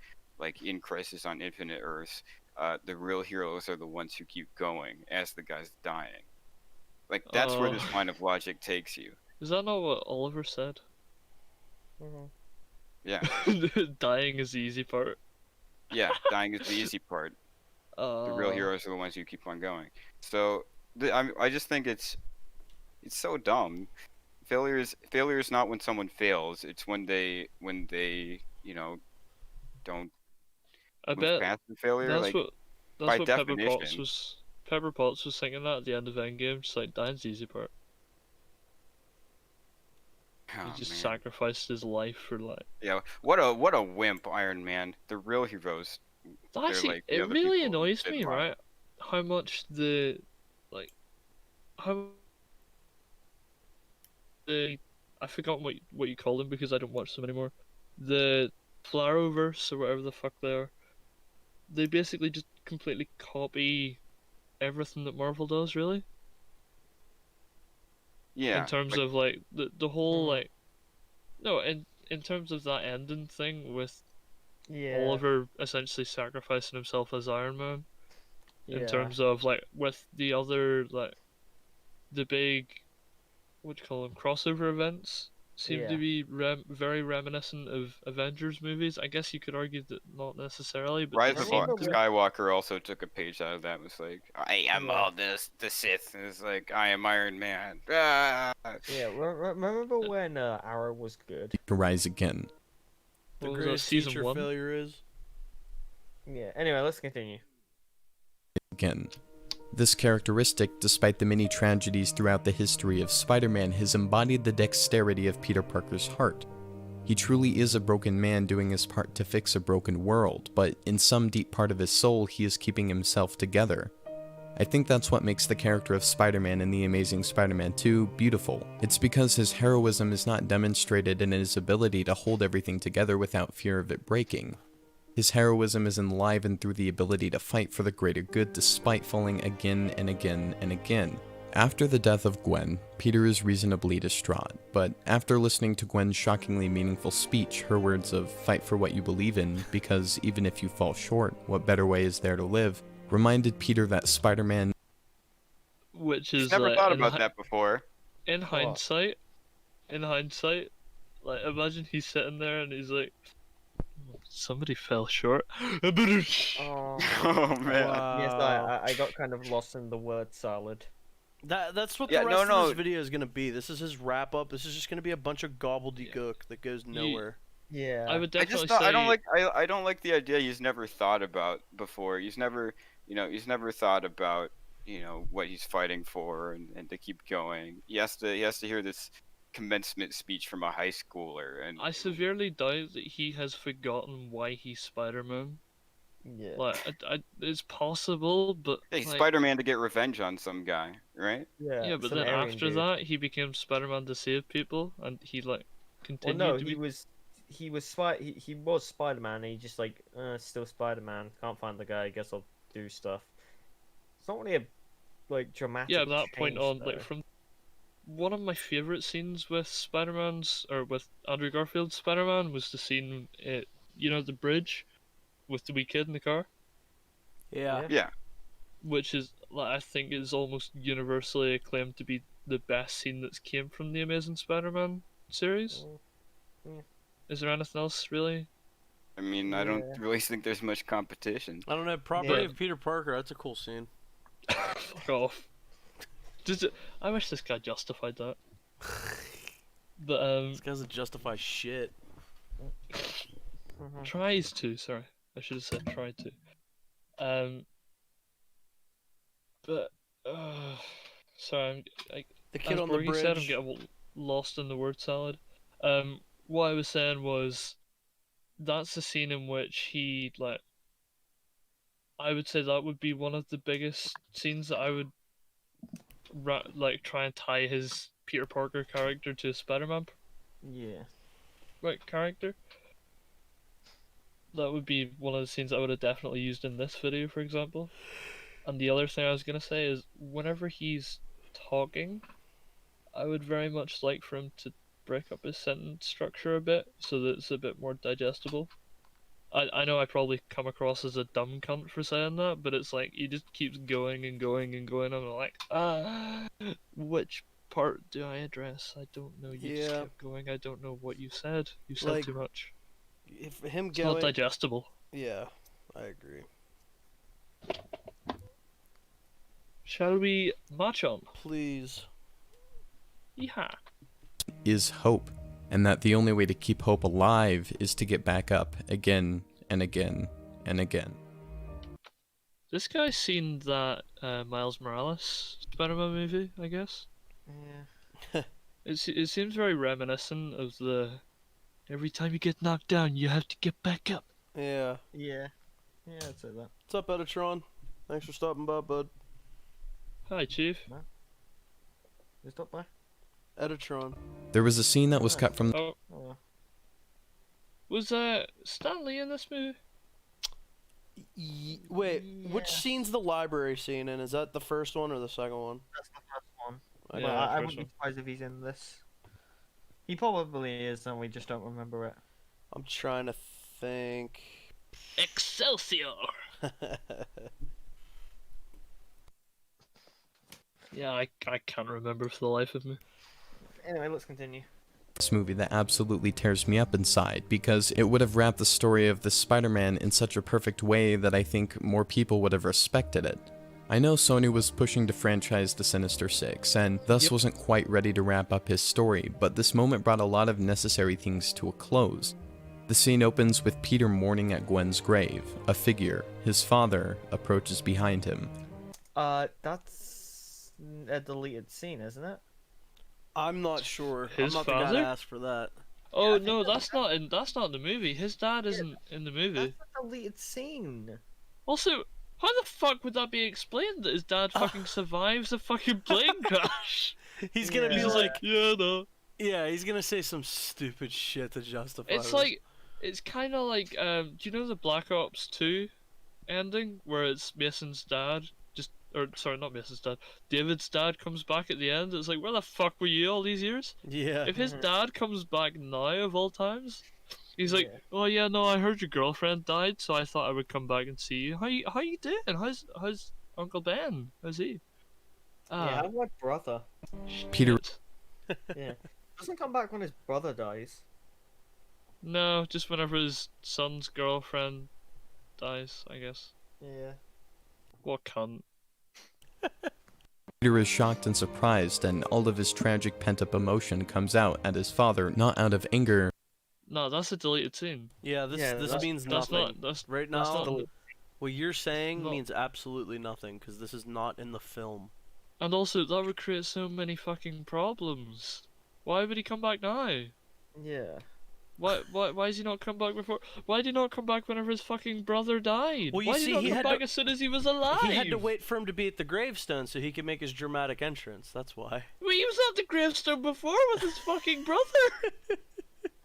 E: in Crisis on Infinite Earths, the real heroes are the ones who keep going as the guy's dying. Like that's where this line of logic takes you.
A: Is that not what Oliver said?
E: Yeah.
A: Dying is the easy part.
E: Yeah, dying is the easy part. The real heroes are the ones who keep on going. So I just think it's so dumb. Failure is not when someone fails. It's when they don't
A: I
E: move
A: bet
E: past the failure.
A: that's
E: Like
A: what
E: by
A: Pepper Potts
E: definition.
A: was. Pepper Potts was thinking that at the end of Endgame, just like dying's the easy part.
E: Oh,
A: He just
E: man.
A: sacrificed his life for like.
E: Yeah, what a wimp, Iron Man. The real heroes. they're
A: Actually,
E: like the
A: it
E: other
A: really
E: people who
A: annoys
E: did
A: me,
E: wrong.
A: right? How much how I forgot what you call them because I don't watch them anymore. The Flaroverse or whatever the fuck they are. They basically just completely copy everything that Marvel does, really.
E: Yeah.
A: In terms of like the whole like, no, in terms of that ending thing with Oliver essentially sacrificing himself as Iron Man. In terms of like with the other like the big, what do you call them, crossover events seem to be very reminiscent of Avengers movies. I guess you could argue that not necessarily, but
E: Rise
A: they
E: of
A: seem to.
E: Skywalker also took a page out of that. It was like, I am all this, the Sith. And it's like, I am Iron Man. Ah!
F: Yeah, remember when Arrow was good?
H: To rise again.
B: The
A: What was that,
B: greatest
A: season
B: teacher
A: 1?
B: failure is.
F: Yeah. Anyway, let's continue.
H: Again. This characteristic, despite the many tragedies throughout the history of Spider-Man, has embodied the dexterity of Peter Parker's heart. He truly is a broken man doing his part to fix a broken world, but in some deep part of his soul, he is keeping himself together. I think that's what makes the character of Spider-Man in The Amazing Spider-Man 2 beautiful. It's because his heroism is not demonstrated in his ability to hold everything together without fear of it breaking. His heroism is enlivened through the ability to fight for the greater good despite falling again and again and again. After the death of Gwen, Peter is reasonably distraught, but after listening to Gwen's shockingly meaningful speech, her words of "fight for what you believe in, because even if you fall short, what better way is there to live?" reminded Peter that Spider-Man...
A: Which is
E: Never
A: like,
E: thought about that before.
A: In hindsight, like imagine he's sitting there and he's like, somebody fell short.
F: Oh,
E: Oh man.
F: Yes, I got kind of lost in the word salad.
B: That's what
E: Yeah,
B: the rest
E: no.
B: of this video is gonna be. This is his wrap up. This is just gonna be a bunch of gobbledygook that goes nowhere.
F: Yeah.
A: I would
E: I
A: definitely
E: just don't,
A: say
E: I don't like the idea he's never thought about before. He's never, he's never thought about, what he's fighting for and to keep going. He has to hear this commencement speech from a high schooler, and
A: I severely doubt that he has forgotten why he's Spider-Man.
F: Yeah.
A: Like, it's possible, but
E: hey,
A: like,
E: Spider-Man to get revenge on some guy, right?
A: yeah, but
F: some
A: then
F: Aryan
A: after
F: dude.
A: that, he became Spider-Man to save people, and he
F: Well,
A: continued
F: no,
A: to
F: he
A: be.
F: was he was Spider-Man. And he just like still Spider-Man. Can't find the guy. Guess I'll do stuff. It's not really a like dramatic.
A: Yeah, at that point
F: change,
A: on,
F: though.
A: like from one of my favorite scenes with Spider-Man's or with Andrew Garfield's Spider-Man was the scene at the bridge with the wee kid in the car,
B: Yeah.
E: Yeah.
A: which is like I think is almost universally acclaimed to be the best scene that's came from the Amazing Spider-Man series.
F: Yeah.
A: Is there anything else really?
E: I mean, I don't
F: Yeah.
E: really think there's much competition.
B: I don't know. Property
A: Yeah.
B: of Peter Parker. That's a cool scene.
A: Fuck off. I wish this guy justified that. But
B: This guy doesn't justify shit.
A: tries to. Sorry, I should have said tried to. But sorry,
B: The kid
A: as
B: on the
A: Borgie said, I'm
B: bridge.
A: getting lost in the word salad. What I was saying was that's the scene in which he I would say that would be one of the biggest scenes that I would try and tie his Peter Parker character to Spider-Man
F: Yeah.
A: character. That would be one of the scenes I would have definitely used in this video, for example. And the other thing I was gonna say is whenever he's talking, I would very much like for him to break up his sentence structure a bit so that it's a bit more digestible. I know I probably come across as a dumb cunt for saying that, but it's like he just keeps going and going and going, and I'm like, which part do I address? I don't know. You just
B: Yeah.
A: kept going. I don't know what you said. You said
B: Like,
A: too much.
B: If him
A: It's not
B: going.
A: digestible.
B: Yeah, I agree.
A: Shall we march on?
B: Please.
A: Yeah.
H: Is hope, and that the only way to keep hope alive is to get back up again and again and again.
A: This guy's seen that Miles Morales Spider-Man movie, I guess.
F: Yeah.
A: It seems very reminiscent of the every time you get knocked down, you have to get back up.
B: Yeah.
F: Yeah. Yeah, I'd say that.
B: What's up, Editron? Thanks for stopping by, bud.
A: Hi, Chief.
F: You stop by?
B: Editron.
H: There was a scene that was cut from
A: Oh,
F: Oh.
A: was Stanley in this movie?
B: Wait, which
F: Yeah.
B: scene's the library scene in? Is that the first one or the second one?
F: That's the first one.
B: Okay.
F: Well,
A: Yeah,
F: I
A: first
F: wouldn't be
A: one.
F: surprised if he's in this. He probably is, and we just don't remember it.
B: I'm trying to think.
A: Excelsior! Yeah, I can't remember for the life of me.
F: Anyway, let's continue.
H: this movie that absolutely tears me up inside, because it would have wrapped the story of the Spider-Man in such a perfect way that I think more people would have respected it. I know Sony was pushing to franchise the Sinister Six, and thus wasn't quite ready to wrap up his story, but this moment brought a lot of necessary things to a close. The scene opens with Peter mourning at Gwen's grave. A figure, his father, approaches behind him.
F: That's a deleted scene, isn't it?
B: I'm not sure.
A: His
B: I'm not the guy
A: father?
B: to ask for that.
A: Oh no, that's not in the movie. His dad isn't in the movie.
F: That's a deleted scene.
A: Also, how the fuck would that be explained that his dad fucking survives a fucking plane crash?
B: He's gonna
F: Yeah.
B: be
A: He's
B: like,
A: yeah, no.
B: yeah, he's gonna say some stupid shit to justify
A: It's
B: this.
A: like, it's kind of like, do you know the Black Ops 2 ending where it's Mason's dad or sorry, not Mason's dad, David's dad comes back at the end? It's like, where the fuck were you all these years?
B: yeah.
A: If his dad comes back now of all times, he's like,
F: Yeah.
A: oh yeah, no, I heard your girlfriend died, so I thought I would come back and see you. How you doing? How's Uncle Ben? How's he?
F: Yeah, I'm my brother.
H: Peter-
A: shit.
F: Yeah. Doesn't come back when his brother dies.
A: No, just whenever his son's girlfriend dies, I guess.
F: Yeah.
A: What cunt.
H: Peter is shocked and surprised, and all of his tragic pent-up emotion comes out at his father, not out of anger,
A: No, that's a deleted scene.
B: Yeah, this
F: that's-
B: means
A: That's
B: nothing.
A: not. That's
B: Right
A: that's
B: now,
A: not.
B: what you're saying
A: No.
B: means absolutely nothing because this is not in the film.
A: And also, that would create so many fucking problems. Why would he come back now?
F: Yeah.
A: Why has he not come back before? Why did he not come back whenever his fucking brother died?
B: Well, you
A: Why did
B: see,
A: he not
B: he
A: come
B: had
A: back
B: to-
A: as soon as he was alive?
B: He had to wait for him to be at the gravestone so he could make his dramatic entrance. That's why.
A: Well, he was at the gravestone before with his fucking brother.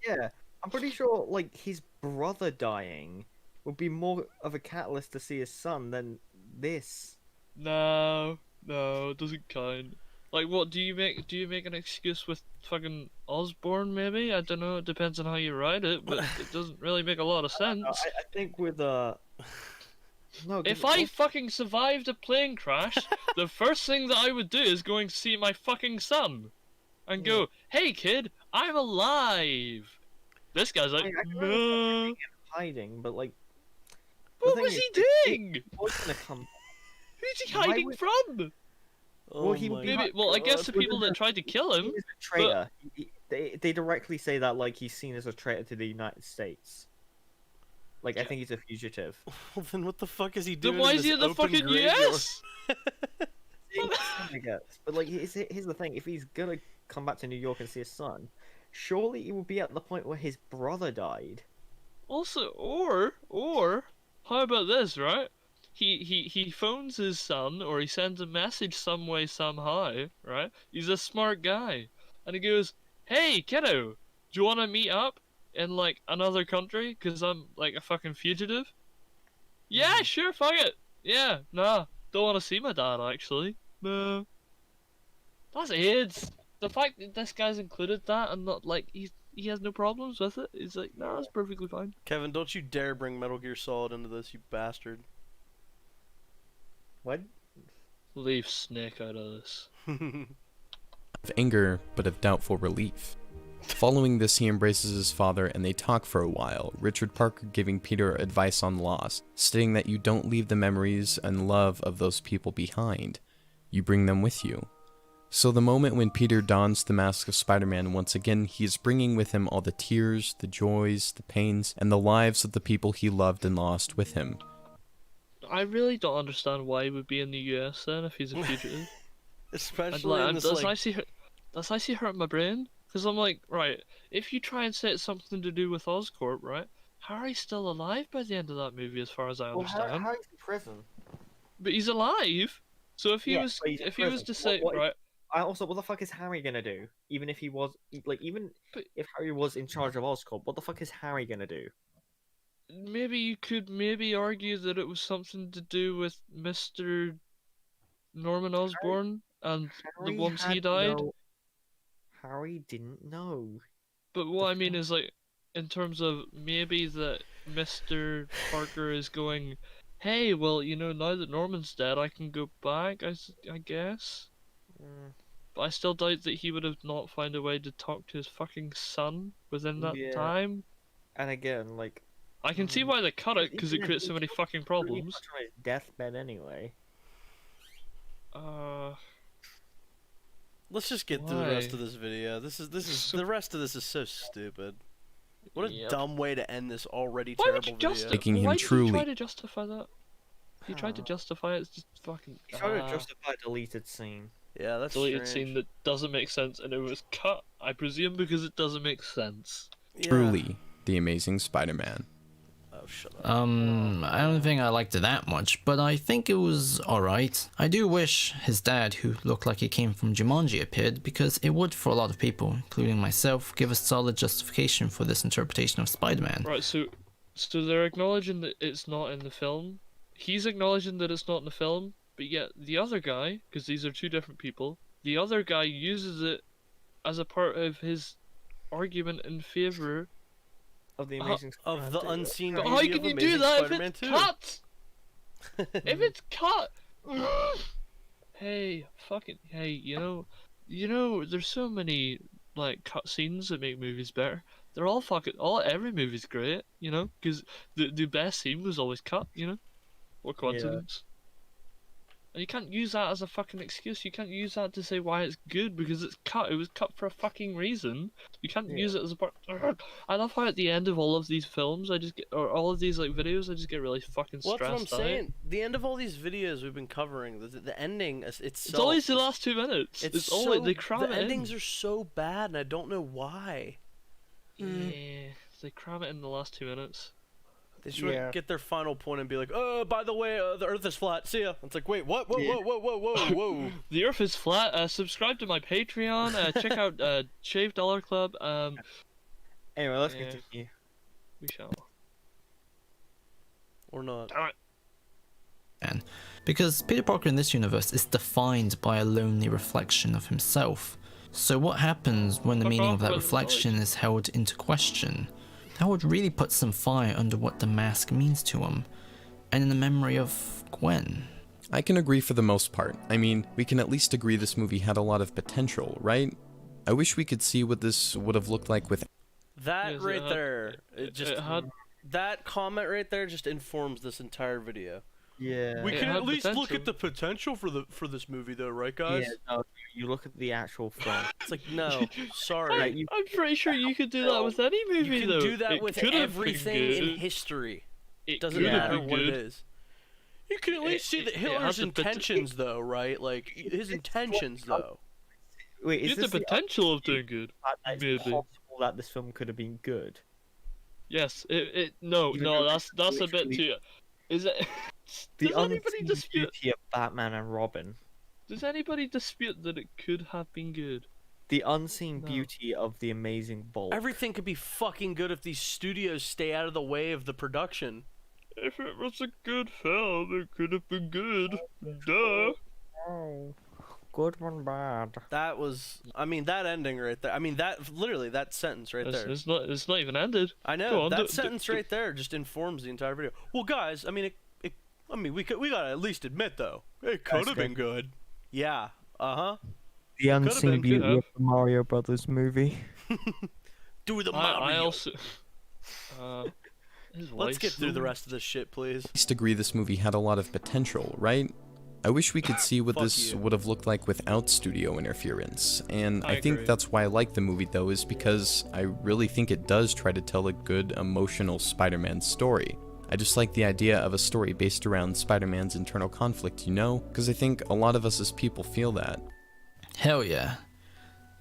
F: Yeah. I'm pretty sure, like, his brother dying would be more of a catalyst to see his son than this.
A: No, it doesn't count. Like, what do you make? Do you make an excuse with fucking Osborne? Maybe, I don't know. It depends on how you write it, but it doesn't really make a lot of sense.
F: I think with no.
A: If I fucking survived a plane crash, the first thing that I would do is going to see my fucking son, and go, "Hey kid, I'm alive." This guy's like, "No."
F: hiding, but like,
A: What was he doing?
F: He was gonna come.
A: Who's he
F: Why
A: hiding
F: would-
A: from?
F: Well, he
B: my
A: Maybe. Well, I guess the
F: God.
A: people that tried to kill
F: He
A: him.
F: is a traitor. They directly say that like he's seen as a traitor to the United States. Like I think he's a fugitive.
B: Well, then what the fuck is he doing?
A: Then why
B: in
A: is he
B: this
A: in the
B: open
A: fucking
B: graveyard?
A: US?
F: I guess. But like here's the thing: if he's gonna come back to New York and see his son, surely he will be at the point where his brother died.
A: Also, or how about this, right? He phones his son, or he sends a message some way somehow, right? He's a smart guy, and he goes, "Hey kiddo, do you want to meet up in like another country? Cause I'm like a fucking fugitive." Yeah, sure, fuck it. Yeah, nah, don't want to see my dad actually. No. That's AIDS. The fact that this guy's included that and not like he has no problems with it. He's like, nah, that's perfectly fine.
B: Kevin, don't you dare bring Metal Gear Solid into this, you bastard.
F: What?
A: Leave Snake out of this.
H: Of anger, but of doubtful relief. Following this, he embraces his father and they talk for a while, Richard Parker giving Peter advice on loss, stating that you don't leave the memories and love of those people behind, you bring them with you. So the moment when Peter dons the mask of Spider-Man once again, he is bringing with him all the tears, the joys, the pains, and the lives of the people he loved and lost with him.
A: I really don't understand why he would be in the US then if he's a fugitive.
B: Especially in this,
A: does I see hurt my brain? Because I'm like, right, if you try and say it's something to do with Oscorp, right? Harry's still alive by the end of that movie, as far as I understand.
F: Harry's in prison.
A: But he's alive. So if he
F: Yeah,
A: was,
F: but he's in
A: if he was
F: prison.
A: to say,
F: What-
A: right,
F: I also, what the fuck is Harry gonna do? Even if he was, like, even
A: But-
F: if Harry was in charge of Oscorp, what the fuck is Harry gonna do?
A: maybe you could maybe argue that it was something to do with Mr. Norman Osborn and the
F: Harry
A: ones he
F: had
A: died.
F: Harry didn't know.
A: But what I mean is like, in terms of maybe that Mr. Parker is going, hey, well, you know, now that Norman's dead, I can go back, I guess. But I still doubt that he would have not found a way to talk to his fucking son within that
F: Yeah.
A: time.
F: And again, like,
A: I can see why they cut it, because it
F: even if
A: creates
F: he
A: so many
F: killed
A: fucking
F: pretty
A: problems.
F: much on his deathbed anyway.
B: Let's just get through the rest
A: Why?
B: of this video. This is
A: So-
B: the rest of this is so stupid. What a
A: Yep.
B: dumb way to end this already
A: Why would
B: terrible
A: you
B: video.
H: Making him
A: why did you
H: truly-
A: try to justify that? He tried to justify it, it's just fucking...
F: He tried to justify a deleted scene.
B: Yeah, that's
A: deleted
B: strange.
A: scene that doesn't make sense, and it was cut, I presume, because it doesn't make sense.
B: Yeah.
H: Truly, the Amazing Spider-Man.
B: Oh, shut up.
I: I don't think I liked it that much, but I think it was alright. I do wish his dad, who looked like he came from Jumanji, appeared, because it would, for a lot of people, including myself, give a solid justification for this interpretation of Spider-Man.
A: Right, so they're acknowledging that it's not in the film. He's acknowledging that it's not in the film, but yet the other guy, because these are two different people, the other guy uses it as a part of his argument in favor
F: Of the Amazing
B: Of the unseen
A: But
B: beauty
A: how
B: of
A: can you
B: Amazing
A: do that if
B: Spider-Man
A: it's
B: 2.
A: cut? If it's cut, hey, fucking, hey, you know, there's so many like cut scenes that make movies better. They're all every movie's great, you know, because the best scene was always cut, you know. What coincidence? And you can't use that as a fucking excuse. You can't use that to say why it's good because it's cut. It was cut for a fucking reason. You can't use it as a part. I love how at the end of all of these films, I just get, or all of these like videos, I just get really fucking
B: Well,
A: stressed
B: that's what I'm saying. The end of all these videos we've been covering, the ending itself.
A: It's always the last 2 minutes. It's always they cram it
B: The
A: in.
B: endings are so bad, and I don't know why.
A: Yeah, they cram it in the last 2 minutes.
B: They just get their final point and be like, "Oh, by the way, the Earth is flat. See ya." It's like, wait, what? Whoa, whoa, whoa, whoa, whoa, whoa.
A: The Earth is flat. Subscribe to my Patreon. Check out Shave Dollar Club.
F: Anyway, let's continue.
A: We shall.
B: Or not.
A: Alright.
I: Because Peter Parker in this universe is defined by a lonely reflection of himself. So what happens when the meaning of that reflection is held into question? That would really put some fire under what the mask means to him, and in the memory of Gwen.
H: I can agree for the most part. I mean, we can at least agree this movie had a lot of potential, right? I wish we could see what this would have looked like with
B: That that comment right there just informs this entire video.
F: Yeah.
B: We can at least look at the potential for this movie, though, right, guys?
F: Yeah, no, you look at the actual film.
B: It's like, no, sorry.
A: I'm pretty sure you could do that with any movie,
B: You can
A: though.
B: do that
A: It
B: with
A: could have been
B: everything in
A: good.
B: history.
A: It
B: Doesn't
A: could have
B: matter
A: been
B: what it
A: good.
B: is. You can at least see that Hitler's intentions, though, right? Like, his intentions, though.
F: Wait,
A: You
F: is
A: had the
F: this
A: potential of doing good.
F: It's
A: Maybe.
F: possible that this film could have been good.
A: Yes.
F: Even though
A: That's a bit
F: literally-
A: too. Is it?
F: The
A: Does anybody
F: unseen
A: dispute?
F: beauty of Batman and Robin.
A: Does anybody dispute that it could have been good?
F: The unseen
A: No.
F: beauty of the amazing Bulk.
B: Everything could be fucking good if these studios stay out of the way of the production.
A: If it was a good film, it could have been good. Duh.
F: Oh, good one, bad.
B: That was, I mean, that ending right there. I mean, that literally that sentence right there.
A: It's not even ended.
B: I know
A: Go on,
B: that sentence right there just informs the entire video. Well, guys, I mean, we gotta at least admit though, it could have been good. Yeah.
F: The
B: been
F: unseen
B: good.
F: beauty of the Mario Brothers movie.
B: Do the
A: I
B: Mario.
A: also.
B: Let's get through the rest of this shit, please.
H: at least agree this movie had a lot of potential, right? I wish we could see what
B: Fuck
H: this
B: you.
H: would have looked like without studio interference, and
A: I
H: I think
A: agree.
H: that's why I like the movie though, is because I really think it does try to tell a good emotional Spider-Man story. I just like the idea of a story based around Spider-Man's internal conflict, you know? Because I think a lot of us as people feel that.
I: Hell yeah.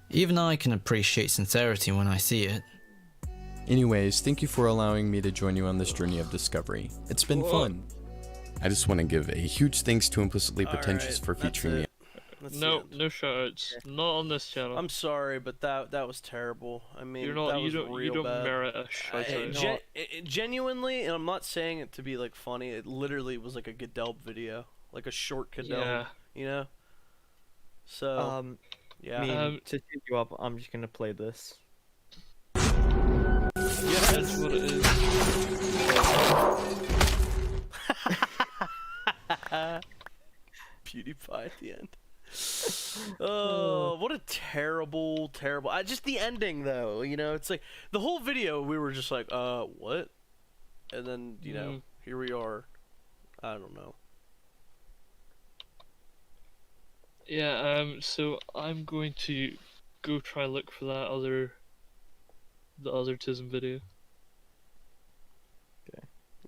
I: Even I can appreciate sincerity when I see it.
H: Anyways, thank you for allowing me to join you on this journey of discovery. It's been fun. I just want to give a huge thanks to Implicitly Pretentious for featuring me.
A: No shoutouts. Not on this channel.
B: I'm sorry, but that was terrible. I mean,
A: You're not.
B: that
A: you
B: was
A: don't.
B: real
A: You don't
B: bad.
A: merit a shoutout.
B: Genuinely, and I'm not saying it to be like funny. It literally was like a Godelb video, like a short Godelb.
A: Yeah.
B: You know. So. Yeah.
F: I mean, to cheer you up, I'm just gonna play this.
A: Yeah, that's what it is.
B: PewDiePie at the end. Oh, what a terrible. Just the ending, though. You know, it's like the whole video. We were just like, what? And then here we are. I don't know.
A: Yeah. So I'm going to go try and look for the other Tism video.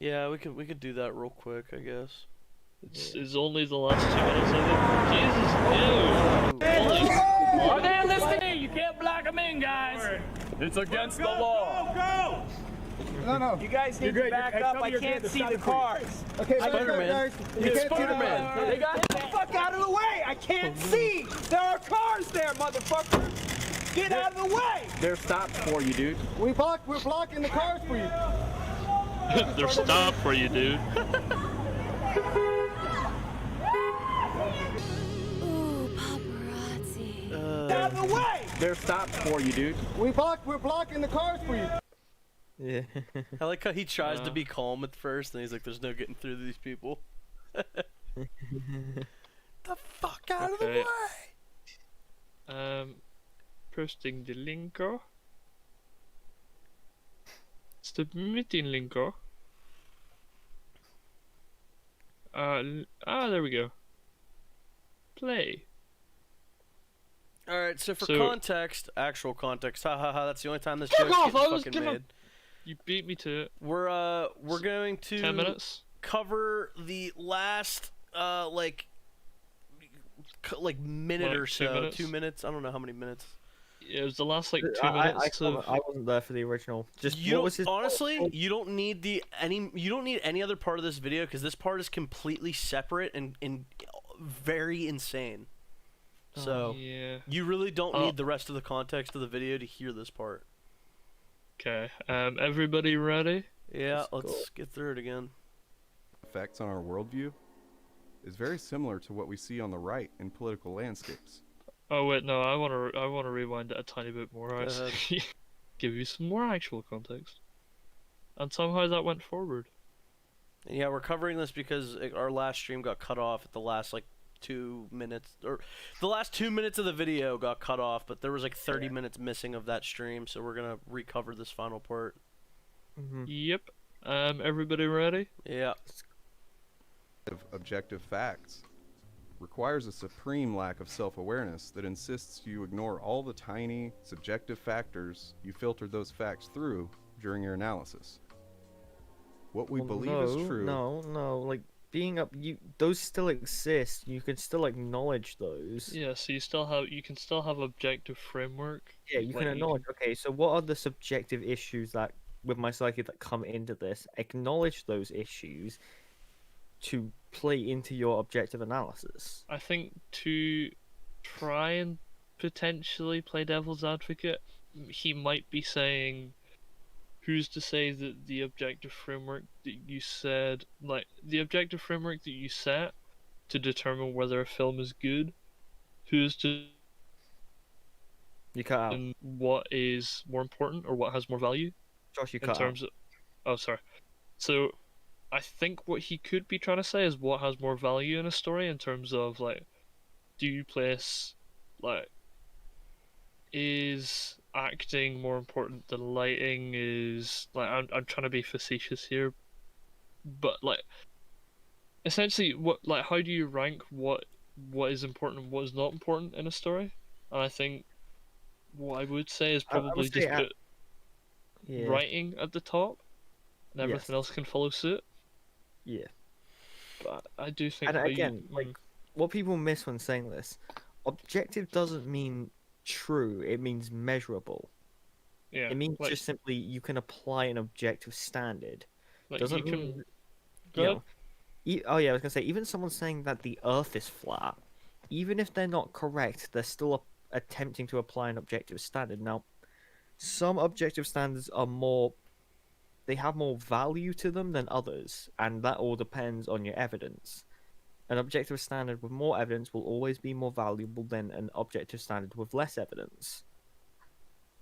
B: Yeah, we could do that real quick, I guess.
A: It's only the last 2 minutes of it. Jesus, ew.
M: Are they listening? You can't block them in, guys.
J: It's against the law.
M: Go!
N: No.
M: You guys need to back up. I can't see the cars.
N: Okay,
B: Spider-Man.
N: It's
B: Spider-Man.
M: They got the fuck out of the way. I can't see. There are cars there, motherfucker. Get out of the way.
J: They're stopped for you, dude.
N: We're blocking the cars for you.
A: They're stopped for you, dude.
O: Ooh, paparazzi.
M: Get out of the way.
J: They're stopped for you, dude.
N: We're blocking the cars for you.
F: Yeah.
B: I like how he tries to be calm at first, and he's like, "There's no getting through to these people." The fuck out of the way!
A: Posting the linker. Submitting linker. There we go. play.
B: All right, so for
A: So-
B: context, actual context, ha ha ha. That's the only time this
A: Fuck
B: joke's
A: off!
B: getting
A: I was
B: fucking
A: giving-
B: made.
A: You beat me to it.
B: We're going to
A: 10 minutes.
B: cover the last like minute
A: Like
B: or
A: 2
B: so,
A: minutes?
B: 2 minutes. I don't know how many minutes.
A: Yeah, it was the last like 2
F: I
A: minutes of.
F: wasn't there for the original. Just
B: You
F: what
B: don't,
F: was his
B: honestly, you don't need any other part of this video because this part is completely separate and very insane. So
A: yeah.
B: you really don't
A: Oh.
B: need the rest of the context of the video to hear this part.
A: Okay. Everybody ready?
B: Yeah, let's get through it again.
P: Effects on our worldview is very similar to what we see on the right in political landscapes.
A: Oh wait, no. I wanna rewind it a tiny bit more.
B: Go ahead.
A: Give you some more actual context. And somehow that went forward.
B: And yeah, we're covering this because our last stream got cut off at the last like 2 minutes, or the last 2 minutes of the video got cut off, but there was like 30 minutes missing of that stream, so we're gonna recover this final part.
A: Yep. Everybody ready?
B: Yeah.
P: Objective facts requires a supreme lack of self-awareness that insists you ignore all the tiny, subjective factors you filtered those facts through during your analysis. What we believe is true.
F: No, like those still exist. You can still acknowledge those.
A: Yeah. So you can still have objective framework.
F: Yeah, you can
A: like,
F: acknowledge. Okay, so what are the subjective issues that with my psyche that come into this? Acknowledge those issues to play into your objective analysis.
A: I think to try and potentially play devil's advocate, he might be saying, who's to say that the objective framework that you said, like, the objective framework that you set to determine whether a film is good, who's to
F: You cut out.
A: what is more important or what has more value?
F: Josh, you
A: in
F: cut
A: terms
F: out.
A: of. Oh, sorry. So, I think what he could be trying to say is what has more value in a story in terms of, like, do you place, like, is acting more important than lighting? Is, like, I'm trying to be facetious here, but, like, essentially, how do you rank what is important and what is not important in a story? And I think what I would say is
F: I would
A: probably
F: say
A: just put
F: Yeah.
A: writing at the top, and everything else can follow suit.
F: Yeah.
A: But I do think.
F: And
A: how
F: again,
A: you,
F: what people miss when saying this, objective doesn't mean true. It means measurable.
A: yeah,
F: It means
A: like,
F: just simply you can apply an objective standard.
A: like
F: Doesn't
A: you
F: mean
A: can.
F: you
A: Go
F: know,
A: ahead.
F: oh yeah, I was gonna say even someone saying that the Earth is flat, even if they're not correct, they're still attempting to apply an objective standard. Now, some objective standards are more. They have more value to them than others, and that all depends on your evidence. An objective standard with more evidence will always be more valuable than an objective standard with less evidence.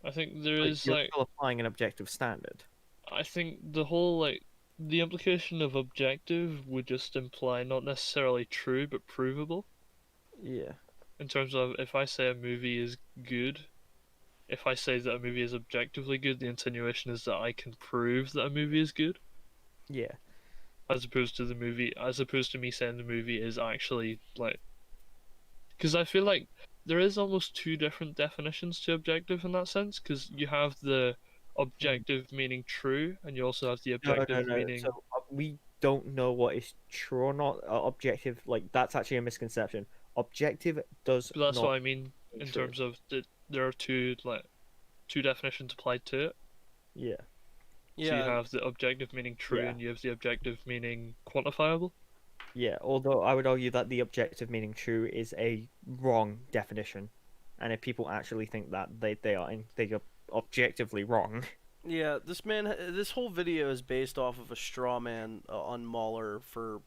A: I think there
F: Like,
A: is
F: you're
A: like.
F: still applying an objective standard.
A: I think the whole like the implication of objective would just imply not necessarily true but provable.
F: Yeah.
A: In terms of if I say a movie is good, if I say that a movie is objectively good, the insinuation is that I can prove that a movie is good.
F: Yeah.
A: As opposed to me saying the movie is actually like, because I feel like there is almost two different definitions to objective in that sense. Because you have the objective meaning true, and you also have the objective meaning.
F: So we don't know what is true or not. Objective, like that's actually a misconception. Objective does.
A: But that's
F: not
A: what I mean
F: mean
A: in
F: true.
A: terms of there are two definitions applied to it.
F: Yeah.
A: So you have the objective meaning true,
F: Yeah.
A: and you have the objective meaning quantifiable.
F: Yeah, although I would argue that the objective meaning true is a wrong definition, and if people actually think that they are objectively wrong.
B: Yeah, this whole video is based off of a straw man on Mahler for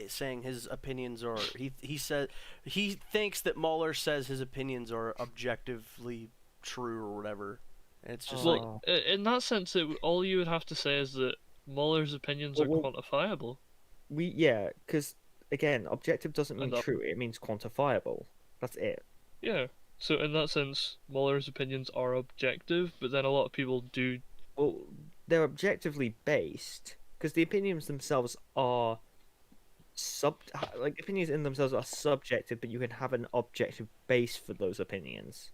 B: saying his opinions are. He said he thinks that Mahler says his opinions are objectively true or whatever. And it's just like
A: in that sense, all you would have to say is that Mahler's opinions are quantifiable.
F: Because again, objective doesn't mean
A: And that-
F: true; it means quantifiable. That's it.
A: Yeah. So in that sense, Mahler's opinions are objective, but then a lot of people do.
F: Well, they're objectively based because the opinions themselves are like opinions in themselves are subjective, but you can have an objective base for those opinions.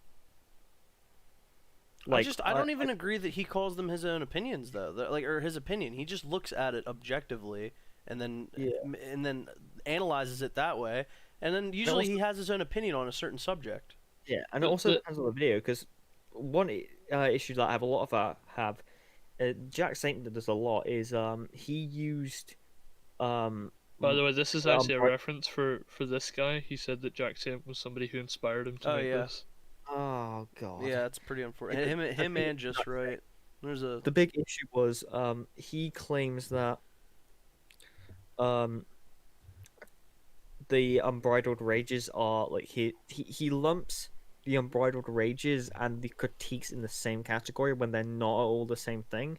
B: I don't even agree that he calls them his own opinions though. Or his opinion. He just looks at it objectively and then analyzes it that way. And then usually he has his own opinion on a certain subject.
F: Yeah, and it also depends on the video, because one issue that I have a lot of Jack Saint did this a lot, is he used
A: By the way, this is actually a reference for this guy. He said that Jack Saint was somebody who inspired him to make this.
F: Oh god.
B: Yeah, it's pretty unfortunate. Him and Just Right. There's a
F: The big issue was he claims that the unbridled rages are like he lumps the unbridled rages and the critiques in the same category when they're not all the same thing.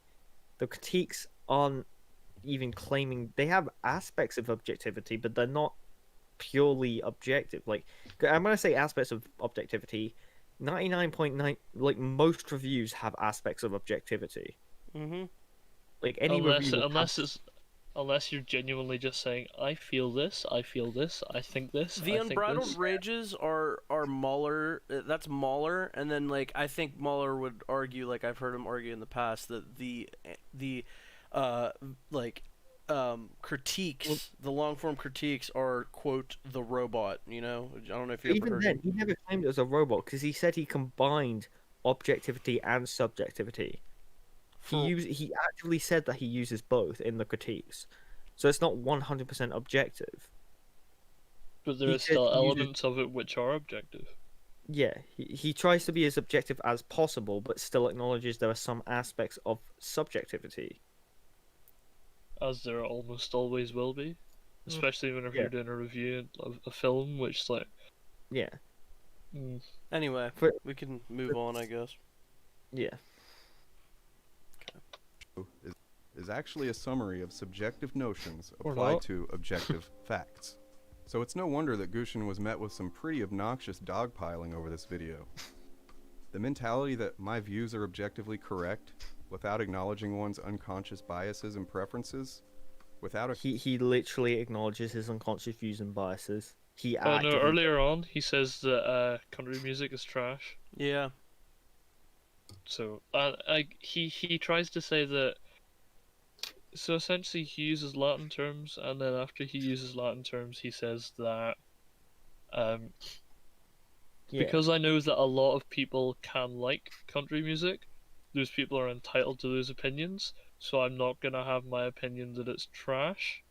F: The critiques aren't even claiming, they have aspects of objectivity, but they're not purely objective. Like, I'm gonna say aspects of objectivity. 99.9, like most reviews have aspects of objectivity.
B: Mm-hmm.
F: Like any review,
A: unless you're genuinely just saying, I feel this, I think this.
B: The unbridled rages are Mahler. That's Mahler, and then like I think Mahler would argue, like I've heard him argue in the past, that the critiques, the long form critiques are quote the robot. You know, I don't know if you ever heard.
F: He never claimed it was a robot, because he said he combined objectivity and subjectivity. He actually said that he uses both in the critiques, so it's not 100% objective.
A: But there are still elements of it which are objective.
F: Yeah, he tries to be as objective as possible, but still acknowledges there are some aspects of subjectivity.
A: As there almost always will be, especially whenever you're doing a review of a film, which is like...
F: Yeah.
B: Anyway, we can move on, I guess.
F: Yeah.
P: Is actually a summary of subjective notions applied to objective facts. So it's no wonder that Gushin was met with some pretty obnoxious dogpiling over this video. The mentality that my views are objectively correct, without acknowledging one's unconscious biases and preferences, without a...
F: He literally acknowledges his unconscious views and biases.
A: Earlier on, he says that country music is trash.
B: Yeah.
A: So, he tries to say that... So essentially he uses Latin terms, and then after he uses Latin terms, he says that... Because I know that a lot of people can like country music, those people are entitled to those opinions, so I'm not gonna have my opinion that it's trash.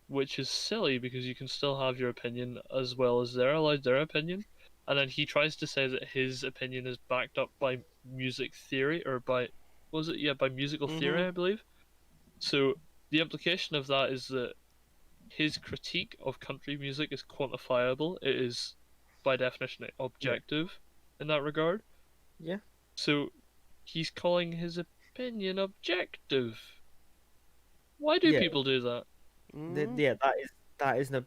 A: Which is silly, because you can still have your opinion as well as they're allowed their opinion. And then he tries to say that his opinion is backed up by music theory, or by musical theory, I believe. So the implication of that is that his critique of country music is quantifiable. It is, by definition, objective in that regard.
F: Yeah.
A: So he's calling his opinion objective. Why do people do that?
F: Yeah, that is an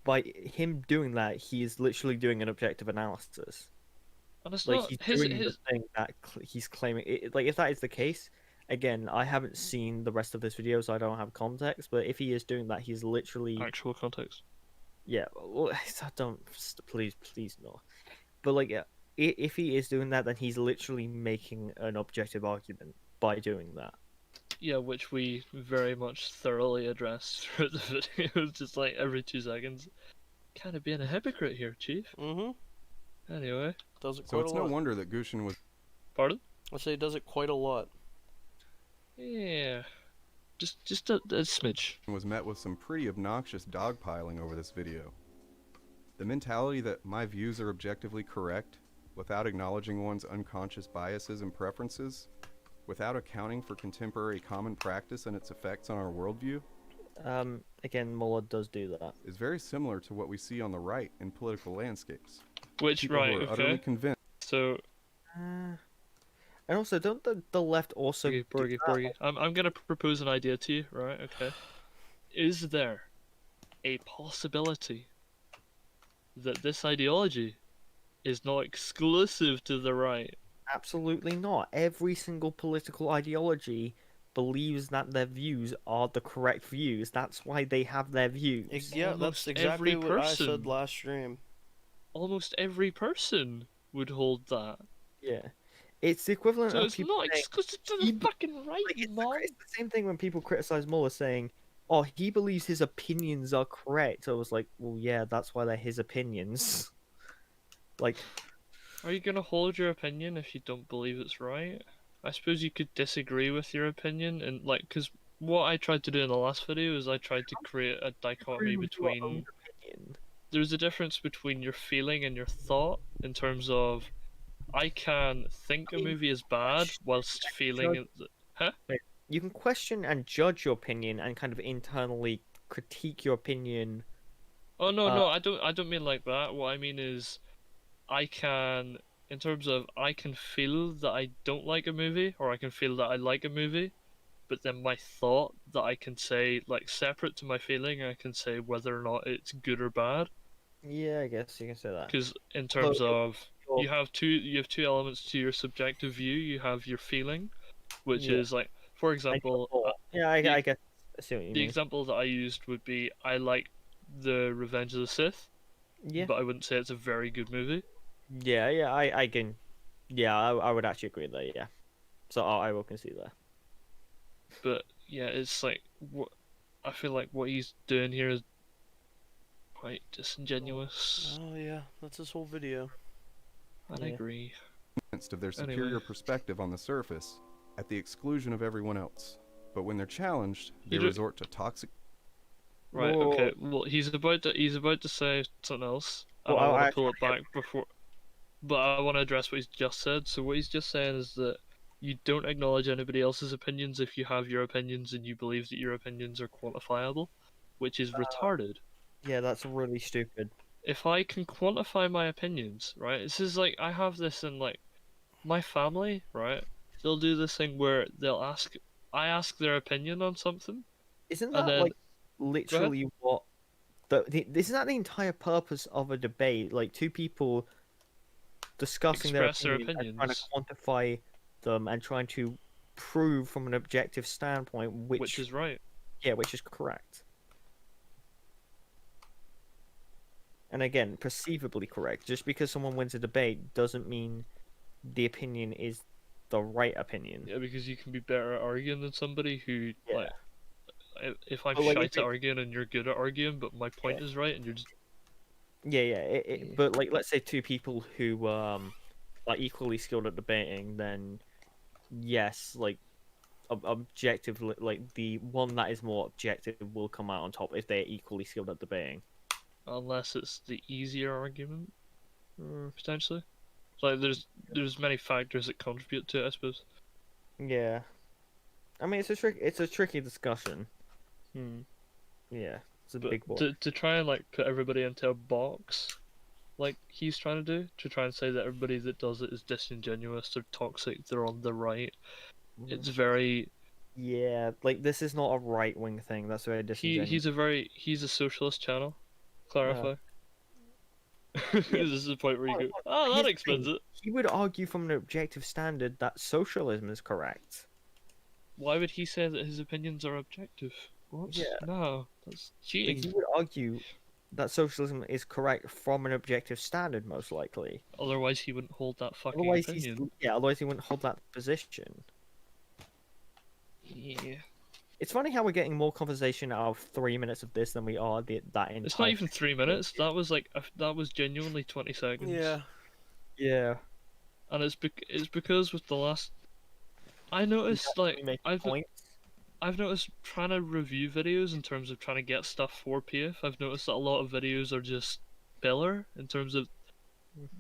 F: by him doing that, he is literally doing an objective analysis.
A: And it's
F: like
A: not
F: he's
A: his
F: doing the thing that he's claiming. Like if that is the case, again, I haven't seen the rest of this video, so I don't have context. But if he is doing that, he's literally
A: actual context.
F: Yeah, well, don't please no. But like, if he is doing that, then he's literally making an objective argument by doing that.
A: Yeah, which we very much thoroughly addressed throughout the video, just like every 2 seconds. Kind of being a hypocrite here, Chief.
B: Mm-hmm.
A: Anyway.
B: Does it
P: so it's no wonder that Gushin was...
A: Pardon?
B: I say it does it quite a lot.
A: Yeah. Just a smidge.
P: Was met with some pretty obnoxious dogpiling over this video. The mentality that my views are objectively correct, without acknowledging one's unconscious biases and preferences, without accounting for contemporary common practice and its effects on our worldview,
F: again, Muller does do that.
P: Is very similar to what we see on the right in political landscapes.
A: Which,
P: people
A: right,
P: who are
A: okay.
P: utterly convinced.
A: So...
F: and also, don't the left also...
A: Borgie. I'm gonna propose an idea to you, right, okay? Is there a possibility that this ideology is not exclusive to the right?
F: Absolutely not. Every single political ideology believes that their views are the correct views. That's why they have their views.
B: Yeah, that's
A: Almost
B: exactly
A: every
B: what I said
A: person.
B: last stream.
A: Almost every person would hold that.
F: Yeah. It's the equivalent
A: So
F: of
A: it's
F: people
A: not
F: saying,
A: exclusive to the
F: "He be-"
A: fucking right,
F: like,
A: mom.
F: it's the same thing when people criticize Mueller saying, "Oh, he believes his opinions are correct." I was like, "Well, yeah, that's why they're his opinions." Like,
A: Are you gonna hold your opinion if you don't believe it's right? I suppose you could disagree with your opinion and like, because what I tried to do in the last video is I tried to create a dichotomy
F: agree with your own
A: between.
F: opinion.
A: There's a difference between your feeling and your thought in terms of I can think a movie is bad whilst feeling it. Huh?
F: Wait, you can question and judge your opinion and kind of internally critique your opinion.
A: Oh no, I don't mean like that. What I mean is I can, in terms of I can feel that I don't like a movie or I can feel that I like a movie, but then my thought that I can say, like, separate to my feeling, I can say whether or not it's good or bad.
F: Yeah, I guess you can say that.
A: Because in
F: Although
A: terms of
F: you're-
A: you have two elements to your subjective view. You have your feeling, which
F: Yeah.
A: is like, for
F: and your
A: example,
F: thought. Yeah, I guess I see what you
A: the
F: mean.
A: example that I used would be I like the Revenge of the Sith,
F: Yeah.
A: but I wouldn't say it's a very good movie.
F: Yeah, I can. Yeah, I would actually agree there. Yeah, so I will concede that.
A: But yeah, it's like what I feel like what he's doing here is quite disingenuous.
B: Oh yeah, that's his whole video.
A: I agree.
P: Of their superior
A: Anyway.
P: perspective on the surface, at the exclusion of everyone else. But when they're challenged, they
A: You don't-
P: resort to toxic.
A: Right. Okay. Well, he's about to say something else, and
F: Well,
A: I want
F: I
A: to pull it back before. But I want to address what he's just said. So what he's just saying is that you don't acknowledge anybody else's opinions if you have your opinions and you believe that your opinions are quantifiable, which is retarded.
F: Yeah, that's really stupid.
A: If I can quantify my opinions, right? This is like I have this in like my family, right? They'll do this thing where I ask their opinion on something.
F: Isn't
A: and
F: that
A: then,
F: like literally what isn't that the entire purpose of a debate? Like two people discussing
A: Express
F: their
A: their
F: opinions and trying to
A: opinions.
F: quantify them and trying to prove from an objective standpoint
A: which is right.
F: Yeah, which is correct. And again, perceivably correct. Just because someone wins a debate doesn't mean the opinion is the right opinion.
A: Yeah, because you can be better at arguing than somebody who like. If I'm
F: But, like,
A: shite
F: if
A: at
F: it-
A: arguing and you're good at arguing, but my point is right, and you're just
F: Yeah. But like, let's say two people who are equally skilled at debating, then yes, like objective, like the one that is more objective will come out on top if they're equally skilled at debating.
A: unless it's the easier argument, potentially. Like there's many factors that contribute to it, I suppose.
F: Yeah, I mean it's a tricky discussion. Yeah, it's a
A: But
F: big boy.
A: to try and like put everybody into a box, like he's trying to do, to try and say that everybody that does it is disingenuous, they're toxic, they're on the right. It's very.
F: Yeah, like this is not a right wing thing. That's very disingenuous.
A: He's a socialist channel. Clarify. This is the point where you go, oh,
F: Here's
A: that
F: the
A: explains
F: thing,
A: it.
F: He would argue from an objective standard that socialism is correct.
A: Why would he say that his opinions are objective? What?
F: Yeah.
A: No, that's
F: Like,
A: cheating.
F: he would argue that socialism is correct from an objective standard, most likely.
A: Otherwise, he wouldn't hold that fucking
F: Otherwise,
A: opinion.
F: otherwise he wouldn't hold that position.
A: Yeah.
F: It's funny how we're getting more conversation out of 3 minutes of this than we are that entire.
A: It's not even 3 minutes. That was like that was genuinely 20 seconds.
B: Yeah.
F: Yeah.
A: And it's because with the last, I noticed like I've noticed trying to review videos in terms of trying to get stuff for PAFE. I've noticed that a lot of videos are just filler in terms of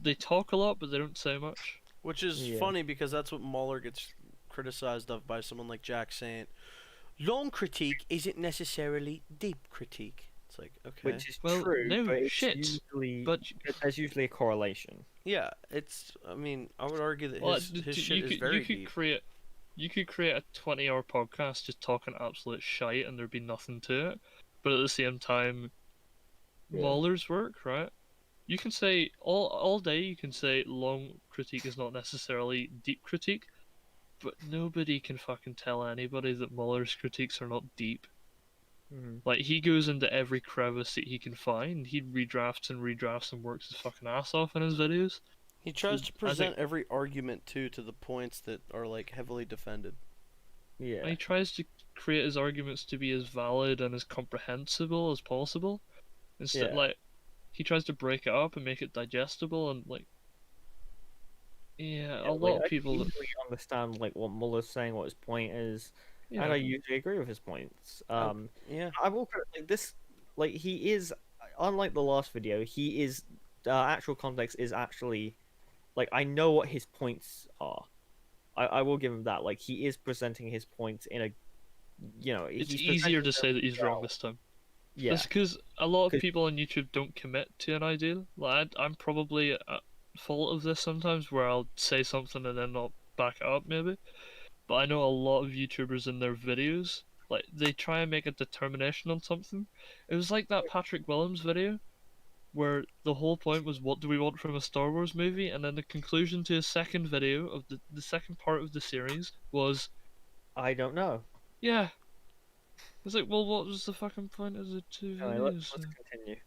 A: they talk a lot but they don't say much.
B: Which is funny because that's what Mueller gets criticized of by someone like Jack saying, long critique isn't necessarily deep critique. It's like, okay.
F: Which is true,
A: no
F: but it's
A: shit.
F: usually,
A: But
F: there's usually a correlation.
B: Yeah, it's. I mean, I would argue that
A: Well,
B: his shit is very deep.
A: You could create a 20-hour podcast just talking absolute shite and there'd be nothing to it. But at the same time, Mueller's work, right? You can say all day. You can say long critique is not necessarily deep critique. But nobody can fucking tell anybody that Mueller's critiques are not deep.
F: Mhm.
A: Like, he goes into every crevice that he can find. He redrafts and works his fucking ass off in his videos.
B: He tries
A: So,
B: to
A: I
B: present
A: think-
B: every argument too to the points that are like heavily defended.
F: Yeah.
A: And he tries to create his arguments to be as valid and as comprehensible as possible. Instead,
F: Yeah.
A: like, he tries to break it up and make it digestible and, like, yeah, a
F: like,
A: lot of
F: I
A: people that
F: usually understand like what Muller's saying, what his point is, and
A: Yeah.
F: I usually agree with his points.
B: Yeah.
F: I will like this, like he is, unlike the last video, he is actual context is actually, like I know what his points are. I will give him that. Like he is presenting his points in a,
A: it's
F: he's
A: easier
F: presenting
A: to say
F: them
A: that he's wrong this time.
F: Yeah.
A: That's because a lot of
F: 'Cause-
A: people on YouTube don't commit to an idea. Like, I'm probably at fault of this sometimes, where I'll say something and then not back it up, maybe. But I know a lot of YouTubers in their videos, like, they try and make a determination on something. It was like that Patrick Willems video, where the whole point was, what do we want from a Star Wars movie? And then the conclusion to his second video of the second part of the series was,
F: I don't know.
A: yeah. It's like, well, what was the fucking point of the two
F: Alright,
A: videos?
F: let's continue.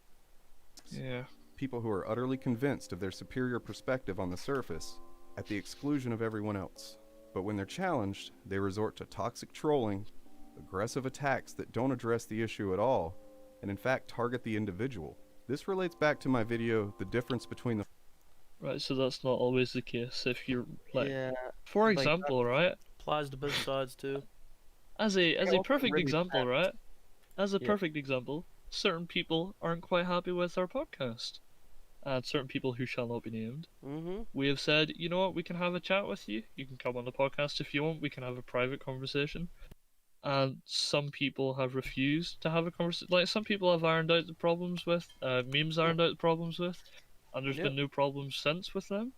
A: Yeah.
P: People who are utterly convinced of their superior perspective on the surface, at the exclusion of everyone else. But when they're challenged, they resort to toxic trolling, aggressive attacks that don't address the issue at all, and in fact target the individual. This relates back to my video, The Difference Between the...
A: Right, so that's not always the case. If you're, like,
F: Yeah,
A: for
F: like,
A: example, right?
B: Applies to both sides too.
A: As a
F: also
A: perfect
F: really
A: example, right? As a
F: Yeah.
A: perfect example, certain people aren't quite happy with our podcast, and certain people who shall not be named.
B: Mm-hmm.
A: We have said, you know what, we can have a chat with you. You can come on the podcast if you want. We can have a private conversation. And some people have refused to have a conversation. Like, some people have ironed out the problems with, memes ironed out the problems with, and there's
B: Yeah.
A: been no problems since with them.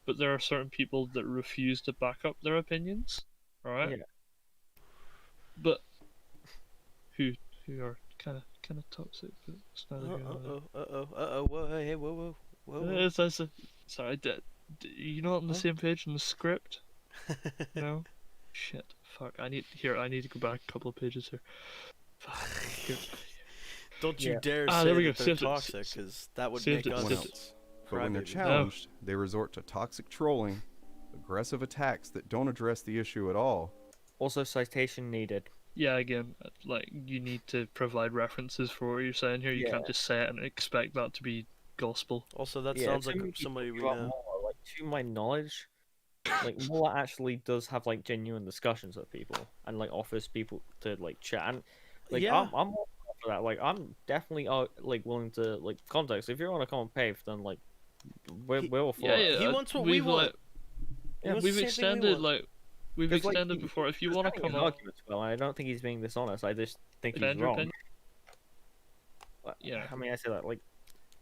A: But there are certain people that refuse to back up their opinions, alright?
F: Yeah.
A: But who are kind of toxic, but it's neither here nor there.
B: Whoa, hey, whoa.
A: Sorry, you're not on the same page in the script? No? Shit, fuck, I need to go back a couple of pages here. Fuck, here.
B: Don't you
F: Yeah.
B: dare
A: Ah,
B: say
A: there we
B: that
A: go,
B: they're
A: saved it.
B: toxic, because that would
A: Saved
B: make
A: it,
B: us
P: Everyone
A: saved
P: else. But when they're
B: crybabies.
P: challenged, they resort to toxic trolling, aggressive attacks that don't address the issue at all.
F: Also, citation needed.
A: Yeah, again, like, you need to provide references for what you're saying here. You can't
F: Yeah.
A: just say it and expect that to be gospel.
B: Also, that
F: Yeah,
B: sounds
F: too
B: like
F: many people
B: somebody we
F: give up
B: know.
F: Muller, like, to my knowledge, like Muller actually does have like genuine discussions with people and like offers people to like chat. And, like
B: Yeah.
F: I'm all for that. Like I'm definitely like willing to like context. If you're on a common PAFE, then like we're all for
A: Yeah,
F: it.
A: yeah.
B: He wants what we
A: we've,
B: want.
A: like,
B: He wants the
A: we've
B: same thing we
A: extended,
B: want.
A: like, we've
F: 'Cause, like,
A: extended
F: he-
A: before. If you
F: he's
A: want to
F: defending
A: come
F: his
A: up,
F: arguments well, I don't think he's being dishonest. I just think he's
A: defend your
F: wrong.
A: opinion. Yeah.
F: I mean, I say that like,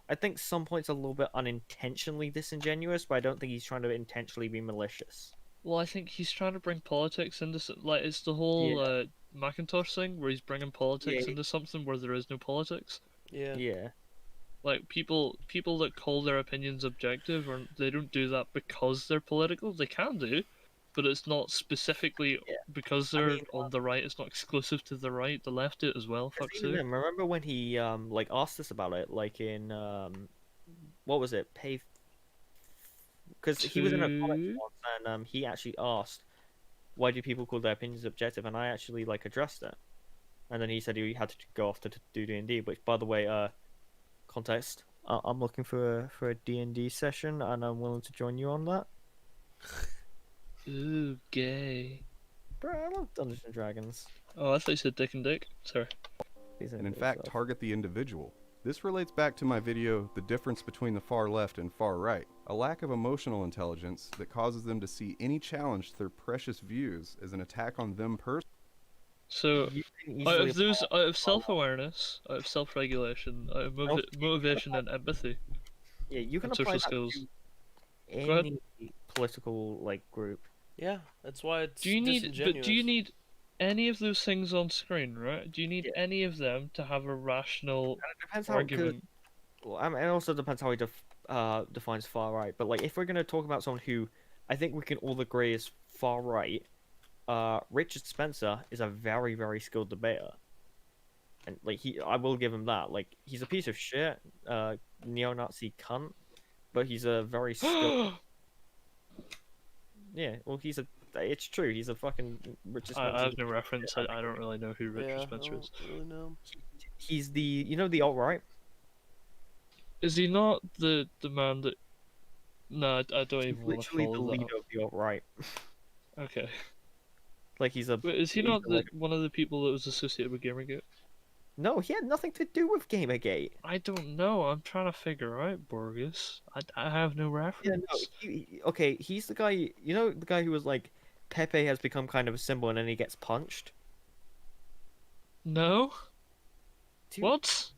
F: I think some points are a little bit unintentionally disingenuous, but I don't think he's trying to intentionally be malicious.
A: Well, I think he's trying to bring politics into like, it's the whole Macintosh thing where he's bringing politics
F: Yeah.
A: into something where there is no politics.
B: Yeah.
F: Yeah.
A: Like, people that call their opinions objective, or they don't do that because they're political. They can do, but it's not specifically because they're on the right. It's not exclusive to the right. The left do it as well. Fuck's
F: Even
A: sake.
F: then, remember when he like asked us about it, like in what was it, PAFE? Because he was in a comment once, and he actually asked, "Why do people call their opinions objective?" And I actually like addressed it, and then he said he had to go off to do D&D. Which, by the way, context, I'm looking for a D&D session, and I'm willing to join you on that.
A: Ooh, gay.
F: Bro, I love Dungeons and Dragons.
A: Oh, I thought you said Dick and Dick. Sorry.
P: And in fact target the individual. This relates back to my video, The Difference Between the Far Left and Far Right, a lack of emotional intelligence that causes them to see any challenge to their precious views as an attack on them personally.
A: So,
F: You can
A: out
F: easily
A: of those, out of self-awareness, out of self-regulation, out of motivation and empathy,
F: Yeah, you can
A: and
F: apply
A: social
F: that
A: skills.
F: to
A: Go ahead.
F: any political like group.
B: Yeah, that's why it's
A: Do you need?
B: disingenuous.
A: But do you need any of those things on screen? Right? Do you need any of them to have a rational
F: Depends how
A: argument?
F: Well, I mean, it also depends how he defines far right. But like, if we're gonna talk about someone who I think we can all agree is far right, Richard Spencer is a very, very skilled debater. And like I will give him that. Like he's a piece of shit, neo-Nazi cunt, but he's a very skilled. Yeah, well, It's true. He's a fucking Richard Spencer.
A: I have no reference. I don't really know who Richard
B: Yeah,
A: Spencer
B: I
A: is.
B: don't really know.
F: He's the alt-right.
A: Is he not the man that? No, I don't
F: He's
A: even want to
F: literally the
A: follow that
F: leader
A: up.
F: of the alt-right.
A: Okay.
F: Like he's a.
A: Wait, is he
F: he's
A: not
F: like-
A: one of the people that was associated with Gamergate?
F: No, he had nothing to do with Gamergate.
A: I don't know. I'm trying to figure out Borges. I have no reference.
F: Yeah, no. Okay, he's the guy. You know, the guy who was like, Pepe has become kind of a symbol, and then he gets punched.
A: No.
F: Dude,
A: What?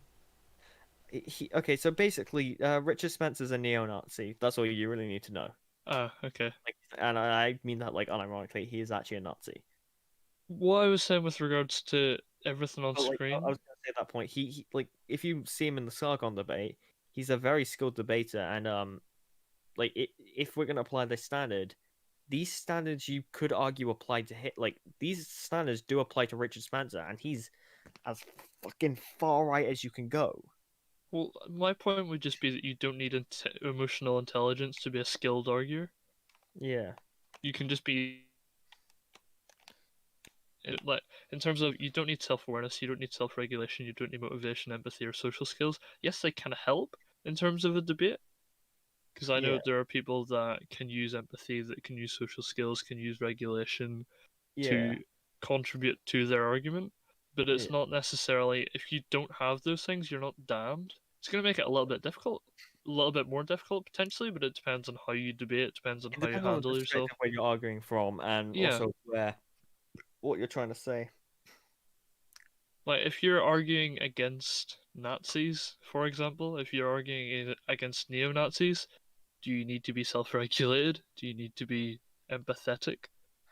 F: Okay, so basically, Richard Spencer's a neo-Nazi. That's all you really need to know.
A: Ah, okay.
F: Like, and I mean that like unironically. He is actually a Nazi.
A: What I was saying with regards to everything on
F: But, like,
A: screen.
F: I was gonna say at that point. He like if you see him in the Sargon debate, he's a very skilled debater, and like if we're gonna apply this standard, these standards you could argue apply to hit. Like these standards do apply to Richard Spencer, and he's as fucking far right as you can go.
A: Well, my point would just be that you don't need emotional intelligence to be a skilled arguer.
F: Yeah.
A: You can just be like in terms of you don't need self-awareness, you don't need self-regulation, you don't need motivation, empathy, or social skills. Yes, they can help in terms of a debate, because I know
F: Yeah.
A: there are people that can use empathy, that can use social skills, can use regulation
F: Yeah.
A: to contribute to their argument. But it's
F: Yeah.
A: not necessarily, if you don't have those things, you're not damned. It's going to make it a little bit difficult, a little bit more difficult potentially, but it depends on how you debate, it depends on
F: It
A: how you
F: depends on the
A: handle yourself.
F: perspective where you're arguing from, and
A: Yeah.
F: also what you're trying to say.
A: Like, if you're arguing against Nazis, for example, if you're arguing against neo-Nazis, do you need to be self-regulated? Do you need to be empathetic?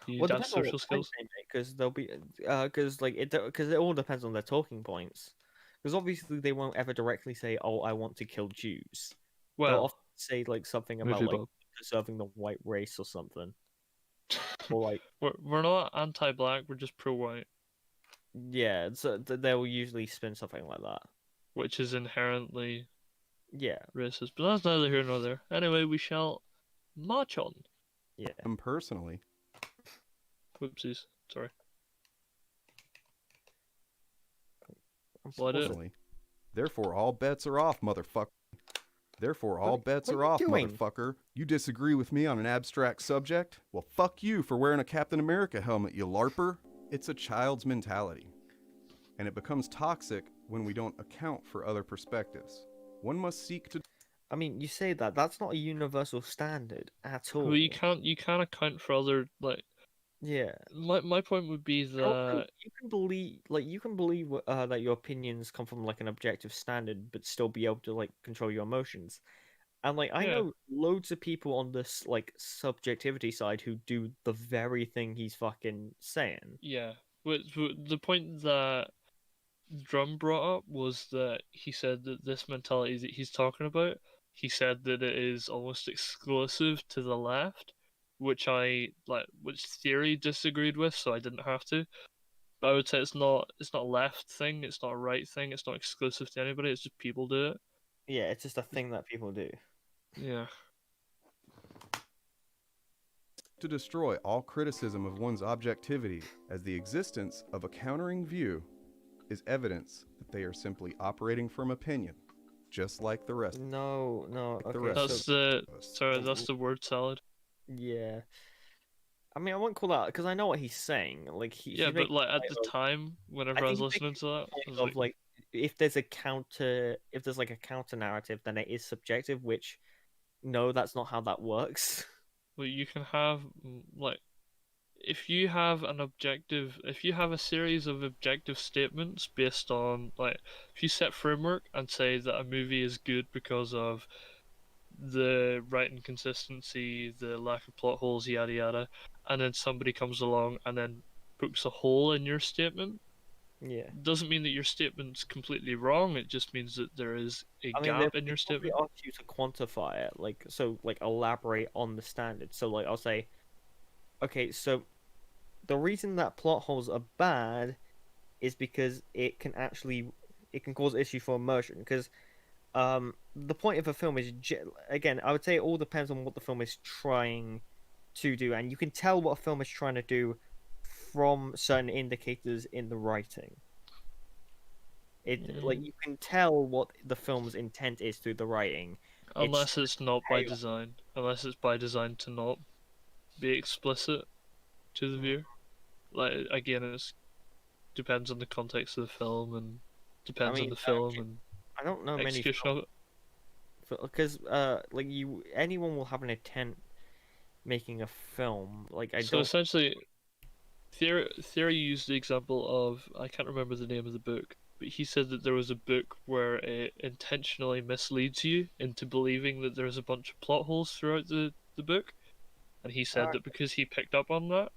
A: Do you
F: Well,
A: need
F: it
A: to have
F: depends on
A: social
F: what point
A: skills?
F: they make, because they'll be, because it all depends on their talking points. Because obviously they won't ever directly say, "Oh, I want to kill Jews." They'll
A: Well,
F: often say like something about
A: maybe
F: like
A: Bob.
F: preserving the white race or something, or like
A: We're not anti-black, we're just pro-white,
F: yeah, so they'll usually spin something like that.
A: which is inherently
F: Yeah,
A: racist. But that's neither here nor there. Anyway, we shall march on.
F: yeah.
P: Personally,
A: Whoopsies. Sorry.
P: personally. Therefore, all bets are off, motherfucker. Therefore, all bets
F: what
P: are
F: are you
P: off,
F: doing?
P: motherfucker. You disagree with me on an abstract subject? Well, fuck you for wearing a Captain America helmet, you larper. It's a child's mentality. And it becomes toxic when we don't account for other perspectives. One must seek to...
F: I mean, you say that that's not a universal standard at all.
A: Well, you can't account for other, like,
F: Yeah.
A: my point would be
F: And also,
A: that
F: you can believe that your opinions come from like an objective standard, but still be able to like control your emotions. And like I
A: Yeah.
F: know loads of people on this like subjectivity side who do the very thing he's fucking saying.
A: yeah. The point that Drum brought up was that he said that this mentality that he's talking about, he said that it is almost exclusive to the left, which which theory disagreed with, so I didn't have to. But I would say it's not a left thing, it's not a right thing, it's not exclusive to anybody, it's just people do it.
F: Yeah, it's just a thing that people do.
A: Yeah.
P: to destroy all criticism of one's objectivity, as the existence of a countering view is evidence that they are simply operating from opinion, just like the rest.
F: No,
P: the
F: okay.
P: rest.
A: That's the word salad.
F: Yeah. I mean, I wouldn't call that because I know what he's saying. Like
A: Yeah, but like at the time, whenever I was listening to that, I was
F: of like if there's like a counter narrative, then it is subjective. Which, no, that's not how that works.
A: well, you can have like if you have a series of objective statements based on like if you set framework and say that a movie is good because of the writing consistency, the lack of plot holes, yada yada, and then somebody comes along and then pokes a hole in your statement.
F: Yeah.
A: Doesn't mean that your statement's completely wrong. It just means that there is a
F: I mean,
A: gap in your statement.
F: Ask you to quantify it, like elaborate on the standard. So like I'll say, okay, so the reason that plot holes are bad is because it can cause issue for immersion. Because the point of a film is again, I would say it all depends on what the film is trying to do, and you can tell what a film is trying to do from certain indicators in the writing. Like you can tell what the film's intent is through the writing.
A: Unless it's not by design. Unless it's by design to not be explicit to the viewer. Like again, it depends on the context of the film and depends on the film and
F: I don't know many
A: execution of it.
F: Because like anyone will have an intent making a film. Like
A: So essentially, Theory used the example of, I can't remember the name of the book, but he said that there was a book where it intentionally misleads you into believing that there's a bunch of plot holes throughout the book, and he said that because he picked up on that,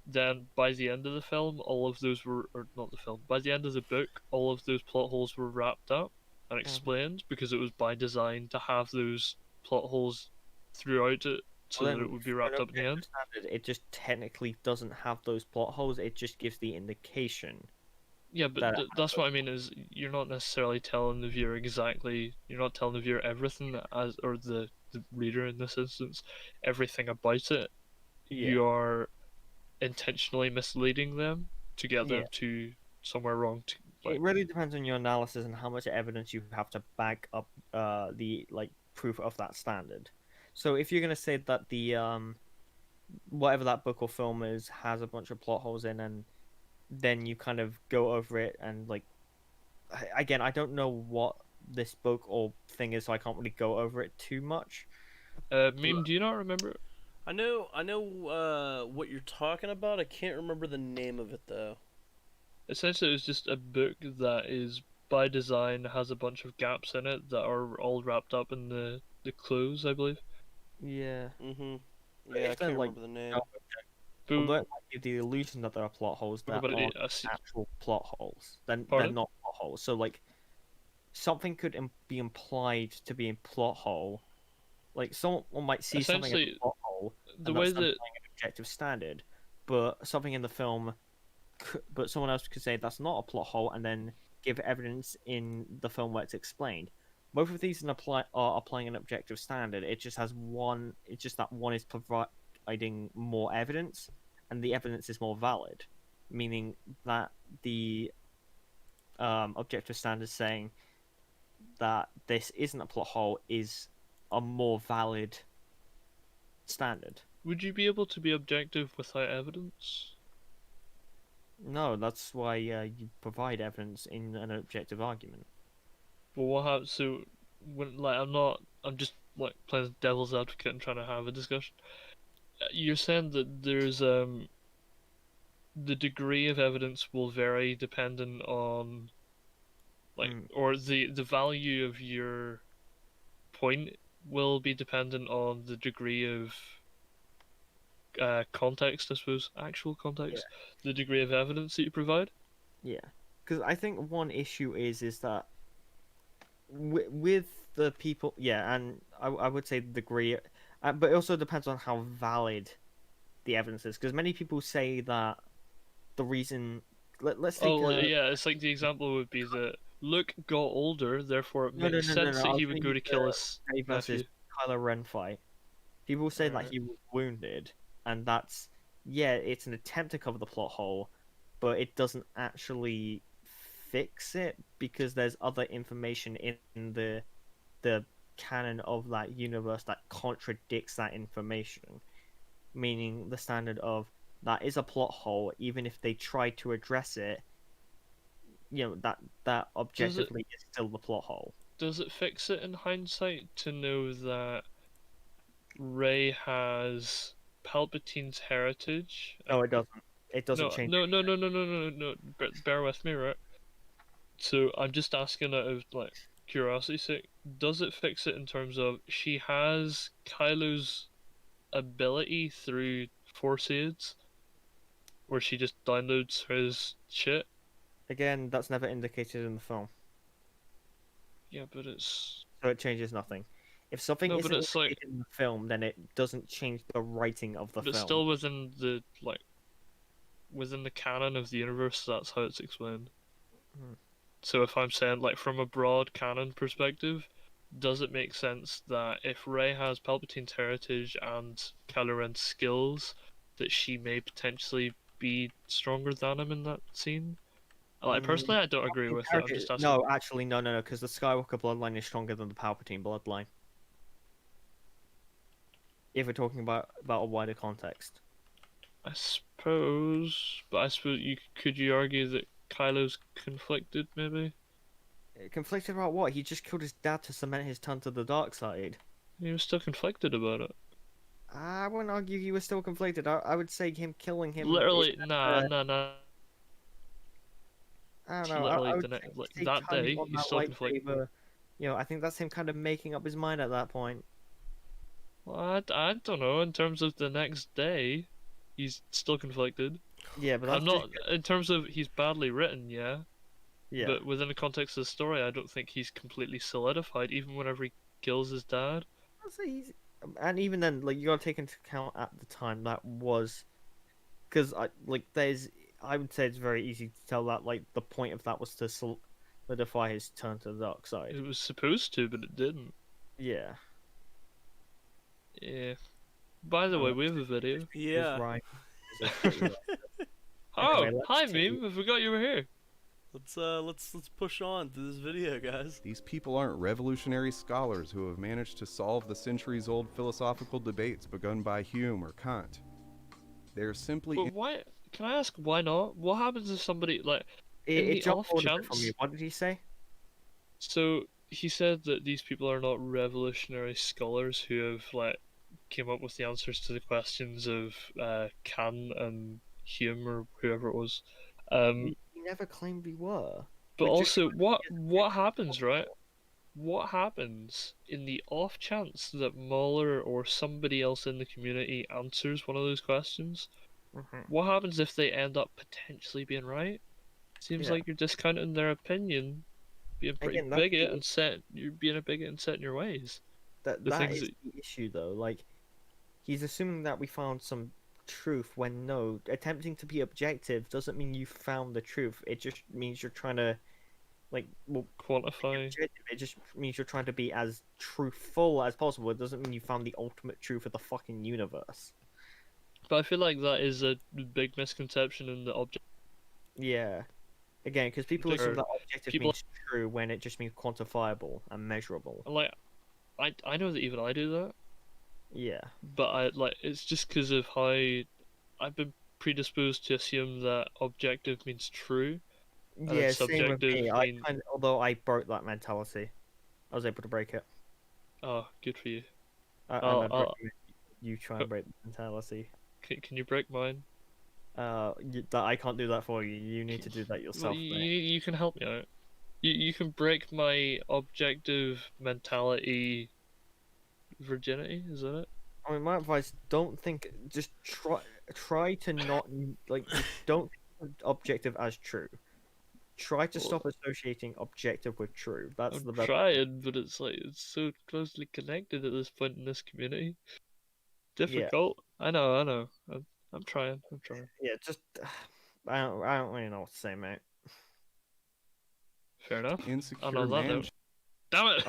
A: then by the end of the film, all of those were, or not the film, by the end of the book, all of those plot holes were wrapped up and explained because it was by design to have those plot holes throughout it so that it would be wrapped up in the end.
F: It just technically doesn't have those plot holes. It just gives the indication.
A: Yeah, but that's what I mean is you're not necessarily telling the viewer exactly. You're not telling the viewer everything or the reader in this instance, everything about it.
F: Yeah.
A: You are intentionally misleading them to get them to somewhere wrong.
F: It really depends on your analysis and how much evidence you have to back up the proof of that standard. So if you're gonna say that the whatever that book or film is has a bunch of plot holes in, and then you kind of go over it and again, I don't know what this book or thing is, so I can't really go over it too much.
A: Meme, do you not remember?
B: I know what you're talking about. I can't remember the name of it though.
A: Essentially, it's just a book that is by design has a bunch of gaps in it that are all wrapped up in the close, I believe.
F: Yeah.
B: Yeah, I can't remember the name.
F: Although it might give the illusion that there are plot holes, there are actual plot holes. They're not plot holes. So something could be implied to be a plot hole. Like someone might see something as a plot hole,
A: the way that
F: an objective standard, but something in the film, but someone else could say that's not a plot hole, and then give evidence in the film where it's explained. Both of these are applying an objective standard. It just has one. It's just that one is providing more evidence, and the evidence is more valid, meaning that the objective standard saying that this isn't a plot hole is a more valid standard.
A: Would you be able to be objective without evidence?
F: No, that's why you provide evidence in an objective argument.
A: But what happens? So when I'm just playing devil's advocate and trying to have a discussion. You're saying that there's the degree of evidence will vary depending on or the value of your point will be dependent on the degree of context, I suppose, actual context, the degree of evidence that you provide.
F: Yeah, because I think one issue is that with the people, and I would say the degree, but it also depends on how valid the evidence is, because many people say that the reason. Let's take.
A: It's like the example would be that Luke got older, therefore it makes sense that he would go to kill his
F: versus Kylo Ren fight. People say that he was wounded, and that's it's an attempt to cover the plot hole, but it doesn't actually fix it because there's other information in the canon of that universe that contradicts that information, meaning the standard of that is a plot hole. Even if they try to address it, that objectively is still the plot hole.
A: Does it fix it in hindsight to know that Rey has Palpatine's heritage?
F: No, it doesn't. It doesn't change.
A: No. Bear with me, right? So I'm just asking out of curiosity's sake. Does it fix it in terms of she has Kylo's ability through Force aids, where she just downloads his shit?
F: Again, that's never indicated in the film.
A: Yeah, but it's...
F: So it changes nothing. If something isn't indicated in the film, then it doesn't change the writing of the film.
A: But it's still within the, within the canon of the universe, that's how it's explained.
F: Hmm.
A: So if I'm saying, like, from a broad canon perspective, does it make sense that if Rey has Palpatine's heritage and Kylo Ren's skills, that she may potentially be stronger than him in that scene? Like, personally, I don't agree with it. I'm just asking.
F: No, actually, no, because the Skywalker bloodline is stronger than the Palpatine bloodline. If we're talking about a wider context.
A: I suppose, but I suppose could you argue that Kylo's conflicted, maybe?
F: Conflicted about what? He just killed his dad to cement his turn to the dark side.
A: He was still conflicted about it.
F: I wouldn't argue he was still conflicted. I would say him killing him.
A: Literally,
F: is,
A: nah.
F: I don't know.
A: Literally,
F: I would say
A: that
F: turning
A: day,
F: on
A: he's
F: that
A: still conflicted.
F: lightsaber, I think that's him kind of making up his mind at that point.
A: Well, I don't know. In terms of the next day, he's still conflicted.
F: Yeah, but
A: I'm
F: that's
A: not. In terms of he's badly written, yeah.
F: Yeah.
A: But within the context of the story, I don't think he's completely solidified. Even whenever he kills his dad.
F: I'd say and even then, like, you gotta take into account at the time that was, because I would say it's very easy to tell that like the point of that was to solidify his turn to the dark side.
A: It was supposed to, but it didn't.
F: Yeah.
A: Yeah. By the way, we have a video.
B: Yeah.
F: Right.
A: Oh,
F: Anyway,
A: hi,
F: let's see.
A: Meme. I forgot you were here.
B: Let's push on to this video, guys.
P: These people aren't revolutionary scholars who have managed to solve the centuries-old philosophical debates begun by Hume or Kant. They are simply.
A: But why? Can I ask why not? What happens if somebody in
F: It
A: the
F: jumped
A: off
F: a little bit from
A: chance?
F: you. What did he say?
A: So he said that these people are not revolutionary scholars who have came up with the answers to the questions of Kant and Hume or whoever it was.
F: He never claimed we were.
A: But
F: We're just
A: also,
F: trying to
A: what happens, right? What happens in the off chance that Mueller or somebody else in the community answers one of those questions?
F: Mhm.
A: What happens if they end up potentially being right? Seems
F: Yeah.
A: like you're discounting their opinion, being pretty
F: Again, that's
A: bigot
F: the-
A: and set. You're being a bigot and set in your ways.
F: That
A: The
F: that
A: things
F: is the issue, though. Like, he's assuming that we found some truth when no, attempting to be objective doesn't mean you found the truth. It just means you're trying to,
A: quantify.
F: Objective. It just means you're trying to be as truthful as possible. It doesn't mean you found the ultimate truth of the fucking universe.
A: But I feel like that is a big misconception in the object.
F: Yeah. Again, because people assume that objective
A: people-
F: means true when it just means quantifiable and measurable.
A: Like, I know that even I do that.
F: Yeah.
A: But it's just because of how I've been predisposed to assume that objective means true. And then
F: Yeah, same with
A: subjective
F: me.
A: mean-
F: Although I broke that mentality, I was able to break it.
A: Oh, good for you.
F: And
A: I'll-
F: I
A: I'll-
F: recommend you try and break the mentality.
A: Can you break mine?
F: I can't do that for you. You need to do that
A: Well,
F: yourself. mate.
A: you can help me out. You can break my objective mentality virginity, is that it?
F: I mean, my advice: just try to not just don't think of objective as true. Try to stop associating objective with true. That's the
A: I'm
F: best.
A: trying, but it's so closely connected at this point in this community. Difficult. I know. I'm trying.
F: Yeah, just I don't really know what to say, mate.
A: Fair enough.
P: Insecure
A: On that
P: man
A: note. Damn it!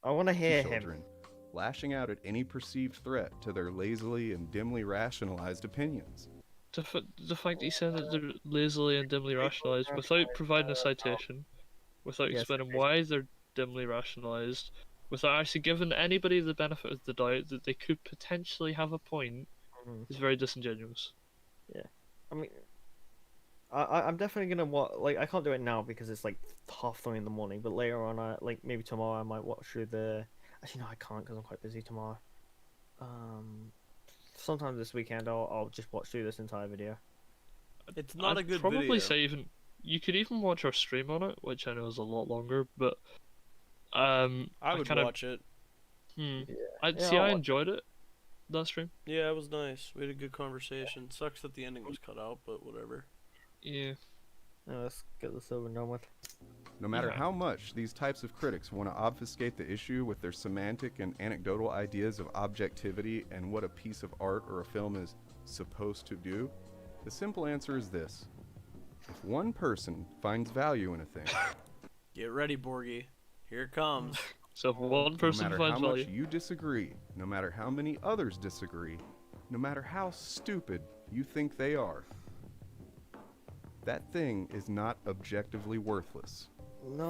F: I want to hear him.
P: children, lashing out at any perceived threat to their lazily and dimly rationalized opinions.
A: The fact that he said that they're lazily and dimly rationalized without providing a citation, without
F: Yes,
A: explaining
F: okay.
A: why they're dimly rationalized, without actually giving anybody the benefit of the doubt that they could potentially have a point, is very disingenuous.
F: Yeah, I mean, I'm definitely gonna watch. I can't do it now because it's 3:30 in the morning. But later on, maybe tomorrow, I might watch through the. Actually, no, I can't because I'm quite busy tomorrow. Sometime this weekend, I'll just watch through this entire video.
B: It's not
A: I'd
B: a good
A: probably
B: video.
A: say you could even watch our stream on it, which I know is a lot longer, but I
B: would
A: kinda,
B: watch it.
A: I
B: Yeah,
A: see.
B: I'll
A: I
B: watch
A: enjoyed it. That stream.
B: Yeah, it was nice. We had a good conversation. Sucks that the ending was cut out, but whatever.
A: Yeah.
F: Let's get this over and done with.
P: No matter
A: Yeah.
P: how much these types of critics want to obfuscate the issue with their semantic and anecdotal ideas of objectivity and what a piece of art or a film is supposed to do, The simple answer is this. If one person finds value in a thing,
B: Get ready, Borgie. Here it comes.
A: So if one
P: no
A: person
P: matter
A: finds
P: how
A: value,
P: much you disagree, no matter how many others disagree, no matter how stupid you think they are, that thing is not objectively worthless.
F: No.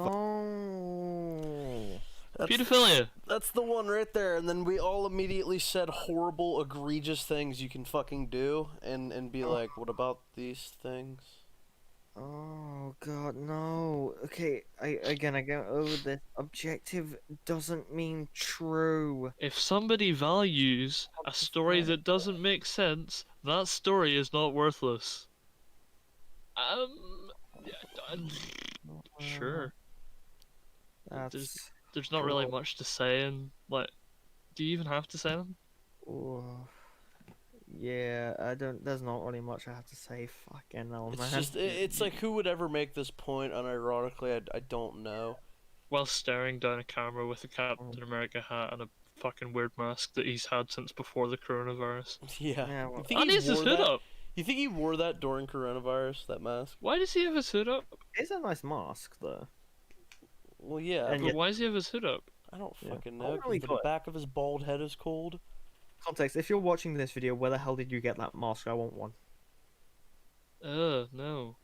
A: pedophilia.
B: That's the one right there. And then we all immediately said horrible, egregious things you can fucking do, and be like, what about these things?
F: Oh god, no. Okay, I get over this. Objective doesn't mean true.
A: If somebody values a story that doesn't make sense, that story is not worthless. Sure. There's not really much to say, and like, do you even have to say them?
F: Oh, yeah, I don't. There's not really much I have to say. Fucking hell,
B: It's
F: man.
B: just, it's like, who would ever make this point unironically? I don't know.
A: While staring down a camera with a Captain America hat and a fucking weird mask that he's had since before the coronavirus.
B: Yeah.
F: well,
B: You think
A: And
B: he
A: he has his
B: wore
A: hood
B: that?
A: up.
B: You think he wore that during coronavirus, that mask?
A: Why does he have his hood up?
F: It's a nice mask, though.
B: Well, yeah.
F: And
A: But
F: yet-
A: why does he have his hood up?
B: I don't
F: Yeah.
B: fucking
F: I
B: know.
F: don't really
B: 'Cause
F: got
B: the
F: it.
B: back of his bald head is cold.
F: Context: if you're watching this video, where the hell did you get that mask? I want one.
A: No.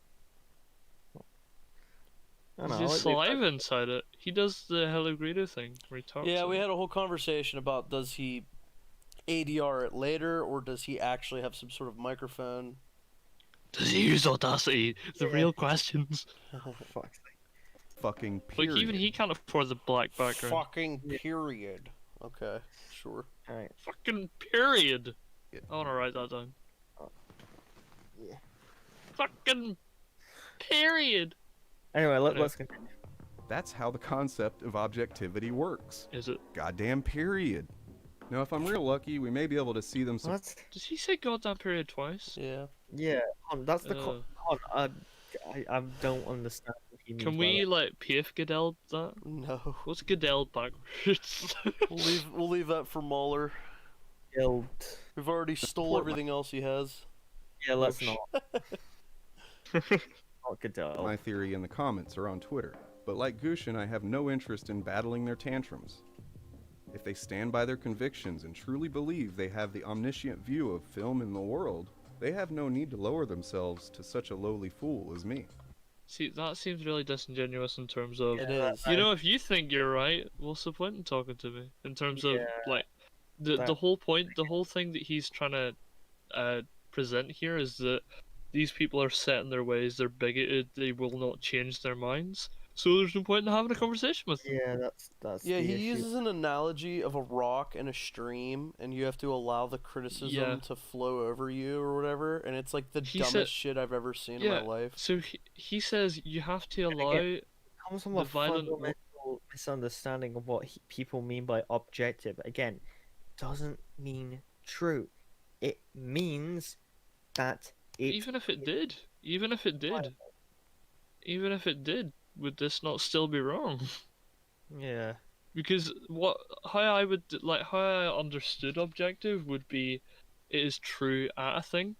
F: I
A: There's
F: know,
A: his saliva inside it. He does the Hello Greedo thing where he talks.
B: Yeah,
A: to
B: we
A: him.
B: had a whole conversation about does he ADR it later, or does he actually have some sort of microphone?
A: Does he use Audacity? The real questions.
F: Fuck's sake.
P: Fucking
A: Like,
P: period.
A: even he can't afford the black background.
B: Fucking period. Okay, sure.
F: Alright.
A: Fucking period. I want to write that down.
F: Yeah.
A: Fucking period.
F: Anyway,
A: Anyway.
F: let's continue.
P: That's how the concept of objectivity works.
A: Is it?
P: Goddamn period. Now, if I'm real lucky, we may be able to see them.
F: What?
A: Does he say goddamn period twice?
B: Yeah.
F: Yeah, that's the. I don't understand what he means.
A: Can
F: by
A: we
F: that.
A: like PAFE Goodell that?
B: No.
A: What's Goodell backwards?
B: We'll leave that for Mahler.
F: Guild?
B: We've already stole everything else he has.
F: Yeah, let's not. Not Goodell.
P: My theory in the comments or on Twitter. But like Gushin, I have no interest in battling their tantrums. If they stand by their convictions and truly believe they have the omniscient view of film in the world, they have no need to lower themselves to such a lowly fool as me.
A: See, that seems really disingenuous in terms of.
B: It is.
A: You know, if you think you're right, what's the point in talking to me? In terms of
F: Yeah,
A: like, the
F: that-
A: whole point, the whole thing that he's trying to present here is that these people are set in their ways. They're bigoted. They will not change their minds. So there's no point in having a conversation with them.
F: Yeah, that's.
B: Yeah,
F: the
B: he
F: issue.
B: uses an analogy of a rock and a stream, and you have to allow the criticism
A: Yeah.
B: to flow over you or whatever, and it's like the
A: He
B: dumbest
A: said-
B: shit I've ever seen
A: Yeah.
B: in my life.
A: So he says you have to allow.
F: It comes from
A: the
F: a
A: violent-
F: fundamental misunderstanding of what people mean by objective. Again, doesn't mean true. It means that it.
A: Even if it did, even if it did, even if it did, would this not still be wrong?
F: Yeah.
A: Because how I understood objective would be, it is true at a thing.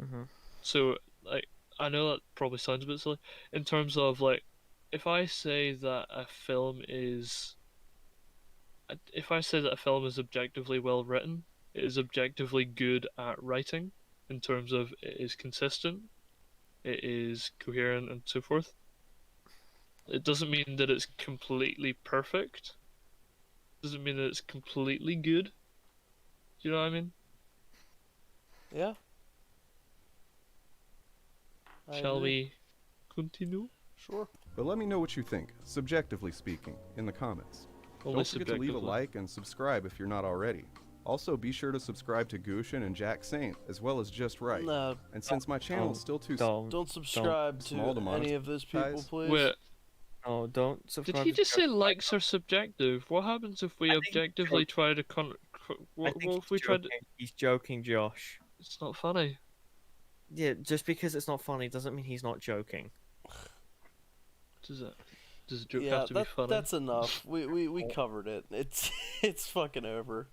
F: Mm-hmm.
A: So like, I know that probably sounds a bit silly. In terms of like, if I say that a film is objectively well written, it is objectively good at writing, in terms of it is consistent, it is coherent, and so forth. It doesn't mean that it's completely perfect. Doesn't mean that it's completely good. Do you know what I mean?
B: Yeah. I
A: Shall
B: agree.
A: we continue?
B: Sure.
P: But let me know what you think, subjectively speaking, in the comments.
A: Only
P: Don't forget to leave a
A: subjectively.
P: like and subscribe if you're not already. Also, be sure to subscribe to Gushin and Jack Saint, as well as Just Right.
B: No.
P: And since my channel is still too
B: Don't subscribe
P: small to
B: to any of those people,
P: monetize.
B: please.
A: Wait,
F: Oh, don't subscribe.
A: did he
F: to
A: just say
F: Joe-
A: likes are subjective? What happens if we
F: I think he's
A: objectively try to
F: I
A: what
F: think
A: if we
F: he's
A: tried to...
F: joking. He's joking, Josh.
A: It's not funny.
F: Yeah, just because it's not funny doesn't mean he's not joking.
A: Does it? Does a joke
B: Yeah,
A: have to be funny?
B: that's enough. We covered it. It's it's fucking over.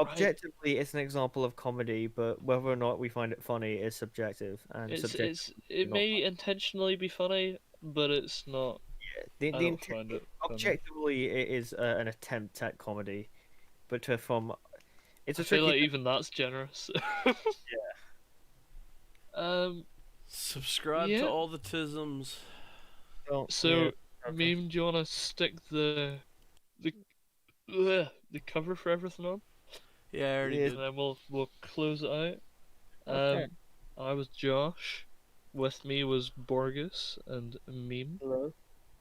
F: objectively, it's an example of comedy, but whether or not we find it funny is subjective, and
A: It
F: not
A: may intentionally be funny, but it's not.
F: the
A: I
F: the
A: don't find it funny.
F: objectively it is an attempt at comedy, but from it's
A: I
F: a
A: feel
F: tricky
A: like even that's generous.
B: Subscribe to
A: Yeah.
B: all the tisms.
A: So, Meme, do you want to stick the cover for everything on?
B: Yeah, I already did.
A: And then we'll close it out.
F: Okay.
A: I was Josh. With me was Borgus and Meme.
F: Hello.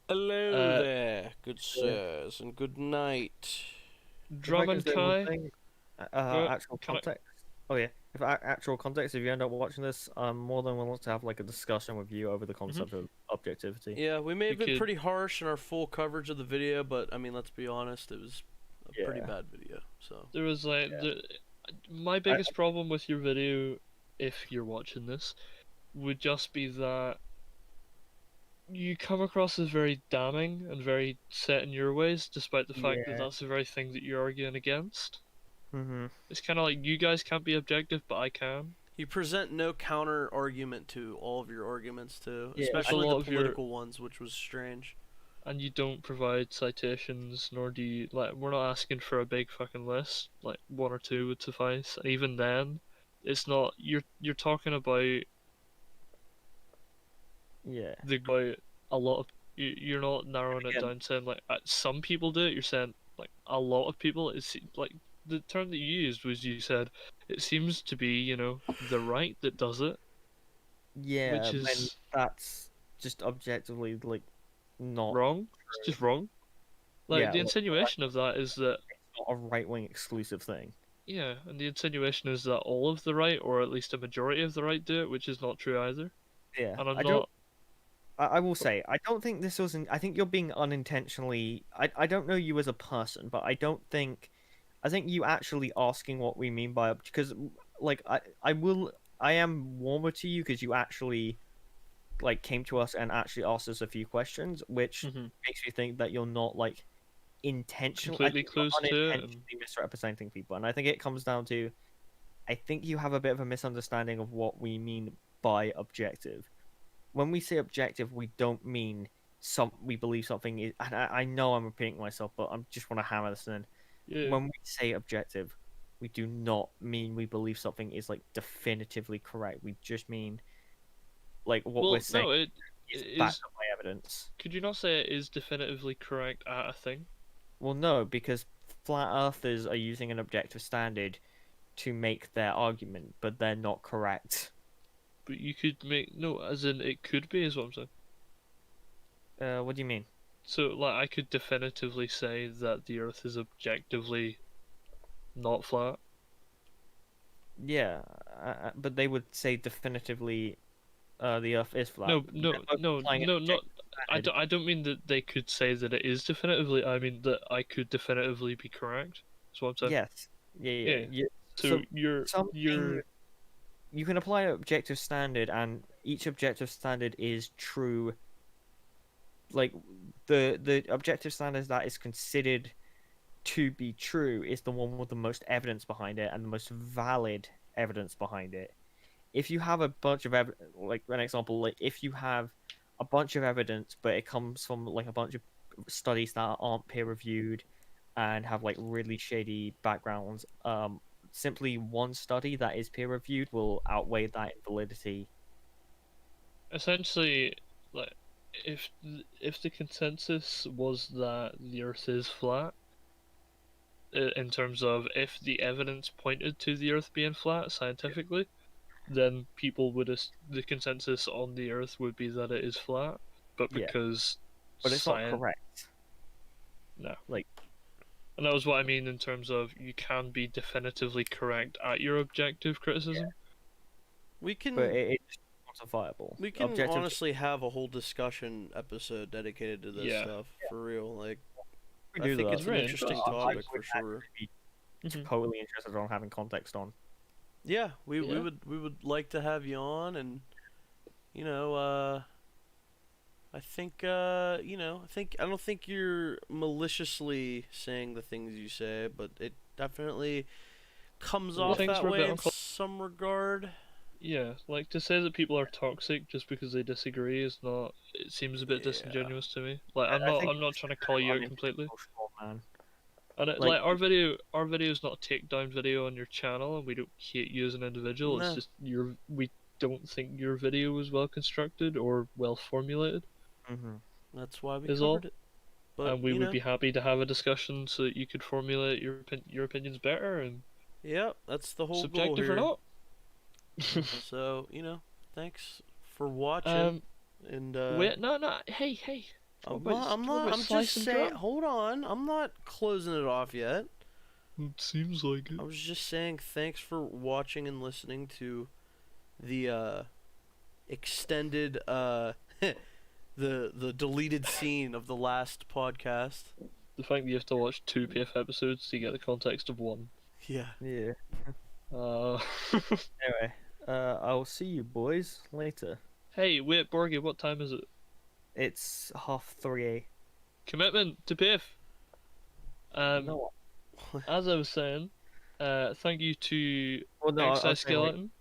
B: Hello there, good sirs, and good night.
A: Drum and Kai.
F: Actual context. Oh yeah, if actual context, if you end up watching this, I'm more than willing to have like a discussion with you over the concept of objectivity.
B: Yeah, we may have been pretty harsh in our full coverage of the video, but I mean, let's be honest, it was a pretty bad video. So
A: There was like my biggest problem with your video, if you're watching this, would just be that you come across as very damning and very set in your ways, despite the fact that
F: Yeah.
A: that's the very thing that you're arguing against.
F: Mm-hmm.
A: It's kind of like you guys can't be objective, but I can.
B: you present no counter argument to all of your arguments too,
A: Yeah,
B: especially
A: a lot
B: the
A: of your-
B: political ones, which was strange.
A: And you don't provide citations, nor do you like. We're not asking for a big fucking list. Like 1 or 2 would suffice. And even then, it's not. You're talking about
F: Yeah.
A: about a lot of. You're not narrowing it down, saying like some people do it. You're saying like a lot of people. It's like the term that you used was you said it seems to be the right that does it.
F: Yeah,
A: Which
F: when
A: is
F: that's just objectively like not
A: wrong. It's just wrong. Like
F: Yeah,
A: the
F: like,
A: insinuation of that is that
F: it's not a right-wing exclusive thing.
A: yeah, and the insinuation is that all of the right, or at least a majority of the right, do it, which is not true either.
F: Yeah,
A: And I'm
F: I
A: not.
F: don't. I will say, I don't think this was. I think you're being unintentionally. I don't know you as a person, but I don't think. I think you actually asking what we mean by because, like, I am warmer to you because you actually, like, came to us and actually asked us a few questions, which makes me think that you're not like intentionally
A: Completely close to it,
F: unintentionally misrepresenting people, and I think it comes down to. I think you have a bit of a misunderstanding of what we mean by objective. When we say objective, we don't mean we believe something is. And I know I'm repeating myself, but I just want to hammer this in.
A: Yeah.
F: When we say objective, we do not mean we believe something is like definitively correct. We just mean like what
A: Well,
F: we're saying
A: no, it
F: is
A: is.
F: backed up by evidence.
A: Could you not say it is definitively correct at a thing?
F: Well, no, because flat earthers are using an objective standard to make their argument, but they're not correct.
A: But you could make no, as in it could be, is what I'm saying.
F: What do you mean?
A: So, like, I could definitively say that the Earth is objectively not flat.
F: Yeah, but they would say definitively the Earth is flat.
A: No,
F: They're both applying an
A: not.
F: objective
A: I
F: standard.
A: don't mean that they could say that it is definitively. I mean that I could definitively be correct. That's what I'm saying.
F: Yes. Yeah.
A: So you're
F: you can apply an objective standard, and each objective standard is true. Like the objective standard that is considered to be true is the one with the most evidence behind it and the most valid evidence behind it. If you have a bunch of like an example, like if you have a bunch of evidence, but it comes from like a bunch of studies that aren't peer reviewed and have like really shady backgrounds, simply one study that is peer reviewed will outweigh that in validity.
A: essentially like if the consensus was that the Earth is flat, in terms of if the evidence pointed to the Earth being flat scientifically, then people would the consensus on the Earth would be that it is flat. But
F: Yeah.
A: because
F: But it's not correct.
A: No.
F: Like,
A: and that was what I mean in terms of you can be definitively correct at your objective criticism.
B: We can.
F: But it's quantifiable.
B: We can
F: Objective-
B: honestly have a whole discussion episode dedicated to this
A: Yeah.
B: stuff for real. Like,
F: We
B: I
F: do
B: think
F: that.
B: it's an interesting
F: I
B: topic
F: would
B: for sure.
F: actually be totally interested on having context on.
B: Yeah, we
A: Yeah.
B: would like to have you on, and you know, I think I don't think you're maliciously saying the things you say, but it definitely comes
A: Well,
B: off
A: things
B: that
A: were a
B: way
A: bit
B: in
A: uncom-
B: some regard.
A: Yeah, like to say that people are toxic just because they disagree is not. It seems a bit
B: Yeah.
A: disingenuous to me. Like
F: I think
A: I'm not
F: it's
A: trying to call you out
F: unemotional,
A: completely.
F: man.
A: And it,
F: Like-
A: like our video is not a takedown video on your channel, and we don't hate you as an individual. It's
B: No.
A: just we don't think your video was well constructed or well formulated.
F: Mm-hmm.
B: That's why we
A: Is
B: covered
A: all.
B: it. But
A: And we
B: you
A: would
B: know,
A: be happy to have a discussion so that you could formulate your opinions better and
B: yep, that's the whole goal
A: subjective
B: here.
A: or not.
B: So thanks for watching. And
A: Wait, no, hey.
B: I'm
A: What about-
B: not. I'm
A: what
B: not.
A: about
B: I'm
A: slice
B: just
A: and
B: saying.
A: drum?
B: Hold on. I'm not closing it off yet.
A: It seems like it.
B: I was just saying thanks for watching and listening to the extended the deleted scene of the last podcast.
A: The fact that you have to watch 2 PF episodes to get the context of one.
B: Yeah.
F: Yeah.
A: Uh,
F: Anyway, I'll see you boys later.
A: hey, wait, Borgie, what time is it?
F: It's 3:30.
A: Commitment to PF.
F: No.
A: As I was saying, thank you to
F: Well, no, I was saying, like,
A: Exoskeleton.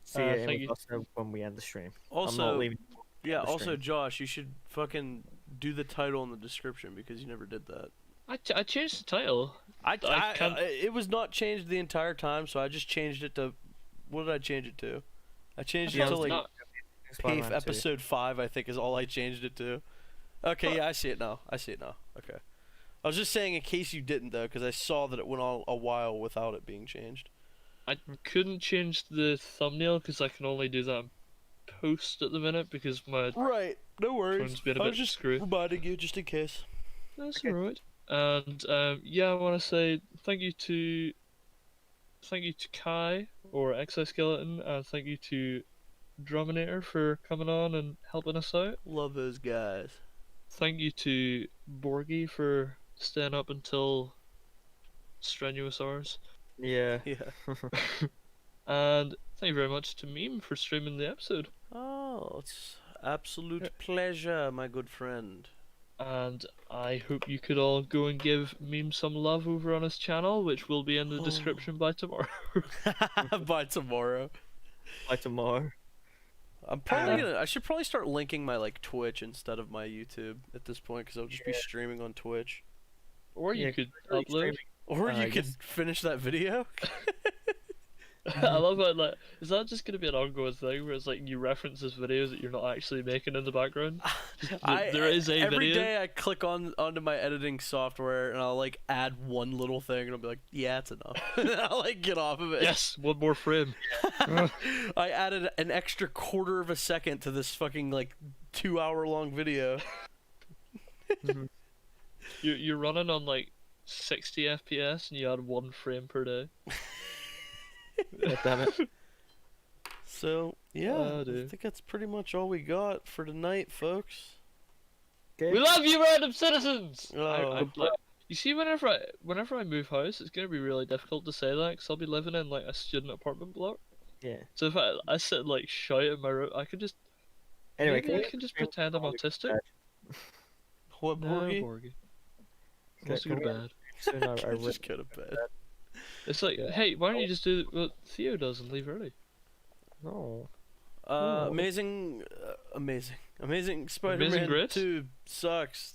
F: See you
A: thank you.
F: when we end the stream. I'm
B: Also,
F: not leaving.
B: yeah.
F: the
B: Also,
F: stream.
B: Josh, you should fucking do the title in the description because you never did that.
A: I changed the title.
B: I
A: can't-
B: it was not changed the entire time, so I just changed it to. What did I change it to? I changed it
A: Yeah,
B: to
A: it's
B: like
A: not-
F: Spider-Man
B: PAFE
F: 2.
B: episode 5. I think is all I changed it to. Okay, yeah, I see it now. Okay. I was just saying in case you didn't though, because I saw that it went on a while without it being changed.
A: I couldn't change the thumbnail because I can only do that in post at the minute because my
B: Right. No worries.
A: phone's been a
B: I
A: bit
B: was just
A: screwy.
B: reminding you just in case.
A: That's alright. And yeah, I want to say thank you to Kai or Exoskeleton, and thank you to Druminator for coming on and helping us out.
B: Love those guys.
A: Thank you to Borgie for staying up until strenuous hours.
F: Yeah.
B: Yeah.
A: And thank you very much to Meme for streaming the episode.
B: Oh, it's absolute pleasure, my good friend.
A: And I hope you could all go and give Meme some love over on his channel, which will be in the description by tomorrow.
B: By tomorrow.
F: By tomorrow.
B: I'm probably gonna. I should probably start linking my like Twitch instead of my YouTube at this point because I'll just be streaming on Twitch.
A: Or you
F: Yeah,
A: could
F: really
A: upload.
F: streaming.
B: Or
F: I
B: you could
F: guess-
B: finish that video.
A: I love it. Like, is that just gonna be an ongoing thing where it's like you reference this videos that you're not actually making in the background? There is a
B: every
A: video.
B: day I click onto my editing software and I'll like add one little thing and I'll be like, yeah, it's enough. And I'll like get off of it.
A: Yes, one more frame.
B: I added an extra quarter of a second to this fucking like 2 hour long video.
A: You're running on like 60 FPS and you add 1 frame per day.
F: God damn it.
B: So yeah,
A: Oh,
B: I
A: dude.
B: think that's pretty much all we got for tonight, folks.
F: Okay.
A: We love you, random citizens.
B: Oh.
A: You see, whenever I move house, it's gonna be really difficult to say that because I'll be living in like a student apartment block.
F: Yeah.
A: So if I sit and like shout in my room, I could just
F: Anyway,
A: maybe I can just pretend I'm autistic.
B: What,
A: No,
B: Borgie?
A: Borgie. Let's go to bed.
F: Soon I
B: Just go to bed.
A: It's like, hey, why don't you just do what Theo does and leave early?
F: No. No.
B: Amazing Spider-Man
A: Grit?
B: 2 sucks.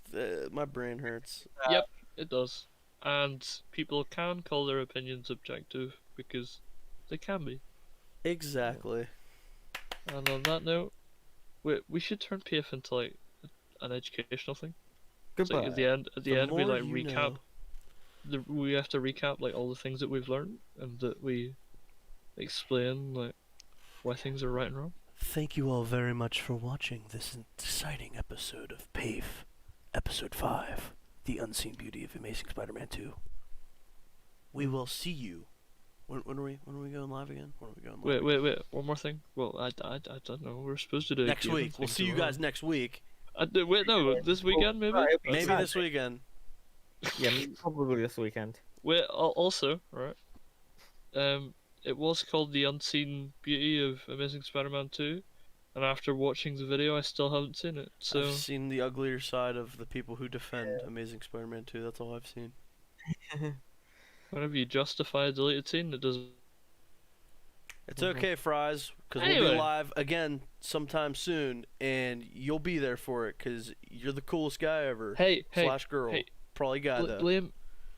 B: My brain hurts.
A: Yep, it does. And people can call their opinions objective because they can be.
B: Exactly.
A: And on that note, we should turn PF into like an educational thing. It's like at the end,
B: The
A: we
B: more
A: like
B: you
A: recap.
B: know.
A: We have to recap like all the things that we've learned and that we explain like why things are right and wrong.
B: Thank you all very much for watching this exciting episode of PAFE, Episode 5, The Unseen Beauty of Amazing Spider-Man 2. We will see you. When are we going live again? When are we going live?
A: Wait, one more thing. Well, I don't know. We're supposed to do
B: Next
A: gaming
B: week. We'll
A: things
B: see you
A: tomorrow.
B: guys next week.
A: Wait, no, this weekend maybe.
B: Maybe this weekend.
F: Yeah, probably this weekend.
A: Wait, also, right? It was called The Unseen Beauty of Amazing Spider-Man 2, and after watching the video, I still haven't seen it. So
B: I've seen the uglier side of the people who defend Amazing Spider-Man 2. That's all I've seen.
A: Whenever you justify a deleted scene, it doesn't.
B: It's okay, Fries, because we'll
A: Anyway.
B: be live again sometime soon, and you'll be there for it, because you're the coolest guy ever.
A: Hey,
B: slash girl.
A: hey.
B: Probably guy, though.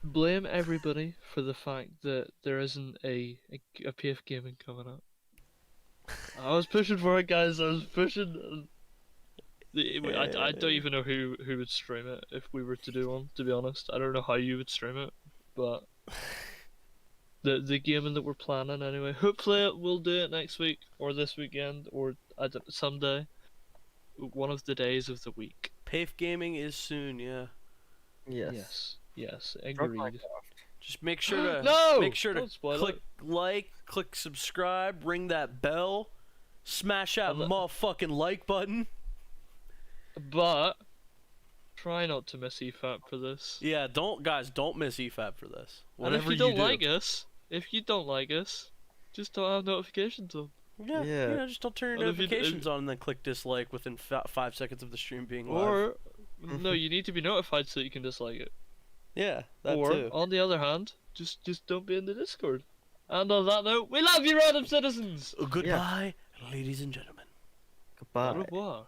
A: Blame everybody for the fact that there isn't a PF gaming coming up. I was pushing for it, guys. I was pushing. I don't even know who would stream it if we were to do one. To be honest, I don't know how you would stream it, but the gaming that we're planning anyway. Hopefully, we'll do it next week or this weekend or someday. One of the days of the week.
B: PAFE gaming is soon, yeah.
A: Yes, agreed.
B: Just make sure to
A: Don't spoil
B: click
A: it.
B: like, click subscribe, ring that bell, smash that motherfucking like button.
A: But try not to miss EFAP for this.
B: Yeah, don't miss EFAP for this.
A: And
B: Whatever
A: if you don't
B: do.
A: if you don't like us, just don't have notifications on.
B: Yeah, you know, just don't turn your
A: And if you-
B: notifications on and then click dislike within 5 seconds of the stream being live.
A: Or no, you need to be notified so that you can dislike it.
B: Yeah, that
A: or
B: too.
A: on the other hand, just don't be in the Discord. And on that note, we love you, random citizens.
B: Goodbye, ladies and gentlemen.
F: Goodbye.
A: Au revoir.